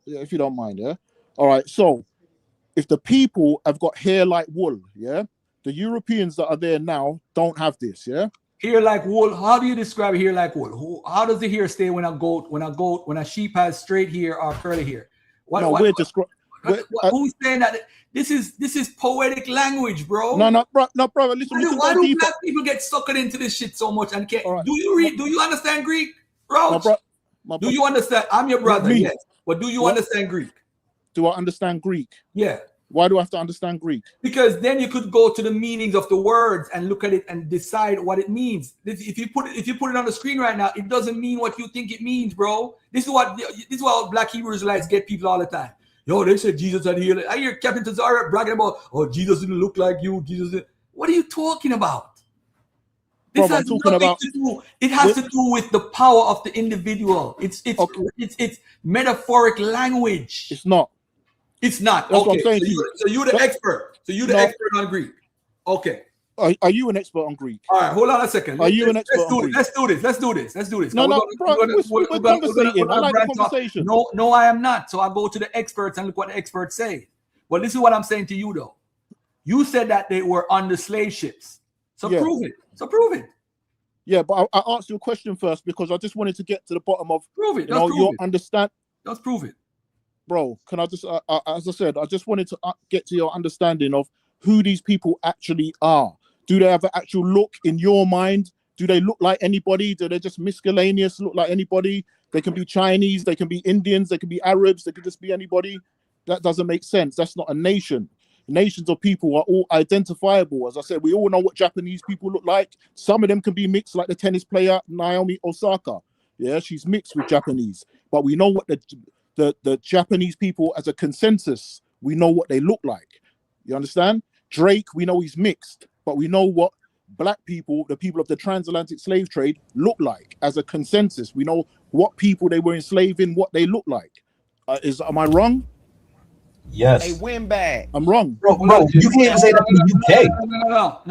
If you don't mind, yeah. All right. So if the people have got hair like wool, yeah, the Europeans that are there now don't have this, yeah. Hair like wool. How do you describe hair like wool? How does the hair stay when a sheep has straight hair or curly hair? Who's saying that? This is poetic language, bro. No, brother. Listen, why do black people get suckered into this shit so much and can't? Right. Do you understand Greek, bro? Do you understand? I'm your brother, yes. But do you understand Greek? Do I understand Greek? Yeah. Why do I have to understand Greek? Because then you could go to the meanings of the words and look at it and decide what it means. If you put it on the screen right now, it doesn't mean what you think it means, bro. This is what black Hebrew Israelites get people all the time. Yo, they said Jesus had healed. I hear Captain Tazara bragging about, oh, Jesus didn't look like you. What are you talking about? This has nothing to do. It has to do with the power of the individual. It's metaphoric language. It's not. It's not. That's okay. What I'm saying to you. So you're the expert. So you're the expert on Greek. Okay. Are you an expert on Greek? All right, hold on a second. Are you an expert on Greek? Let's do this. No, bro, we're conversating. I like the conversation. No, I am not. So I go to the experts and look what the experts say. Well, this is what I'm saying to you, though. You said that they were on the slave ships. So prove it. Yeah, but I asked you a question first because I just wanted to get to the bottom of prove it. Understand. Let's prove it. Bro, can I just, as I said, I just wanted to get to your understanding of who these people actually are. Do they have an actual look in your mind? Do they look like anybody? Do they just miscellaneous look like anybody? They can be Chinese, they can be Indians, they can be Arabs, they can just be anybody. That doesn't make sense. That's not a nation. Nations of people are all identifiable. As I said, we all know what Japanese people look like. Some of them can be mixed, like the tennis player Naomi Osaka. Yeah, she's mixed with Japanese. But we know what the Japanese people as a consensus, we know what they look like. You understand? Drake, we know he's mixed, but we know what black people, the people of the transatlantic slave trade, look like as a consensus. We know what people they were enslaving, what they look like. Am I wrong? Yes. Hey, windbag. I'm wrong. Bro, you can't say that in the UK. No.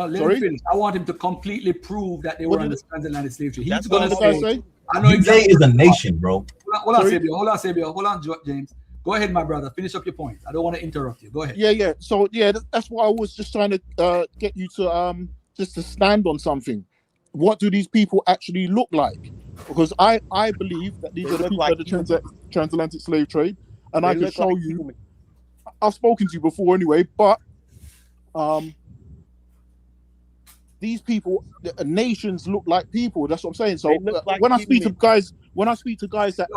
Let me finish. I want him to completely prove that they were on the transatlantic slave trade. He's going to say. I know exactly. UK is a nation, bro. Hold on, Sabio. Hold on, James. Go ahead, my brother. Finish up your point. I don't want to interrupt you. Go ahead. Yeah. So that's why I was just trying to get you to just to stand on something. What do these people actually look like? Because I believe that these are the people of the transatlantic slave trade, and I can show you. I've spoken to you before anyway, but these people, nations look like people. That's what I'm saying. So when I speak to guys that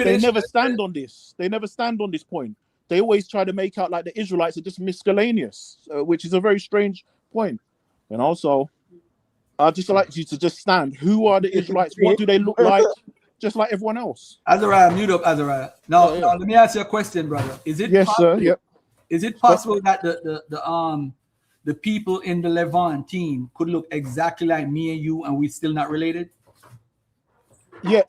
they never stand on this. They never stand on this point. They always try to make out like the Israelites are just miscellaneous, which is a very strange point. And also, I'd just like you to just stand. Who are the Israelites? What do they look like? Just like everyone else. Azariah, mute up, Azariah. Now, let me ask you a question, brother. Is it possible, sir? Yep. Is it possible that the people in the Levant team could look exactly like me and you, and we're still not related? Yeah,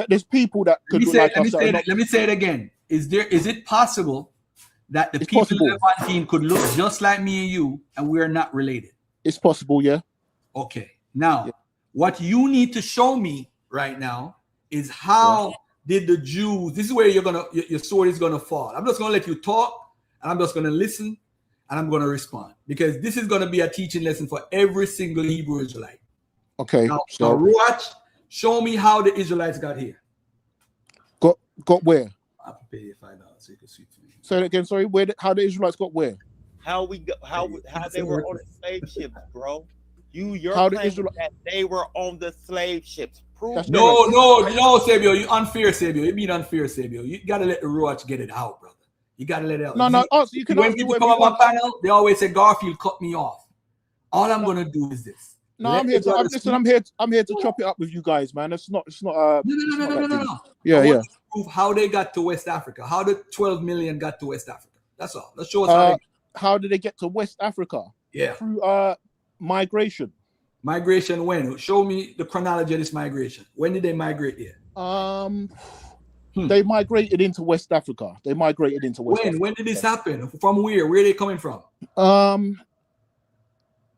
there's people that could look like us. Let me say it again. Is it possible that the people in the Levant team could look just like me and you, and we're not related? It's possible, yeah. Okay. Now, what you need to show me right now is how did the Jews, this is where your sword is gonna fall. I'm just gonna let you talk, and I'm just gonna listen, and I'm gonna respond, because this is gonna be a teaching lesson for every single Hebrew Israelite. Okay. Now watch, show me how the Israelites got here. Got where? I'll pay you $5 so you can sweep for me. Say it again. Sorry. How the Israelites got where? How they were on the slave ships, bro. Your How the claim Israel- was that they were on the slave ships. Prove No, Sabio, you unfair, Sabio. You mean unfair, Sabio. You gotta let the Ruach get it out, brother. You gotta let it out. No. You can when ask me people whatever come you on my want. panel, they always say Garfield cut me off. All I'm gonna do is this. No, Let I'm here the to. brother I'm here to chop it up with you guys, man. It's not. No. Yeah, I want yeah. you to prove how they got to West Africa. How the 12 million got to West Africa. That's all. Let's show us how did they get to West Africa? Yeah. Through migration. Migration when? Show me the chronology of this migration. When did they migrate here? They migrated into West Africa. When did this happen? From where? Where are they coming from?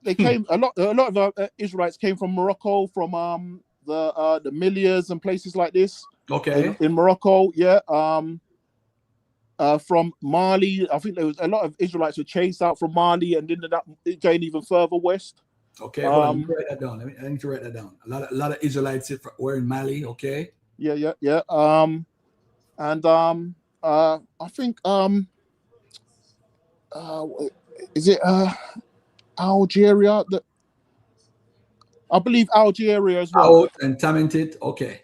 They came a lot of Israelites came from Morocco, from the Millias and places like this. Okay. In Morocco, yeah. From Mali, I think there was a lot of Israelites were chased out from Mali and ended up going even further west. Okay, hold on, let me write that down. I need to write that down. A lot of Israelites were in Mali. Okay. Yeah. And I think is it Algeria? I believe Algeria as well. And Talented. Okay.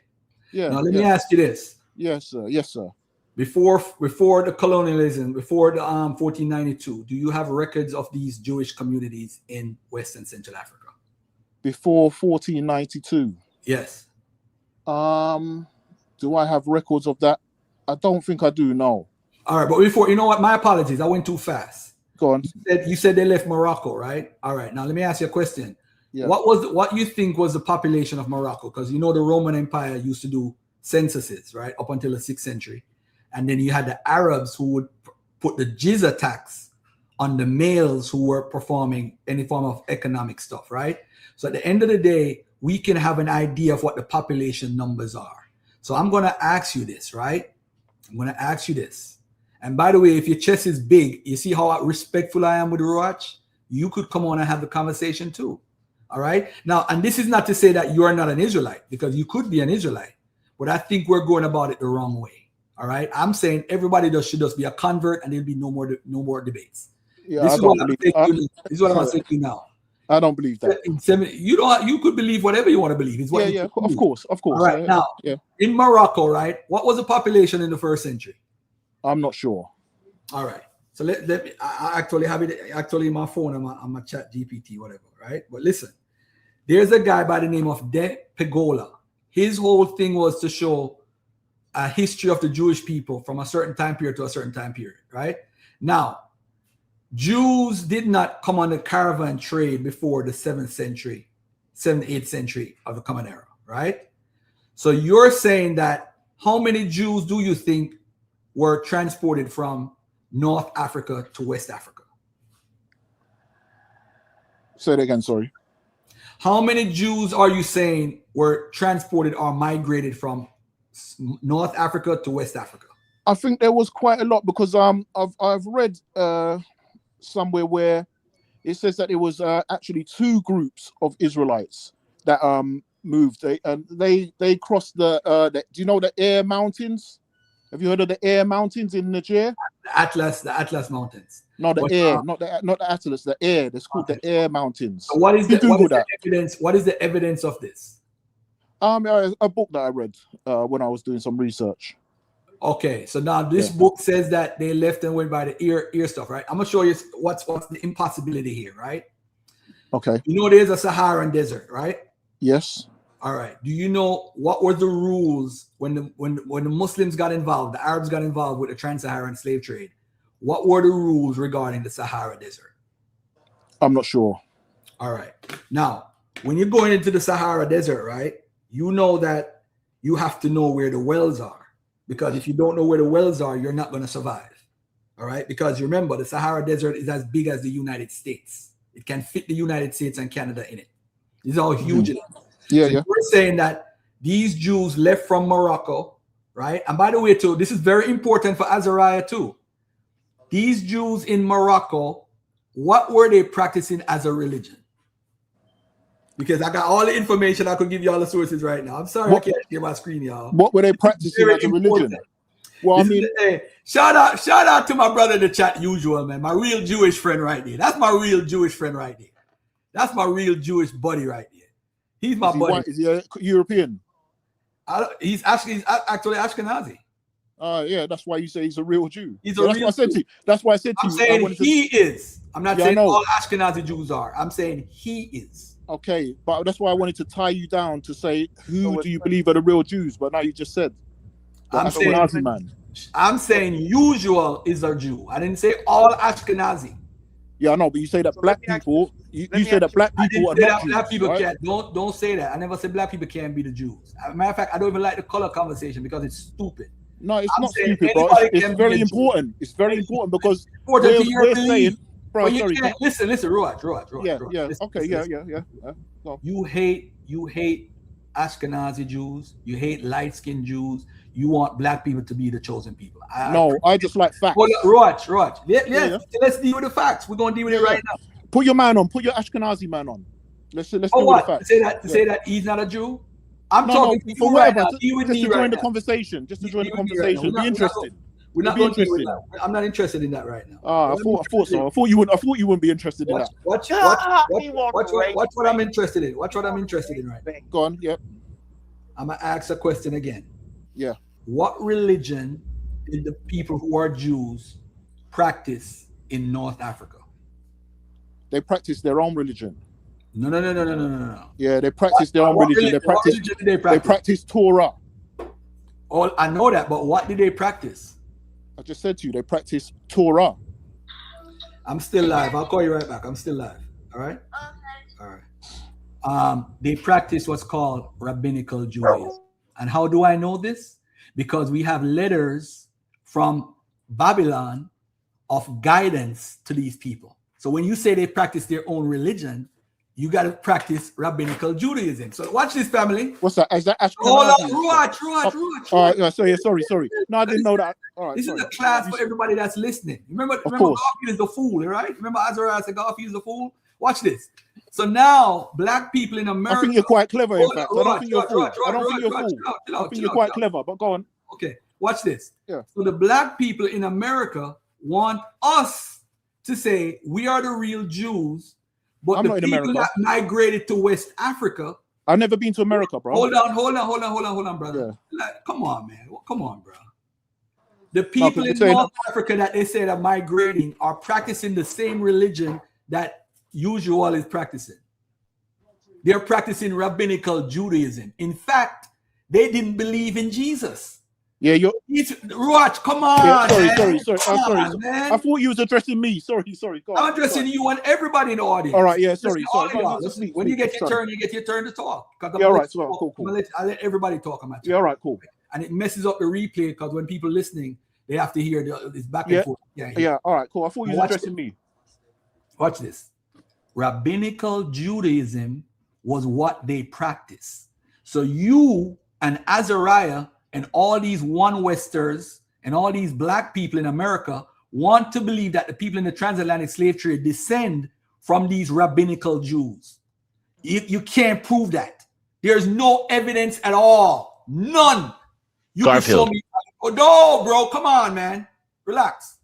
Yeah. Now let me ask you this. Yes, sir. Yes, sir. Before the colonialism, before the 1492, do you have records of these Jewish communities in West and Central Africa? Before 1492. Yes. Do I have records of that? I don't think I do. No. All right, but before, you know what? My apologies. I went too fast. Go on. You said they left Morocco, right? All right. Now let me ask you a question. Yeah. What you think was the population of Morocco? Because you know the Roman Empire used to do censuses, right, up until the 6th century. And then you had the Arabs who would put the jizya tax on the males who were performing any form of economic stuff, right? So at the end of the day, we can have an idea of what the population numbers are. So I'm going to ask you this, right? I'm going to ask you this. And by the way, if your chest is big, you see how respectful I am with Ruach? You could come on and have the conversation too. All right? Now, and this is not to say that you are not an Israelite, because you could be an Israelite, but I think we're going about it the wrong way. All right, I'm saying everybody should just be a convert, and there'll be no more debates. Yeah, this is what I'm going to say to you now. I don't believe that. You could believe whatever you want to believe. Of course. All right, now in Morocco, right? What was the population in the 1st century? I'm not sure. All right, so let me. I actually have it in my phone. on my chat GPT, whatever. Right, but listen, there's a guy by the name of De Pegola. His whole thing was to show a history of the Jewish people from a certain time period to a certain time period, right? Now, Jews did not come on the caravan trade before the 7th century, 7th, 8th century of the Common Era, right? So you're saying that how many Jews do you think were transported from North Africa to West Africa? Say it again, sorry. How many Jews are you saying were transported or migrated from North Africa to West Africa? I think there was quite a lot, because I've read somewhere where it says that it was actually 2 groups of Israelites that moved. They crossed the do you know the Air Mountains? Have you heard of the Air Mountains in Niger? The Atlas Mountains. No, the Air, not the Atlas, the Air. It's called the Air Mountains. So what is the evidence? What is the evidence of this? A book that I read when I was doing some research. Okay, so now this book says that they left and went by the ear stuff, right? I'm gonna show you what's the impossibility here, right? Okay. You know there's a Saharan desert, right? Yes. All right. Do you know what were the rules when the Muslims got involved, the Arabs got involved with the trans-Saharan slave trade? What were the rules regarding the Sahara Desert? I'm not sure. All right. Now, when you're going into the Sahara Desert, right, you know that you have to know where the wells are, because if you don't know where the wells are, you're not going to survive. All right. Because remember, the Sahara Desert is as big as the United States. It can fit the United States and Canada in it. It's all huge. Yeah, so yeah. We're saying that these Jews left from Morocco, right? And by the way, too, this is very important for Azariah too. These Jews in Morocco, what were they practicing as a religion? Because I got all the information, I could give you all the sources right now. I'm sorry I can't share my screen, y'all. What were they practicing as a religion? Well, I mean, Hey, shout out to my brother in the chat, usual man, my real Jewish friend right there. That's my real Jewish friend right there. That's my real Jewish buddy right there. He's my is he buddy. white? Is he a European? He's actually Ashkenazi. Yeah, that's why you say he's a real Jew. He's Yeah, a that's real what I said Jew. to you. That's why I said to I'm you. saying he is. I'm not saying I know. all Ashkenazi Jews are. I'm saying he is. Okay, but that's why I wanted to tie you down to say who do you believe are the real Jews? But now you just said the Ashkenazi man. I'm saying usual is a Jew. I didn't say all Ashkenazi. Yeah, I know, but you say that black people. You say that black people are not Jews. Black people right? can't. Don't say that. I never said black people can't be the Jews. As a matter of fact, I don't even like the color conversation because it's stupid. No, it's I'm not saying stupid, bro. anybody It's can be very a Jew. important. It's very important because Important to your we're belief. saying, bro. But you Sorry, can't listen, Ruach. yeah. Listen, Okay, listen. yeah. Go. You hate Ashkenazi Jews. You hate light-skinned Jews. You want black people to be the chosen people. I just like facts. Well, Ruach. Yeah. Let's deal with the facts. We're gonna deal with it right now. Put your man on. Put your Ashkenazi man on. Let's deal with the What? facts. Say that he's not a Jew. I'm No, talking to for you right whatever. now. Deal with Just me to right join the now. conversation. Just to join the Deal with me right now. conversation. Be interested. We're not going to deal with that. I'm not interested in that right now. I thought so. I thought you wouldn't be interested in that. Watch what I'm interested in. Watch what I'm interested in right now. Go on. Yep. I'm gonna ask a question again. Yeah. What religion did the people who are Jews practice in North Africa? They practice their own religion. No. Yeah, they practice their own religion. They practice Torah. Oh, I know that, but what did they practice? I just said to you, they practice Torah. I'm still live. I'll call you right back. I'm still live. All right? All right. They practice what's called rabbinical Judaism. And how do I know this? Because we have letters from Babylon of guidance to these people. So when you say they practice their own religion, you got to practice rabbinical Judaism. So watch this, family. What's that? Is that Ashkenazi? Hold on, Ruach. All right, sorry. No, I didn't know that. All right, this is a class for everybody that's listening. Remember Garfield is the fool, right? Remember Azariah said Garfield is the fool? Watch this. So now, black people in America. I think you're quite clever, in fact. I don't think you're a fool. I don't think you're a fool. I think you're quite clever, but go on. Okay, watch this. Yeah. So the black people in America want us to say we are the real Jews, but the people that migrated to West Africa. I've never been to America, bro. Hold on, brother. Yeah. Like, come on, man. Come on, bro. The people in North Africa that they say are migrating are practicing the same religion that usual is practicing. They're practicing rabbinical Judaism. In fact, they didn't believe in Jesus. Yeah, Ruach, come on. Yeah, sorry. Man. I thought you was addressing me. Sorry. Go on. I'm addressing you and everybody in the audience. All right, yeah, sorry. When you get your turn, you get your turn to talk. Yeah, all right, cool. I'll let everybody talk on my turn. Yeah, all right, cool. And it messes up the replay because when people listening, they have to hear this back and forth. Yeah, all right, cool. I thought you was addressing me. Watch this. Rabbinical Judaism was what they practiced. So you and Azariah and all these one Westers and all these black people in America want to believe that the people in the transatlantic slave trade descend from these rabbinical Jews. You can't prove that. There's no evidence at all. None. You Garfield. can show me. Oh, no, bro. Come on, man. Relax.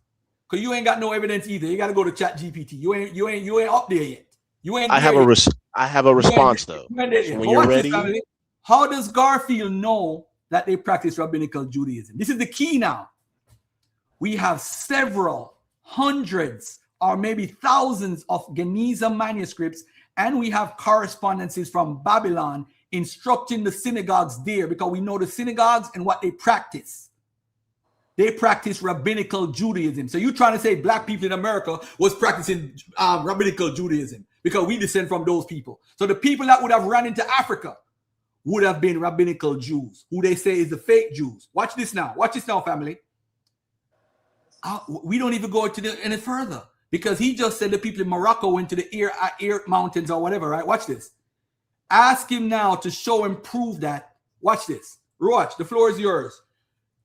Because you ain't got no evidence either. You got to go to Chat GPT. You ain't up there yet. You ain't. I have a response though. So when you're ready. How does Garfield know that they practice rabbinical Judaism? This is the key now. We have several hundreds or maybe thousands of Geniza manuscripts, and we have correspondences from Babylon instructing the synagogues there because we know the synagogues and what they practice. They practice rabbinical Judaism. So you're trying to say black people in America was practicing rabbinical Judaism because we descend from those people. So the people that would have run into Africa would have been rabbinical Jews, who they say is the fake Jews. Watch this now. Watch this now, family. We don't even go any further because he just said the people in Morocco went to the Ear Mountains or whatever, right? Watch this. Ask him now to show and prove that. Watch this. Watch. The floor is yours.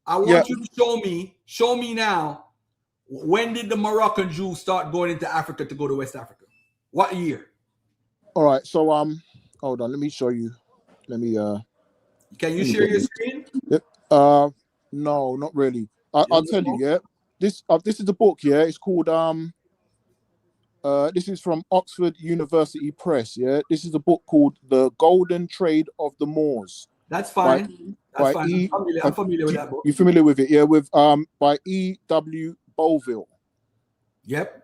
I want you to show me now, when did the Moroccan Jews start going into Africa to go to West Africa? What year? All right. So hold on. Let me show you. Let me Can you share your screen? No, not really. I'll tell you. Yeah, this is the book. Yeah, it's called this is from Oxford University Press. Yeah, this is a book called The Golden Trade of the Moors. That's fine. That's fine. I'm familiar with that book. You familiar with it? Yeah, with by E.W. Boville. Yep.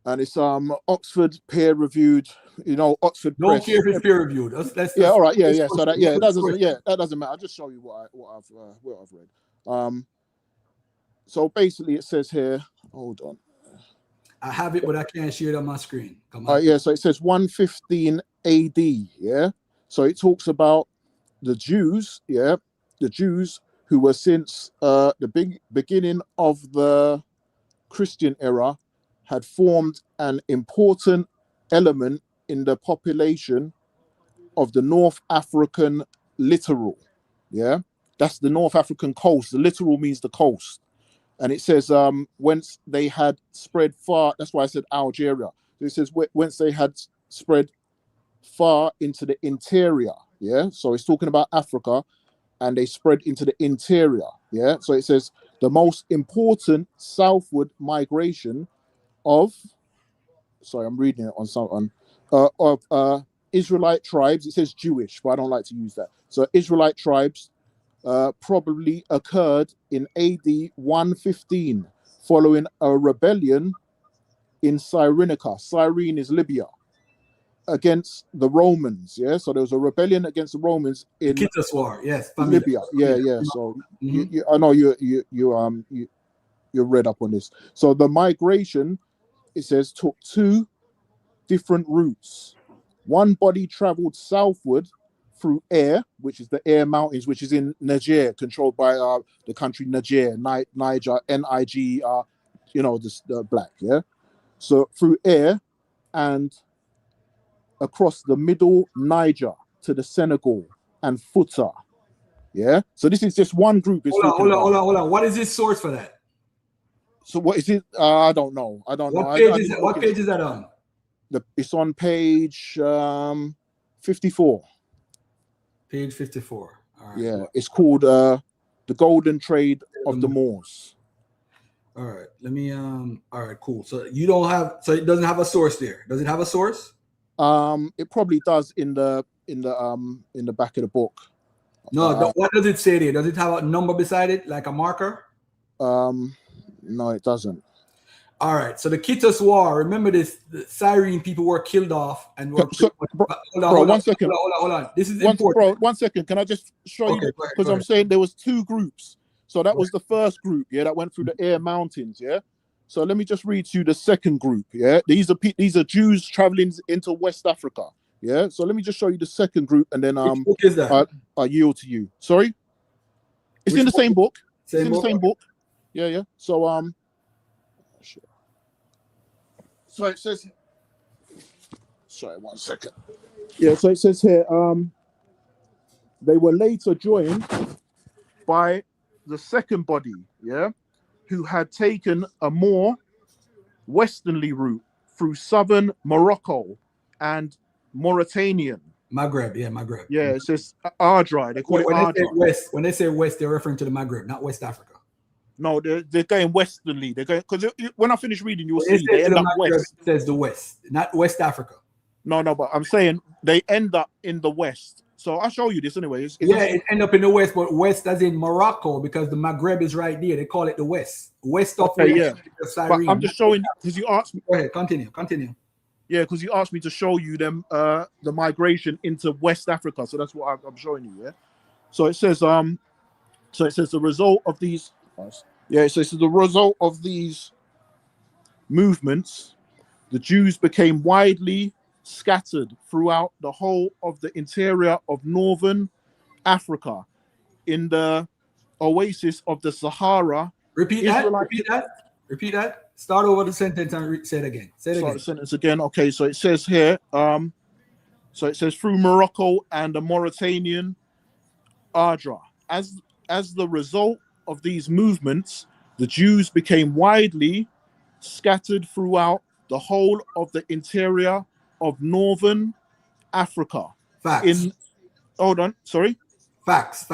And it's Oxford peer reviewed. You know, Oxford Don't Press. care if it's peer reviewed. Yeah, all right. Yeah. So that that doesn't matter. I'll just show you what I've read. So basically, it says here. Hold on. I have it, but I can't share it on my screen. Come on. Yeah, so it says 115 AD. Yeah, so it talks about the Jews. Yeah, the Jews who were since the beginning of the Christian era had formed an important element in the population of the North African littoral. Yeah, that's the North African coast. The littoral means the coast. And it says, whence they had spread far, that's why I said Algeria. It says, whence they had spread far into the interior. Yeah. So it's talking about Africa, and they spread into the interior. Yeah. So it says, the most important southward migration of, sorry, I'm reading it on something, of Israelite tribes. It says Jewish, but I don't like to use that. So Israelite tribes probably occurred in AD 115 following a rebellion in Cyrenaica. Cyrene is Libya, against the Romans. Yeah, so there was a rebellion against the Romans in Kittus War. Yes, Libya. Yeah. So I know you're read up on this. So the migration, it says, took two different routes. One body traveled southward through Air, which is the Air Mountains, which is in Niger, controlled by the country Niger, Niger, Niger, you know, the black, yeah? So through Air and across the middle Niger to the Senegal and Fouta, yeah? So this is just one group. Hold on. What is this source for that? So what is it? I don't know. What page is that on? It's on page 54. Page 54. All right. Yeah, it's called The Golden Trade of the Moors. All right. Let me all right, cool. So you don't have, so it doesn't have a source there. Does it have a source? It probably does in the back of the book. No, what does it say there? Does it have a number beside it, like a marker? No, it doesn't. All right. So the Kittus War, remember this, the Cyrene people were killed off and were hold on. This is important. Bro, 1 second. Can I just show you? Because I'm saying there was two groups. So that was the first group, yeah, that went through the Air Mountains, yeah. So let me just read to you the second group, yeah. These are Jews traveling into West Africa, yeah. So let me just show you the second group, and then Which book is that? I yield to you. Sorry, it's in the same book. It's in the same book. Yeah. So so it says, sorry, 1 second. Yeah, so it says here, they were later joined by the second body, yeah, who had taken a more westernly route through southern Morocco and Mauritanian. Maghreb, yeah, Maghreb. Yeah, it says Ardri. They call it Ardri. When they say west, they're referring to the Maghreb, not West Africa. No, they're going westernly. They're going, because when I finish reading, you'll see they end up west. It says the west, not West Africa. No, but I'm saying they end up in the west. So I'll show you this anyway. It end up in the west, but west as in Morocco, because the Maghreb is right there. They call it the west. West of yeah. But I'm just showing, because you asked me. Go ahead, continue. Yeah, because you asked me to show you them the migration into West Africa. So that's what I'm showing you, yeah. So it says the result of these. Yeah, so the result of these movements, the Jews became widely scattered throughout the whole of the interior of northern Africa in the oasis of the Sahara. Repeat that. Start over the sentence and say it again. Start the sentence again. Okay, so it says here, so it says through Morocco and the Mauritanian Ardra. As the result of these movements, the Jews became widely scattered throughout the whole of the interior of northern Africa. Facts. Hold on, sorry. Facts.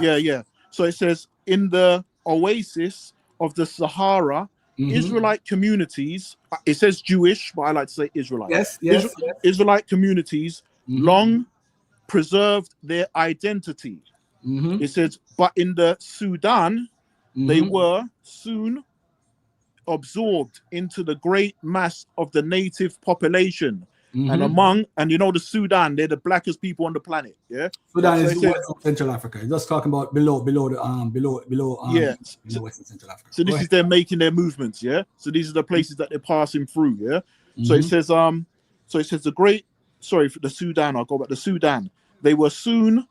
Yeah. So it says in the oasis of the Sahara, Mhm. Israelite communities. It says Jewish, but I like to say Israelite. Yes, yes, Isra- yes. Israelite communities Mhm. long preserved their identity. Mhm. It says, but in the Sudan, they Mhm. were soon absorbed into the great mass of the native population. And Mhm. you know, the Sudan, they're the blackest people on the planet. Yeah. Sudan So is it the says, West of Central Africa. It's just talking about below yeah. Western Central Africa. So Go this ahead. is them making their movements, yeah. So these are the places that they're passing through, yeah. So it Mhm. says, for the Sudan. I'll go back. The Sudan. They were soon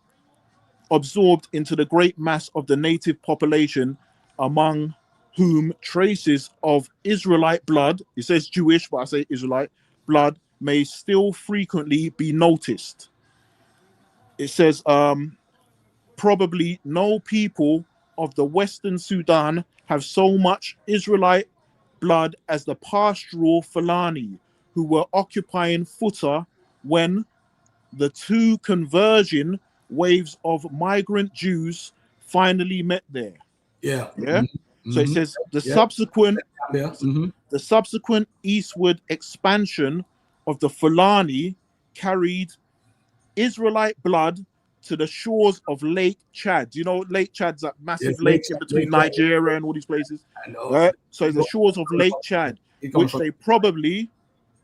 absorbed into the great mass of the native population, among whom traces of Israelite blood. It says Jewish, but I say Israelite blood may still frequently be noticed. It says, probably no people of the Western Sudan have so much Israelite blood as the pastoral Fulani, who were occupying Futta when the two conversion waves of migrant Jews finally met there. Yeah. Yeah. Mhm. So it Mhm. says the Yeah. subsequent Yeah. Mhm. the subsequent eastward expansion of the Fulani carried Israelite blood to the shores of Lake Chad. You know, Lake Chad's that massive Yes, Lake lake in Chad, between Lake Chad. Nigeria and all these places. I know. Right? So the shores of Lake Chad, It comes which from- they probably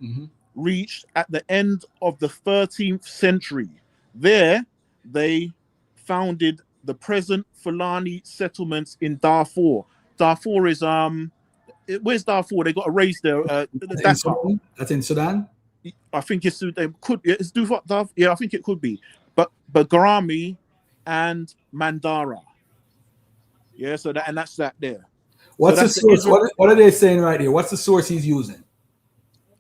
Mhm. reached at the end of the 13th century. There, they founded the present Fulani settlements in Darfur. Darfur is where's Darfur? They got a race there. That's in Dakar. Sudan. That's in Sudan. I think it's it's Darfur. Yeah, I think it could be. But Bagrami and Mandara. Yeah, so that's that there. What's so the that's source? Israel. What are they saying right here? What's the source he's using?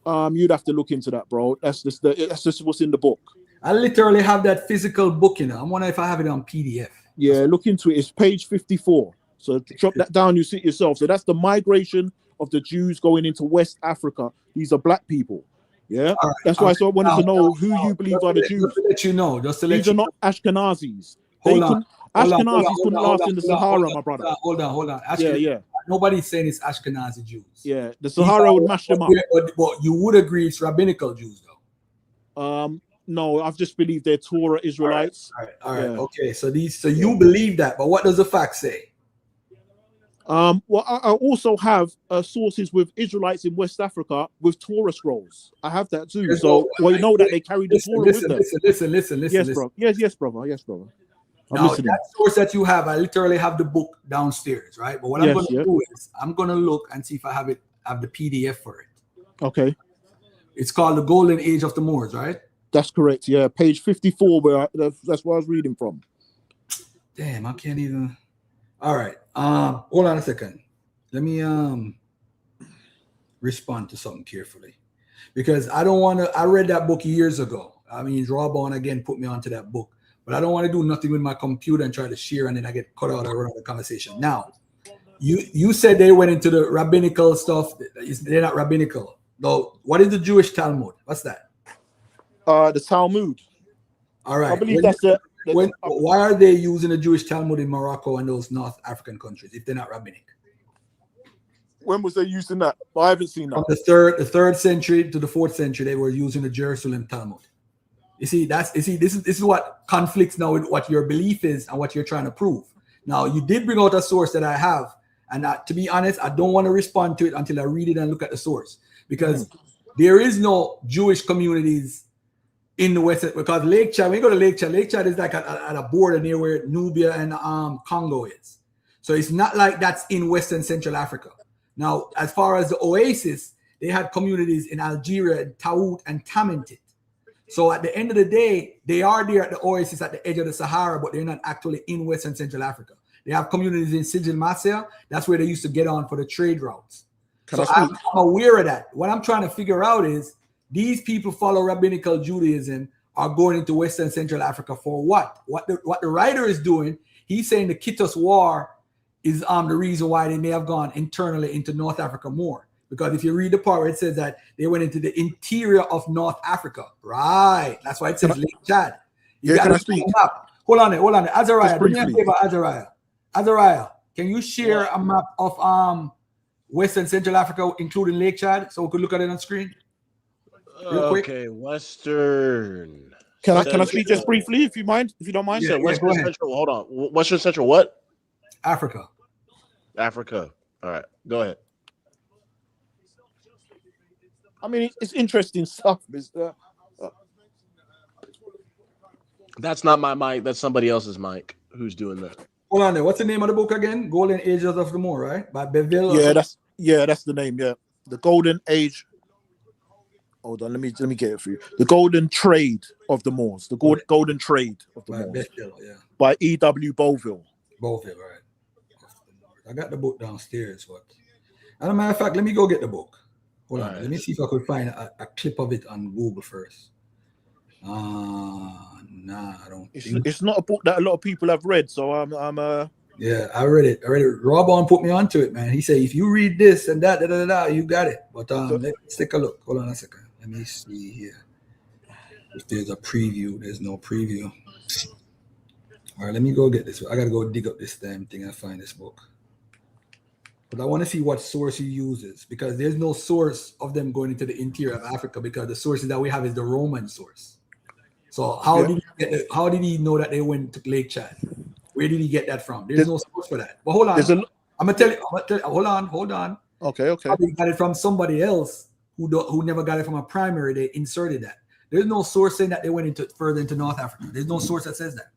You'd have to look into that, bro. That's just what's in the book. I literally have that physical book, you know. I'm wondering if I have it on PDF. Yeah, look into it. It's page 54. So drop that down, you see it yourself. So that's the migration of the Jews going into West Africa. These are black people. Yeah. All right, That's all why right. I wanted to know who Now, you believe are the Jews. Just to let you know. These are not Ashkenazis. Hold on. Ashkenazis couldn't last in the Sahara, my brother. Hold on. Yeah. Nobody's saying it's Ashkenazi Jews. Yeah, the Sahara would mash them up. But you would agree it's rabbinical Jews, though. No, I've just believed they're Torah Israelites. All right. Yeah. Okay. So you believe that, but what does the fact say? Well, I also have sources with Israelites in West Africa with Torah scrolls. I have that too. You know that they carry the Torah with them. Listen. Yes, bro. Yes, brother. I'm Now, listening. that source that you have, I literally have the book downstairs, right? But what I'm going to do is I'm going to look and see if I have the PDF for it. Okay. It's called The Golden Age of the Moors, right? That's correct. Yeah, page 54. That's where I was reading from. Damn, I can't even. All right. Hold on a second. Let me respond to something carefully, because I don't want to. I read that book years ago. I mean, Drawbone again put me onto that book, but I don't want to do nothing with my computer and try to share, and then I get cut out around the conversation. Now, you said they went into the rabbinical stuff. They're not rabbinical. Though, what is the Jewish Talmud? What's that? The Talmud. All right. I believe that's the. Why are they using the Jewish Talmud in Morocco and those North African countries if they're not rabbinic? When was they using that? I haven't seen that. From the third century to the 4th century, they were using the Jerusalem Talmud. This is what conflicts now with what your belief is and what you're trying to prove. Now, you did bring out a source that I have, and to be honest, I don't want to respond to it until I read it and look at the source, because there is no Jewish communities in the West, because Lake Chad, when you go to Lake Chad is like at a border near where Nubia and Congo is. So it's not like that's in Western Central Africa. Now, as far as the Oasis, they had communities in Algeria, Taout, and Tamantit. So at the end of the day, they are there at the Oasis at the edge of the Sahara, but they're not actually in Western Central Africa. They have communities in Sijil Masya. That's where they used to get on for the trade routes. I'm aware of that. What I'm trying to figure out is, these people follow rabbinical Judaism are going into Western Central Africa for what? What the writer is doing, he's saying the Kittus War is the reason why they may have gone internally into North Africa more. Because if you read the part where it says that they went into the interior of North Africa, right? That's why it says Lake Chad. You got to speak up. Hold on there. Azariah, do me a favor, Azariah. Can you share a map of West and Central Africa, including Lake Chad, so we could look at it on screen? Real quick. Okay, Western. Can I speak just briefly, if you don't mind? So Western Central. Hold on. Western Central. What? Africa. Africa. All right. Go ahead. I mean, it's interesting stuff, Mister. That's not my mic. That's somebody else's mic. Who's doing that? Hold on there. What's the name of the book again? Golden Ages of the Moor, right? By Beville. That's the name. Yeah, the Golden Age. Hold on, let me get it for you. The Golden Trade of the Moors. The Golden Trade of the Moors. By E.W. Boville. Boville, right? I got the book downstairs. But as a matter of fact, let me go get the book. Hold on. Let me see if I could find a clip of it on Google first. Nah, I don't. It's not a book that a lot of people have read, so I'm Yeah, I read it. Rob put me onto it, man. He said if you read this and that, you got it. But let's take a look. Hold on a second. Let me see here. If there's a preview, there's no preview. All right, let me go get this. I gotta go dig up this damn thing and find this book. But I want to see what source he uses, because there's no source of them going into the interior of Africa, because the sources that we have is the Roman source. So how did he know that they went to Lake Chad? Where did he get that from? There's no source for that. But hold on. I'm gonna tell you. Hold on. Okay. Probably got it from somebody else who never got it from a primary. They inserted that. There's no source saying that they went further into North Africa. There's no source that says that.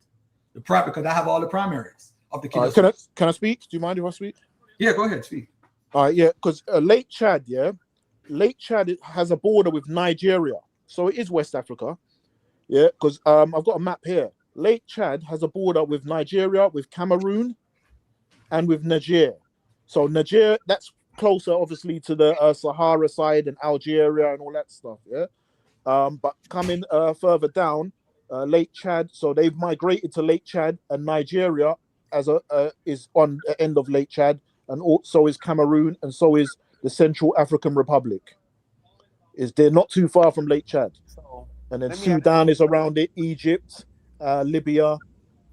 Because I have all the primaries of the kids. Can I speak? Do you mind if I speak? Yeah, go ahead, speak. All right, yeah, because Lake Chad, Lake Chad has a border with Nigeria, so it is West Africa. Yeah, because I've got a map here. Lake Chad has a border with Nigeria, with Cameroon, and with Niger. So Niger, that's closer, obviously, to the Sahara side and Algeria and all that stuff. Yeah, but coming further down, Lake Chad. So they've migrated to Lake Chad, and Nigeria is on the end of Lake Chad, and so is Cameroon, and so is the Central African Republic. They're not too far from Lake Chad. And then Sudan is around it, Egypt, Libya.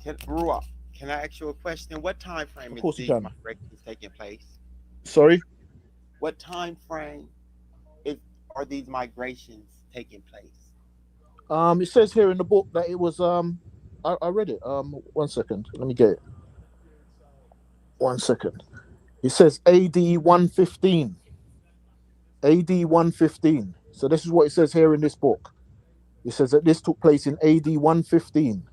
Can I ask you a question? What time frame is these migrations taking place? Sorry? What time frame are these migrations taking place? It says here in the book that it was I read it. 1 second. Let me get it. 1 second. It says AD 115. AD 115. So this is what it says here in this book. It says that this took place in AD 115,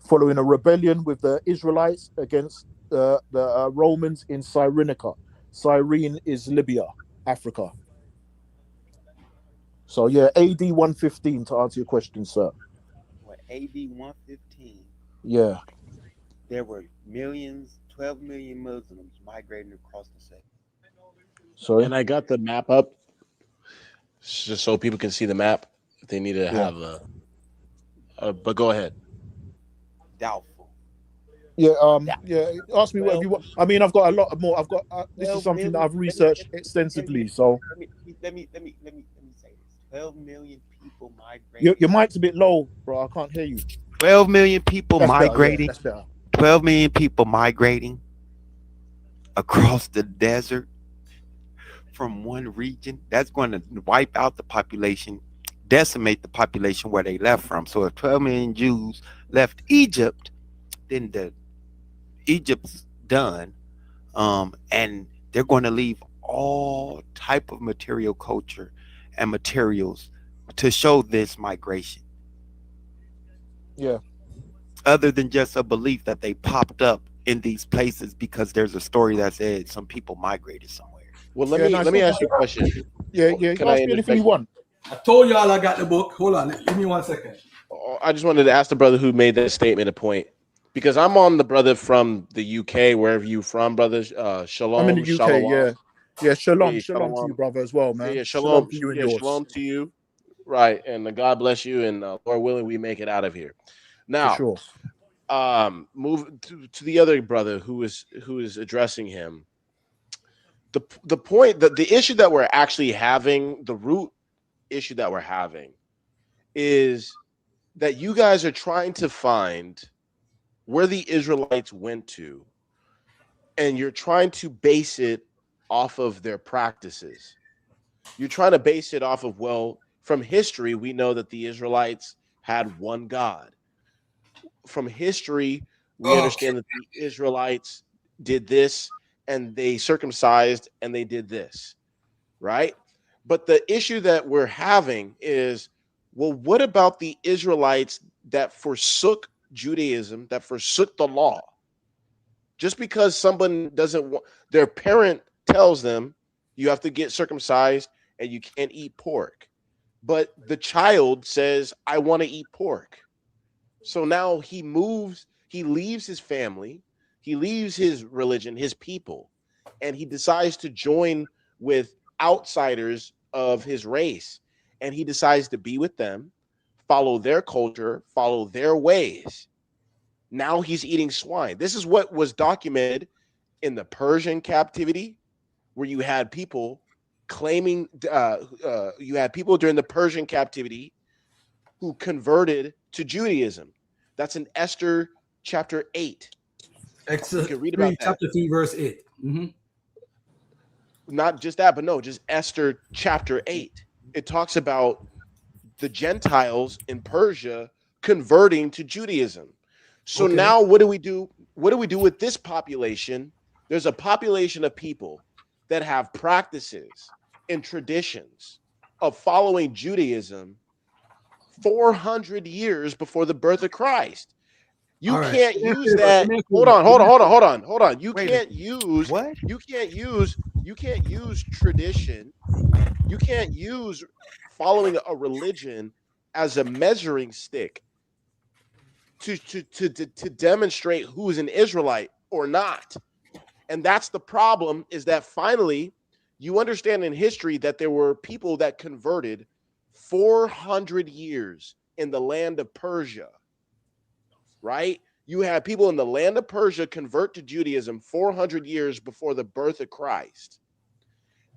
following a rebellion with the Israelites against the Romans in Cyrenaica. Cyrene is Libya, Africa. So yeah, AD 115 to answer your question, sir. What, AD 115? Yeah. There were 12 million Muslims migrating across the sea. Sorry? And I got the map up just so people can see the map. They need to have but go ahead. Doubtful. Yeah, ask me whatever you want. I mean, I've got a lot more. I've got this is something that I've researched extensively. So let me say this: 12 million people migrating. Your mic's a bit low, bro. I can't hear you. 12 million people migrating. That's better. 12 million people migrating across the desert from one region. That's going to wipe out the population, decimate the population where they left from. So if 12 million Jews left Egypt, then Egypt's done, and they're going to leave all type of material culture and materials to show this migration. Yeah. Other than just a belief that they popped up in these places because there's a story that said some people migrated somewhere. Well, let me ask you a question. Yeah. Can ask me anything you want. I told y'all I got the book. Hold on, give me 1 second. I just wanted to ask the brother who made that statement a point, because I'm on the brother from the UK, wherever you from, brother. Shalom. I'm in the UK. Shalom. Yeah. Shalom to you, brother, as well, man. Yeah, shalom to you and yours. Shalom to you. Right, and God bless you, and Lord willing, we make it out of here. Now, for sure. Move to the other brother who is addressing him. The point that the issue that we're actually having, the root issue that we're having, is that you guys are trying to find where the Israelites went to and you're trying to base it off of their practices. You're trying to base it off of, well, from history, we know that the Israelites had one God. From history, we understand that the Israelites did this and they circumcised and they did this, right? But the issue that we're having is, well, what about the Israelites that forsook Judaism, that forsook the law? Just because someone doesn't want, their parent tells them you have to get circumcised and you can't eat pork, but the child says, I want to eat pork. So now he leaves his family, he leaves his religion, his people, and he decides to join with outsiders of his race. And he decides to be with them, follow their culture, follow their ways. Now he's eating swine. This is what was documented in the Persian captivity, where you had people claiming, you had people during the Persian captivity who converted to Judaism. That's in Esther chapter 8. You can read about that. Chapter 3, verse 8. Not just that, but no, just Esther chapter 8. It talks about the Gentiles in Persia converting to Judaism. So now what do we do? What do we do with this population? There's a population of people that have practices and traditions of following Judaism 400 years before the birth of Christ. You can't use that. Hold on. You can't use what? You can't use tradition. You can't use following a religion as a measuring stick to demonstrate who is an Israelite or not. And that's the problem, is that finally you understand in history that there were people that converted 400 years in the land of Persia, right? You had people in the land of Persia convert to Judaism 400 years before the birth of Christ.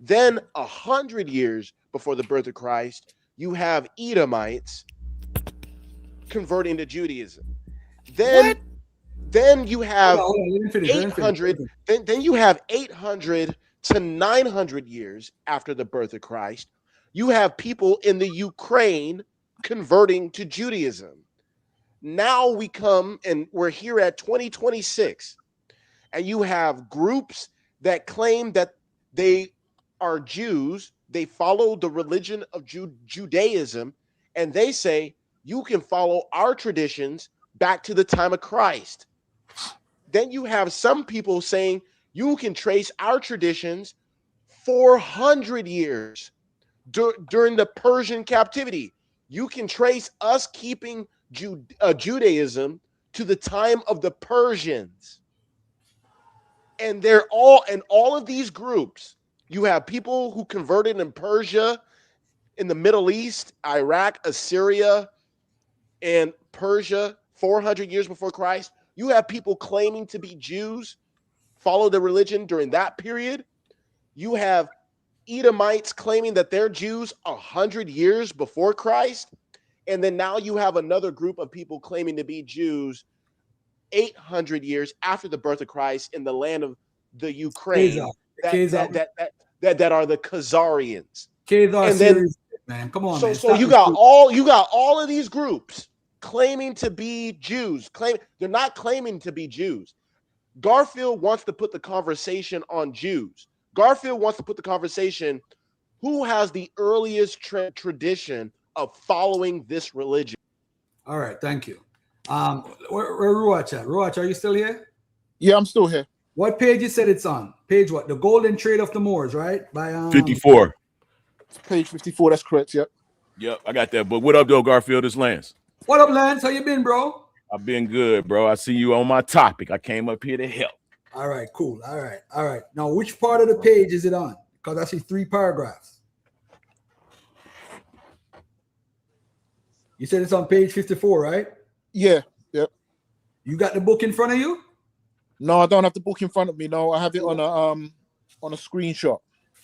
Then 100 years before the birth of Christ, you have Edomites converting to Judaism. Then you have 800. Then you have 800 to 900 years after the birth of Christ. You have people in the Ukraine converting to Judaism. Now we come and we're here at 2026, and you have groups that claim that they are Jews. They follow the religion of Judaism, and they say you can follow our traditions back to the time of Christ. Then you have some people saying you can trace our traditions 400 years during the Persian captivity. You can trace us keeping Judaism to the time of the Persians. And all of these groups, you have people who converted in Persia, in the Middle East, Iraq, Assyria, and Persia 400 years before Christ. You have people claiming to be Jews, follow the religion during that period. You have Edomites claiming that they're Jews 100 years before Christ. And then now you have another group of people claiming to be Jews 800 years after the birth of Christ in the land of the Ukraine that are the Khazarians. And then, man, come on, man. So you got all of these groups claiming to be Jews. They're not claiming to be Jews. Garfield wants to put the conversation on Jews. Garfield wants to put the conversation, who has the earliest tradition of following this religion? All right, thank you. Where Ruach at? Ruach, are you still here? Yeah, I'm still here. What page you said it's on? Page what? The Golden Trade of the Moors, right? By 54. Page 54, that's correct, yep. Yep, I got that book. What up, though, Garfield? It's Lance. What up, Lance? How you been, bro? I've been good, bro. I see you on my topic. I came up here to help. All right, cool. All right. Now, which part of the page is it on? Because I see 3 paragraphs. You said it's on page 54, right? Yeah, yep. You got the book in front of you? No, I don't have the book in front of me. No, I have it on a screenshot.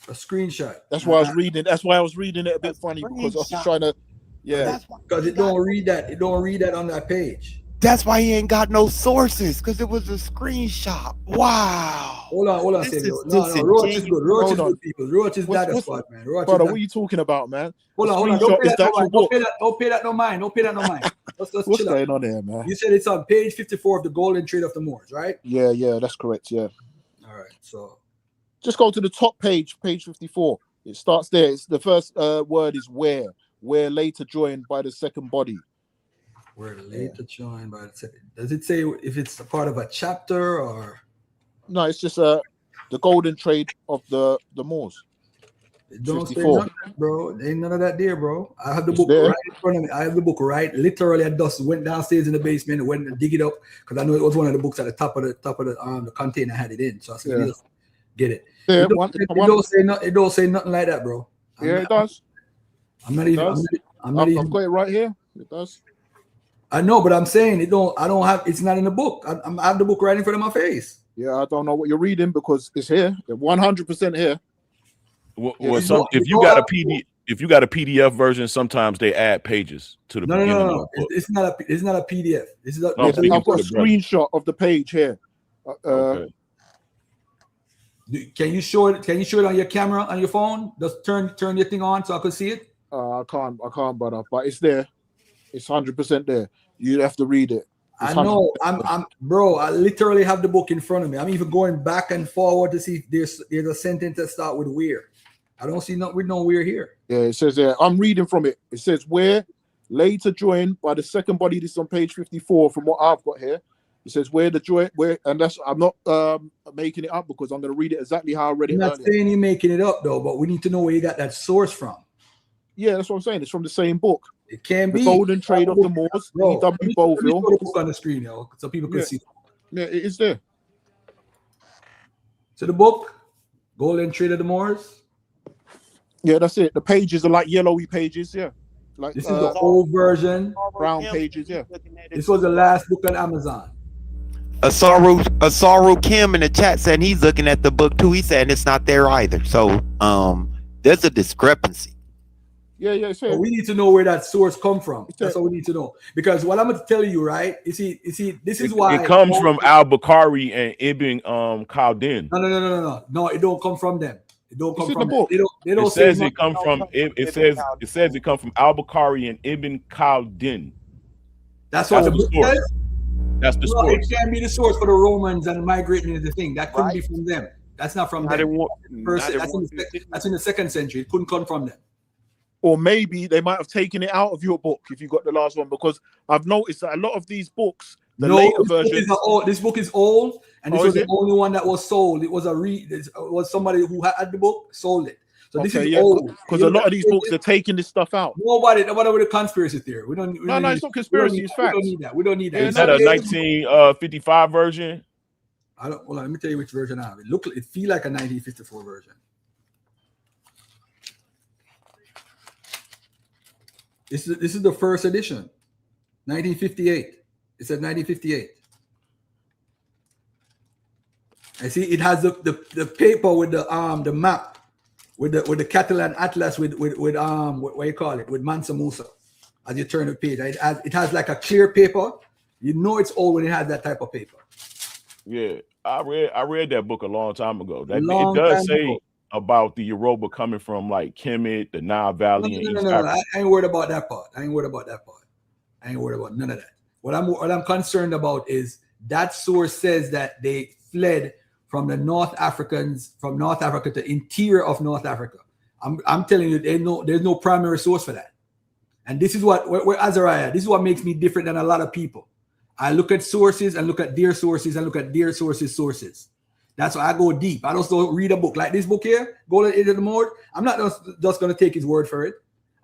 A screenshot. That's why I was reading. That's why I was reading it a bit funny, because I was trying to, yeah. Because it don't read that. It don't read that on that page. That's why he ain't got no sources, because it was a screenshot. Wow. Hold on, This Samuel. is No, Roach is good. Roach is Hold on. good, people. Roach is dagger What's- spot, man. Roach Brother, is what are you talking about, man? Hold The on. screenshot Don't pay is that the no actual mind. book. Don't pay that no mind. Don't pay that no mind. Let's What's chill out. going on there, man? You said it's on page 54 of the Golden Trade of the Moors, right? Yeah, that's correct. Yeah. All right. So Just go to the top page, page 54. It starts there. It's the first word is where later joined by the second body. we're later joined by the second. Does it say if it's a part of a chapter or? No, it's just the golden trade of the Moors. It don't 54. say nothing, bro. There ain't none of that there, bro. I have the It's book there. right in front of me. I have the book right. Literally, I just went downstairs in the basement and went and dig it up because I know it was one of the books at the top of the container I had it in. So I said, let me just get it. Yeah, It don't say nothing like that, bro. It does. I'm not It even. does. I'm not even. I've got it right here. It does. I know, but I'm saying it don't. I don't have. It's not in the book. I have the book right in front of my face. Yeah, I don't know what you're reading because it's here. 100% here. Well, Yeah, if you got a PDF version, sometimes they add pages to the beginning of the No. book. It's not a PDF. This is a, No, I'm speaking I've got to a the brother. screenshot of the page here. Okay. Can you show it? Can you show it on your camera on your phone? Just turn your thing on so I can see it. I can't, brother. But it's there. It's 100% there. You have to read it. It's I know. 100% Bro. I literally have the book in front of me. I'm even going back and forward to see if there's a sentence that start with "where." I don't see no with no "where" here. Yeah, it says there. I'm reading from it. It says where later joined by the second body. This is on page 54 from what I've got here. It says where the joint where, and that's I'm not making it up because I'm going to read it exactly how I read it I'm not earlier. saying you're making it up though, but we need to know where you got that source from. Yeah, that's what I'm saying. It's from the same book. It can The be Golden Trade of the Moors, Bro, let me E.W. put the Boville. book on the screen, yo, so people can Yeah. see. Yeah, it is there. So the book, Golden Trade of the Moors. Yeah, that's it. The pages are like yellowy pages. Yeah, like This is the old version. brown pages. Yeah. This was the last book on Amazon. Asaru Kim in the chat said he's looking at the book too. He said it's not there either. So there's a discrepancy. Yeah, it's here. But we need to know where that source come from. That's what we need to know. Because what I'm going to tell you, right? You see, this is why it comes from Al-Bukhari and Ibn Khaldun. No, it don't come from them. It don't come in from the book. They don't It say says nothing. it come from it says it come from Al-Bukhari and Ibn Khaldun. That's what the book says. That's the No, source. it can't be the source for the Romans and migrating into the thing. That couldn't be from them. That's not from them. That's in the second century. It couldn't come from them. Or maybe they might have taken it out of your book if you got the last one, because I've noticed that a lot of these books, the later versions. This book is old, and this was is the only one that was sold. It was it was somebody who had the book sold it. So this is yeah, old. because a lot of these books are taking this stuff out. Nobody with a conspiracy theory. We don't. No, it's not conspiracy. It's facts. We don't need that. We don't need that. Is that a 1955 version? I don't. Hold on, let me tell you which version I have. It feel like a 1954 version. This is the first edition, 1958. It said 1958. I see it has the paper with the map with the Catalan Atlas with what you call it, with Mansa Musa. As you turn the page, it has like a clear paper. You know it's old when it has that type of paper. Yeah, I read that book a long time ago. It Long does time say ago. about the Yoruba coming from like Kemet, the Nile Valley, and East No. Africa. I ain't worried about that part. I ain't worried about none of that. What I'm concerned about is that source says that they fled from North Africa to interior of North Africa. I'm telling you, there's no primary source for that. And this is where Azariah, this is what makes me different than a lot of people. I look at sources and look at their sources and look at their sources. That's why I go deep. I don't read a book like this book here, Golden Age of the Moors. I'm not just going to take his word for it.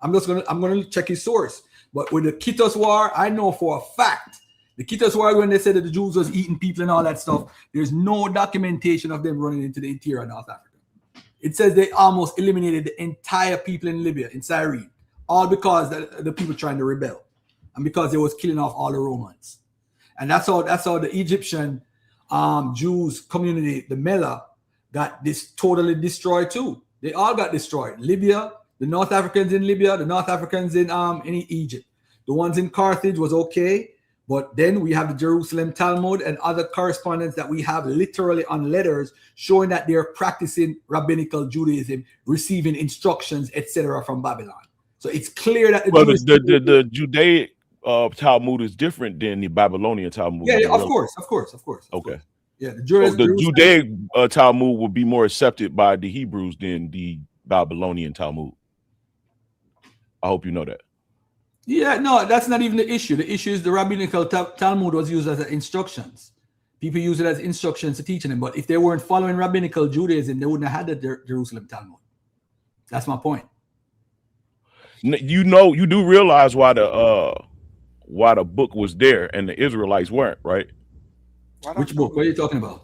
I'm going to check his source. But with the Kitos War, I know for a fact, the Kitos War, when they said that the Jews was eating people and all that stuff, there's no documentation of them running into the interior of North Africa. It says they almost eliminated the entire people in Libya, in Cyrene, all because the people trying to rebel and because they was killing off all the Romans. And that's how the Egyptian Jews community, the Mela, got this totally destroyed too. They all got destroyed. Libya, the North Africans in Libya, the North Africans in Egypt. The ones in Carthage was okay, But then we have the Jerusalem Talmud and other correspondence that we have literally on letters showing that they're practicing rabbinical Judaism, receiving instructions, etc., from Babylon. So it's clear that the Judaic Talmud is different than the Babylonian Talmud. Yeah, of course. Okay. Yeah, the Judaic Talmud would be more accepted by the Hebrews than the Babylonian Talmud. I hope you know that. Yeah, no, that's not even the issue. The issue is the rabbinical Talmud was used as instructions. People use it as instructions to teach them. But if they weren't following rabbinical Judaism, they wouldn't have had the Jerusalem Talmud. That's my point. You know, you do realize why the book was there and the Israelites weren't, right? Which book? What are you talking about?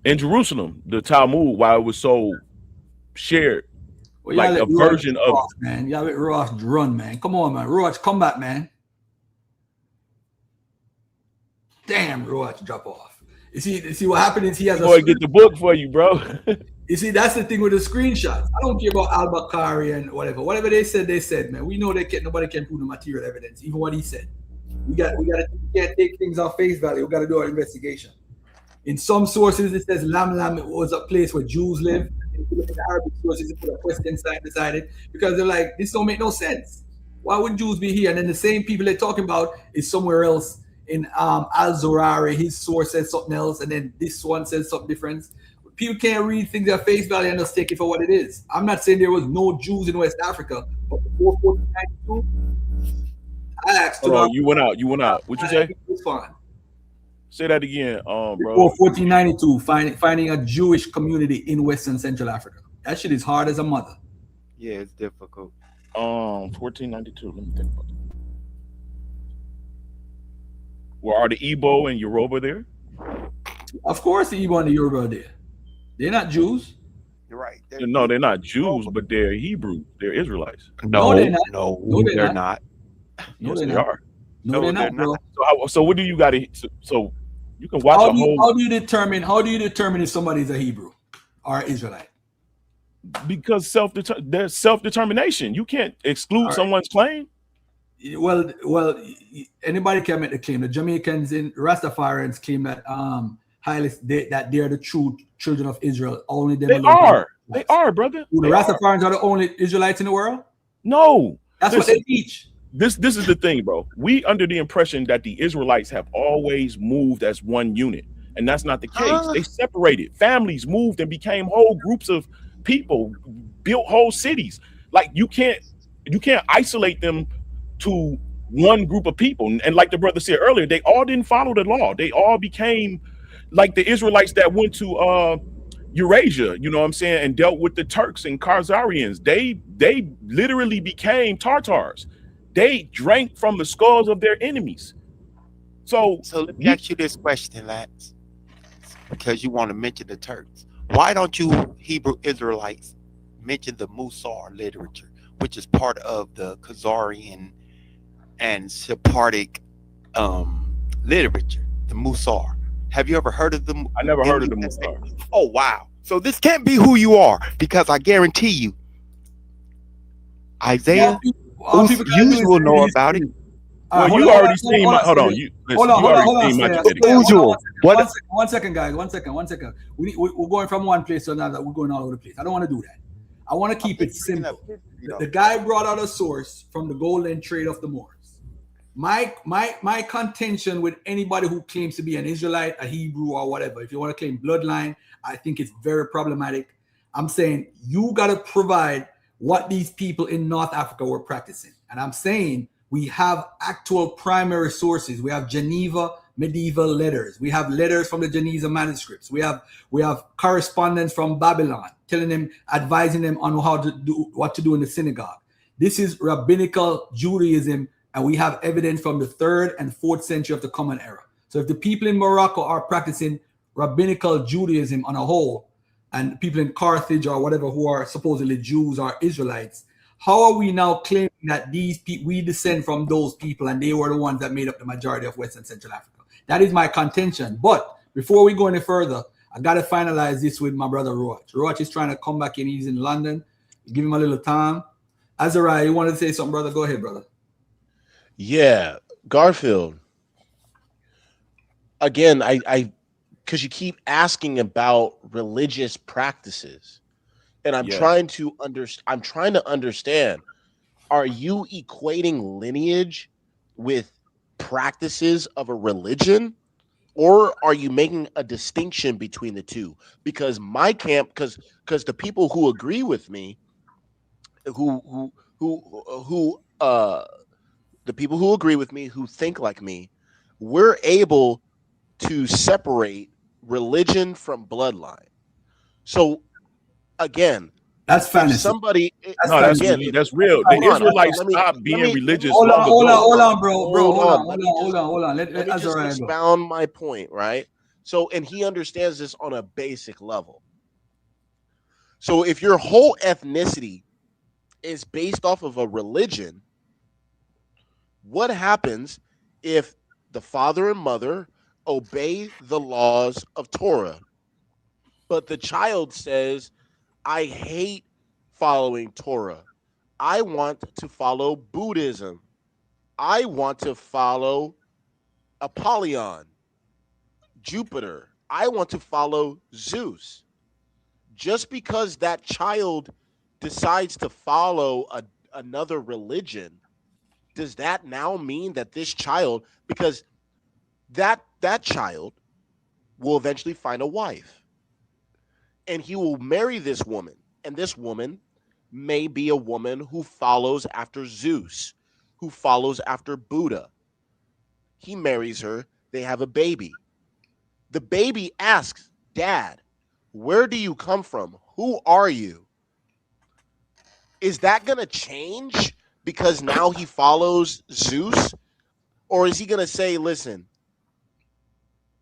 In Jerusalem, the Talmud, why it was so shared. Well, like a version of Ross, man. Y'all let Ross run, man. Come on, man. Ross, come back, man. Damn, Ross, drop off. You see what happened is he has Boy, get the book for you, bro. You see, that's the thing with the screenshots. I don't care about al-Bakari and whatever. Whatever they said, man. We know nobody can prove the material evidence, even what he said. We can't take things on face value. We got to do our investigation. In some sources, it says Lam was a place where Jews lived. In the Arabic sources, they put a question sign beside it because they're like, this don't make no sense. Why would Jews be here? And then the same people they're talking about is somewhere else in Al-Zurari. His source says something else, and then this one says something different. People can't read things at face value and just take it for what it is. I'm not saying there was no Jews in West Africa, but before 1492, I asked. Hold on, you went out. What'd you say? It's fine. Say that again, bro. Before 1492, finding a Jewish community in Western Central Africa. That shit is hard as a mother. Yeah, it's difficult. 1492. Let me think about that. Well, are the Igbo and Yoruba there? Of course, the Igbo and the Yoruba are there. They're not Jews. You're right. No, they're not Jews, but they're Hebrew. They're Israelites. No, they're not. No, they're not. Yes, they are. No, they're not, bro. So what do you got to? So you can watch How do you determine if somebody's a Hebrew or Israelite? Because there's self-determination. You can't exclude someone's claim. Well, anybody can make the claim. The Jamaicans and Rastafarians claim that that they're the true children of Israel. Only them. They are, brother. The Rastafarians are the only Israelites in the world. No, that's what they teach. This is the thing, bro. We under the impression that the Israelites have always moved as one unit, and that's not the case. They separated. Families moved and became whole groups of people, built whole cities. Like you can't isolate them to one group of people. And like the brother said earlier, they all didn't follow the law. They all became like the Israelites that went to Eurasia, you know what I'm saying, and dealt with the Turks and Khazarians. They literally became Tartars. They drank from the skulls of their enemies. So let me ask you this question, Lance, because you want to mention the Turks. Why don't you Hebrew Israelites mention the Musar literature, which is part of the Khazarian and Sephardic literature, the Musar? Have you ever heard of them? I never heard of the Musar. Oh, wow. So this can't be who you are, because I guarantee you, Isaiah, you will know about it. Well, you already seen my. Hold on. One second, guys. One second. We're going from one place to another. We're going all over the place. I don't want to do that. I want to keep it simple. The guy brought out a source from the golden trade of the Moors. My contention with anybody who claims to be an Israelite, a Hebrew, or whatever, if you want to claim bloodline, I think it's very problematic. I'm saying you got to provide what these people in North Africa were practicing. And I'm saying we have actual primary sources. We have Geneva medieval letters. We have letters from the Geneva manuscripts. We have correspondence from Babylon telling them, advising them on what to do in the synagogue. This is rabbinical Judaism, and we have evidence from the 3rd and 4th century of the Common Era. So if the people in Morocco are practicing rabbinical Judaism on a whole, and people in Carthage or whatever who are supposedly Jews or Israelites, how are we now claiming that these people, we descend from those people and they were the ones that made up the majority of Western Central Africa? That is my contention. But before we go any further, I got to finalize this with my brother Roach. Roach is trying to come back in. He's in London. Give him a little time. Azariah, you wanted to say something, brother? Go ahead, brother. Yeah, Garfield, again, I because you keep asking about religious practices, and I'm Yes. trying to understand. Are you equating lineage with practices of a religion, or are you making a distinction between the two? Because my camp, because the people who agree with me, who the people who agree with me, who think like me, we're able to separate religion from bloodline. So again, That's if fantasy. somebody That's No, that's again, that's real. The hold on, Israelites let me stopped let being me religious Hold on, long hold on, ago. hold on, bro, hold on, Let Let me just Azariah go. expound my point, right? So, and he understands this on a basic level. So, if your whole ethnicity is based off of a religion, what happens if the father and mother obey the laws of Torah, but the child says, I hate following Torah. I want to follow Buddhism. I want to follow Apollyon, Jupiter. I want to follow Zeus. Just because that child decides to follow another religion, does that now mean that this child, because that child will eventually find a wife and he will marry this woman, and this woman may be a woman who follows after Zeus, who follows after Buddha. He marries her, they have a baby. The baby asks, Dad, where do you come from? Who are you? Is that going to change because now he follows Zeus? Or is he going to say, listen,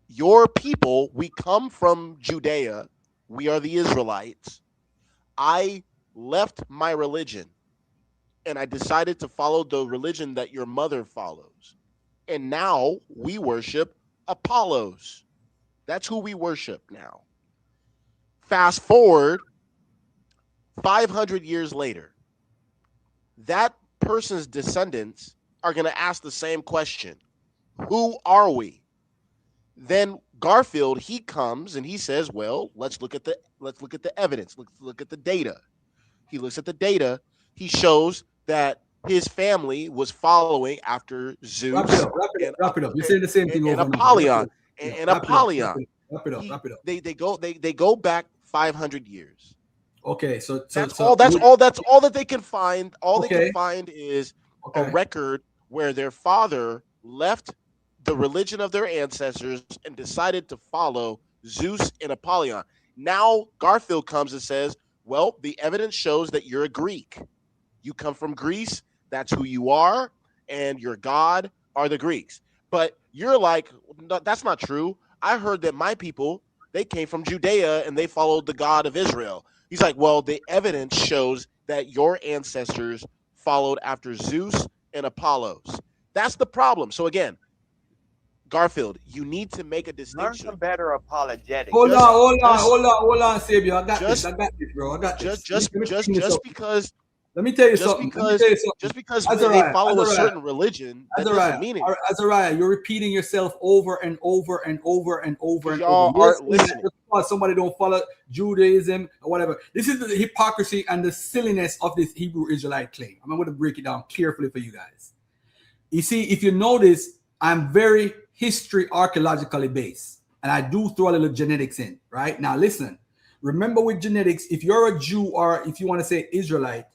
your people, we come from Judea. We are the Israelites. I left my religion and I decided to follow the religion that your mother follows. And now we worship Apollos. That's who we worship now. Fast forward 500 years later, that person's descendants are going to ask the same question. Who are we? Then Garfield, he comes and he says, well, let's look at the evidence. Let's look at the data. He looks at the data. He shows that his family was following after Zeus. Wrap it up. You're saying the same thing and over and over. Apollyon. And Apollyon. Wrap it up. They go back 500 years. Okay, so that's all that they can find. All they can find is a record where their father left the religion of their ancestors and decided to follow Zeus and Apollyon. Now Garfield comes and says, well, the evidence shows that you're a Greek. You come from Greece. That's who you are. And your God are the Greeks. But you're like, no, that's not true. I heard that my people, they came from Judea and they followed the God of Israel. He's like, well, the evidence shows that your ancestors followed after Zeus and Apollos. That's the problem. So again, Garfield, you need to make a distinction. Learn some better apologetics. Hold on, Savior. I got this, bro. I got this. Just because. Let me tell you something. Just because they follow a certain religion, that doesn't mean it. Azariah, you're repeating yourself over and over and over and over and y'all over. Aren't listening. Somebody don't follow Judaism or whatever. This is the hypocrisy and the silliness of this Hebrew Israelite claim. I'm going to break it down carefully for you guys. You see, if you notice, I'm very history archaeologically based, and I do throw a little genetics in. Right now, listen. Remember, with genetics, if you're a Jew or if you want to say Israelite,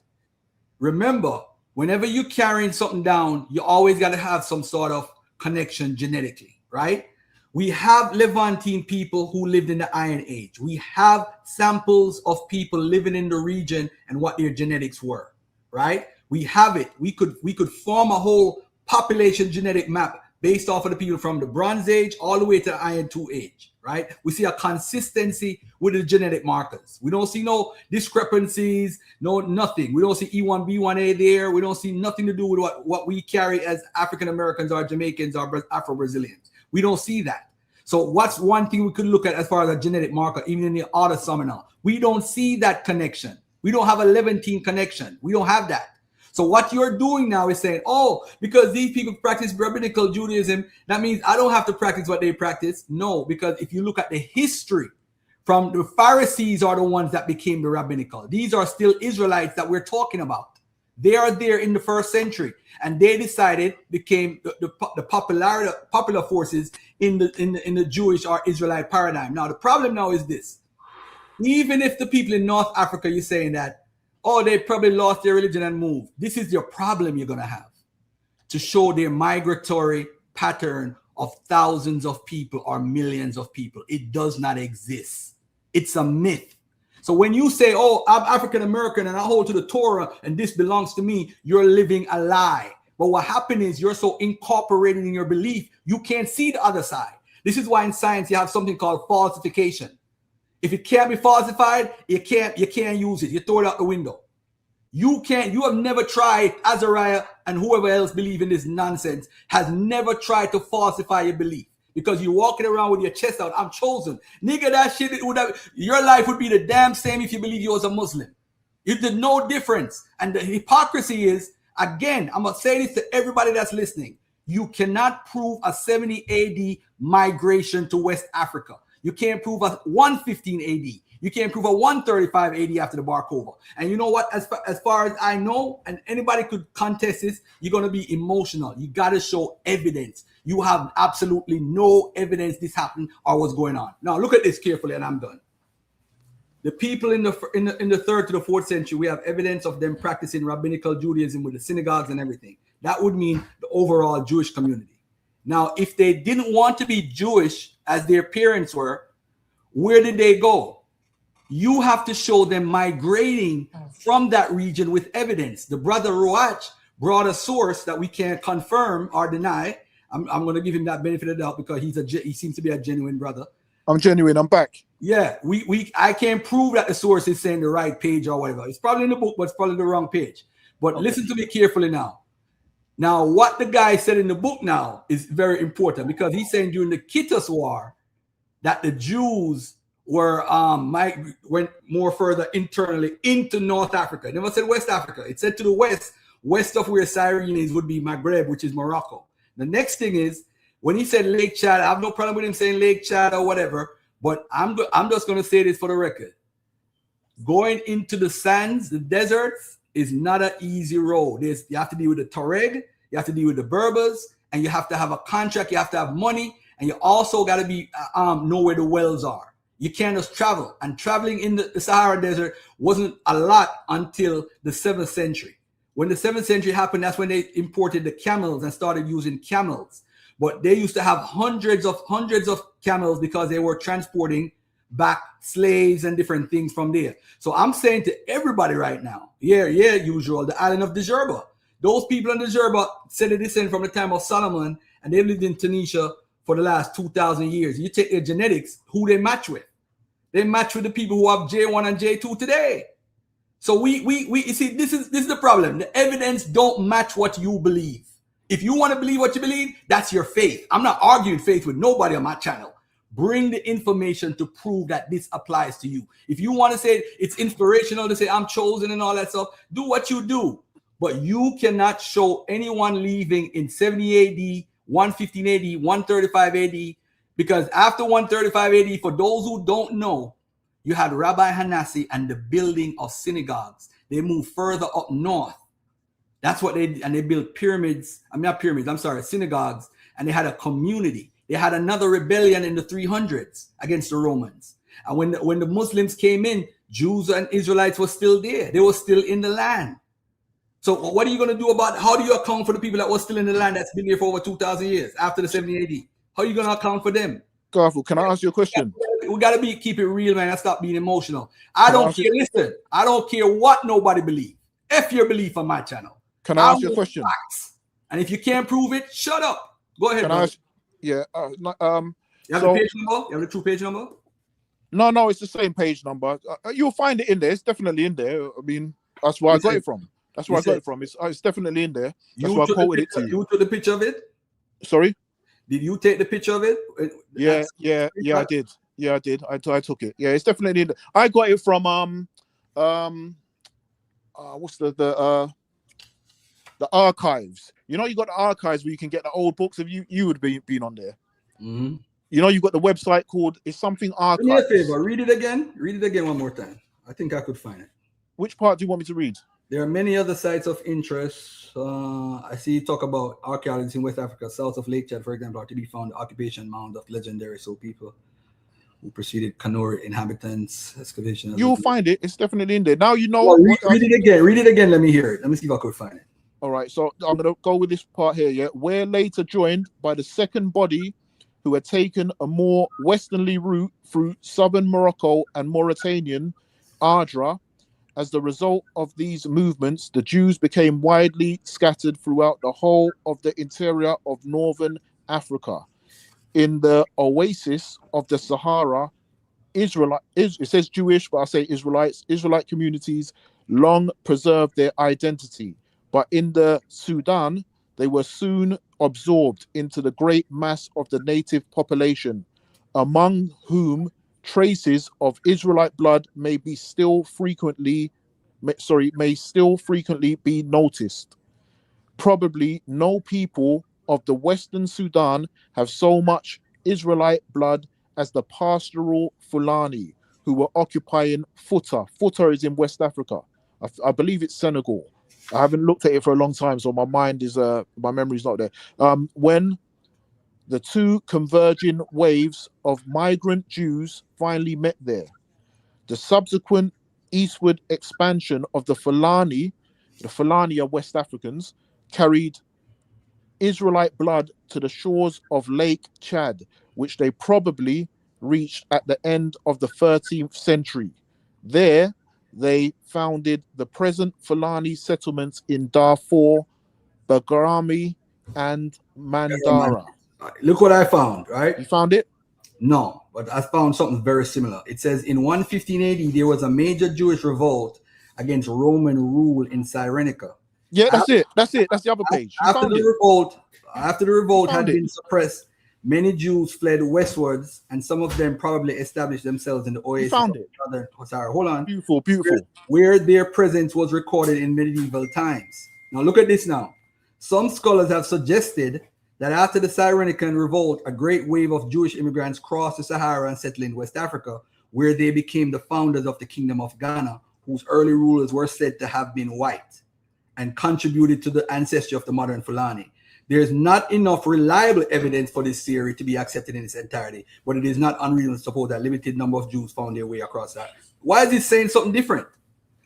remember, whenever you're carrying something down, you always got to have some sort of connection genetically, right? We have Levantine people who lived in the Iron Age. We have samples of people living in the region and what their genetics were, right? We have it. We could form a whole population genetic map based off of the people from the Bronze Age all the way to the Iron II Age, right? We see a consistency with the genetic markers. We don't see no discrepancies, no nothing. We don't see E1, B1A there. We don't see nothing to do with what we carry as African Americans or Jamaicans or Afro-Brazilians. We don't see that. So what's one thing we could look at as far as a genetic marker, even in the other Seminole? We don't see that connection. We don't have a Levantine connection. We don't have that. So what you're doing now is saying, oh, because these people practice rabbinical Judaism, that means I don't have to practice what they practice. No, because if you look at the history, from the Pharisees are the ones that became the rabbinical. These are still Israelites that we're talking about. They are there in the 1st century, and they decided became the popular forces in the Jewish or Israelite paradigm. Now the problem now is this: even if the people in North Africa, you're saying that, oh, they probably lost their religion and moved. This is your problem you're gonna have to show their migratory pattern of thousands of people or millions of people. It does not exist. It's a myth. So when you say, oh, I'm African American and I hold to the Torah and this belongs to me, you're living a lie. But what happened is you're so incorporated in your belief, you can't see the other side. This is why in science you have something called falsification. If it can't be falsified, you can't use it. You throw it out the window. You have never tried, Azariah and whoever else believe in this nonsense has never tried to falsify your belief. Because you're walking around with your chest out, I'm chosen. Nigga, that shit, your life would be the damn same if you believe you was a Muslim. There's no difference. And the hypocrisy is, again, I'm going to say this to everybody that's listening. You cannot prove a 70 AD migration to West Africa. You can't prove a 115 AD. You can't prove a 135 AD after the Bar Kokhba. And you know what? As far as I know, and anybody could contest this, you're going to be emotional. You got to show evidence. You have absolutely no evidence this happened or what's going on. Now, look at this carefully, and I'm done. The people in the 3rd to the 4th century, we have evidence of them practicing rabbinical Judaism with the synagogues and everything. That would mean the overall Jewish community. Now, if they didn't want to be Jewish as their parents were, where did they go? You have to show them migrating from that region with evidence. The brother Ruach brought a source that we can't confirm or deny. I'm going to give him that benefit of the doubt because he seems to be a genuine brother. I'm genuine. I'm back. Yeah, I can't prove that the source is saying the right page or whatever. It's probably in the book, but it's probably the wrong page. But listen to me carefully now. Now, what the guy said in the book now is very important because he's saying during the Kittus War that the Jews went more further internally into North Africa. It never said West Africa. It said to the west of where Syrian is would be Maghreb, which is Morocco. The next thing is when he said Lake Chad, I have no problem with him saying Lake Chad or whatever, but I'm just going to say this for the record. Going into the sands, the deserts, is not an easy road. You have to deal with the Tariq, you have to deal with the Berbers, and you have to have a contract, you have to have money, and you also got to be know where the wells are. You can't just travel. And traveling in the Sahara Desert wasn't a lot until the 7th century. When the 7th century happened, that's when they imported the camels and started using camels. But they used to have hundreds of camels because they were transporting back slaves and different things from there. So I'm saying to everybody right now, usual, the island of Djerba. Those people on Djerba said they descend from the time of Solomon, and they've lived in Tunisia for the last 2,000 years. You take their genetics, who they match with. They match with the people who have J1 and J2 today. So we you see, this is the problem. The evidence don't match what you believe. If you want to believe what you believe, that's your faith. I'm not arguing faith with nobody on my channel. Bring the information to prove that this applies to you. If you want to say it's inspirational to say I'm chosen and all that stuff, do what you do. But you cannot show anyone leaving in 70 AD, 115 AD, 135 AD, because after 135 AD, for those who don't know, you had Rabbi Hanassi and the building of synagogues. They moved further up north. That's what they built synagogues, and they had a community. They had another rebellion in the 300s against the Romans. And when the Muslims came in, Jews and Israelites were still there. They were still in the land. So what are you going to do about, how do you account for the people that were still in the land that's been there for over 2,000 years after the 70 AD? How are you going to account for them? Garfield, can I ask you a question? We got to keep it real, man, and stop being emotional. I don't care what nobody believes. F your belief on my channel. Can I ask you a question? Facts. And if you can't prove it, shut up. Go ahead. Can I ask, you have the page number? You have the true page number? No, it's the same page number. You'll find it in there. It's definitely in there. I mean, that's where I got it from. That's where I got it from. It's definitely in there. That's why I quoted it to you. You took the picture of it? Sorry? Did you take the picture of it? Yeah, I did. Yeah, I did. I took it. Yeah, it's definitely in there. I got it from what's the the archives. You know, you got the archives where you can get the old books. If you would be been on there. Mm-hmm. You know, you got the website called it's something Do me a archives. favor, read it again. Read it again one more time. I think I could find it. Which part do you want me to read? There are many other sites of interest. I see you talk about archaeology in West Africa, south of Lake Chad, for example, are to be found occupation mound of legendary Sioux people who preceded Kanuri inhabitants. Excavation. You'll find it. It's definitely in there. Now you know. Well, read it again. Read it again. Let me hear it. Let me see if I could find it. All right. So I'm gonna go with this part here. Yeah, we're later joined by the second body, who had taken a more westernly route through southern Morocco and Mauritanian Ardra. As the result of these movements, the Jews became widely scattered throughout the whole of the interior of northern Africa. In the oasis of the Sahara, it says Jewish, but I say Israelite communities long preserved their identity. But in the Sudan, they were soon absorbed into the great mass of the native population, among whom traces of Israelite blood may still frequently be noticed. Probably no people of the Western Sudan have so much Israelite blood as the pastoral Fulani, who were occupying Fouta. Fouta is in West Africa. I believe it's Senegal. I haven't looked at it for a long time, so my memory's not there. When the two converging waves of migrant Jews finally met there, the subsequent eastward expansion of the Fulani are West Africans, carried Israelite blood to the shores of Lake Chad, which they probably reached at the end of the 13th century. There, they founded the present Fulani settlements in Darfur, Bagrami, and Mandara. Look what I found, right? You found it? No, but I found something very similar. It says in 115 AD, there was a major Jewish revolt against Roman rule in Cyrenaica. Yeah, that's it. That's the other page. After the revolt had been suppressed, many Jews fled westwards, and some of them probably established themselves in the oasis. Found it. Hold on. Beautiful. Where their presence was recorded in medieval times. Now look at this now. Some scholars have suggested that after the Cyrenaican revolt, a great wave of Jewish immigrants crossed the Sahara and settled in West Africa, where they became the founders of the Kingdom of Ghana, whose early rulers were said to have been white and contributed to the ancestry of the modern Fulani. There is not enough reliable evidence for this theory to be accepted in its entirety, but it is not unreasonable to suppose that a limited number of Jews found their way across that. Why is it saying something different?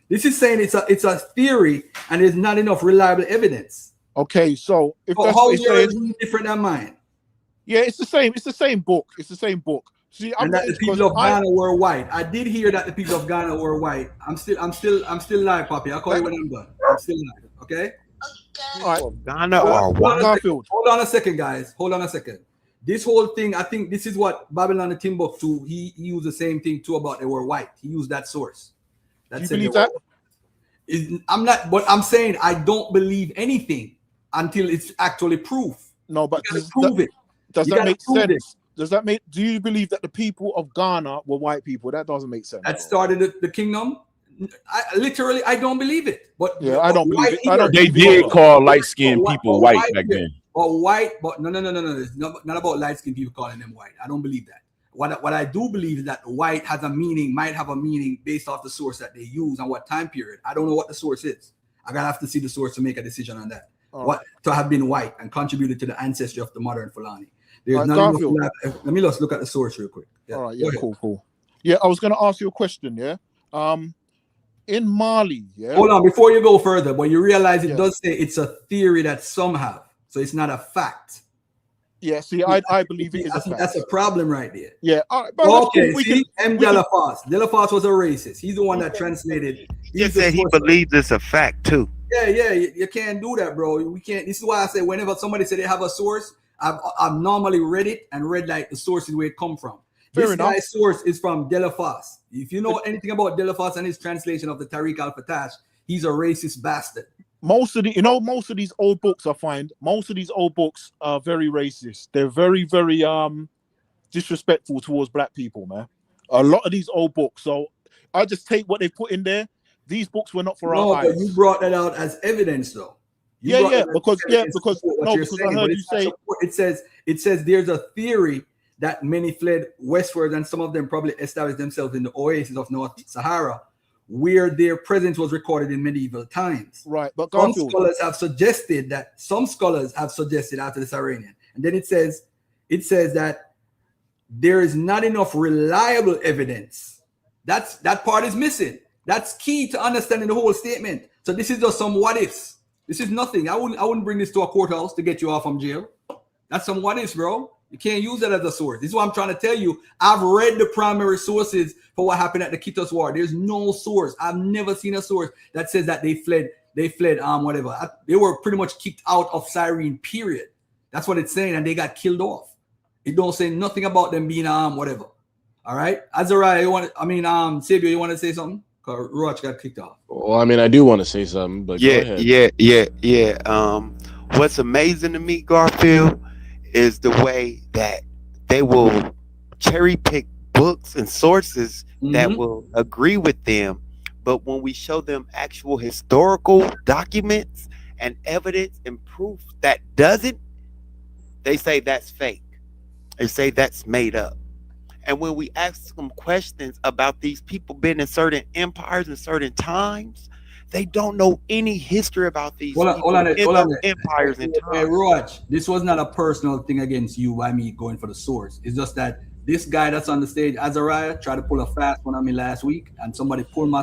This is saying it's a theory and there's not enough reliable evidence. Okay, so if that's how what is it's yours saying, different than mine? Yeah, it's the same. It's the same book. It's the same book. See, And that the people of Ghana were white. I did hear that the people of Ghana were white. I'm still live, Papi. I'll call you when I'm done. I'm still live. Okay. All right. Ghana or white? Hold on a second, guys. Hold on a second. This whole thing, I think this is what Babylon and Timbuktu, he used the same thing too about they were white. He used that source. You believe that? I'm not, but I'm saying I don't believe anything until it's actually proof. No, but does that make sense? Does that make? Do you believe that the people of Ghana were white people? That doesn't make sense. That started the kingdom. I don't believe it. But yeah, I don't believe it. They did call light-skinned people white back then. But no. It's not about light-skinned people calling them white. I don't believe that. What I do believe is that white has a meaning, might have a meaning based off the source that they use and what time period. I don't know what the source is. I gotta have to see the source to make a decision on that. To have been white and contributed to the ancestry of the modern Fulani. There's not enough. Let me just look at the source real quick. Yeah. All right, yeah, cool. Yeah, I was gonna ask you a question, yeah. In Mali, yeah. Hold on, before you go further, but you realize it does say it's a theory that some have, so it's not a fact. Yeah, see, I believe it is a fact. That's a problem right there. Yeah. All right, okay, see, M. Delafas. Delafas was a racist. He's the one that translated. He said he believes it's a fact too. Yeah, you can't do that, bro. We can't. This is why I say whenever somebody say they have a source, I've normally read it and read like the sources where it come from. This guy's source is from Delafas. If you know anything about Delafas and his translation of the Tariq al-Fatash, he's a racist bastard. Most of these old books I find, most of these old books are very racist. They're very, very disrespectful towards black people, man. A lot of these old books. So I just take what they put in there. These books were not for our eyes. But you brought that out as evidence, though. Because what you're saying, I heard but you say it says there's a theory that many fled westward, and some of them probably established themselves in the oasis of North Sahara, where their presence was recorded in medieval times. Right, but some Garfield, scholars have suggested after the Saharian, and then it says that there is not enough reliable evidence. That part is missing. That's key to understanding the whole statement. So this is just some what ifs. This is nothing. I wouldn't bring this to a courthouse to get you off from jail. That's some what ifs, bro. You can't use that as a source. This is what I'm trying to tell you. I've read the primary sources for what happened at the Kitos War. There's no source. I've never seen a source that says that they fled, whatever. They were pretty much kicked out of Cyrene, period. That's what it's saying, and they got killed off. It don't say nothing about them being whatever. All right, Azariah, Sabio, you want to say something? Because Roach got kicked off. Well, I mean, I do want to say something, but go ahead. Yeah. What's amazing to me, Garfield, is the way that they will cherry pick books and sources that will agree with them, but when we show them actual historical documents and evidence and proof that doesn't, they say that's fake. They say that's made up. And when we ask them questions about these people being in certain empires and certain times, they don't know any history about these empires and times. Hey, Roach, this was not a personal thing against you by me going for the source. It's just that this guy that's on the stage, Azariah, tried to pull a fast one on me last week, and somebody pulled me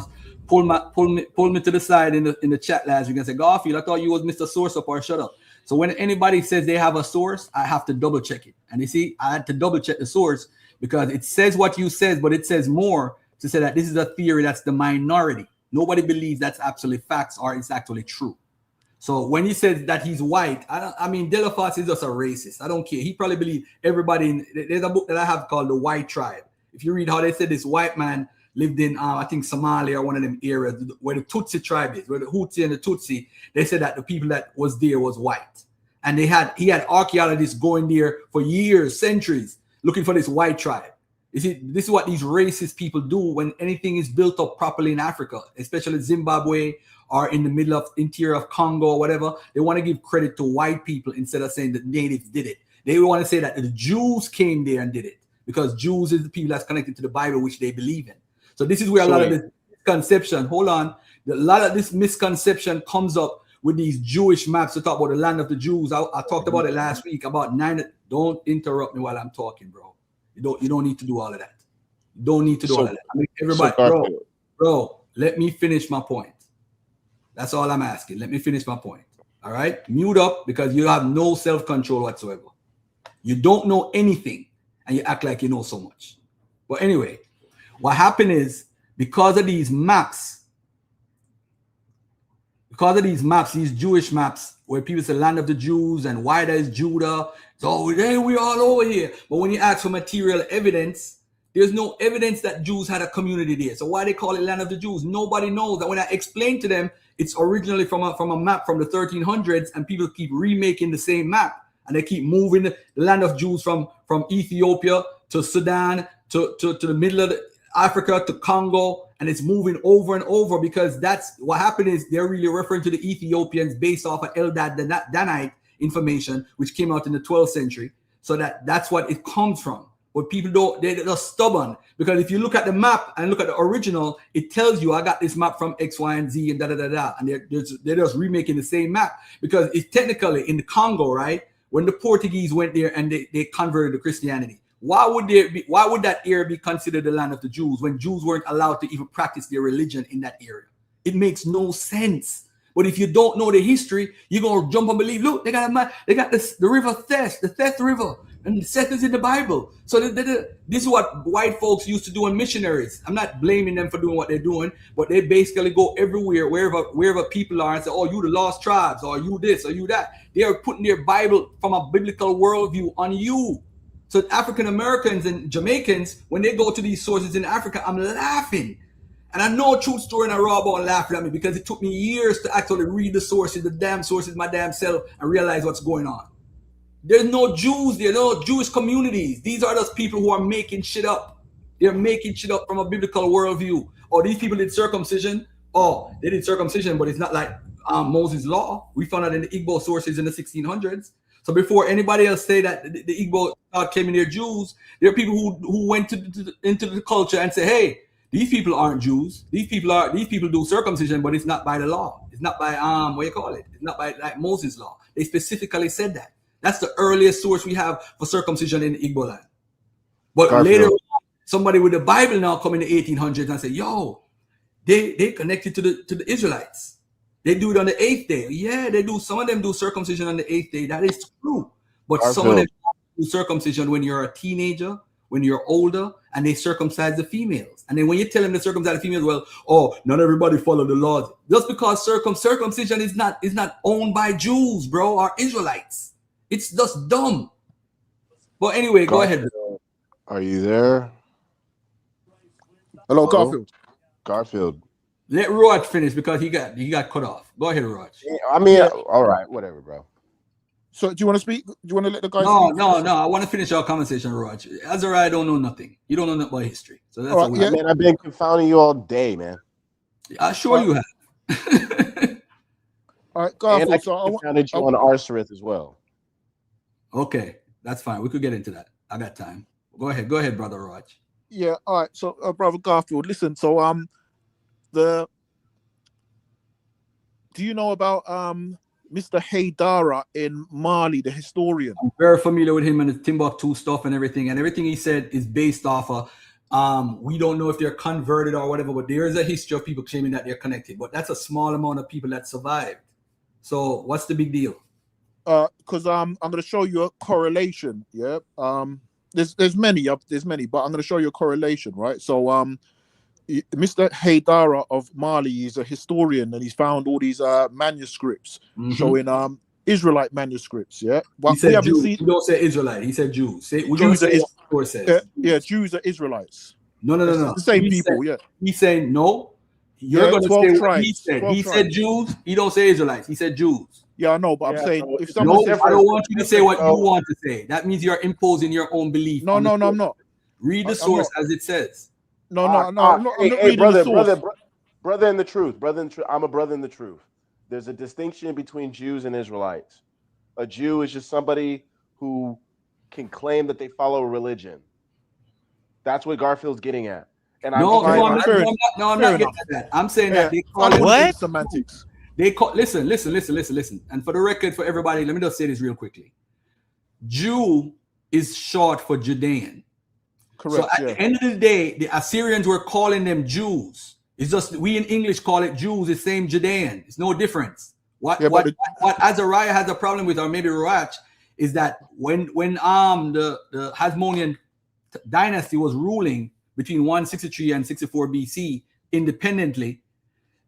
to the side in the chat last week and said, Garfield, I thought you was Mr. Source Up or shut up. So when anybody says they have a source, I have to double check it. And you see, I had to double check the source because it says what you says, but it says more to say that this is a theory that's the minority. Nobody believes that's actually facts or it's actually true. So when he says that he's white, Delafosse is just a racist. I don't care. He probably believes everybody. There's a book that I have called The White Tribe. If you read how they said this white man lived in, I think Somalia or one of them areas where the Tutsi tribe is, where the Hutsi and the Tutsi, they said that the people that was there was white. And he had archaeologists going there for years, centuries, looking for this white tribe. You see, this is what these racist people do when anything is built up properly in Africa, especially Zimbabwe or in the middle of interior of Congo or whatever. They want to give credit to white people instead of saying the natives did it. They want to say that the Jews came there and did it because Jews is the people that's connected to the Bible, which they believe in. So this is where a lot of this misconception, a lot of this misconception comes up with these Jewish maps to talk about the land of the Jews. I talked about it last week about 9. Don't interrupt me while I'm talking, bro. You don't need to do all of that. You don't need to do all of that. Everybody, bro, let me finish my point. That's all I'm asking. Let me finish my point. All right? Mute up because you have no self-control whatsoever. You don't know anything and you act like you know so much. But anyway, what happened is because of these maps, these Jewish maps, where people say land of the Jews and why there is Judah, so hey, we're all over here. But when you ask for material evidence, there's no evidence that Jews had a community there. So why they call it land of the Jews? Nobody knows. And when I explain to them, it's originally from a map from the 1300s, and people keep remaking the same map, and they keep moving the land of Jews from Ethiopia to Sudan to the middle of Africa to Congo, and it's moving over and over because that's what happened. Is they're really referring to the Ethiopians based off of Eldad Danite information, which came out in the 12th century. So that's what it comes from. But people they're stubborn because if you look at the map and look at the original, it tells you I got this map from X, Y, and Z and and they're just remaking the same map because it's technically in the Congo, right? When the Portuguese went there and they converted to Christianity. Why would that area be considered the land of the Jews when Jews weren't allowed to even practice their religion in that area? It makes no sense. But if you don't know the history, you're gonna jump and believe. Look, they got the river Theth, the Theth River, and Seth is in the Bible. So this is what white folks used to do in missionaries. I'm not blaming them for doing what they're doing, but they basically go everywhere, wherever people are, and say, "Oh, you the lost tribes, or you this, or you that." They are putting their Bible from a biblical worldview on you. So African Americans and Jamaicans, when they go to these sources in Africa, I'm laughing. And I know a true story and I raw about laughing at me because it took me years to actually read the sources, my damn self, and realize what's going on. There's no Jews, there are no Jewish communities. These are just people who are making shit up. They're making shit up from a biblical worldview. Or these people did circumcision. Oh, they did circumcision, but it's not like Moses' law. We found that in the Igbo sources in the 1600s. So before anybody else say that the Igbo came in there Jews, there are people who went into the culture and say, hey, these people aren't Jews. These people do circumcision, but it's not by the law. It's not by what you call it. It's not by like Moses' law. They specifically said that. That's the earliest source we have for circumcision in Igbo land. But later, somebody with the Bible now come in the 1800s and say, yo, they connected to the Israelites. They do it on the 8th day. Yeah, they do. Some of them do circumcision on the 8th day. That is true. But some of them do circumcision when you're a teenager, when you're older, and they circumcise the females. And then when you tell them to circumcise the females, well, oh, not everybody follow the laws. Just because circumcision is not owned by Jews, bro, or Israelites. It's just dumb. But anyway, go ahead. Are you there? Hello, Garfield. Garfield. Let Roach finish because he got cut off. Go ahead, Roach. Yeah, I mean, all right, whatever, bro. So do you want to speak? Do you want to let the guys No, speak? no. I want to finish our conversation, Roach. Azariah don't know nothing. You don't know nothing about history. So that's all right, man, I've been confounding you all day, man. Sure you have. And All right, I Garfield. So confounded you on Arsarith as well. Okay, that's fine. We could get into that. I got time. Go ahead, brother Roach. Yeah, all right. So, brother Garfield, listen. So, do you know about Mr. Haydara in Mali, the historian? I'm very familiar with him and the Timbuktu stuff and everything he said is based off of we don't know if they're converted or whatever, but there is a history of people claiming that they're connected. But that's a small amount of people that survived. So what's the big deal? Because I'm going to show you a correlation. Yeah. There's many, but I'm going to show you a correlation, right? So Mr. Haydara of Mali is a historian, and he's found all these manuscripts showing Israelite manuscripts. Yeah, Well, he said Jews. He don't say Israelite. He said Jews. Jews Jews are Israelites. No. The same people. He's saying no. You're going to say what he said. He said Jews. He don't say Israelites. He said Jews. Yeah, I know, but I'm saying if someone says, I don't want you to say what you want to say. That means you're imposing your own belief. No, I'm not. Read the source as it says. No, I'm not reading brother, the source. brother in the truth. I'm a brother in the truth. There's a distinction between Jews and Israelites. A Jew is just somebody who can claim that they follow a religion. That's what Garfield's getting at. And I'm not getting at that. I'm saying that they call what semantics. They call listen. And for the record, for everybody, let me just say this real quickly. Jew is short for Judean. Correct. So at the end of the day, the Assyrians were calling them Jews. It's just we in English call it Jews. It's same Judean. It's no difference. What Azariah has a problem with, or maybe Roach, is that when the Hasmonean dynasty was ruling between 163 and 64 BC independently,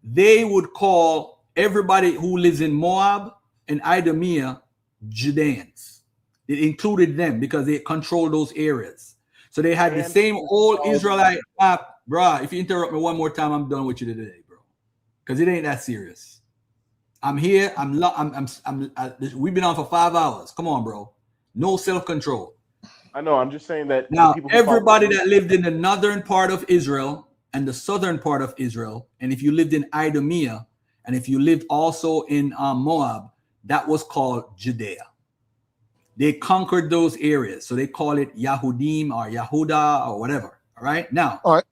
they would call everybody who lives in Moab and Idumea Judeans. It included them because they controlled those areas. So they had the same old Israelite map. Bruh, if you interrupt me one more time, I'm done with you today, bro. Because it ain't that serious. I'm here. We've been on for 5 hours. Come on, bro. No self-control. I know. I'm just saying that now everybody that lived in the northern part of Israel and the southern part of Israel, and if you lived in Idumea, and if you lived also in Moab, that was called Judea. They conquered those areas, so they call it Yahudim or Yahuda or whatever. All right. Now, hold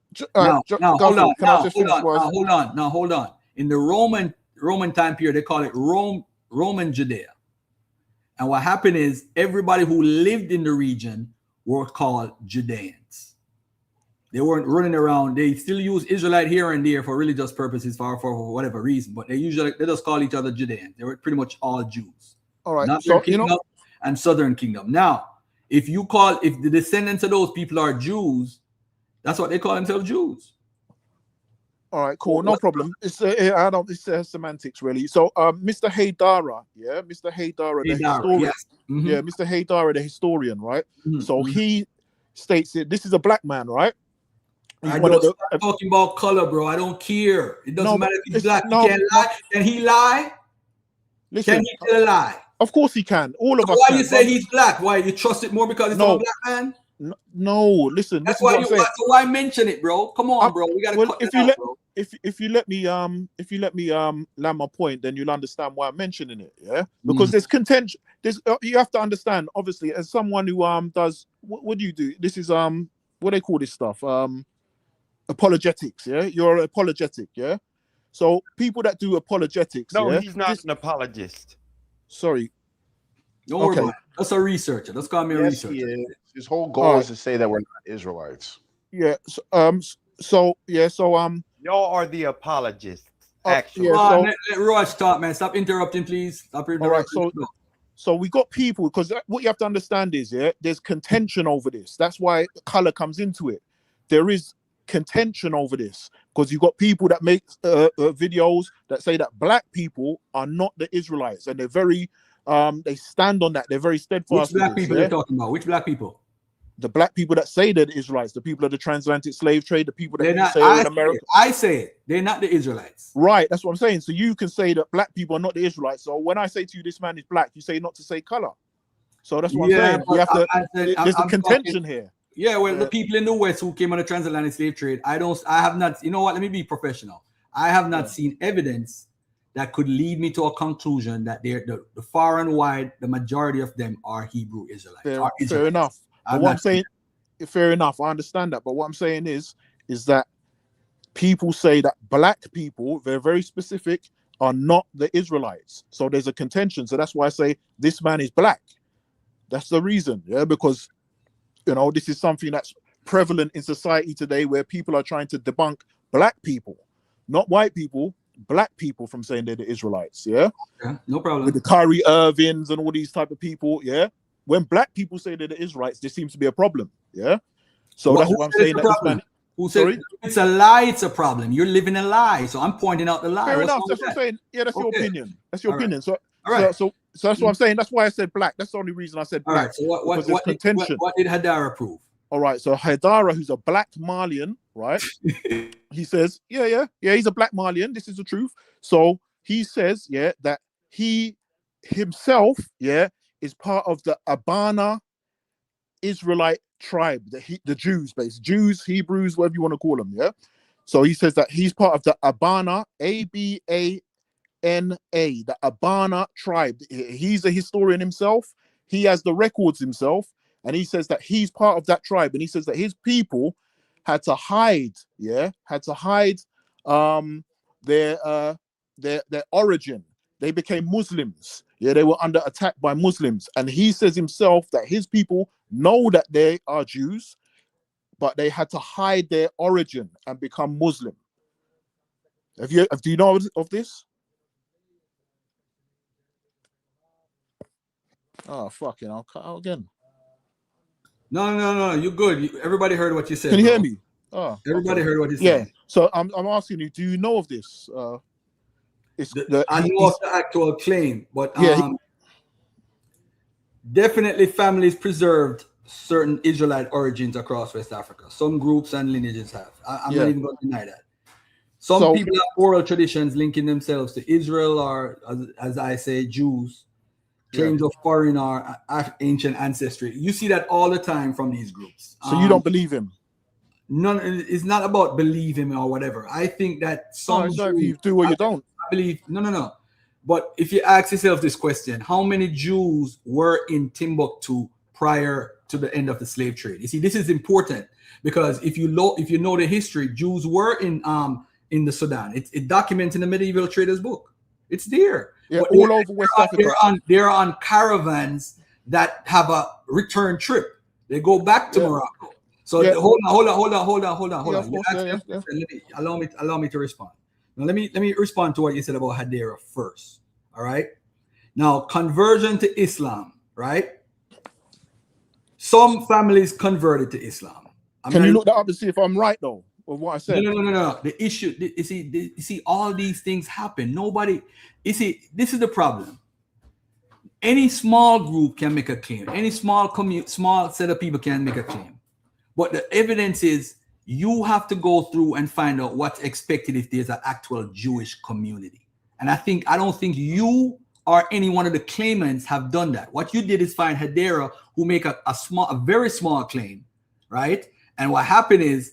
on. In the Roman time period, they call it Roman Judea. And what happened is everybody who lived in the region were called Judeans. They weren't running around. They still use Israelite here and there for religious purposes for whatever reason, but they just call each other Judeans. They were pretty much all Jews. All right. Northern Kingdom and Southern Kingdom. Now, if the descendants of those people are Jews, that's what they call themselves, Jews. All right, cool, no problem. It's semantics really. So, Mr. Haydara, Mr. Haydara, the historian, yes. Mr. Haydara, the historian, right? Mm-hmm. So he states it. This is a black man, right? I'm talking about color, bro. I don't care. It doesn't matter if he's black. He can't lie. Can he lie? Listen, can he tell a lie? Of course he can. All of us. Why you say he's black? Why you trust it more because it's a black man? No, listen. That's This is why what I'm saying. that's why I mention it, bro. Come on, bro. We gotta cut if that you out, let bro. if you let me land my point, then you'll understand why I'm mentioning it. Yeah, because there's contention. There's you have to understand. Obviously, as someone who does what do you do? This is what they call this stuff apologetics. Yeah, you're an apologetic. Yeah, so people that do apologetics. No, Yeah, he's not an apologist. sorry. Don't worry about it. That's a researcher. Let's call me a Yes, researcher. he is. His whole goal All is to say that we're not Israelites. Yeah. Y'all are the apologists. Yeah, Actually, let Raj talk, man. Stop interrupting, please. Stop interrupting. All right, so we got people, because what you have to understand is, there's contention over this. That's why color comes into it. There is contention over this because you got people that make videos that say that black people are not the Israelites, and they're very they stand on that. They're very steadfast. Which black people they're talking about? Which black people? The black people that say they're the Israelites, the people of the transatlantic slave trade, the people that They're say not. in America. I say it. They're not the Israelites. Right, that's what I'm saying. So you can say that black people are not the Israelites. So when I say to you this man is black, you say not to say color. So that's what I'm saying. We have to. There's a contention here. Yeah, well, the people in the West who came on the transatlantic slave trade, I have not. You know what? Let me be professional. I have not seen evidence that could lead me to a conclusion that they're the far and wide, the majority of them are Hebrew Israelites. Fair enough. But what I'm saying, fair enough, I understand that. But what I'm saying is that people say that black people, they're very specific, are not the Israelites. So there's a contention. So that's why I say this man is black. That's the reason, because this is something that's prevalent in society today, where people are trying to debunk black people, not white people, black people, from saying they're the Israelites. Yeah, no problem. With the Kyrie Irvings and all these type of people. Yeah, when black people say they're the Israelites, there seems to be a problem. Yeah, so that's what I'm saying. That this man, who said it's a lie? It's a problem. You're living a lie. So I'm pointing out the lie. Fair enough. That's what I'm saying. Yeah, that's your opinion. That's your opinion. So, right. So that's what I'm saying. That's why I said black. That's the only reason I said black. All right. So what did Hadara prove? All right. So Hadara, who's a black Malian, right? He says, yeah, he's a black Malian. This is the truth. So he says, that he himself, is part of the Abana Israelite tribe, the Jews, Jews, Hebrews, whatever you want to call them. Yeah. So he says that he's part of the Abana, Abana, the Abana tribe. He's a historian himself. He has the records himself, and he says that he's part of that tribe. And he says that his people had to hide, their origin. They became Muslims. Yeah, they were under attack by Muslims. And he says himself that his people know that they are Jews, but they had to hide their origin and become Muslim. Do you know of this? Oh, fucking, I'll cut out again. No, you're good. Everybody heard what you said. Can you hear me? Oh, everybody heard what you said. Yeah. So I'm asking you, do you know of this? I know of the actual claim, but definitely families preserved certain Israelite origins across West Africa. Some groups and lineages have. I'm not even going to deny that. Some people have oral traditions linking themselves to Israel, or as I say, Jews, claims of foreign or ancient ancestry. You see that all the time from these groups. So you don't believe him? None. It's not about believe him or whatever. I think that some Jews, you do or you don't. I believe no. But if you ask yourself this question, how many Jews were in Timbuktu prior to the end of the slave trade? You see, this is important because if you know the history, Jews were in the Sudan. It's documented in the Medieval Traders book. It's there. Yeah, all over West Africa. They're on caravans that have a return trip. They go back to Morocco. So hold on. Allow me to respond. Now let me respond to what you said about Hadera first. All right. Now, conversion to Islam, right? Some families converted to Islam. Can you look that up to see if I'm right though, of what I said? No. The issue, you see, all these things happen. Nobody, this is the problem. Any small group can make a claim. Any small set of people can make a claim. But the evidence is you have to go through and find out what's expected if there's an actual Jewish community. And I don't think you or any one of the claimants have done that. What you did is find Hedera who make a very small claim, right? And what happened is,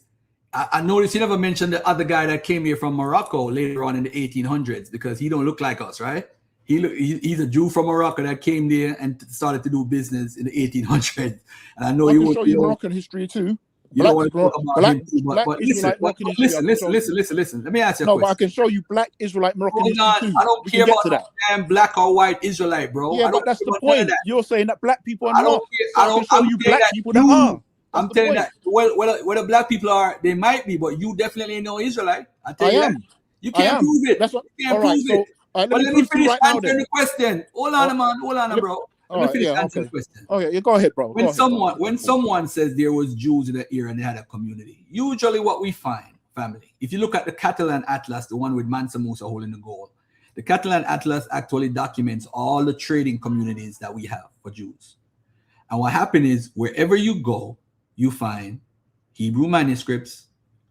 I noticed you never mentioned the other guy that came here from Morocco later on in the 1800s, because he don't look like us, right? He's a Jew from Morocco that came there and started to do business in the 1800s. And I know I you can would show you Moroccan history too. You don't want to talk about him too, but listen. Let me ask you a question. No, but I can show you black Israelite Moroccan history too. I don't care about that damn black or white Israelite, bro. Yeah, but that's the point. You're saying that black people are not. I can show you black people that are. I'm telling that where the black people are, they might be, but you definitely ain't no Israelite. I tell you that. You can't prove it. That's what. You can't prove it. But let me finish answering the question. Hold on, man. Hold on, bro. Let me finish answering the question. Okay, go ahead, bro. When someone says there was Jews in the era and they had a community, usually what we find, family, if you look at the Catalan Atlas, the one with Mansa Musa holding the gold, the Catalan Atlas actually documents all the trading communities that we have for Jews. And what happened is, wherever you go, you find Hebrew manuscripts,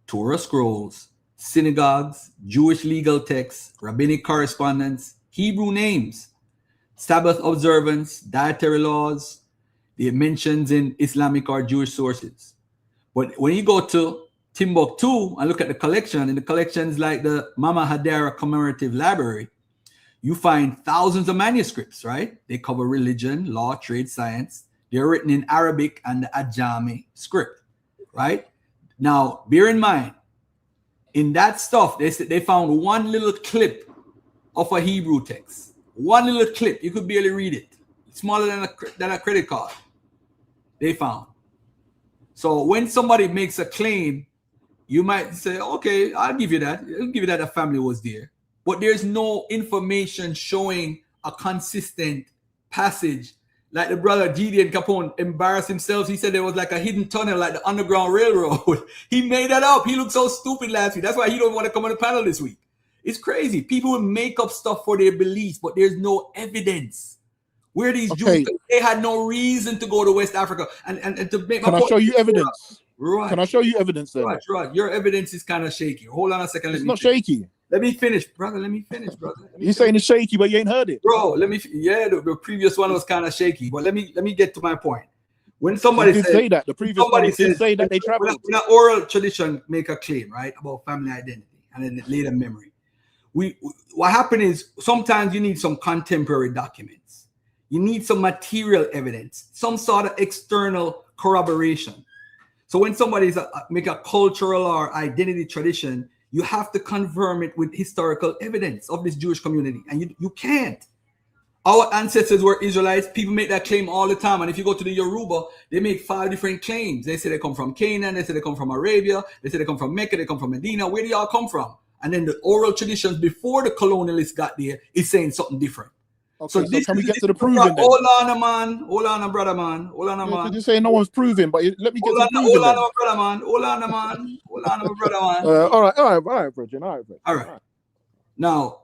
Torah scrolls, synagogues, Jewish legal texts, rabbinic correspondence, Hebrew names, Sabbath observance, dietary laws, the mentions in Islamic or Jewish sources. But when you go to Timbuktu and look at the collection, in the collections like the Mama Hadara Commemorative Library, you find thousands of manuscripts, right? They cover religion, law, trade, science. They're written in Arabic and the Ajami script, right? Now, bear in mind, in that stuff, they found one little clip of a Hebrew text. One little clip, you could barely read it. Smaller than a credit card. They found. So when somebody makes a claim, you might say, okay, I'll give you that. I'll give you that a family was there. But there's no information showing a consistent passage. Like the brother Gideon Capone embarrassed himself. He said there was like a hidden tunnel like the Underground Railroad. He made that up. He looked so stupid last week. That's why he don't want to come on the panel this week. It's crazy. People will make up stuff for their beliefs, but there's no evidence. Where these Jews, they had no reason to go to West Africa. And to make Can I show you evidence? Right. Can I show you evidence then? Right. Your evidence is kind of shaky. Hold on a second. It's not shaky. Let me finish, brother. Let me finish, brother. You're saying it's shaky, but you ain't heard it. Bro, the previous one was kind of shaky, but let me get to my point. When somebody did say that, the previous one did say that they traveled. When an oral tradition make a claim, right, about family identity and then later memory, what happened is sometimes you need some contemporary documents. You need some material evidence, some sort of external corroboration. So when somebody's make a cultural or identity tradition, you have to confirm it with historical evidence of this Jewish community, and you can't. Our ancestors were Israelites. People make that claim all the time. And if you go to the Yoruba, they make 5 different claims. They say they come from Canaan. They say they come from Arabia. They say they come from Mecca. They come from Medina. Where do y'all come from? And then the oral traditions before the colonialists got there is saying something different. Okay, so can we get to the proving? Hold on, man. Hold on, brother, man. Hold on, man. You say no one's proving, but let me get to the proving. Hold on, brother, man. Hold on, man. Hold on, brother, man. All right, Bridget. All right. Now,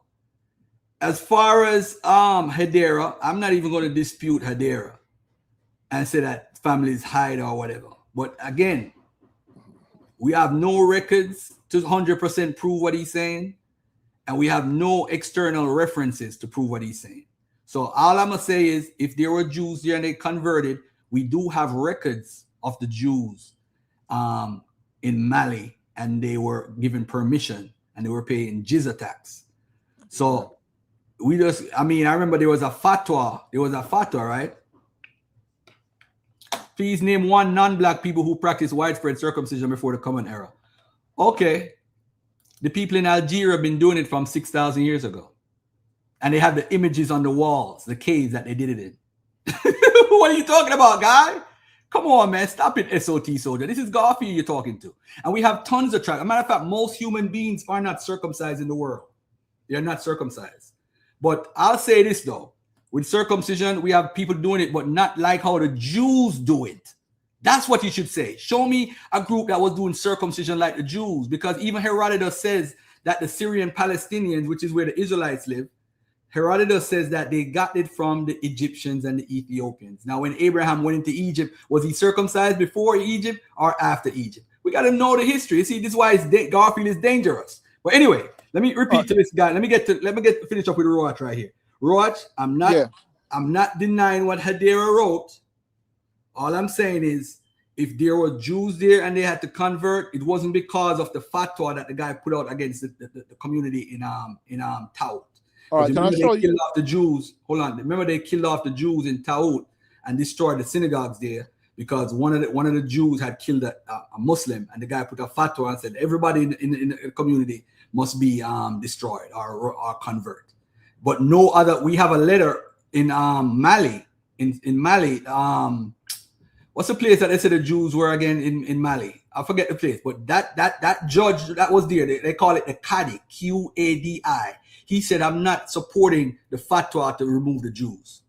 as far as Hedera, I'm not even going to dispute Hedera and say that families hide or whatever. But again, we have no records to 100% prove what he's saying, and we have no external references to prove what he's saying. So all I'm going to say is, if there were Jews there and they converted, we do have records of the Jews in Mali, and they were given permission and they were paying jizya tax. So I remember there was a fatwa. Right? Please name one non-black people who practiced widespread circumcision before the Common Era. Okay. The people in Algeria have been doing it from 6,000 years ago. And they have the images on the walls, the caves that they did it in. What are you talking about, guy? Come on, man. Stop it, SOT soldier. This is Garfield you're talking to. And we have tons of tribes. As a matter of fact, most human beings are not circumcised in the world. They're not circumcised. But I'll say this, though. With circumcision, we have people doing it, but not like how the Jews do it. That's what you should say. Show me a group that was doing circumcision like the Jews, because even Herodotus says that the Syrian Palestinians, which is where the Israelites live, Herodotus says that they got it from the Egyptians and the Ethiopians. Now, when Abraham went into Egypt, was he circumcised before Egypt or after Egypt? We got to know the history. You see, this is why Garfield is dangerous. But anyway, let me repeat to this guy. Let me finish up with Roach right here. Roach, I'm not denying what Hadera wrote. All I'm saying is, if there were Jews there and they had to convert, it wasn't because of the fatwa that the guy put out against the community in Taut. All right, can I show you? Killed off the Jews. Hold on. Remember they killed off the Jews in Taut and destroyed the synagogues there because one of the Jews had killed a Muslim, and the guy put a fatwa and said everybody in the community must be destroyed or convert. But no other. We have a letter in Mali. In Mali, what's the place that they said the Jews were again in Mali? I forget the place, but that judge that was there, they call it the Qadi, Qadi. He said, I'm not supporting the fatwa to remove the Jews.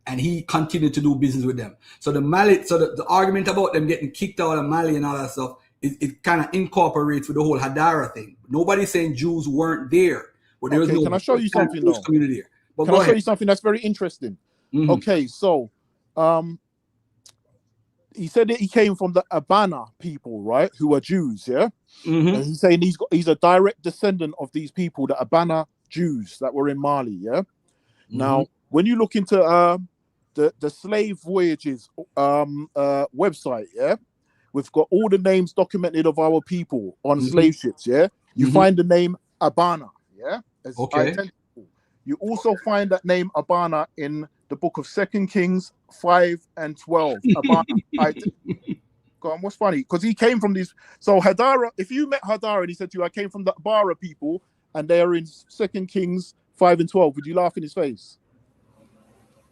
And he continued to do business with them. So the argument about them getting kicked out of Mali and all that stuff, it kind of incorporates with the whole Hadara thing. Nobody's saying Jews weren't there. But there was no can I show you something though? Community there. But can I show you something that's very interesting? Mm-hmm. Okay, so he said that he came from the Abana people, right? Who are Jews, yeah? Mm-hmm. And he's saying he's a direct descendant of these people, the Abana Jews that were in Mali, yeah? Mm-hmm. Now, when you look into the slave voyages website, yeah? We've got all the names documented of our people on slave ships, yeah? You find the name Abana, yeah? As identical. You also find that name Abana in the book of 2 Kings 5 and 12. Abana. Go on, what's funny? Because he came from these. So Hadara, if you met Hadara and he said to you, I came from the Abara people and they are in 2 Kings 5 and 12, would you laugh in his face?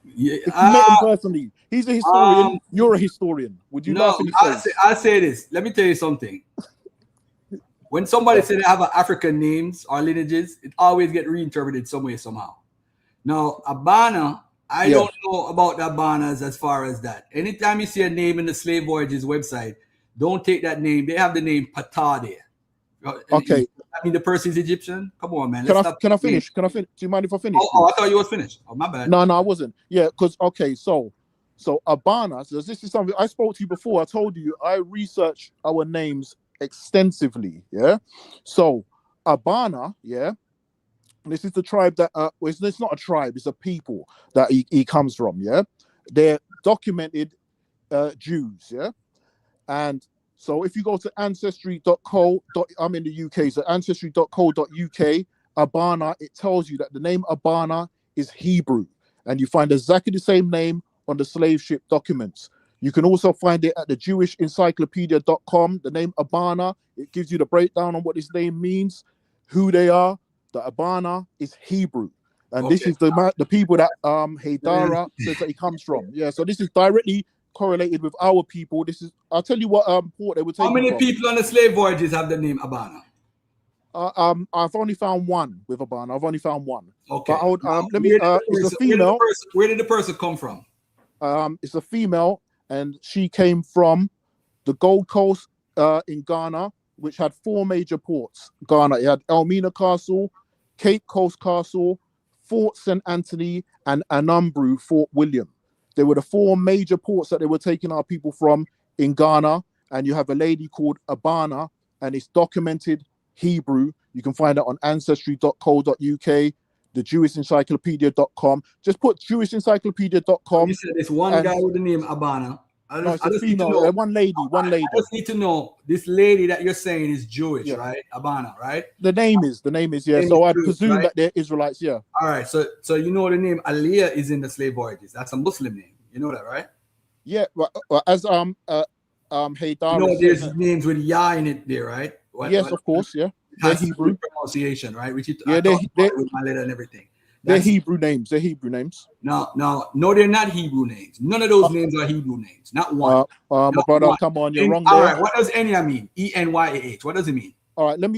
Yeah, if you met him personally, he's a historian, you're a historian. Would you laugh in his face? I say this. Let me tell you something. When somebody said they have African names or lineages, it always get reinterpreted some way, somehow. Now, Abana, I don't know about the Abanas as far as that. Anytime you see a name in the Slave Voyages website, don't take that name. They have the name Patah there. Okay. I mean, the person's Egyptian. Come on, man. Can I finish? Can I finish? Do you mind if I finish? Oh, I thought you was finished. Oh, my bad. No, I wasn't. Yeah, because so Abana. So this is something I spoke to you before. I told you I researched our names extensively. Yeah. So Abana, yeah. This is the tribe that it's not a tribe, it's a people that he comes from, yeah. They're documented Jews, yeah. And so if you go to ancestry.co, I'm in the UK, so ancestry.co.uk, Abana, it tells you that the name Abana is Hebrew, and you find exactly the same name on the slave ship documents. You can also find it at the JewishEncyclopedia.com. The name Abana, it gives you the breakdown on what this name means, who they are. The Abana is Hebrew, and this is the people that Hadara says that he comes from. Yeah, so this is directly correlated with our people. This is, I'll tell you what port they were taking. How many from. people on the slave voyages have the name Abana? I've only found one with Abana. I've only found one. Okay. But let me. It's a female. Where did the person come from? It's a female, and she came from the Gold Coast in Ghana, which had 4 major ports. Ghana, it had Elmina Castle, Cape Coast Castle, Fort St. Anthony, and Anambru, Fort William. They were the 4 major ports that they were taking our people from in Ghana. And you have a lady called Abana, and it's documented Hebrew. You can find it on ancestry.co.uk, the JewishEncyclopedia.com. Just put JewishEncyclopedia.com. You said there's one guy with the name Abana. I just need to know. One lady. I just need to know, this lady that you're saying is Jewish, right? Abana, right? The name is, yeah. So I presume that they're Israelites, yeah. All right. So you know the name Aliyah is in the slave voyages. That's a Muslim name. You know that, right? Yeah. As Hadara. You know, there's names with Ya in it there, right? Yes, of course, yeah. They're Hebrew pronunciation, right? Which they're with my letter and everything. They're Hebrew names. They're Hebrew names. No, they're not Hebrew names. None of those names are Hebrew names. Not one. My brother, come on, you're wrong there. All right, what does Enya mean? ENYAH. What does it mean? All right, let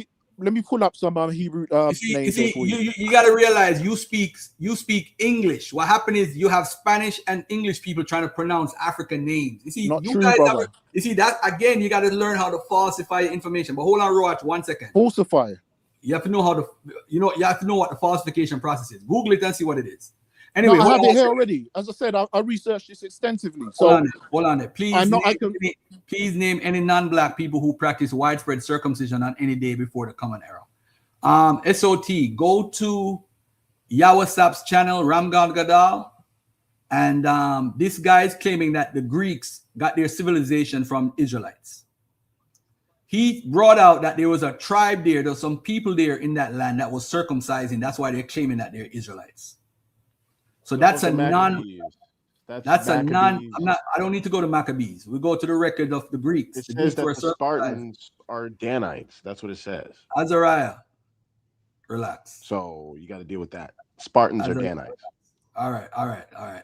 me pull up some Hebrew names. You got to realize you speak English. What happened is you have Spanish and English people trying to pronounce African names. You see, you see that again. You got to learn how to falsify information. But hold on, Roach, 1 second. Falsify. You have to know how to, you have to know what the falsification process is. Google it and see what it is. Anyway, I have it here already. As I said, I researched this extensively. So hold on there. Please name any non-black people who practice widespread circumcision on any day before the common era. SOT, go to Yawasap's channel, Ramgad Gadal. And this guy is claiming that the Greeks got their civilization from Israelites. He brought out that there was a tribe there, there's some people there in that land that was circumcising. That's why they're claiming that they're Israelites. So that's a non. That's a non. I don't need to go to Maccabees. We go to the record of the Greeks. It the says Greeks that the Spartans are Danites. That's what it says. Azariah, relax. So you got to deal with that. Spartans are Danites. All right.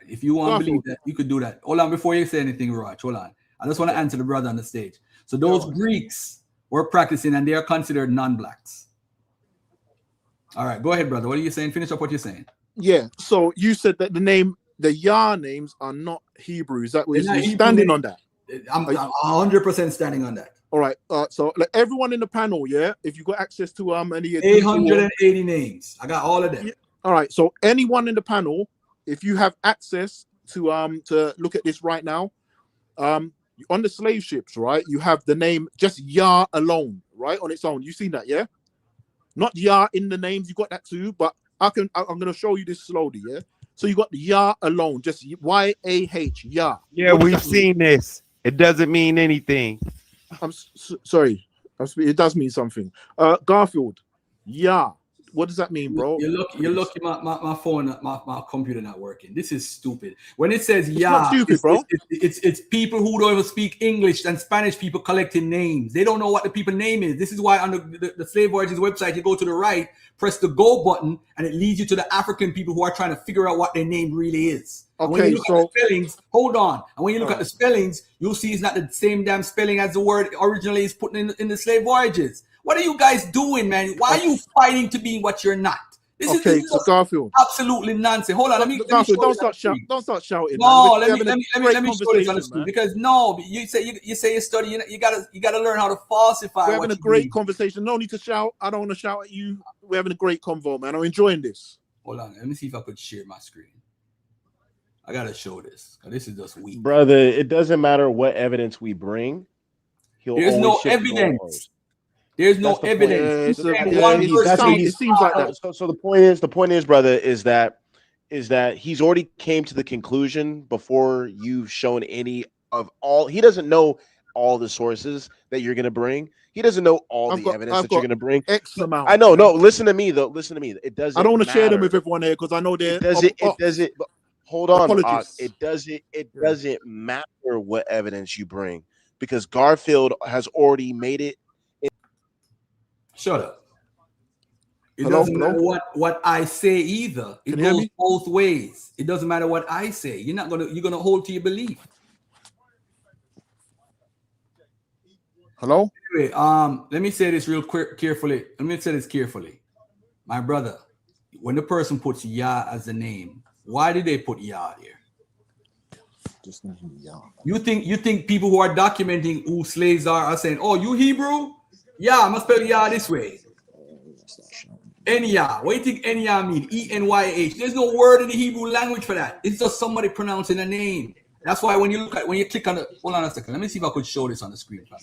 If you want to believe that, you could do that. Hold on, before you say anything, Raj. Hold on. I just want to answer the brother on the stage. So those Greeks were practicing, and they are considered non-blacks. All right, go ahead, brother. What are you saying? Finish up what you're saying. Yeah. So you said that the Yah names are not Hebrew. Is that what you're standing on that? I'm 100% standing on that. All right. So like everyone in the panel, yeah. If you got access to any 880 names, I got all of them. Yeah. All right. So anyone in the panel, if you have access to look at this right now, on the slave ships, right? You have the name just Yah alone, right, on its own. You seen that, yeah? Not Yah in the names. You got that too, but I'm gonna show you this slowly, yeah. So you got the Yah alone, just Y-A-H, Yah. Yeah, we've seen this. It doesn't mean anything. I'm sorry. It does mean something. Garfield, Yah. What does that mean, bro? You're lucky my phone, my computer not working. This is stupid. When it says Yah, not stupid, bro. It's people who don't even speak English and Spanish people collecting names. They don't know what the people name is. This is why on the Slave Voyages website, you go to the right, press the go button, and it leads you to the African people who are trying to figure out what their name really is. And when you look at the spellings, hold on. And when you look at the spellings, you'll see it's not the same damn spelling as the word originally is put in the Slave Voyages. What are you guys doing, man? Why are you fighting to be what you're not? This is Garfield. Absolutely nonsense. Hold on, let me don't start shouting. No, let me show this on the screen, because you say you study. You gotta learn how to falsify. We're having a great conversation. No need to shout. I don't want to shout at you. We're having a great convo, man. I'm enjoying this. Hold on, let me see if I could share my screen. I gotta show this. This is just weak, brother. It doesn't matter what evidence we bring. There's no evidence. There's no evidence. It seems like that. So the point is, brother, is that he's already came to the conclusion before you've shown any of all. He doesn't know all the sources that you're going to bring. He doesn't know all the evidence that you're going to bring. X amount. I know. No, listen to me though. Listen to me. It doesn't. I don't want to share them with everyone here because I know they're. It doesn't. Hold on. Apologies. It doesn't matter what evidence you bring, because Garfield has already made it. Shut up. It doesn't matter what I say either. It goes both ways. It doesn't matter what I say. You're gonna hold to your belief. Hello? Anyway, let me say this real quick, carefully. Let me say this carefully. My brother, when the person puts Yah as the name, why did they put Yah there? Just Yah. You think people who are documenting who slaves are saying, "Oh, you Hebrew? Yeah, I must spell Yah this way." Enya. What do you think Enya mean? E-N-Y-H. There's no word in the Hebrew language for that. It's just somebody pronouncing a name. That's why when you click on the, hold on a second. Let me see if I could show this on the screen. I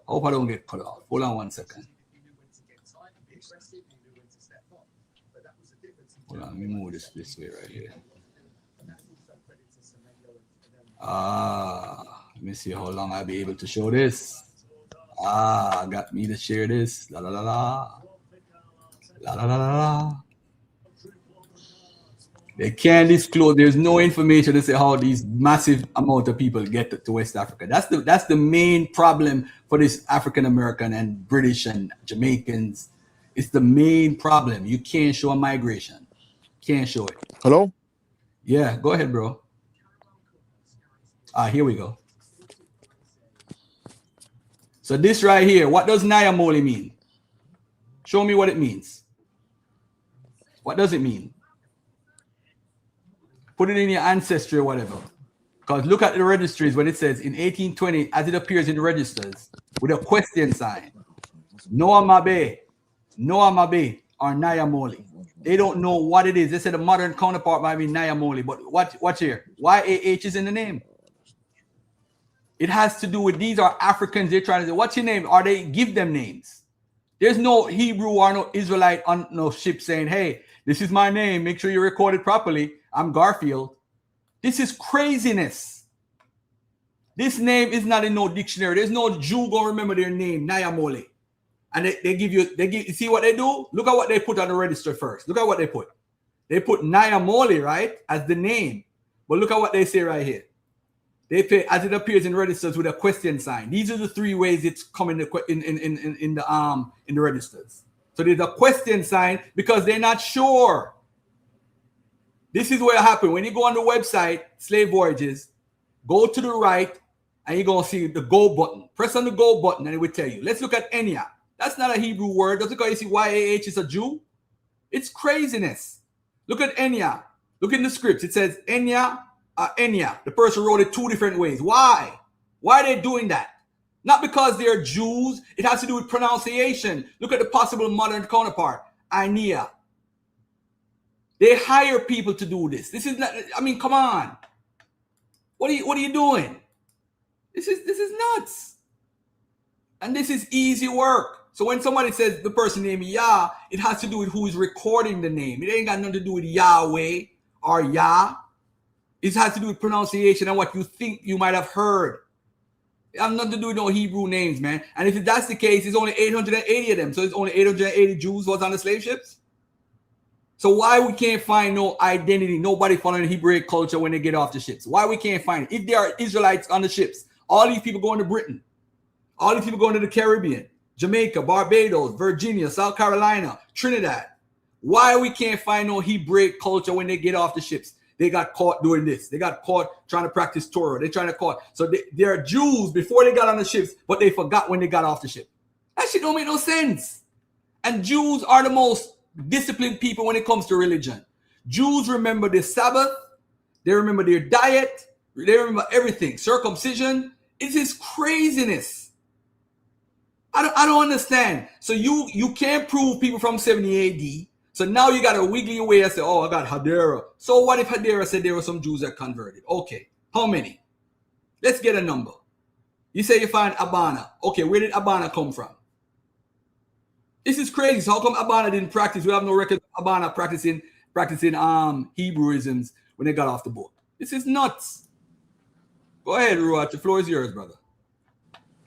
hope I don't get cut off. Hold on 1 second. Hold on, let me move this way right here. Let me see how long I'll be able to show this. Got me to share this. La la la la. La la la la. They can't disclose. There's no information to say how these massive amount of people get to West Africa. That's the main problem for this African American and British and Jamaicans. It's the main problem. You can't show a migration. Can't show it. Hello? Yeah, go ahead, bro. Here we go. So this right here, what does Nyamoli mean? Show me what it means. What does it mean? Put it in your ancestry or whatever. Because look at the registries when it says in 1820, as it appears in the registers, with a question sign. Noah Mabe, or Nyamoli. They don't know what it is. They said the modern counterpart might be Nyamoli, but watch here. Y-A-H is in the name. It has to do with these are Africans. They're trying to say, what's your name? Or they give them names. There's no Hebrew or no Israelite on no ship saying, hey, This is my name. Make sure you record it properly. I'm Garfield. This is craziness. This name is not in no dictionary. There's no Jew gonna remember their name, Nayamole. And you see what they do? Look at what they put on the register first. Look at what they put. They put Nayamole, right, as the name. But look at what they say right here. They pay as it appears in registers with a question sign. These are the three ways it's coming in the registers. So there's a question sign because they're not sure. This is what happened when you go on the website, Slave Voyages. Go to the right, and you're gonna see the go button. Press on the go button, and it will tell you. Let's look at Enya. That's not a Hebrew word. Doesn't you see YAH is a Jew? It's craziness. Look at Enya. Look in the scripts. It says Enya. The person wrote it two different ways. Why? Why are they doing that? Not because they're Jews. It has to do with pronunciation. Look at the possible modern counterpart, Ania. They hire people to do this. This is not, I mean, come on. What are you doing? This is nuts. And this is easy work. So when somebody says the person named Yah, it has to do with who is recording the name. It ain't got nothing to do with Yahweh or Yah. It has to do with pronunciation and what you think you might have heard. It has nothing to do with no Hebrew names, man. And if that's the case, it's only 880 of them. So it's only 880 Jews was on the slave ships. So why we can't find no identity, nobody following Hebraic culture when they get off the ships? Why we can't find it? If there are Israelites on the ships, all these people going to Britain, all these people going to the Caribbean, Jamaica, Barbados, Virginia, South Carolina, Trinidad. Why we can't find no Hebraic culture when they get off the ships? They got caught doing this. They got caught trying to practice Torah. They're trying to caught. So they are Jews before they got on the ships, but they forgot when they got off the ship. That shit don't make no sense. And Jews are the most disciplined people when it comes to religion. Jews remember the Sabbath. They remember their diet. They remember everything. Circumcision. It is craziness. I don't understand. So you can't prove people from 70 AD. So now you got to wiggle your way and say, oh, I got Hadera. So what if Hadera said there were some Jews that converted? Okay. How many? Let's get a number. You say you find Abana. Okay, where did Abana come from? This is crazy. So how come Abana didn't practice? We have no record of Abana practicing Hebrewisms when they got off the boat. This is nuts. Go ahead, Ruat. The floor is yours, brother.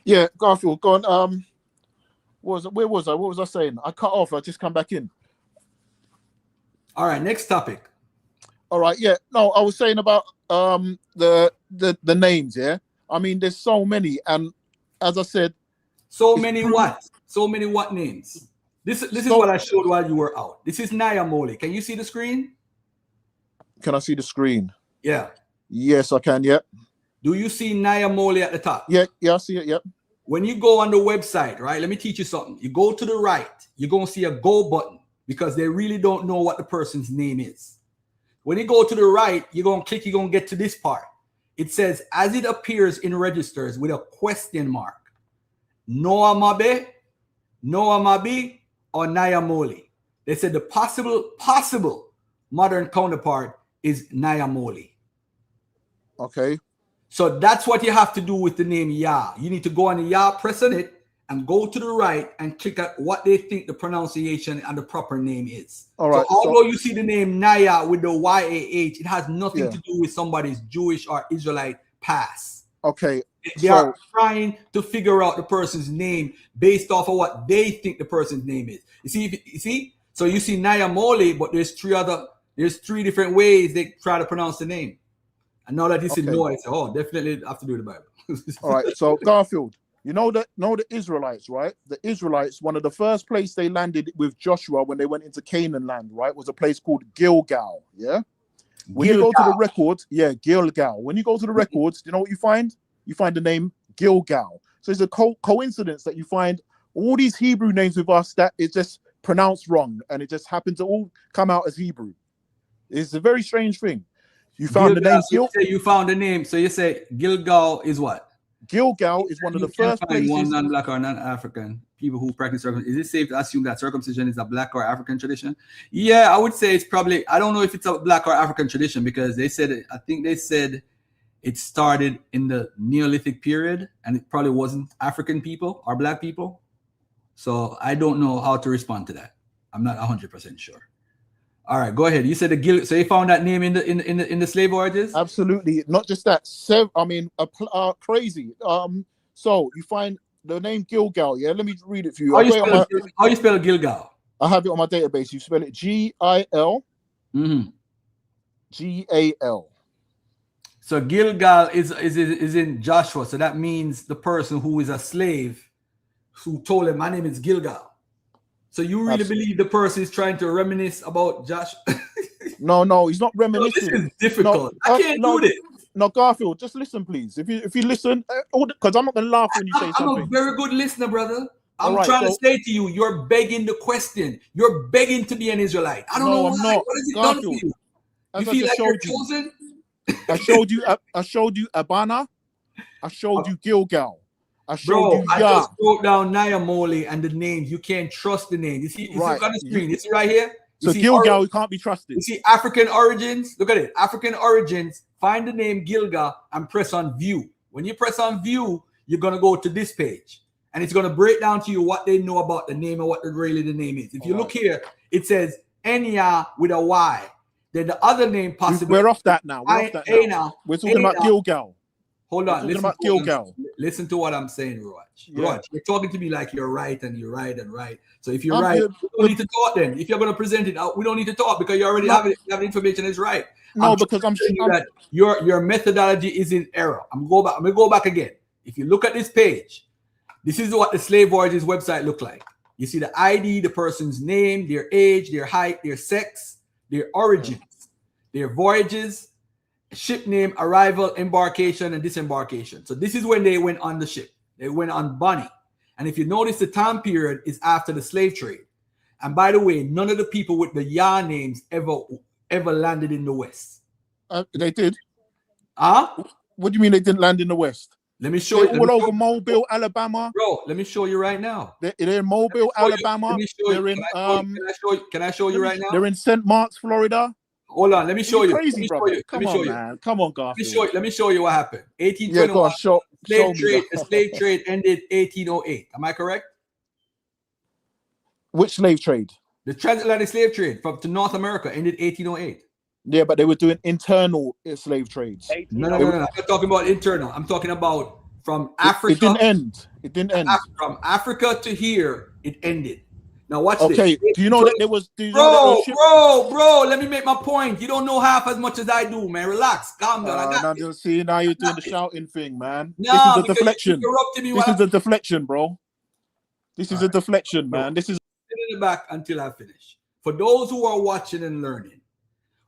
Yeah, Garfield, go on. Where was I? What was I saying? I cut off. I just come back in. All right, next topic. All right, yeah. No, I was saying about the names, yeah. I mean, there's so many, and as I said, so many what? So many what names? This is what I showed while you were out. This is Nayamole. Can you see the screen? Can I see the screen? Yeah. Yes, I can. Yeah. Do you see Nayamole at the top? Yeah, I see it. Yep. When you go on the website, right? Let me teach you something. You go to the right. You're gonna see a go button because they really don't know what the person's name is. When you go to the right, you're gonna click. You're gonna get to this part. It says, as it appears in registers with a question mark. Noah Mabe, or Nayamole. They said the possible modern counterpart is Nayamole. Okay. So that's what you have to do with the name Yah. You need to go on the Yah, press on it, and go to the right and click at what they think the pronunciation and the proper name is. All right. So although you see the name Naya with the YAH, it has nothing to do with somebody's Jewish or Israelite past. Okay. They are trying to figure out the person's name based off of what they think the person's name is. You see? So you see Nayamole, but there's three different ways they try to pronounce the name. And now that you see Noah, I say, oh, definitely have to do the Bible. All right. So Garfield, you know the Israelites, right? The Israelites, one of the first place they landed with Joshua when they went into Canaan land, right, was a place called Gilgal. Yeah. When you go to the records, Gilgal. When you go to the records, do you know what you find? You find the name Gilgal. So it's a coincidence that you find all these Hebrew names with us that is just pronounced wrong, and it just happens to all come out as Hebrew. It's a very strange thing. You found Gilgal, the name Gil. You found the name. So you say Gilgal is what? Gilgal is one of the first places. One non-black or non-African people who practice circumcision. Is it safe to assume that circumcision is a black or African tradition? Yeah, I would say it's probably. I don't know if it's a black or African tradition because they said. I think they said it started in the Neolithic period, and it probably wasn't African people or black people. So I don't know how to respond to that. I'm not 100% sure. All right, go ahead. You said the Gil. So you found that name in the slave voyages? Absolutely. Not just that. Crazy. So you find the name Gilgal. Yeah, let me read it for you. How you spell Gilgal? I have it on my database. You spell it Gil. Gal. So Gilgal is in Joshua. So that means the person who is a slave who told him, "My name is Gilgal." So you really believe the person is trying to reminisce about Josh? No, he's not reminiscing. This is difficult. I can't do this. No, Garfield, just listen, please. If you listen, because I'm not gonna laugh when you say something. I'm a very good listener, brother. I'm right, trying to say to you, you're begging the question. You're begging to be an Israelite. I don't know why. I'm not. What has it Garfield, done for you? As You I feel just like you're showed you. chosen? I showed you Abana. I showed you Gilgal. I showed you I Yah. just wrote down Nyamoli and the names. You can't trust the name. You see, look on the screen. You see right here? So Gilgal can't be trusted. You see African origins? Look at it. African origins. Find the name Gilgal and press on view. When you press on view, you're going to go to this page. And it's going to break down to you what they know about the name and what really the name is. If you look here, it says Enya with a Y. Then the other name possibly. We're off that now. We're talking about Gilgal. Hold on. Gilgal. Listen to what I'm saying, Raj. Yeah. Raj, you're talking to me like you're right and you're right and right. So if you're right, we don't need to talk then. If you're going to present it out, we don't need to talk because you already have it. You have the information is right. No, because I'm telling you that your methodology is in error. I'm going to go back again. If you look at this page, this is what the Slave Voyages website looked like. You see the ID, the person's name, their age, their height, their sex, their origins, their voyages, ship name, arrival, embarkation, and disembarkation. So this is when they went on the ship. They went on Bonnie. And if you notice, the time period is after the slave trade. And by the way, none of the people with the Yah names ever landed in the West. They did. Huh? What do you mean they didn't land in the West? Let me show you. All over Mobile, Alabama. Bro, let me show you right now. They're in Mobile, Alabama. They're in. Can I show you right now? They're in St. Mark's, Florida. Hold on, let me show you. Crazy, brother. Come on, man. Come on, Garfield. Let me show you what happened. 1821. The slave trade ended 1808. Am I correct? Which slave trade? The transatlantic slave trade to North America ended 1808. Yeah, but they were doing internal slave trades. No. I'm not talking about internal. I'm talking about from Africa. It didn't end. From Africa to here, it ended. Now watch this. Okay, do you know that there was? Bro, let me make my point. You don't know half as much as I do, man. Relax, calm down. Now you're doing the shouting thing, man. No, this is a deflection. This is a deflection, bro. This is a deflection, man. This is in the back until I finish. For those who are watching and learning,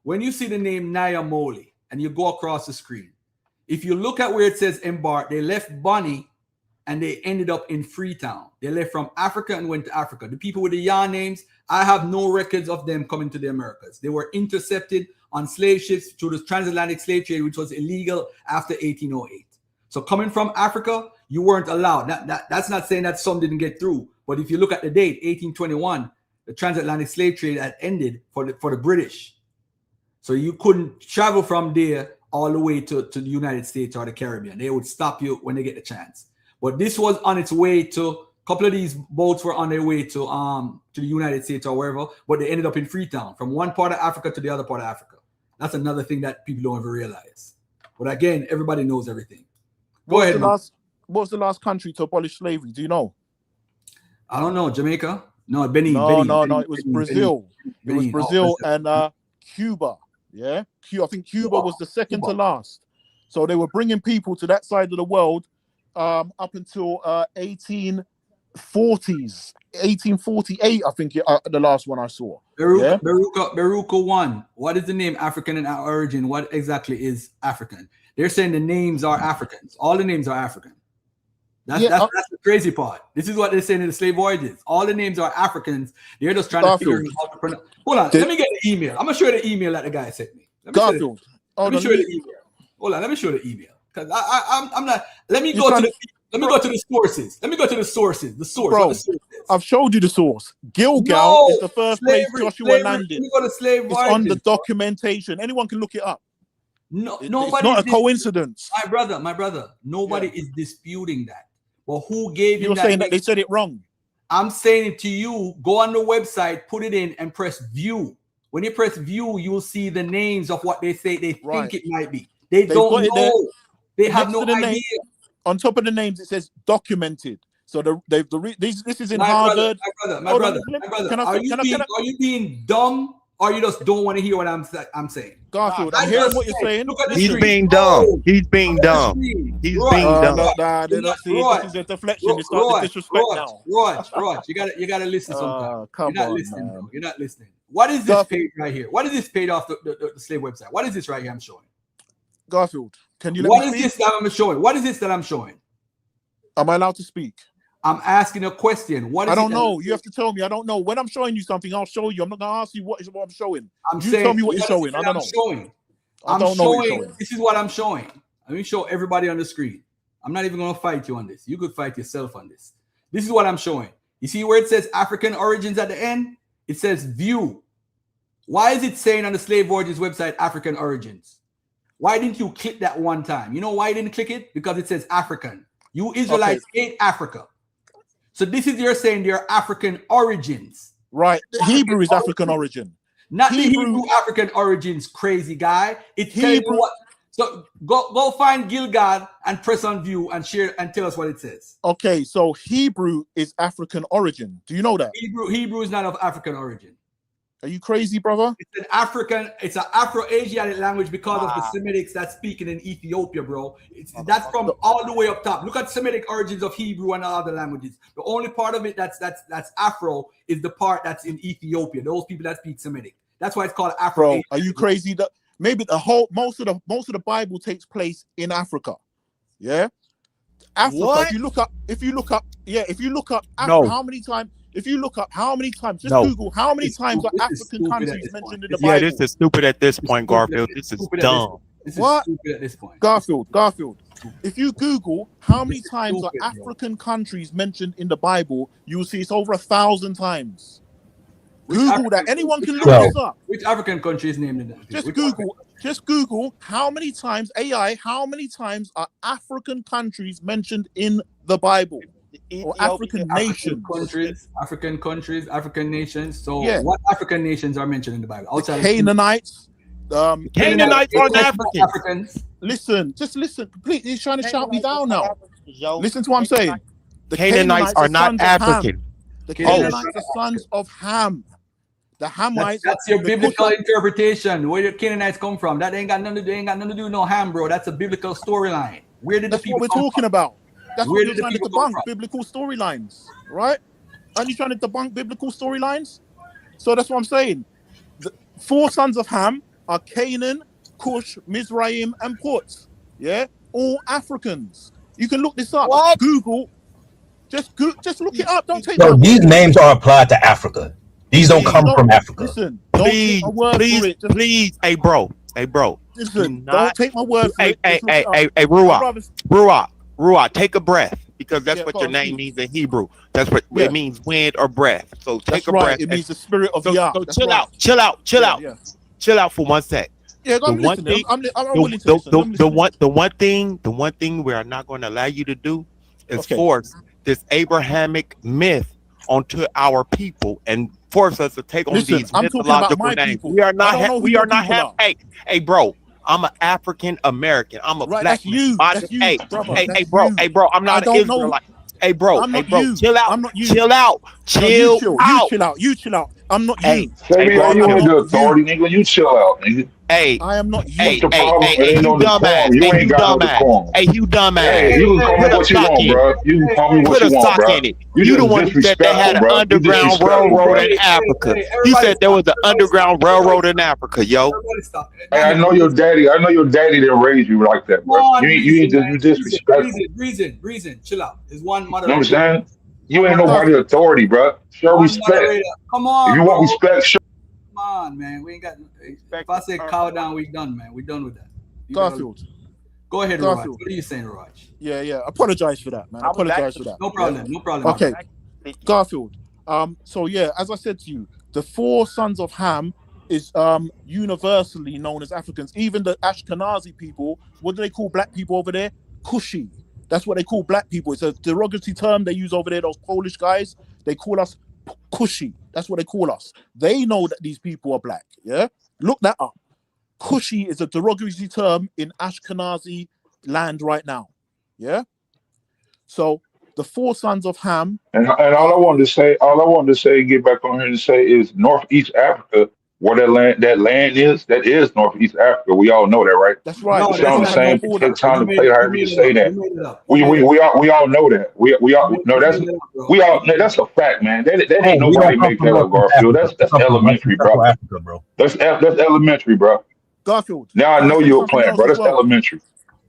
when you see the name Nyamoli and you go across the screen, if you look at where it says embark, they left Bonnie and they ended up in Freetown. They left from Africa and went to Africa. The people with the Yah names, I have no records of them coming to the Americas. They were intercepted on slave ships through the transatlantic slave trade, which was illegal after 1808. So coming from Africa, you weren't allowed. That's not saying that some didn't get through. But if you look at the date, 1821, the transatlantic slave trade had ended for the British. So you couldn't travel from there all the way to the United States or the Caribbean. They would stop you when they get the chance. But this was on its way to, a couple of these boats were on their way to the United States or wherever, but they ended up in Freetown, from one part of Africa to the other part of Africa. That's another thing that people don't ever realize. But again, everybody knows everything. Go ahead. What was the last country to abolish slavery? Do you know? I don't know. Jamaica? No, Benin. No. It was Brazil. It was Brazil and Cuba. Yeah, I think Cuba was the second to last. So they were bringing people to that side of the world up until 1848. I think the last one I saw. Beruka 1. What is the name African in origin? What exactly is African? They're saying the names are Africans. All the names are African. That's the crazy part. This is what they're saying in the slave voyages. All the names are Africans. They're just trying to figure out how to pronounce. Hold on, let me get the email. I'm gonna show you the email that the guy sent me. Let me show you the email. Hold on, let me show you the email. Because I'm not. Let me go to the sources. Let me go to the sources. The source. Bro, I've showed you the source. Gilgal is the first place Joshua landed. Let me go to slave voyages. It's on the documentation. Anyone can look it up. No, it's not a coincidence. My brother. Nobody is disputing that. But who gave you? You're saying that they said it wrong. I'm saying it to you. Go on the website, put it in, and press view. When you press view, you will see the names of what they say they Right. think it might be. They They've don't got it there. know. They have Next no to the name, idea. on top of the names, it says documented. So this is in My Harvard. brother. Are you being dumb, or you just don't want to hear what I'm saying? Garfield, I'm hearing what you're saying. Look at the He's screen. being dumb. He's being Look at the dumb. screen. He's Right. being dumb. They're not seeing this is a deflection. It's starting to disrespect now. Raj, you gotta listen sometimes. Come You're not on, listening, man. bro. You're not listening. What is this page right here? What is this page off the slave website? What is this right here I'm showing? Garfield, can you let What me is speak? this that I'm showing? What is this that I'm showing? Am I allowed to speak? I'm asking a question. What is I don't it know. You have to tell me. I don't know. When I'm showing you something, I'll show you. I'm not gonna ask you what I'm showing. I'm You saying, tell me what you're showing. I don't know. I don't know what you're showing. This is what I'm showing. Let me show everybody on the screen. I'm not even gonna fight you on this. You could fight yourself on this. This is what I'm showing. You see where it says African origins at the end? It says view. Why is it saying on the Slave Voyages website African origins? Why didn't you click that one time? You know why you didn't click it? Because it says African. You Israelites hate Africa. So this is you're saying they're African origins. Right. The Hebrew is African origin. Not the Hebrew African origins, crazy guy. It's telling you what. So go find Gilgad and press on view and share and tell us what it says. Okay, so Hebrew is African origin. Do you know that? Hebrew is not of African origin. Are you crazy, brother? It's an Afro-Asiatic language because of the Semitics that's speaking in Ethiopia, bro. That's from all the way up top. Look at Semitic origins of Hebrew and other languages. The only part of it that's Afro is the part that's in Ethiopia. Those people that speak Semitic. That's why it's called Afro. Bro, are you crazy? Maybe most of the Bible takes place in Africa. Yeah, Africa. What? If you look up Africa, No. how many times? If you look up how many times, just No. Google how many times are African countries mentioned in the Bible. Yeah, this is stupid at this point, Garfield. This is dumb. What? Stupid at this point. Garfield. If you Google how many times are African countries mentioned in the Bible, you will see it's over 1,000 times. Google that. Anyone can look this up. Which African country is named in that? Just Google how many times how many times are African countries mentioned in the Bible? Or African nations. African countries, African nations. So Yeah. what African nations are mentioned in the Bible? The Canaanites. Canaanites aren't Africans. Listen, just listen. Please, he's trying to shout me down now. Listen to what I'm saying. The Canaanites are not sons of Ham. African. The Canaanites are sons of Ham. The Hamites. That's your biblical interpretation. Where the Canaanites come from? That ain't got nothing to do with no Ham, bro. That's a biblical storyline. Where did the people That's what we're talking about. That's Where what you're did the trying to people come debunk, from? biblical storylines, right? Aren't you trying to debunk biblical storylines? So that's what I'm saying. The 4 sons of Ham are Canaan, Cush, Mizraim, and Put. Yeah, all Africans. You can look this up. What? Google. Just look it up. Don't take So my these word. names are applied to Africa. These don't come from Africa. Listen, don't take my word for it. Just Please. Hey, bro. listen. do not- Don't take my word for it. Just look it up. Hey, Ruah, take a breath because that's Yeah, what go your on, name please. means in Hebrew. That's what Yeah. it means, wind or breath. So take That's a right. breath. It means the spirit of Yah. So That's chill right. out, chill out, Yeah. chill out for 1 sec. Yeah, I'm The one listening. thing- I'm willing to listen. I'm listening. The one thing we are not going to allow you to do is Okay. force this Abrahamic myth onto our people and force us to take on Listen, these I'm talking about mythological my names. people. We are I not. don't know who We your are not. people are. Hey, bro. I'm an African American. I'm a Right, black that's you. man. That's you, Hey, brother. hey, That's bro. you. Hey, bro. I'm I not an don't know. Israelite. Hey, bro. I'm not Hey, bro. you. Chill out. I'm not you. Chill out. No, you Chill chill. out. You chill out. You chill out. I'm not Hey, you. Baby, bro, are you I'm ain't not the authority, nigga? You chill out, nigga. Hey, I am not you. hey, What's the hey, problem? hey, It ain't no you dumbass. decorum. You Hey, ain't you got no dumbass. decorum. Hey, you dumbass. Hey, you can call me Put a what you sock want, in it. bro. You can call me what Put you a want, sock bro. in it. You You the just one who said they had disrespectful, an bro. You underground disrespectful, railroad bro. in Africa. You said there was an underground railroad in Africa, yo. Everybody stop. Hey, I know your daddy. I know your daddy didn't raise you like that, Come bro. on, You disrespectful. Breezing. Chill out. There's one You know what I'm moderator. saying? You One ain't moderator. nobody authority, bro. Show One respect. moderator. Come If on, you bro. want respect, show. Come on, man. We ain't got. If I say cow down, we done, man. We done with that. Garfield. Go ahead, Raj. Garfield. What are you saying, Raj? Yeah. Apologize for that, man. Apologize for that. No problem. Yeah? No problem. Okay. Garfield. So yeah, as I said to you, the 4 sons of Ham is universally known as Africans. Even the Ashkenazi people, what do they call black people over there? Kushi. That's what they call black people. It's a derogatory term they use over there, those Polish guys. They call us Kushi. That's what they call us. They know that these people are black. Yeah, look that up. Kushi is a derogatory term in Ashkenazi land right now. Yeah. So the 4 sons of Ham. And all I wanted to say, get back on here and say is Northeast Africa, where that land is, that is Northeast Africa. We all know that, right? That's right. No, It's that's on the not same tectonic plate, however you say that. We all know that. We all that's a fact, man. That ain't We nobody don't come make from that up, North Garfield. Africa. That's We come from West elementary, Central bro. Africa, bro. That's elementary, bro. Garfield. Now I know say you're something playing, else bro. as That's well. elementary.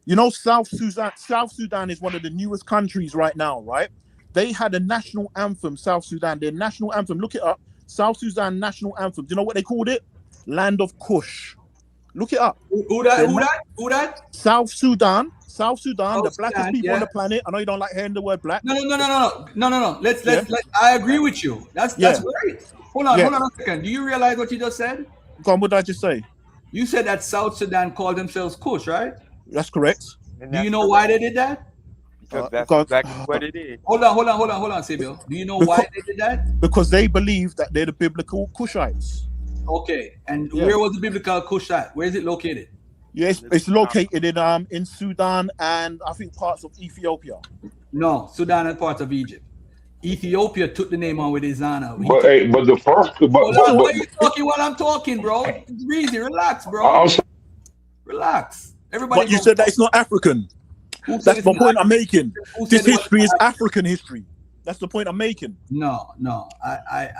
You know, South Sudan is one of the newest countries right now, right? They had a national anthem, South Sudan. Their national anthem, look it up. South Sudan national anthem. Do you know what they called it? Land of Kush. Look it up. Who that? South Sudan, the blackest Sudan, people on yeah. the planet. I know you don't like hearing the word black. No. Let's. I agree with you. That's great. Hold on a second. Do you realize what you just said? Go on, what did I just say? You said that South Sudan called themselves Kush, right? That's correct. Do you know why they did that? Because that's exactly what it is. Hold on, Samuel. Do you know why they did that? Because they believe that they're the biblical Kushites. Okay, and where was the biblical Kush at? Where is it located? Yes, it's located in Sudan and I think parts of Ethiopia. No, Sudan and parts of Egypt. Ethiopia took the name on with Izana. But the first, why are you talking while I'm talking, bro? Breezy, relax, bro. Relax. Everybody. But you said that it's not African. That's the point I'm making. This history is African history. That's the point I'm making. No.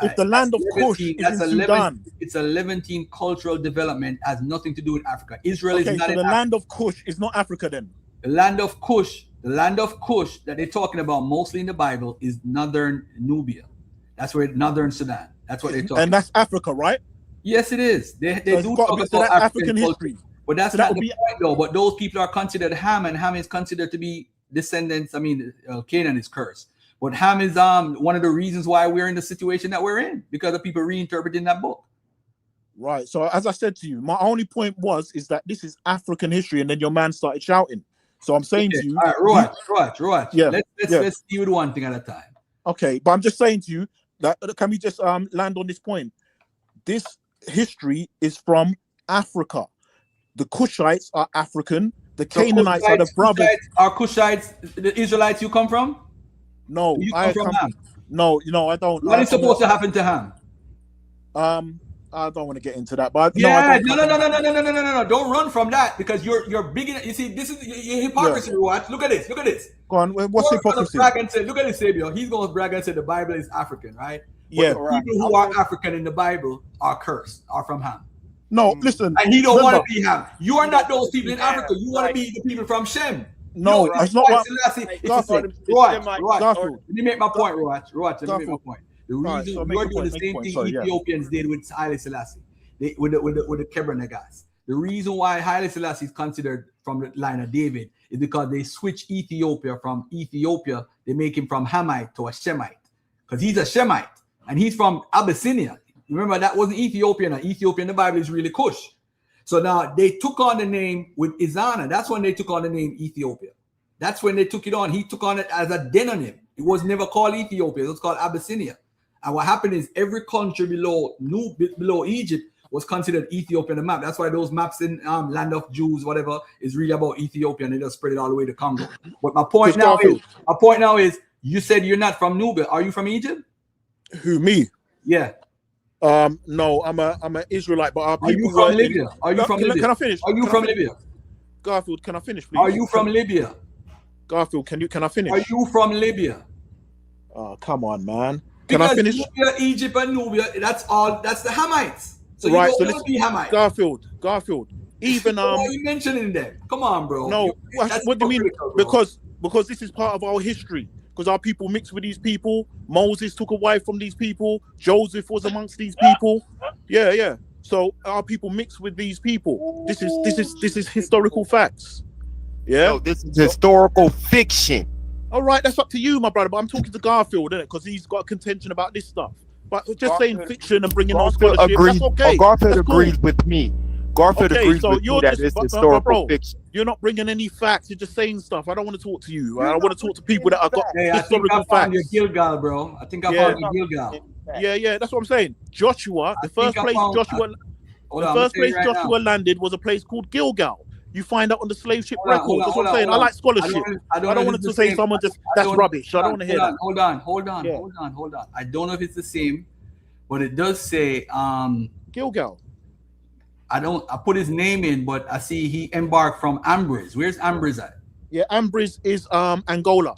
If the land of Kush is in Sudan, it's a Levantine cultural development, has nothing to do with Africa. Israel is not so in the Africa. land of Kush is not Africa then. The land of Kush that they're talking about mostly in the Bible is northern Nubia. That's where northern Sudan. That's what they're talking. And that's Africa, right? Yes, it is. They So do talk about so that's African culture. history. But that's So not that the would point, though. But those people are considered Ham, and Ham is considered to be descendants. I mean, Canaan is cursed. But Ham is one of the reasons why we're in the situation that we're in, because of people reinterpreting that book. Right. So as I said to you, my only point is that this is African history, and then your man started shouting. So I'm saying to you, all right, Roach. Yeah. Let's deal with one thing at a time. Okay, but I'm just saying to you that can we just land on this point? This history is from Africa. The Kushites are African. The Canaanites are the brothers. Are Kushites the Israelites you come from? No, I come from Ham. No, I don't. What is supposed to happen to Ham? I don't want to get into that, but No. Don't run from that, because you're big. You see, this is your hypocrisy. Yeah. Watch. Look at this. Go on. What's hypocrisy? Brag and say, look at this, Savior. He's going to brag and say the Bible is African, right? But yeah. the people who are African in the Bible are cursed, are from Ham. No, listen. And he don't want to be Ham. You are not those people in Africa. You want to be the people from Shem. No, that's not what. Let me make my point, Roach. Let me make my point. The reason you're doing the same thing Ethiopians did with Haile Selassie, with the Kebra The reason why Haile Selassie is considered from the line of David is because they switch Ethiopia. From Ethiopia, they make him from Hamite to a Shemite, because he's a Shemite and he's from Abyssinia. Remember, that wasn't Ethiopian. Ethiopia in the Bible is really Cush. So now they took on the name with Izana. That's when they took on the name Ethiopia. That's when they took it on. He took on it as a demonym. It was never called Ethiopia. It was called Abyssinia. And what happened is every country below Egypt was considered Ethiopia on the map. That's why those maps in land of Jews, whatever, is really about Ethiopia, and they just spread it all the way to Congo. But my point now is, you said you're not from Nubia. Are you from Egypt? Who, me? Yeah. No, I'm an Israelite, but are you from Libya? Are you from Libya? Can I finish? Are you from Libya? Garfield, can I finish, please? Are you from Libya? Garfield, can I finish? Are you from Libya? Oh, come on, man. Can I finish? Nubia, Egypt, and Nubia, that's the Hamites. So right, you don't want to be Hamite. Garfield. Even why are you mentioning them? Come on, bro. No, what do you mean? Because this is part of our history. Because our people mixed with these people. Moses took a wife from these people. Joseph was amongst these people. Yeah. So our people mixed with these people. This is historical facts. Yeah. No, this is historical fiction. All right, that's up to you, my brother. But I'm talking to Garfield, innit? Because he's got a contention about this stuff. But just saying fiction and bringing on scholarship, that's okay. Garfield agrees with me. Garfield agrees with me that it's historical fiction. You're not bringing any facts. You're just saying stuff. I don't want to talk to you. I want to talk to people that have got historical facts. Your Gilgal, bro. I think I found your Gilgal. Yeah, that's what I'm saying. Joshua, the first place Joshua landed was a place called Gilgal. You find out on the slave ship records. That's what I'm saying. I like scholarship. I don't want to say someone just that's rubbish. I don't want to hear that. Hold on. I don't know if it's the same, but it does say Gilgal. I put his name in, but I see he embarked from Ambris. Where's Ambris at? Yeah, Ambris is Angola.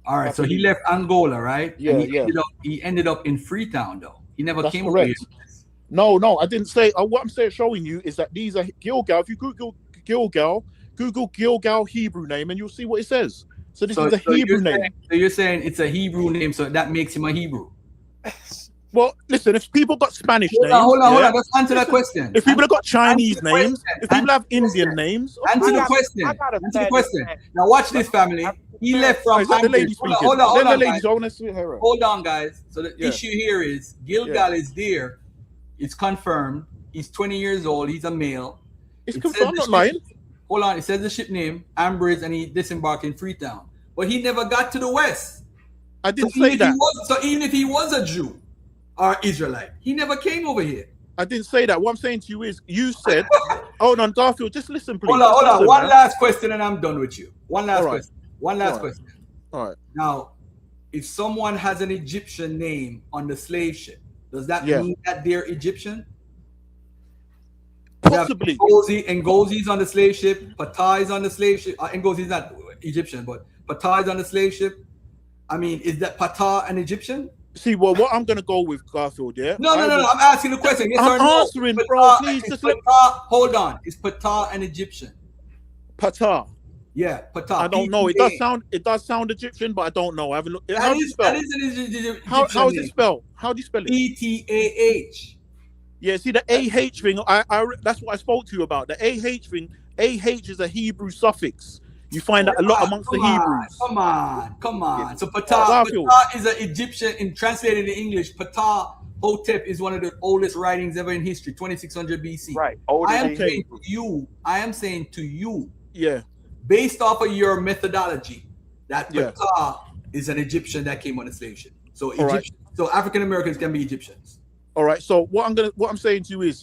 All right, so he left Angola, right? Yeah, and he ended up in Freetown, though. He never That's came correct. over here. No, I didn't say. What I'm saying, showing you is that these are Gilgal. If you Google Gilgal Hebrew name, and you'll see what it says. So this is a Hebrew name. So you're saying it's a Hebrew name, so that makes him a Hebrew. Well, listen, if people got Spanish names, hold on. Let's answer that question. If people have got Chinese names, if people have Indian names, answer the question. Now watch this, family. He left from. The lady speaking. Hold on, guys. Hold on, guys. So the issue here is Gilgal is there. It's confirmed. He's 20 years old. He's a male. It's confirmed, not lying. Hold on. It says the ship name, Ambris, and he disembarked in Freetown. But he never got to the west. I didn't say that. So even if he was a Jew or Israelite, he never came over here. I didn't say that. What I'm saying to you is, you said, hold on, Garfield, just listen, please. Hold on. One last question and I'm done with you. One last question. All right. Now, if someone has an Egyptian name on the slave ship, does that mean that they're Egyptian? Possibly. Ngozi's on the slave ship. Patah is on the slave ship. Ngozi's not Egyptian, but Patah is on the slave ship. I mean, is that Patah an Egyptian? See, well, what I'm going to go with, Garfield, yeah? No. I'm asking the question. Yes I'm or no? answering, bro. Please, just let... Hold on. Is Patah an Egyptian? Patah. Yeah, Patah. I don't know. It does sound Egyptian, but I don't know. I haven't looked. How do you spell? How is it spelled? How do you spell it? P-T-A-H. Yeah, see the AH thing. I that's what I spoke to you about. The AH thing. AH is a Hebrew suffix. You find that a lot amongst the Hebrews. Come on. So Patah is an Egyptian. In translated in English, Patah Hotep is one of the oldest writings ever in history, 2600 BC. Right. I am saying to you. Yeah. Based off of your methodology, that Patah is an Egyptian that came on a slave ship. So so African Americans can be Egyptians. All right. So what I'm saying to you is,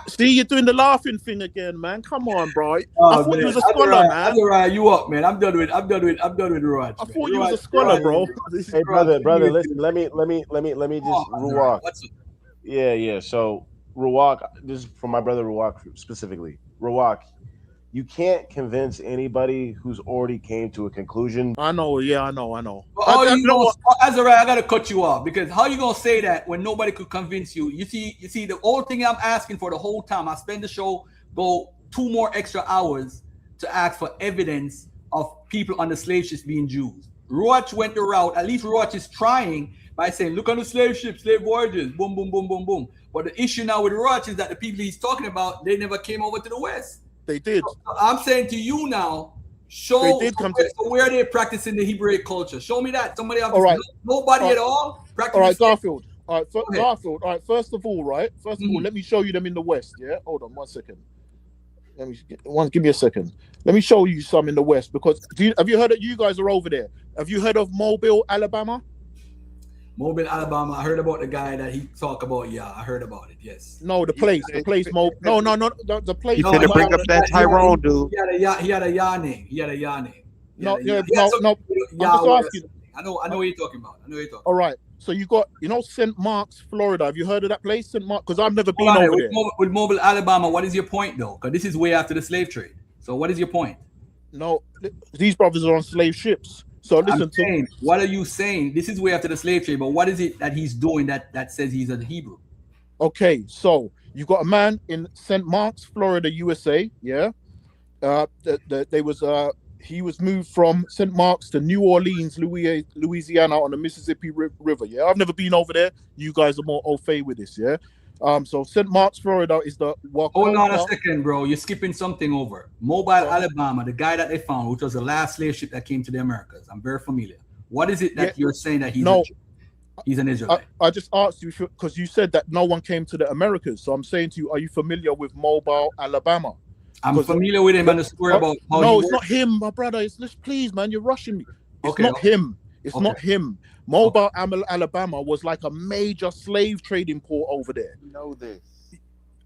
see, you're doing the laughing thing again, man. Come on, bro. I thought you was a scholar, man. That's all right. You up, man. I'm done with Raj. I thought you was a scholar, bro. Hey, brother, listen. Let me just Ruwak. Yeah. So Ruwak, this is from my brother Ruwak specifically. Ruwak, you can't convince anybody who's already came to a conclusion. I know. Yeah, I know. Azariah, I gotta cut you off because how you gonna say that when nobody could convince you? You see, the old thing I'm asking for the whole time. I spend the show go 2 more extra hours to ask for evidence of people on the slave ships being Jews. Ruach went the route. At least Ruach is trying by saying, "Look on the slave ships, slave voyages, boom, boom, boom, boom, boom." But the issue now with Ruach is that the people he's talking about, they never came over to the West. They did. So I'm saying to you now, show where they're practicing the Hebraic culture. Show me that. Somebody else. All right. Nobody at all. All right, Garfield. All right, Garfield. All right. First of all, let me show you them in the West. Yeah. Hold on 1 second. Give me a second. Let me show you some in the West because have you heard that you guys are over there? Have you heard of Mobile, Alabama? Mobile, Alabama. I heard about the guy that he talked about. Yeah, I heard about it. Yes. No, the place. No, the place. You said to bring up that Tyrone dude. He had a Yah name. No. I'm just asking. I know what you're talking about. All right. So you got, St. Mark's, Florida. Have you heard of that place, St. Mark? Because I've never been over there. With Mobile, Alabama, what is your point though? Because this is way after the slave trade. So what is your point? No, these brothers are on slave ships. So listen what are you saying? This is way after the slave trade, but what is it that he's doing that says he's a Hebrew? Okay, so you got a man in St. Mark's, Florida, USA. Yeah, he was moved from St. Mark's to New Orleans, Louisiana, on the Mississippi River. Yeah, I've never been over there. You guys are more au fait with this. Yeah. So St. Mark's, Florida is the Hold on a second, bro. You're skipping something over. Mobile, Alabama, the guy that they found, which was the last slave ship that came to the Americas. I'm very familiar. What is it that you're saying that he's an Israelite? I just asked you because you said that no one came to the Americas. So I'm saying to you, are you familiar with Mobile, Alabama? I'm familiar with him and the story about how it's not him, my brother. Please, man, you're rushing me. It's not him. It's Okay. not him. Mobile, Alabama was like a major slave trading port over there. You know this.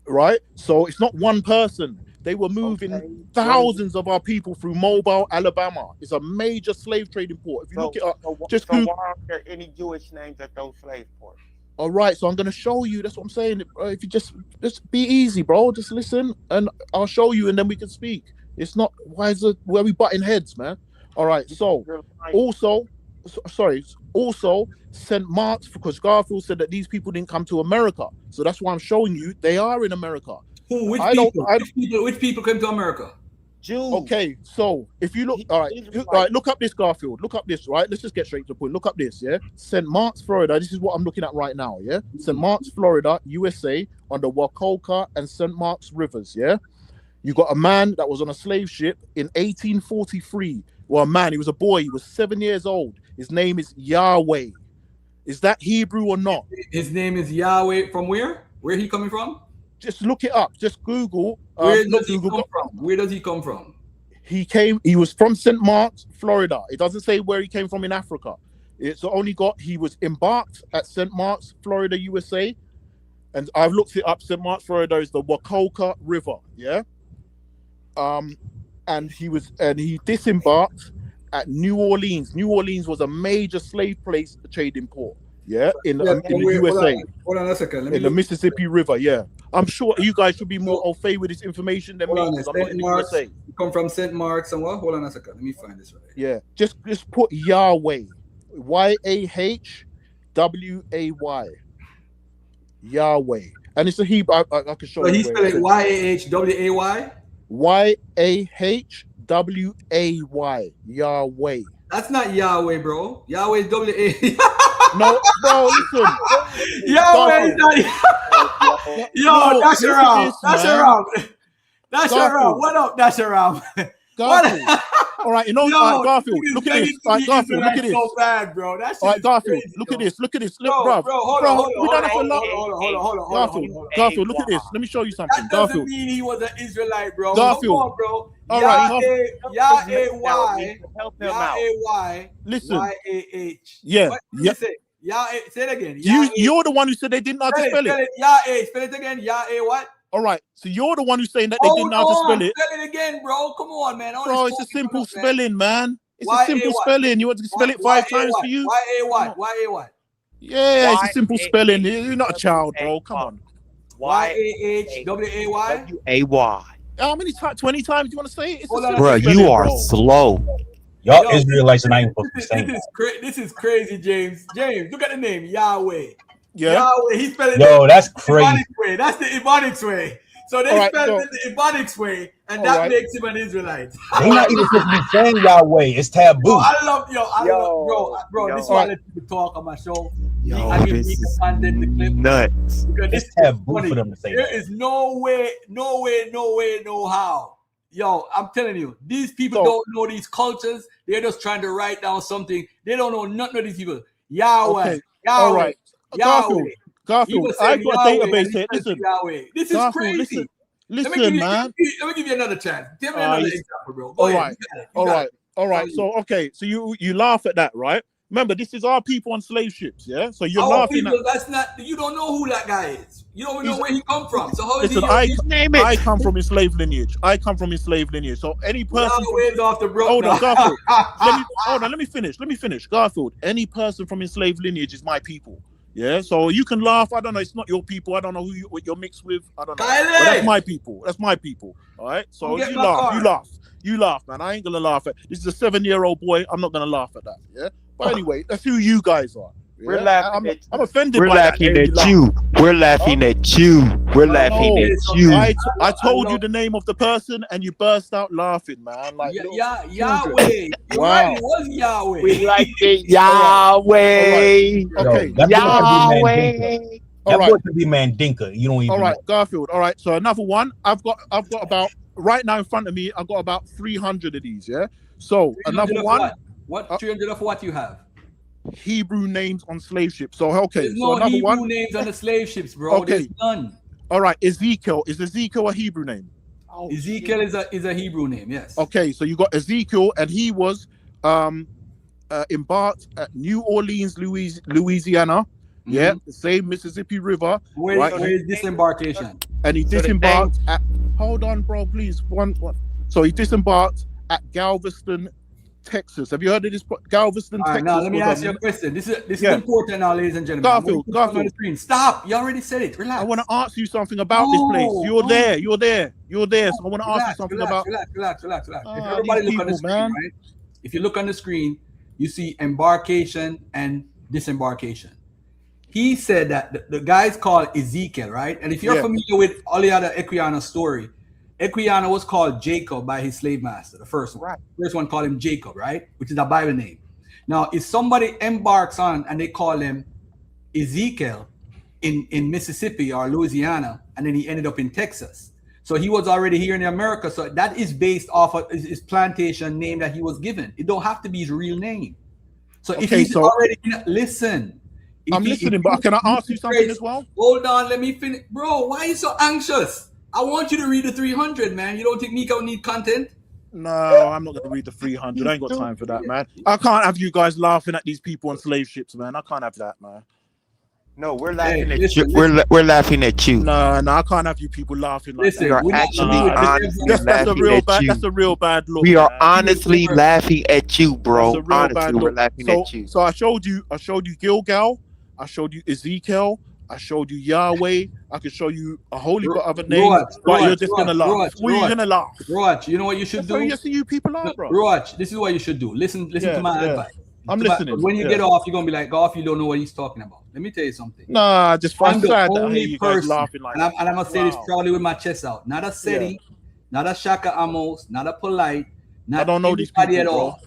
Right? So it's not one person. They were moving thousands of our people through Mobile, Alabama. It's a major slave trading port. If you look it up, just so Google. why aren't there any Jewish names at those slave ports? All right, so I'm gonna show you. That's what I'm saying. If you just be easy, bro. Just listen, and I'll show you, and then we can speak. It's not why is it where we butting heads, man. All right. So also, also St. Mark's, because Garfield said that these people didn't come to America. So that's why I'm showing you they are in America. Who? Which people came to America? Jews. Okay, so if you look, all right, look up this, Garfield. Look up this, right? Let's just get straight to the point. Look up this, yeah. St. Mark's, Florida. This is what I'm looking at right now, yeah. St. Mark's, Florida, USA, on the Wacoca and St. Mark's rivers, yeah. You got a man that was on a slave ship in 1843. Well, a man, he was a boy. He was 7 years old. His name is Yahweh. Is that Hebrew or not? His name is Yahweh. From where? Where he coming from? Just look it up. Just Google. Where does he come from? Where does he come from? He was from St. Mark's, Florida. It doesn't say where he came from in Africa. It's only got he was embarked at St. Mark's, Florida, USA. And I've looked it up. St. Mark's, Florida is the Wacoca River. Yeah. And he disembarked at New Orleans. New Orleans was a major slave place trading port. Yeah, in the USA. Hold on a second. In the Mississippi River. Yeah, I'm sure you guys should be more au fait with this information than me. I'm not in the USA. You come from St. Mark's and what? Hold on a second. Let me find this right. Yeah, just put Yahweh, Yahway, Yahweh, and it's a Hebrew. I can show you. So you. he spelled it Yahway. Yahway, Yahweh. That's not Yahweh, bro. Yahweh is W-A. No, bro, listen. Yahweh is not. Yo, Dash around. Dash around. Dash around. What up, Dash around? Garfield. All right, you know, Garfield, look at this. Garfield, look at this. So bad, bro. That's all right, Garfield, look at this. Look at this. Look, bro. Hold on. Garfield, look at this. Let me show you something. That doesn't mean he was an Israelite, bro. Garfield, come on, bro. All right, Yahweh. Listen. Y-A-H. Yeah. What did you say? Say it again. You're the one who said they didn't know how to spell it. Spell it again. Yah-A what? All right, so you're the one who's saying that they didn't know how to spell it. Spell it again, bro. Come on, man. Bro, it's a simple spelling, man. It's a simple spelling. You want to spell it 5 times for you? Y-A what? Yeah, it's a simple spelling. You're not a child, bro. Come on. Y-A-H W-A-Y? W-A-Y. How many times? 20 times you want to say it? Bro, you are slow. Y'all Israelites are not even supposed to be saying that. This is crazy, James. James, look at the name, Yahweh. Yeah. Yahweh, he spelled it. Yo, that's crazy. Way. That's the Ebonics way. So they spelled it the Ebonics way, and that makes him an Israelite. They're not even supposed to be saying Yahweh. It's taboo. Bro, I love bro. This is why I let people talk on my show. This is nuts. It's taboo for them to say there is no way, no how. Yo, I'm telling you, these people don't know these cultures. They're just trying to write down something. They don't know nothing of these people. Yahweh. Okay. All right. Garfield, I've got a database here. Listen, this is crazy. Listen, man. Let me give you another chance. Give me another example, bro. All right. So you laugh at that, right? Remember, this is our people on slave ships, yeah? So you're laughing at that's not. You don't know who that guy is. You don't know where he come from. So how is listen, I come from his slave lineage. So any person hold on, Garfield. Let me finish. Garfield, any person from enslaved lineage is my people. Yeah, so you can laugh. I don't know. It's not your people. I don't know what you're mixed with. I don't know. But that's my people. All right. So you laugh, man. I ain't gonna laugh at. This is a 7-year-old boy. I'm not gonna laugh at that. Yeah. But anyway, that's who you guys are. Yeah? We're laughing at you. I'm offended. We're laughing at you. We're laughing at you. We're laughing at you. I told you the name of the person, and you burst out laughing, man. Like Yahweh. Wow. It was Yahweh. We like it, Yahweh. Okay. Yahweh. That boy could be Mandinka. You don't even. All right, know. Garfield. All right. So another one. I've got about right now in front of me. I've got about 300 of these. Yeah. So another one. What 300 of what you have? Hebrew names on slave ships. So okay, there's so no another Hebrew one. names on the slave ships, bro. Okay. There's none. All right, Ezekiel. Is Ezekiel a Hebrew name? Ezekiel is a Hebrew name, yes. Okay, so you got Ezekiel, and he was embarked at New Orleans, Louisiana. Yeah, the same Mississippi River. Where is disembarkation? And he So the disembarked at. Hold on, bro, please. One. So he disembarked at Galveston, Texas. Have you heard of this? Galveston, All right, Texas. now let me ask you a question. This is important now, ladies and gentlemen. Garfield. On the screen. Stop. You already said it. Relax. I want to ask you something about this place. You're there. So I want to ask you something about. Relax. If everybody look on the screen, right? If you look on the screen, you see embarkation and disembarkation. He said that the guy's called Ezekiel, right? And if you're familiar with Oliada Equiano's story, Equiano was called Jacob by his slave master, the first one. Right. First one called him Jacob, right? Which is a Bible name. Now, if somebody embarks on and they call him Ezekiel in Mississippi or Louisiana, and then he ended up in Texas. So he was already here in America. So that is based off of his plantation name that he was given. It don't have to be his real name. So if he's already listen. I'm listening, but can I ask you something as well? Hold on, let me finish. Bro, why are you so anxious? I want you to read the 300, man. You don't think Nico need content? No, I'm not going to read the 300. I ain't got time for that, man. I can't have you guys laughing at these people on slave ships, man. I can't have that, man. No, we're laughing at you. We're laughing at you. No, I can't have you people laughing like that. We are actually honestly that's a real bad. you. That's a real bad look. We are honestly laughing at you, bro. Honestly, we're laughing at you. So I showed you Gilgal. I showed you Ezekiel. I showed you Yahweh. I can show you a whole heap of other names, but you're just gonna laugh. You're gonna laugh. Roach, you know what you should do? Yes, you people are, bro. Roach, this is what you should do. Listen to my advice. I'm listening. When you get off, you're gonna be like, "Golf, you don't know what he's talking about." Let me tell you something. Nah, just find the sad that only you guys person, laughing like and I'm gonna say this proudly with my chest out. Not a SETI, not a Shaka Amos, not a Polite, not I don't know these people at all. bro.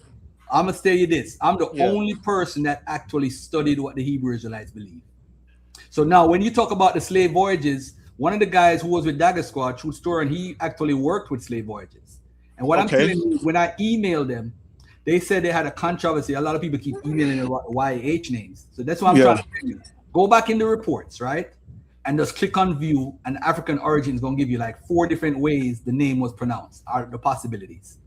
I'm gonna tell you this. I'm the only person that actually studied what the Hebrew Israelites believe. So now, when you talk about the slave voyages, one of the guys who was with Dagger Squad, true story, and he actually worked with slave voyages. And what I'm telling you, when I emailed them, they said they had a controversy. A lot of people keep emailing the YH names. So that's what I'm trying to tell you. Go back in the reports, right? And just click on view, and African origin is going to give you like 4 different ways the name was pronounced, are the possibilities.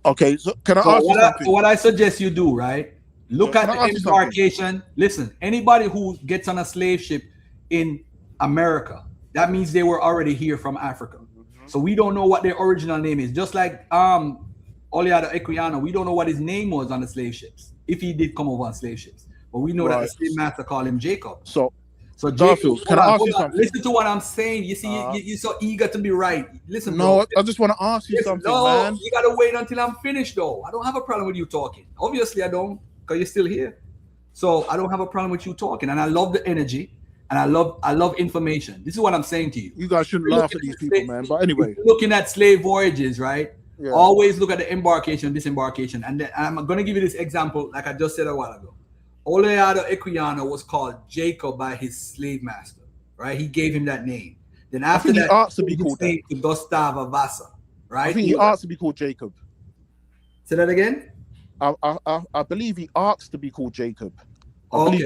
Okay, so can I ask you something? What I suggest you do, right? Look at the embarkation. Listen, anybody who gets on a slave ship in America, that means they were already here from Africa. So we don't know what their original name is. Just like Oliada Equiano, we don't know what his name was on the slave ships, if he did come over on slave ships. But we know that the slave master called him Jacob. So Jacob, can I ask you something? Listen to what I'm saying. You see, you're so eager to be right. Listen, no, I just want to ask you something, man. You gotta wait until I'm finished, though. I don't have a problem with you talking. Obviously, I don't, because you're still here. So I don't have a problem with you talking, and I love the energy, and I love information. This is what I'm saying to you. You guys shouldn't laugh at these people, man. But anyway, looking at slave voyages, right? Yeah. Always look at the embarkation, disembarkation, and then I'm going to give you this example, like I just said a while ago. Oleado Equiano was called Jacob by his slave master, right? He gave him that name. Then after that, he asked to be called to Gustavo Vassa, right? I think he asked to be called Jacob. Say that again. I believe he asked to be called Jacob. I don't know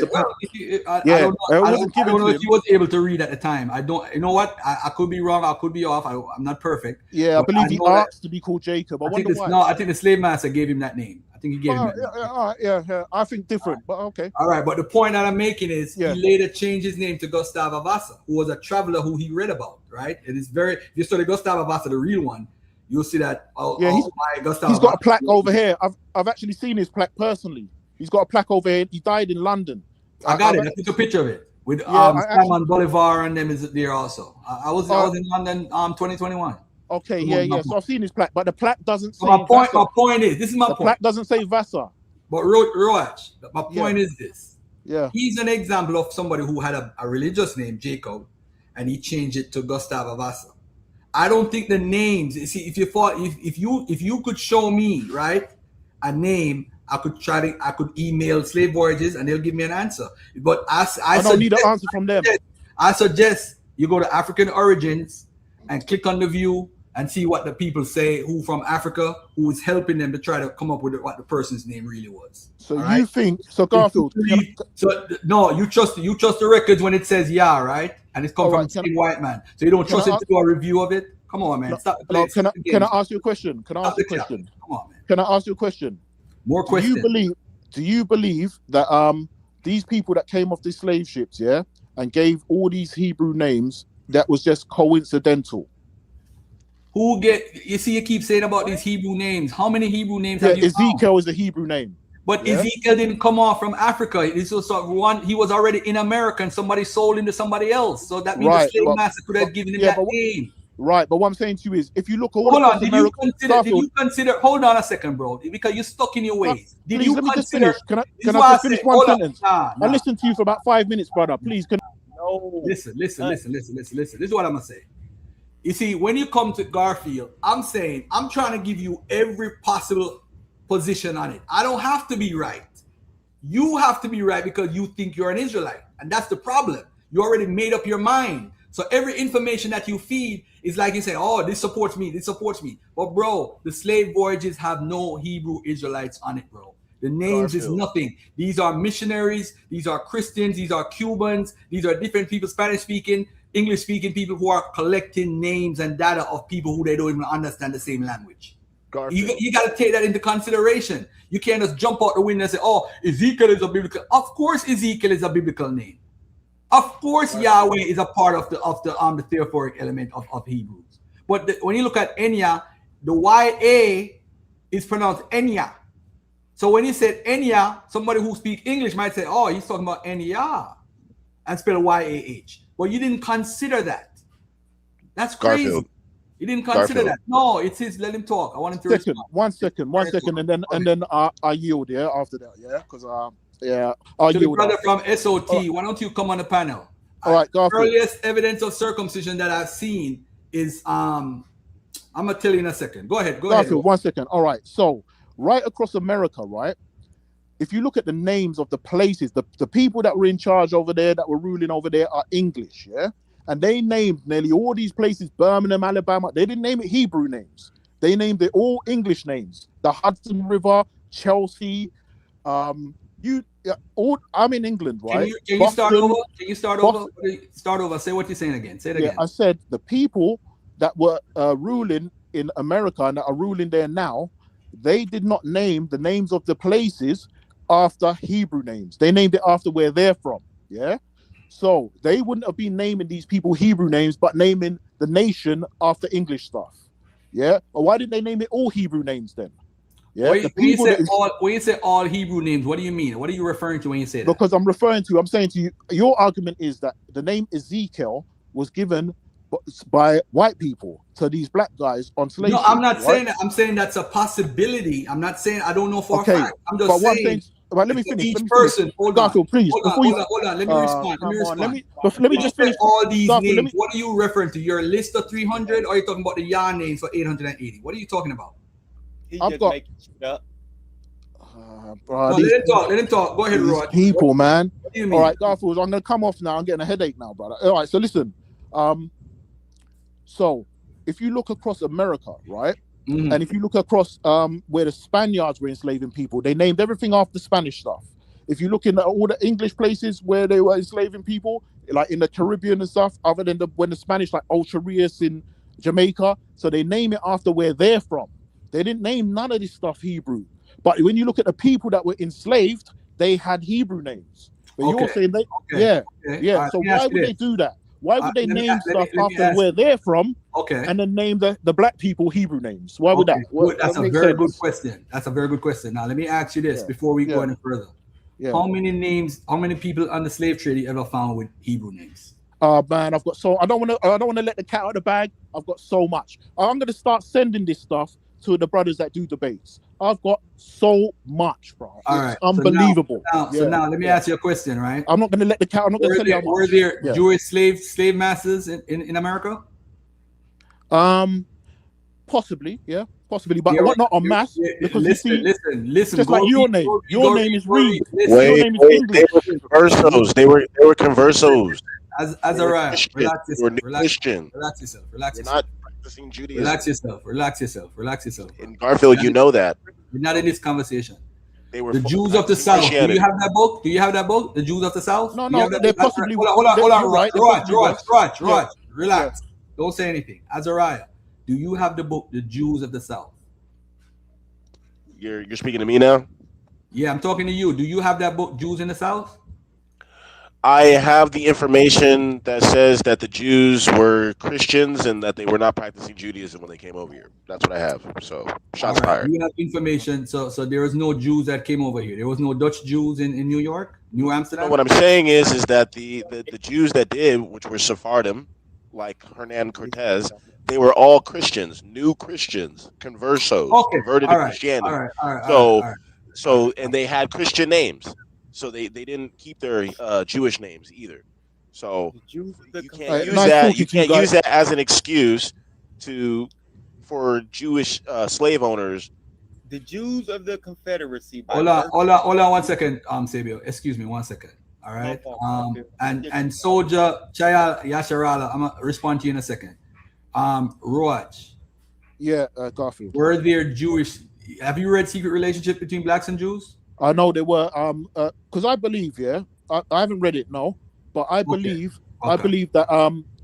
if he was able to read at the time. I don't. You know what? I could be wrong. I could be off. I'm not perfect. Yeah, I believe he asked to be called Jacob. I wonder why. No, I think the slave master gave him that name. I think he gave him that name. Yeah. I think different, but okay. All right, but the point that I'm making is he later changed his name to Gustavo Vassa, who was a traveler who he read about, right? It is very. If you study Gustavo Vassa, the real one, you'll see that. He's got a plaque over here. I've actually seen his plaque personally. He's got a plaque over here. He died in London. I got it. I took a picture of it with Simon Bolivar and them is there also. I was in London 2021. Okay, yeah. So I've seen his plaque, but the plaque doesn't say. My point is, this is my point. The plaque doesn't say Vassa. But Roach, my point is this. Yeah. He's an example of somebody who had a religious name, Jacob, and he changed it to Gustavo Vassa. I don't think the names. See, if you could show me right a name. I could email slave voyages and they'll give me an answer. But I don't need an answer from them. I suggest you go to African Origins and click on the view and see what the people say who from Africa who is helping them to try to come up with what the person's name really was. So you think Garfield? No, you trust the records when it says right, and it's come from the same white man. So you don't trust him to do a review of it. Come on, man. Stop the play. Can I ask you a question? Come on, man. Can I ask you a question? More questions. do you believe that these people that came off these slave ships, yeah, and gave all these Hebrew names, that was just coincidental? You see, you keep saying about these Hebrew names. How many Hebrew names have you found? Ezekiel is a Hebrew name. But yeah? Ezekiel didn't come off from Africa. This was one. He was already in America, and somebody sold him to somebody else. So that means the slave master could have given him that name. Right, but what I'm saying to you is, if you look all hold across on, did America, you consider? Hold on a second, bro, because you're stuck in your ways. Did please you let me just consider? finish. Can I This is just why finish say, one hold on. sentence? Nah. I listened to you for about 5 minutes, brother. Please, can Listen. This is what I'm gonna say. You see, when you come to Garfield, I'm trying to give you every possible position on it. I don't have to be right. You have to be right because you think you're an Israelite. And that's the problem. You already made up your mind. So every information that you feed is like you say, oh, this supports me, this supports me. But bro, the slave voyages have no Hebrew Israelites on it, bro. The names is nothing. These are missionaries, these are Christians, these are Cubans, these are different people, Spanish speaking, English speaking people who are collecting names and data of people who they don't even understand the same language. You got to take that into consideration. You can't just jump out the window and say, oh, Ezekiel is a biblical. Of course Ezekiel is a biblical name. Of course Yahweh is a part of the theophoric element of Hebrews. But when you look at Enya, the YA is pronounced Enya. So when he said Enya, somebody who speaks English might say, oh, he's talking about Enya and spell YAH. But you didn't consider that. That's crazy. Garfield. You didn't consider that. No, it's his. Let him talk. I want him to respond. One second, and then I yield. Yeah, after that. Yeah, because I'll to yield. the brother from SOT, why don't you come on the panel? All right, Garfield. Earliest evidence of circumcision that I've seen is I'm gonna tell you in a second. Go ahead. Garfield, 1 second. All right. So right across America, right? If you look at the names of the places, the people that were in charge over there, that were ruling over there, are English, yeah? And they named nearly all these places, Birmingham, Alabama. They didn't name it Hebrew names. They named it all English names. The Hudson River, Chelsea. I'm in England, right? Can you start over? Can you start over? Start over. Say what you're saying again. Say it again. I said the people that were ruling in America and that are ruling there now, they did not name the names of the places after Hebrew names. They named it after where they're from. Yeah. So they wouldn't have been naming these people Hebrew names, but naming the nation after English stuff. Yeah. But why didn't they name it all Hebrew names then? Yeah. When you say all Hebrew names, what do you mean? What are you referring to when you say that? Because I'm saying to you, your argument is that the name Ezekiel was given by white people to these black guys on slave ships. No, I'm not saying that. I'm saying that's a possibility. I'm not saying I don't know for a fact. I'm just saying. But let me finish. Each person, hold on. Please, hold on. Let me respond. Let me just finish. All these names. What are you referring to? Your list of 300, or are you talking about the Yah names for 880? What are you talking about? I've got making shit up. Let him talk. Go ahead, Roy. People, man. What do you mean? All right, Garfield, I'm gonna come off now. I'm getting a headache now, brother. All right, so listen. So if you look across America, right? Mm-hmm. And if you look across where the Spaniards were enslaving people, they named everything after Spanish stuff. If you look in all the English places where they were enslaving people, like in the Caribbean and stuff, other than when the Spanish, like Ocho Rios in Jamaica, so they name it after where they're from. They didn't name none of this stuff Hebrew. But when you look at the people that were enslaved, they had Hebrew names. But you're saying So why would they do that? Why would they name stuff after where they're from? Okay. And then name the black people Hebrew names? Why would that? That's a very good question. That's a very good question. Now let me ask you this before we go any further. Yeah. How many people on the slave trade you ever found with Hebrew names? Man, I've got I don't want to let the cat out of the bag. I've got so much. I'm gonna start sending this stuff to the brothers that do debates. I've got so much, bro. It's unbelievable. So now let me ask you a question, right? I'm not gonna let the cat. I'm not gonna tell you how much. Were there Jewish slave masters in America? Possibly, yeah, possibly, but not en masse. Because listen. Just like your name. Your name is Reed. Wait, they were conversos. They were conversos. Azariah, relax yourself. Relax yourself. You're not practicing Judaism. Relax yourself. In Garfield, you know that. You're not in this conversation. They were the Jews of the South. Do you have that book? The Jews of the South? No, they're possibly. Hold on. Right. Relax. Don't say anything. Azariah, do you have the book, The Jews of the South? You're speaking to me now? Yeah, I'm talking to you. Do you have that book, Jews in the South? I have the information that says that the Jews were Christians and that they were not practicing Judaism when they came over here. That's what I have. So shots All right. fired. You have information. So there was no Jews that came over here. There was no Dutch Jews in New York, New Amsterdam. No, what I'm saying is that the Jews that did, which were Sephardim, like Hernan Cortez, they were all Christians, new Christians, conversos, Okay. converted All to right. Christianity. All right. So and they had Christian names. So they didn't keep their Jewish names either. So you can't use that. You can't use that as an excuse for Jewish slave owners. The Jews of the Confederacy. Hold on 1 second, Sabio. Excuse me 1 second. All right. And Soldier Chaya Yasharala, I'm gonna respond to you in a second. Roach. Yeah, Garfield. Were there Jewish? Have you read Secret Relationship Between Blacks and Jews? I know they were because I believe, I haven't read it, no, but I believe that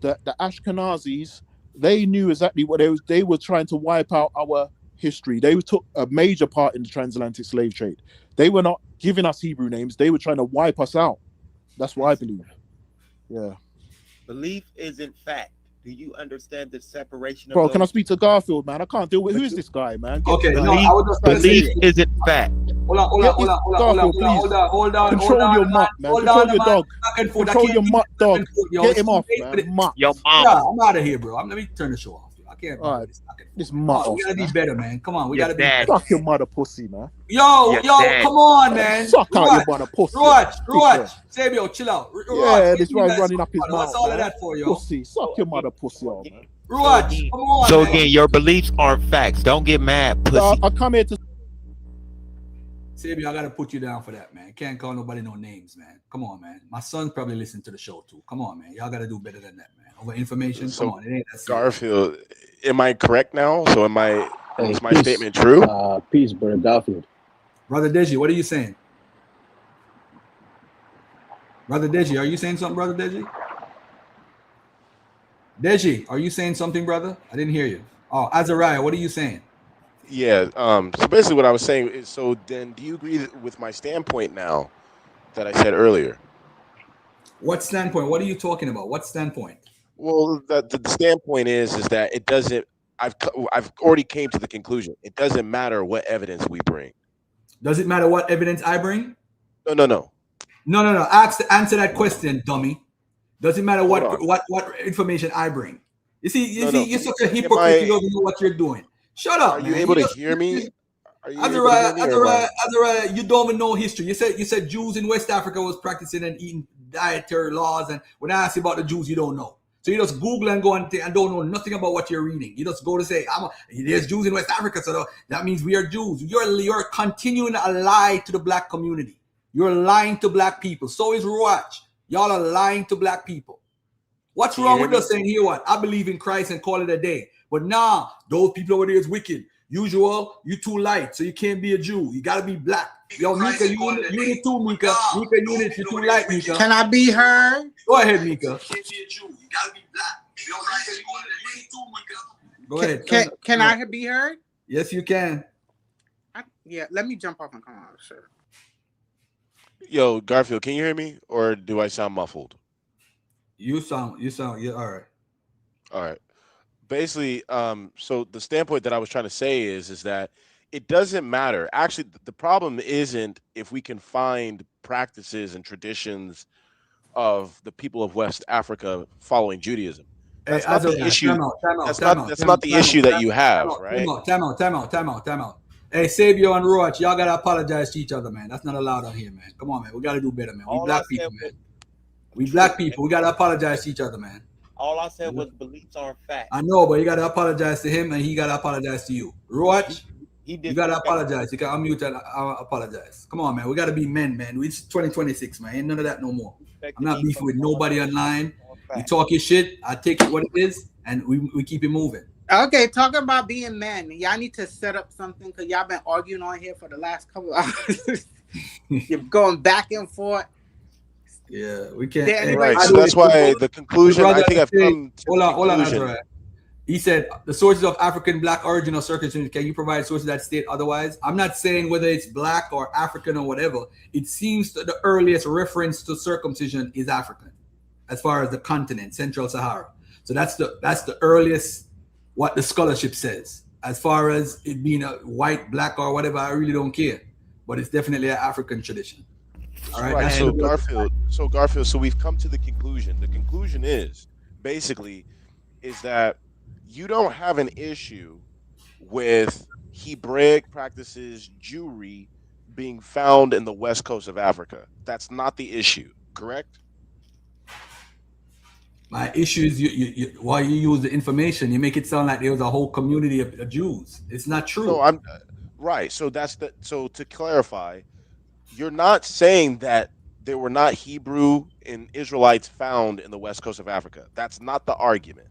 the Ashkenazis, they knew exactly what they were trying to wipe out our history. They took a major part in the transatlantic slave trade. They were not giving us Hebrew names, they were trying to wipe us out. That's what I believe. Yeah. Belief isn't fact. Do you understand the separation of Bro, those? can I speak to Garfield, man? I can't deal with who is this guy, man? Okay, Get- no, I was just trying to say Belief isn't fact. Hold on. Control your mutt, man. Control your dog. Control your mutt, dog. Get him off, man. Mutt. Your Yeah, mom. I'm out of here, bro. Let me turn the show off. I can't. All right. This mutt. We gotta be better, man. Come on, we Your gotta be dad. better. Suck your mother pussy, man. Yo, Your dad. come on, man. Suck out your mother pussy. Roach. Sabio, chill out. Yeah, this guy's running up his mouth. What's all man. of that for, yo? Pussy. Suck your mother pussy off, man. Roach, come on. So man. again, your beliefs aren't facts. Don't get mad, pussy. I come here to. Sabio, I gotta put you down for that, man. Can't call nobody no names, man. Come on, man. My son probably listened to the show too. Come on, man. Y'all gotta do better than that, man. Over information. So Come on, it ain't that serious. Garfield, am I correct now? So is my peace. statement true? Peace, brother Garfield. Brother Deji, what are you saying? Brother Deji, are you saying something, Brother Deji? Deji, are you saying something, brother? I didn't hear you. Oh, Azariah, what are you saying? Yeah. So basically, what I was saying is, so then, do you agree with my standpoint now that I said earlier? What standpoint? What are you talking about? What standpoint? Well, the standpoint is that it doesn't. I've already came to the conclusion. It doesn't matter what evidence we bring. Does it matter what evidence I bring? No. Answer that question, dummy. Does it matter what information I bring? You see, you're such a hypocrite. You don't know what you're doing. Shut up. Are you able to hear me? Azariah, you don't even know history. You said Jews in West Africa was practicing and eating dietary laws, and when I ask you about the Jews, you don't know. So you just Google and go and don't know nothing about what you're reading. You just go to say, there's Jews in West Africa, so that means we are Jews. You're continuing a lie to the black community. You're lying to black people. So is Ruach. Y'all are lying to black people. What's wrong with us saying here what? I believe in Christ and call it a day. But nah, those people over there is wicked. Usual, you too light, so you can't be a Jew. You gotta be black. Yo, Mika, unit too, Mika. Mika, unit, you too light, Mika. Can I be heard? Go ahead, Mika. You can't be a Jew. You gotta be black. Yo, Go ahead. Can I be heard? Yes, you can. Yeah, let me jump off and come on, sure. Yo, Garfield, can you hear me, or do I sound muffled? You sound. Yeah, all right. Basically, so the standpoint that I was trying to say is that it doesn't matter. Actually, the problem isn't if we can find practices and traditions of the people of West Africa following Judaism. That's not the issue. That's not the issue that you have, right? Time out. Hey, Sabio and Roach, y'all gotta apologize to each other, man. That's not allowed on here, man. Come on, man. We gotta do better, man. We black people, man. We black people. We gotta apologize to each other, man. All I said was beliefs aren't facts. I know, but you gotta apologize to him, and he gotta apologize to you. Roach, you gotta apologize. You can unmute and apologize. Come on, man. We gotta be men, man. It's 2026, man. Ain't none of that no more. I'm not beefing with nobody online. You talk your shit. I take it what it is, and we keep it moving. Okay, talking about being men, y'all need to set up something because y'all been arguing on here for the last couple of hours. You're going back and forth. Yeah, we can't. Right, so that's why the conclusion. I think I've come to Hold on, conclusion. Azariah. He said the sources of African black origin or circumcision. Can you provide sources that state otherwise? I'm not saying whether it's black or African or whatever. It seems that the earliest reference to circumcision is African, as far as the continent, Central Sahara. So that's the earliest what the scholarship says. As far as it being a white, black, or whatever, I really don't care. But it's definitely an African tradition. All right. Right. So Garfield. So we've come to the conclusion. The conclusion is basically is that you don't have an issue with Hebraic practices, Jewry being found in the west coast of Africa. That's not the issue, correct? My issue is you why you use the information. You make it sound like there was a whole community of Jews. It's not true. No, I'm right. So to clarify, you're not saying that there were not Hebrew and Israelites found in the west coast of Africa. That's not the argument.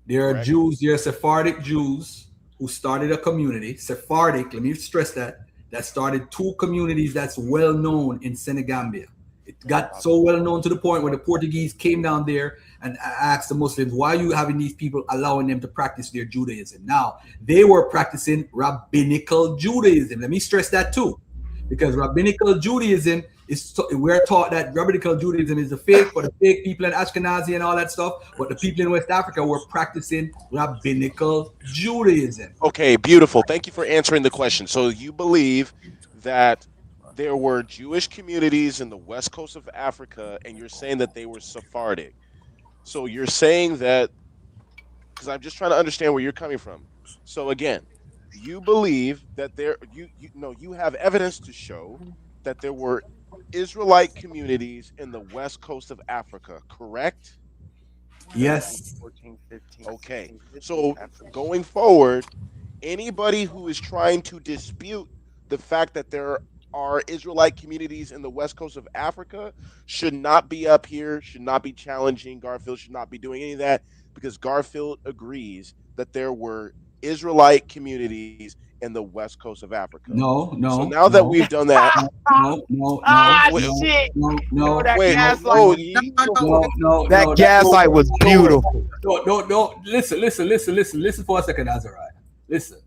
There are Jews, there are Sephardic Jews who started a community. Sephardic, let me stress that started two communities that's well known in Senegambia. It got so well known to the point where the Portuguese came down there and asked the Muslims, why are you having these people allowing them to practice their Judaism? Now, they were practicing rabbinical Judaism. Let me stress that too, because rabbinical Judaism we're taught that rabbinical Judaism is the fake for the fake people in Askenazi and all that stuff, but the people in West Africa were practicing rabbinical Judaism. Okay, beautiful. Thank you for answering the question. So you believe that there were Jewish communities in the west coast of Africa, and you're saying that they were Sephardic. So you're saying that, because I'm just trying to understand where you're coming from. So again, you believe that you have evidence to show that there were Israelite communities in the west coast of Africa, correct? Yes. 14, 15, okay. So going forward, anybody who is trying to dispute the fact that there are Israelite communities in the west coast of Africa should not be up here, should not be challenging Garfield, should not be doing any of that, because Garfield agrees that there were Israelite communities in the west coast of Africa. No. So now that we've done that, That gaslight was beautiful. No. Listen for a second, Azariah. Listen.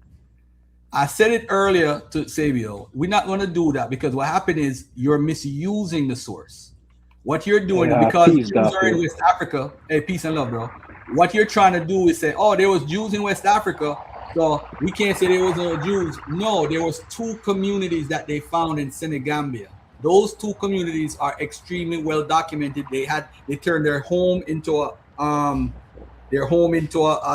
I said it earlier to Sabio. We're not going to do that because what happened is you're misusing the source. What you're doing because Jews are in West Africa. Hey, peace and love, bro. What you're trying to do is say, oh, there was Jews in West Africa, so we can't say there was no Jews. No, there was two communities that they found in Senegambia. Those two communities are extremely well documented. They turned their home into a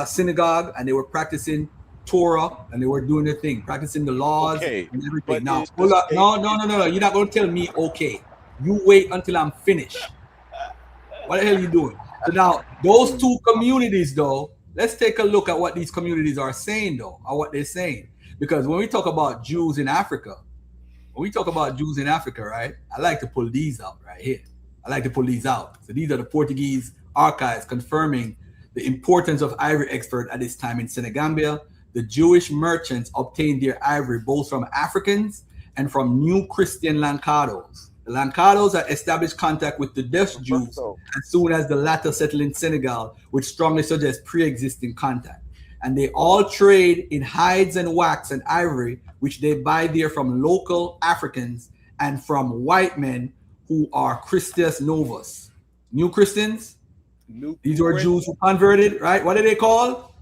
synagogue, and they were practicing Torah, and they were doing their thing, practicing the laws and everything. Now, hold up. No. You're not going to tell me okay. You wait until I'm finished. What the hell are you doing? So now, those two communities, though, let's take a look at what these communities are saying, though, or what they're saying. Because when we talk about Jews in Africa, right, I like to pull these out right here. So these are the Portuguese archives confirming the importance of ivory export at this time in Senegambia. The Jewish merchants obtained their ivory both from Africans and from new Christian Lancados. The Lancados had established contact with the Dutch Jews as soon as the latter settled in Senegal, which strongly suggests pre-existing contact. And they all trade in hides and wax and ivory, which they buy there from local Africans and from white men who are Christus Novus. New Christians? These were Jews who converted, right? What are they called?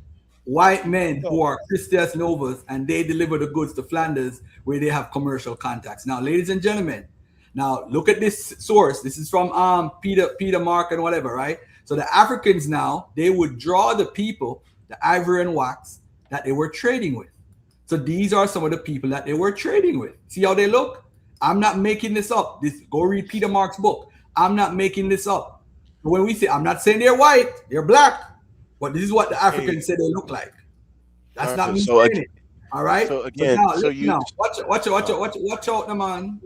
White men who are Christus Novus, and they deliver the goods to Flanders where they have commercial contacts. Now, ladies and gentlemen, now look at this source. This is from Peter Mark and whatever, right? So the Africans now, they would draw the people, the ivory and wax that they were trading with. So these are some of the people that they were trading with. See how they look? I'm not making this up. Go read Peter Mark's book. I'm not making this up. When we say, I'm not saying they're white, they're black. But this is what the Africans say they look like. That's not me saying it. All right. So again, watch out, man.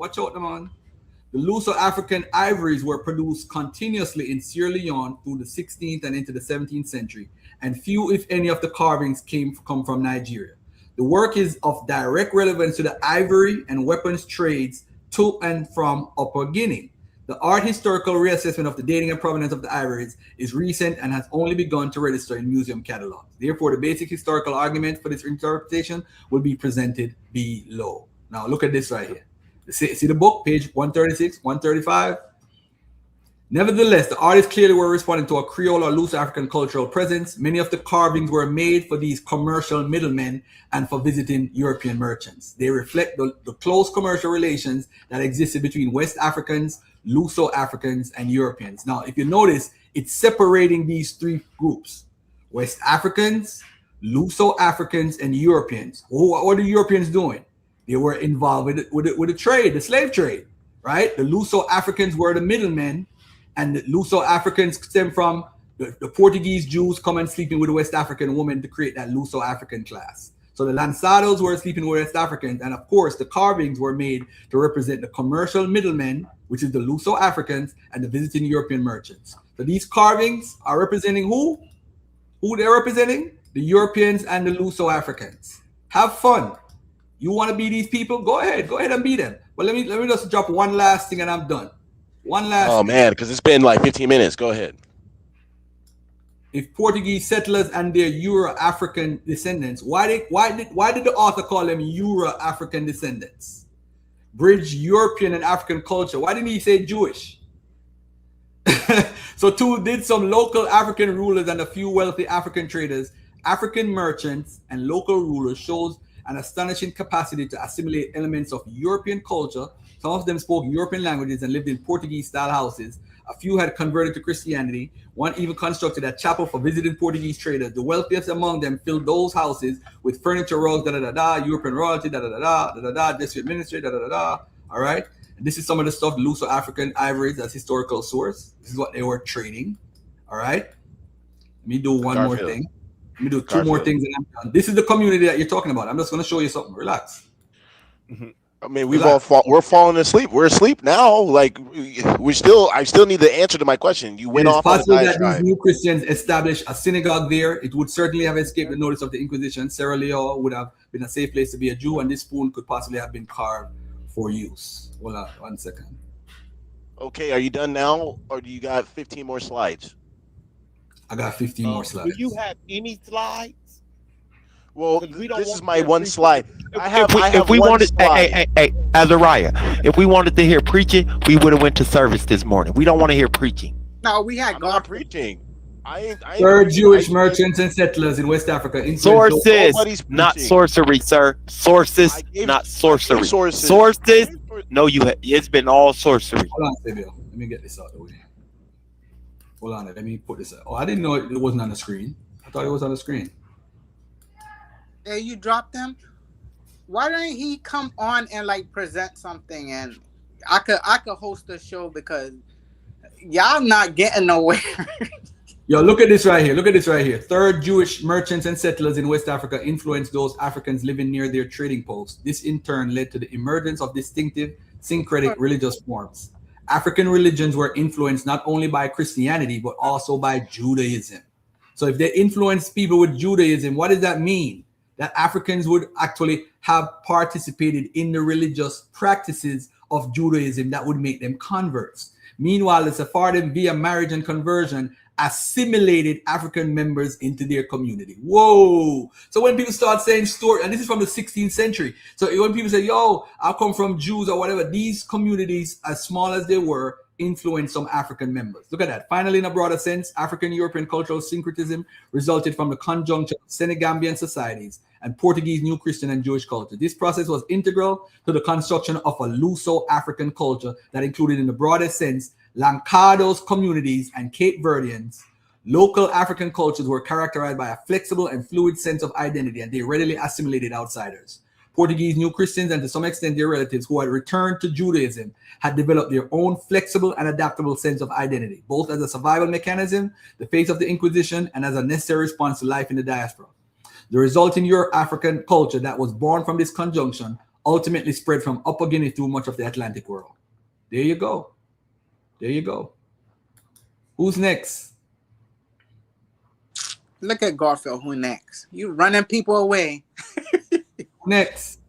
The Luso-African ivories were produced continuously in Sierra Leone through the 16th and into the 17th century, and few, if any, of the carvings come from Nigeria. The work is of direct relevance to the ivory and weapons trades to and from Upper Guinea. The art historical reassessment of the dating and provenance of the ivories is recent and has only begun to register in museum catalogs. Therefore, the basic historical argument for this interpretation will be presented below. Now, look at this right here. See the book, page 136, 135? Nevertheless, the artists clearly were responding to a Creole or loose African cultural presence. Many of the carvings were made for these commercial middlemen and for visiting European merchants. They reflect the close commercial relations that existed between West Africans, Luso-Africans, and Europeans. Now, if you notice, it's separating these three groups: West Africans, Luso-Africans, and Europeans. What are the Europeans doing? They were involved with the trade, the slave trade, right? The Luso-Africans were the middlemen, and the Luso-Africans stem from the Portuguese Jews coming sleeping with a West African woman to create that Luso-African class. So the Lanzados were sleeping with West Africans, and of course the carvings were made to represent the commercial middlemen, which is the Luso-Africans, and the visiting European merchants. So these carvings are representing who? Who they're representing? The Europeans and the Luso-Africans. Have fun. You want to be these people? Go ahead and be them. But let me just drop one last thing and I'm done. One last thing. Man, because it's been like 15 minutes. Go ahead. If Portuguese settlers and their Euro-African descendants, why did the author call them Euro-African descendants? Bridge European and African culture. Why didn't he say Jewish? So too did some local African rulers and a few wealthy African traders. African merchants and local rulers shows an astonishing capacity to assimilate elements of European culture. Some of them spoke European languages and lived in Portuguese-style houses. A few had converted to Christianity. One even constructed a chapel for visiting Portuguese traders. The wealthiest among them filled those houses with furniture, rugs, European royalty, district ministry, All right. And this is some of the stuff, Luso-African ivories as historical source. This is what they were trading. All right. Let me do one more thing. Let me do two more things and I'm done. This is the community that you're talking about. I'm just going to show you something. Relax. I mean, we're falling asleep. We're asleep now. Like I still need the answer to my question. You went off on a diatribe. That these new Christians established a synagogue there. It would certainly have escaped the notice of the Inquisition. Sierra Leone would have been a safe place to be a Jew, and this spoon could possibly have been carved for use. Hold on 1 second. Okay, are you done now, or do you got 15 more slides? I got 15 more slides. Do you have any slides? Well, this is my one slide. If we wanted, hey, Azariah, if we wanted to hear preaching, we would have went to service this morning. We don't want to hear preaching. No, we had God preaching. Third Jewish merchants and settlers in West Africa. Sources, not sorcery, sir. Sources, not sorcery. Sources. No, it's been all sorcery. Hold on, Samuel. Let me get this out of the way. Hold on, let me put this out. Oh, I didn't know it wasn't on the screen. I thought it was on the screen. Hey, you dropped him? Why didn't he come on and like present something and I could host the show because y'all not getting nowhere. Yo, look at this right here. Look at this right here. Third Jewish merchants and settlers in West Africa influenced those Africans living near their trading posts. This in turn led to the emergence of distinctive syncretic religious forms. African religions were influenced not only by Christianity, but also by Judaism. So if they influenced people with Judaism, what does that mean? That Africans would actually have participated in the religious practices of Judaism that would make them converts. Meanwhile, the Sephardim, via marriage and conversion, assimilated African members into their community. Whoa. So when people start saying story, and this is from the 16th century. So when people say, yo, I come from Jews or whatever, these communities, as small as they were, influenced some African members. Look at that. Finally, in a broader sense, African-European cultural syncretism resulted from the conjunction of Senegambian societies and Portuguese New Christian and Jewish culture. This process was integral to the construction of a Luso-African culture that included, in the broadest sense, Lancados communities and Cape Verdeans. Local African cultures were characterized by a flexible and fluid sense of identity, and they readily assimilated outsiders. Portuguese New Christians, and to some extent their relatives who had returned to Judaism, had developed their own flexible and adaptable sense of identity, both as a survival mechanism, the face of the Inquisition, and as a necessary response to life in the diaspora. The resulting Euro-African culture that was born from this conjunction ultimately spread from Upper Guinea through much of the Atlantic world. There you go. There you go. Who's next? Look at Garfield. Who next? You running people away. Next.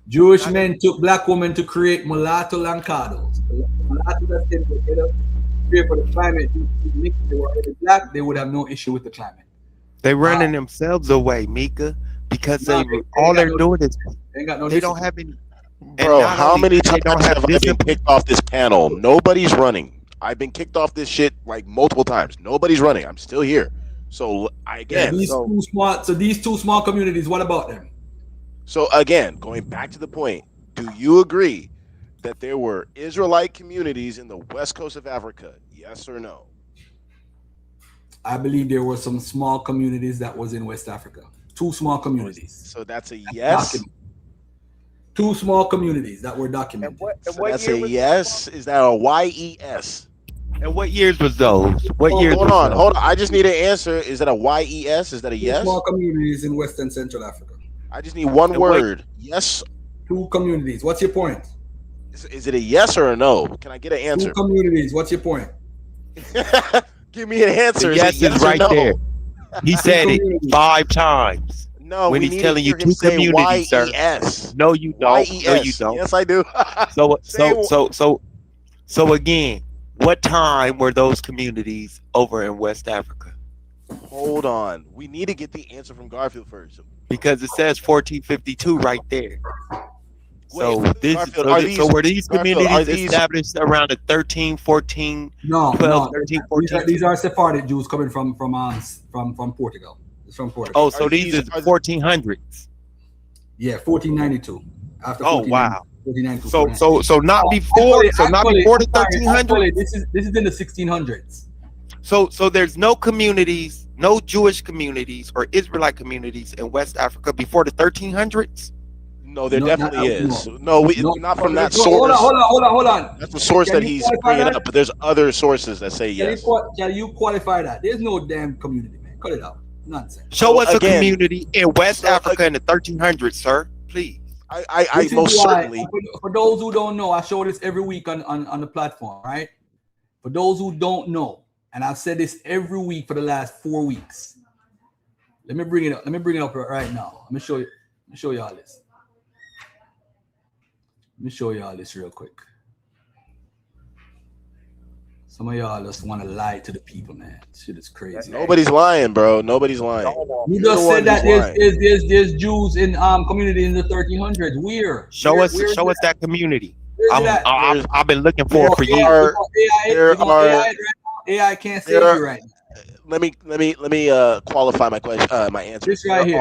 Jewish men took black women to create mulatto Lancados. A lot of that thing would get up fear for the climate. If they were already black, they would have no issue with the climate. They running themselves away, Mika, because No, all they're doing is they ain't got no they don't discipline. have any. Bro, not how only many that, they don't times have have I been discipline. kicked off this panel? Nobody's running. I've been kicked off this shit like multiple times. Nobody's running. I'm still here. So These two small communities. What about them? So again, going back to the point, do you agree that there were Israelite communities in the west coast of Africa? Yes or no? I believe there were some small communities that was in West Africa. Two small communities. So that's a yes. Documented. Two small communities that were documented. So that's a yes. Is that a YES? And what years was those? What years? Hold on. I just need an answer. Is that a YES? Is that a yes? Two small communities in West and Central Africa. I just need one word. Yes. Two communities. What's your point? Is it a yes or a no? Can I get an answer? Two communities. What's your point? Give me an answer. The yes is right there. He said it 5 times. No, when he's telling you two communities, sir. No, you don't. YES. No, you don't. Yes, I do. So again, what time were those communities over in West Africa? Hold on. We need to get the answer from Garfield first. Because it says 1452 right there. So were these communities established around the 13, 14, 12, 13, 14? These are Sephardic Jews coming from Portugal. It's from Portugal. Oh, so these are 1400s. Yeah, 1492. After wow. 1492. So not before. Not before the 1300s. This is in the 1600s. So there's no communities, no Jewish communities or Israelite communities in West Africa before the 1300s. No, there definitely is. No, not from that source. Hold on. That's the source that he's bringing up, but there's other sources that say yes. Can you qualify that? There's no damn community, man. Cut it out. Nonsense. Show us a community in West Africa in the 1300s, sir. Please. I most certainly. For those who don't know, I show this every week on the platform, right? For those who don't know, and I've said this every week for the last 4 weeks. Let me bring it up. Let me bring it up right now. Let me show you. Let me show you all this. Let me show you all this real quick. Some of y'all just want to lie to the people, man. Shit is crazy. Nobody's lying, bro. Nobody's lying. You just said that there's Jews in community in the 1300s. Where? Show us that community. I've been looking for it for years. AI can't save you right now. Let me qualify my question. My answer. This right here.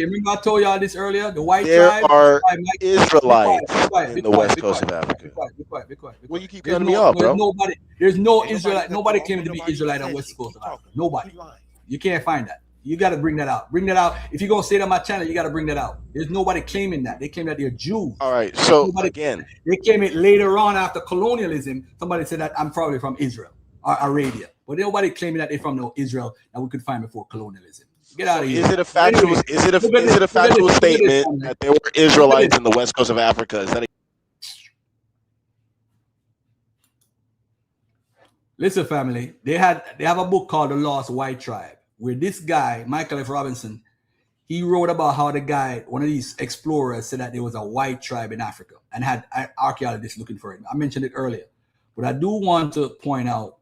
Remember I told y'all this earlier. The white there tribe. Are Israelites in the west coast of Africa. Be quiet. Well, you keep cutting me off, bro. There's no Israelite. Nobody came to be Israelite on west coast of Africa. Nobody. You can't find that. You got to bring that out. Bring that out. If you're gonna say it on my channel, you got to bring that out. There's nobody claiming that. They claim that they're Jews. All right. So again, they came it later on after colonialism. Somebody said that I'm probably from Israel or Arabia. But nobody claiming that they're from Israel that we could find before colonialism. Get out of here. Is it a factual? Is it a factual statement that there were Israelites in the west coast of Africa? Is that? Listen, family. They have a book called The Lost White Tribe, where this guy Michael F. Robinson, he wrote about how the guy, one of these explorers, said that there was a white tribe in Africa and had archaeologists looking for it. I mentioned it earlier, but I do want to point out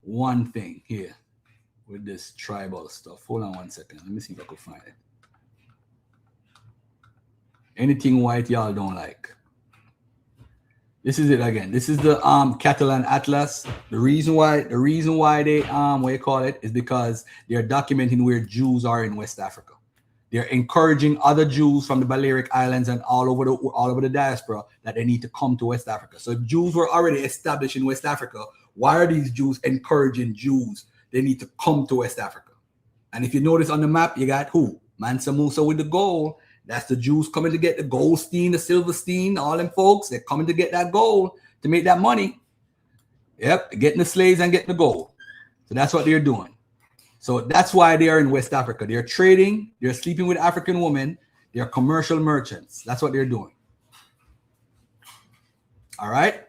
one thing here with this tribal stuff. Hold on one second. Let me see if I can find it. Anything white y'all don't like. This is it again. This is the Catalan Atlas. The reason why they what you call it is because they're documenting where Jews are in West Africa. They're encouraging other Jews from the Balearic Islands and all over the diaspora that they need to come to West Africa. So if Jews were already established in West Africa, why are these Jews encouraging Jews? They need to come to West Africa. And if you notice on the map, you got who? Mansa Musa with the gold. That's the Jews coming to get the Goldstein, the Silverstein, all them folks. They're coming to get that gold to make that money. Yep, getting the slaves and getting the gold. So that's what they're doing. So that's why they are in West Africa. They're trading. They're sleeping with African women. They're commercial merchants. That's what they're doing. All right.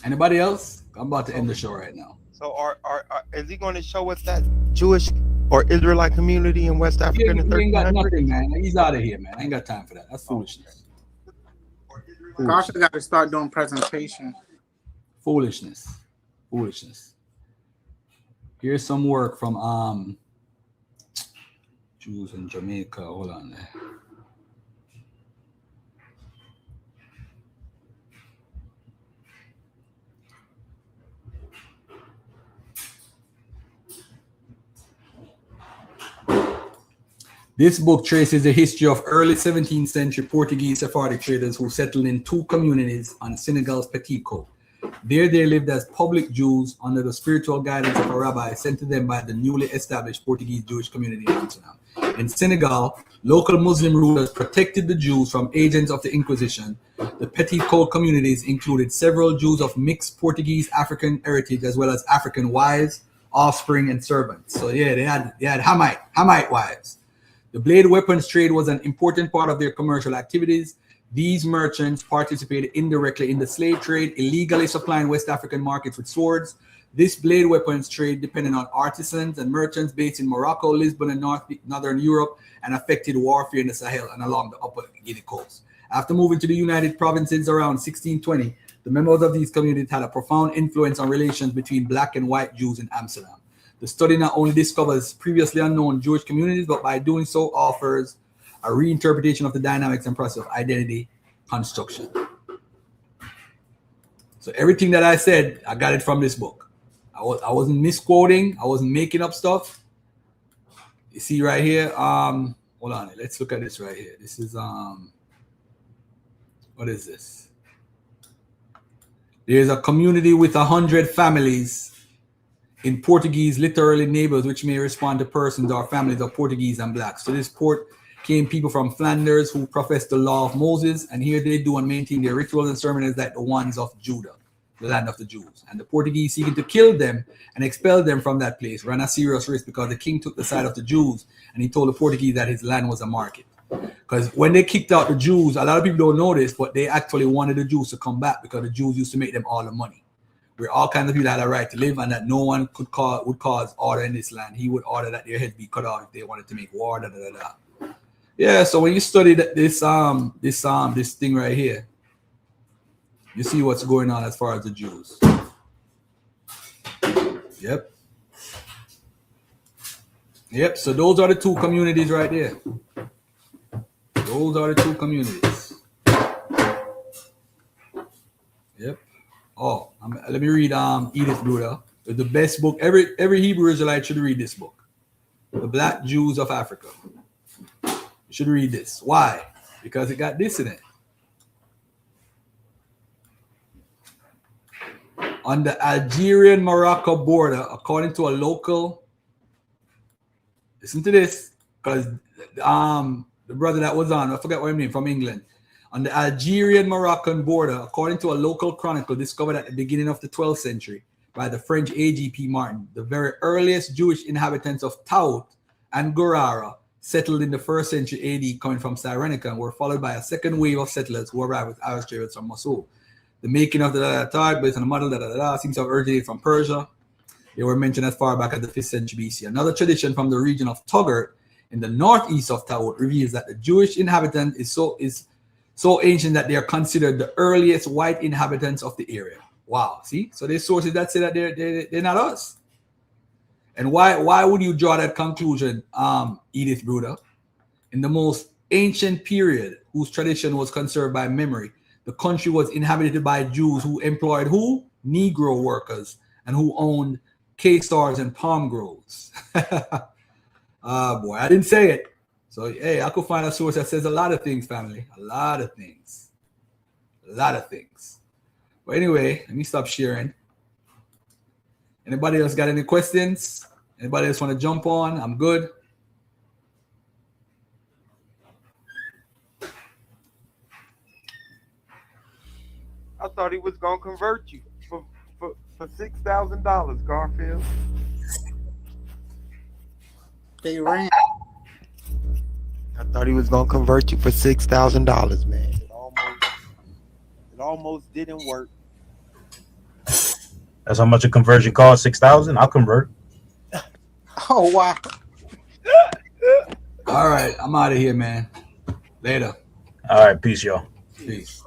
Anybody else? I'm about to end the show right now. So is he going to show us that Jewish or Israelite community in West Africa in the 1300s? He ain't got nothing, man. He's out of here, man. I ain't got time for that. That's foolishness. Garfield got to start doing presentation. Foolishness. Here's some work from Jews in Jamaica. Hold on there. This book traces the history of early 17th century Portuguese Sephardic traders who settled in two communities on Senegal's Petit Côte. There they lived as public Jews under the spiritual guidance of a rabbi sent to them by the newly established Portuguese Jewish community in Amsterdam. In Senegal, local Muslim rulers protected the Jews from agents of the Inquisition. The Petit Côte communities included several Jews of mixed Portuguese African heritage as well as African wives, offspring, and servants. So yeah, they had Hamite wives. The blade weapons trade was an important part of their commercial activities. These merchants participated indirectly in the slave trade, illegally supplying West African markets with swords. This blade weapons trade depended on artisans and merchants based in Morocco, Lisbon, and northern Europe, and affected warfare in the Sahel and along the upper Guinea coast. After moving to the United Provinces around 1620, the members of these communities had a profound influence on relations between black and white Jews in Amsterdam. The study not only discovers previously unknown Jewish communities, but by doing so offers a reinterpretation of the dynamics and process of identity construction. So everything that I said, I got it from this book. I wasn't misquoting. I wasn't making up stuff. You see right here. Hold on. Let's look at this right here. This is what is this? There's a community with 100 families in Portuguese, literally neighbors, which may respond to persons or families of Portuguese and blacks. So this port came people from Flanders who professed the law of Moses, and here they do and maintain their rituals and ceremonies like the ones of Judah, the land of the Jews. And the Portuguese, seeking to kill them and expel them from that place, ran a serious risk because the king took the side of the Jews, and he told the Portuguese that his land was a market. Because when they kicked out the Jews, a lot of people don't know this, but they actually wanted the Jews to come back because the Jews used to make them all the money. Where all kinds of people had a right to live, and that no one would cause order in this land. He would order that their heads be cut off if they wanted to make war. Yeah, so when you study this thing right here, you see what's going on as far as the Jews. Yep. So those are the two communities right there. Those are the two communities. Yep. Oh, let me read Edith Bruder. The best book. Every Hebrew Israelite should read this book. The Black Jews of Africa. You should read this. Why? Because it got this in it. On the Algerian-Morocco border, according to a local, listen to this, because the brother that was on, I forget what his name, from England. On the Algerian-Moroccan border, according to a local chronicle discovered at the beginning of the 12th century by the French A.G.P. Martin, the very earliest Jewish inhabitants of Taout and Gurara settled in the 1st century AD coming from Cyrenaica and were followed by a second wave of settlers who arrived with Irish traders from Mosul. The making of the Taout based on the model seems to have originated from Persia. They were mentioned as far back as the 5th century BC. Another tradition from the region of Togurt in the northeast of Taout reveals that the Jewish inhabitant is so ancient that they are considered the earliest white inhabitants of the area. Wow, see? So there's sources that say that they're not us. And why would you draw that conclusion, Edith Bruder? In the most ancient period, whose tradition was conserved by memory, the country was inhabited by Jews who employed who? Negro workers, and who owned K-stars and palm groves. Boy, I didn't say it. So, hey, I could find a source that says a lot of things, family. A lot of things. A lot of things. But anyway, let me stop sharing. Anybody else got any questions? Anybody else want to jump on? I'm good. I thought he was gonna convert you for $6,000, Garfield. They ran. I thought he was gonna convert you for $6,000, man. It almost didn't work. That's how much a conversion costs. 6,000. I'll convert. Oh wow. All right, I'm out of here, man. Later. All right, peace, y'all. Peace.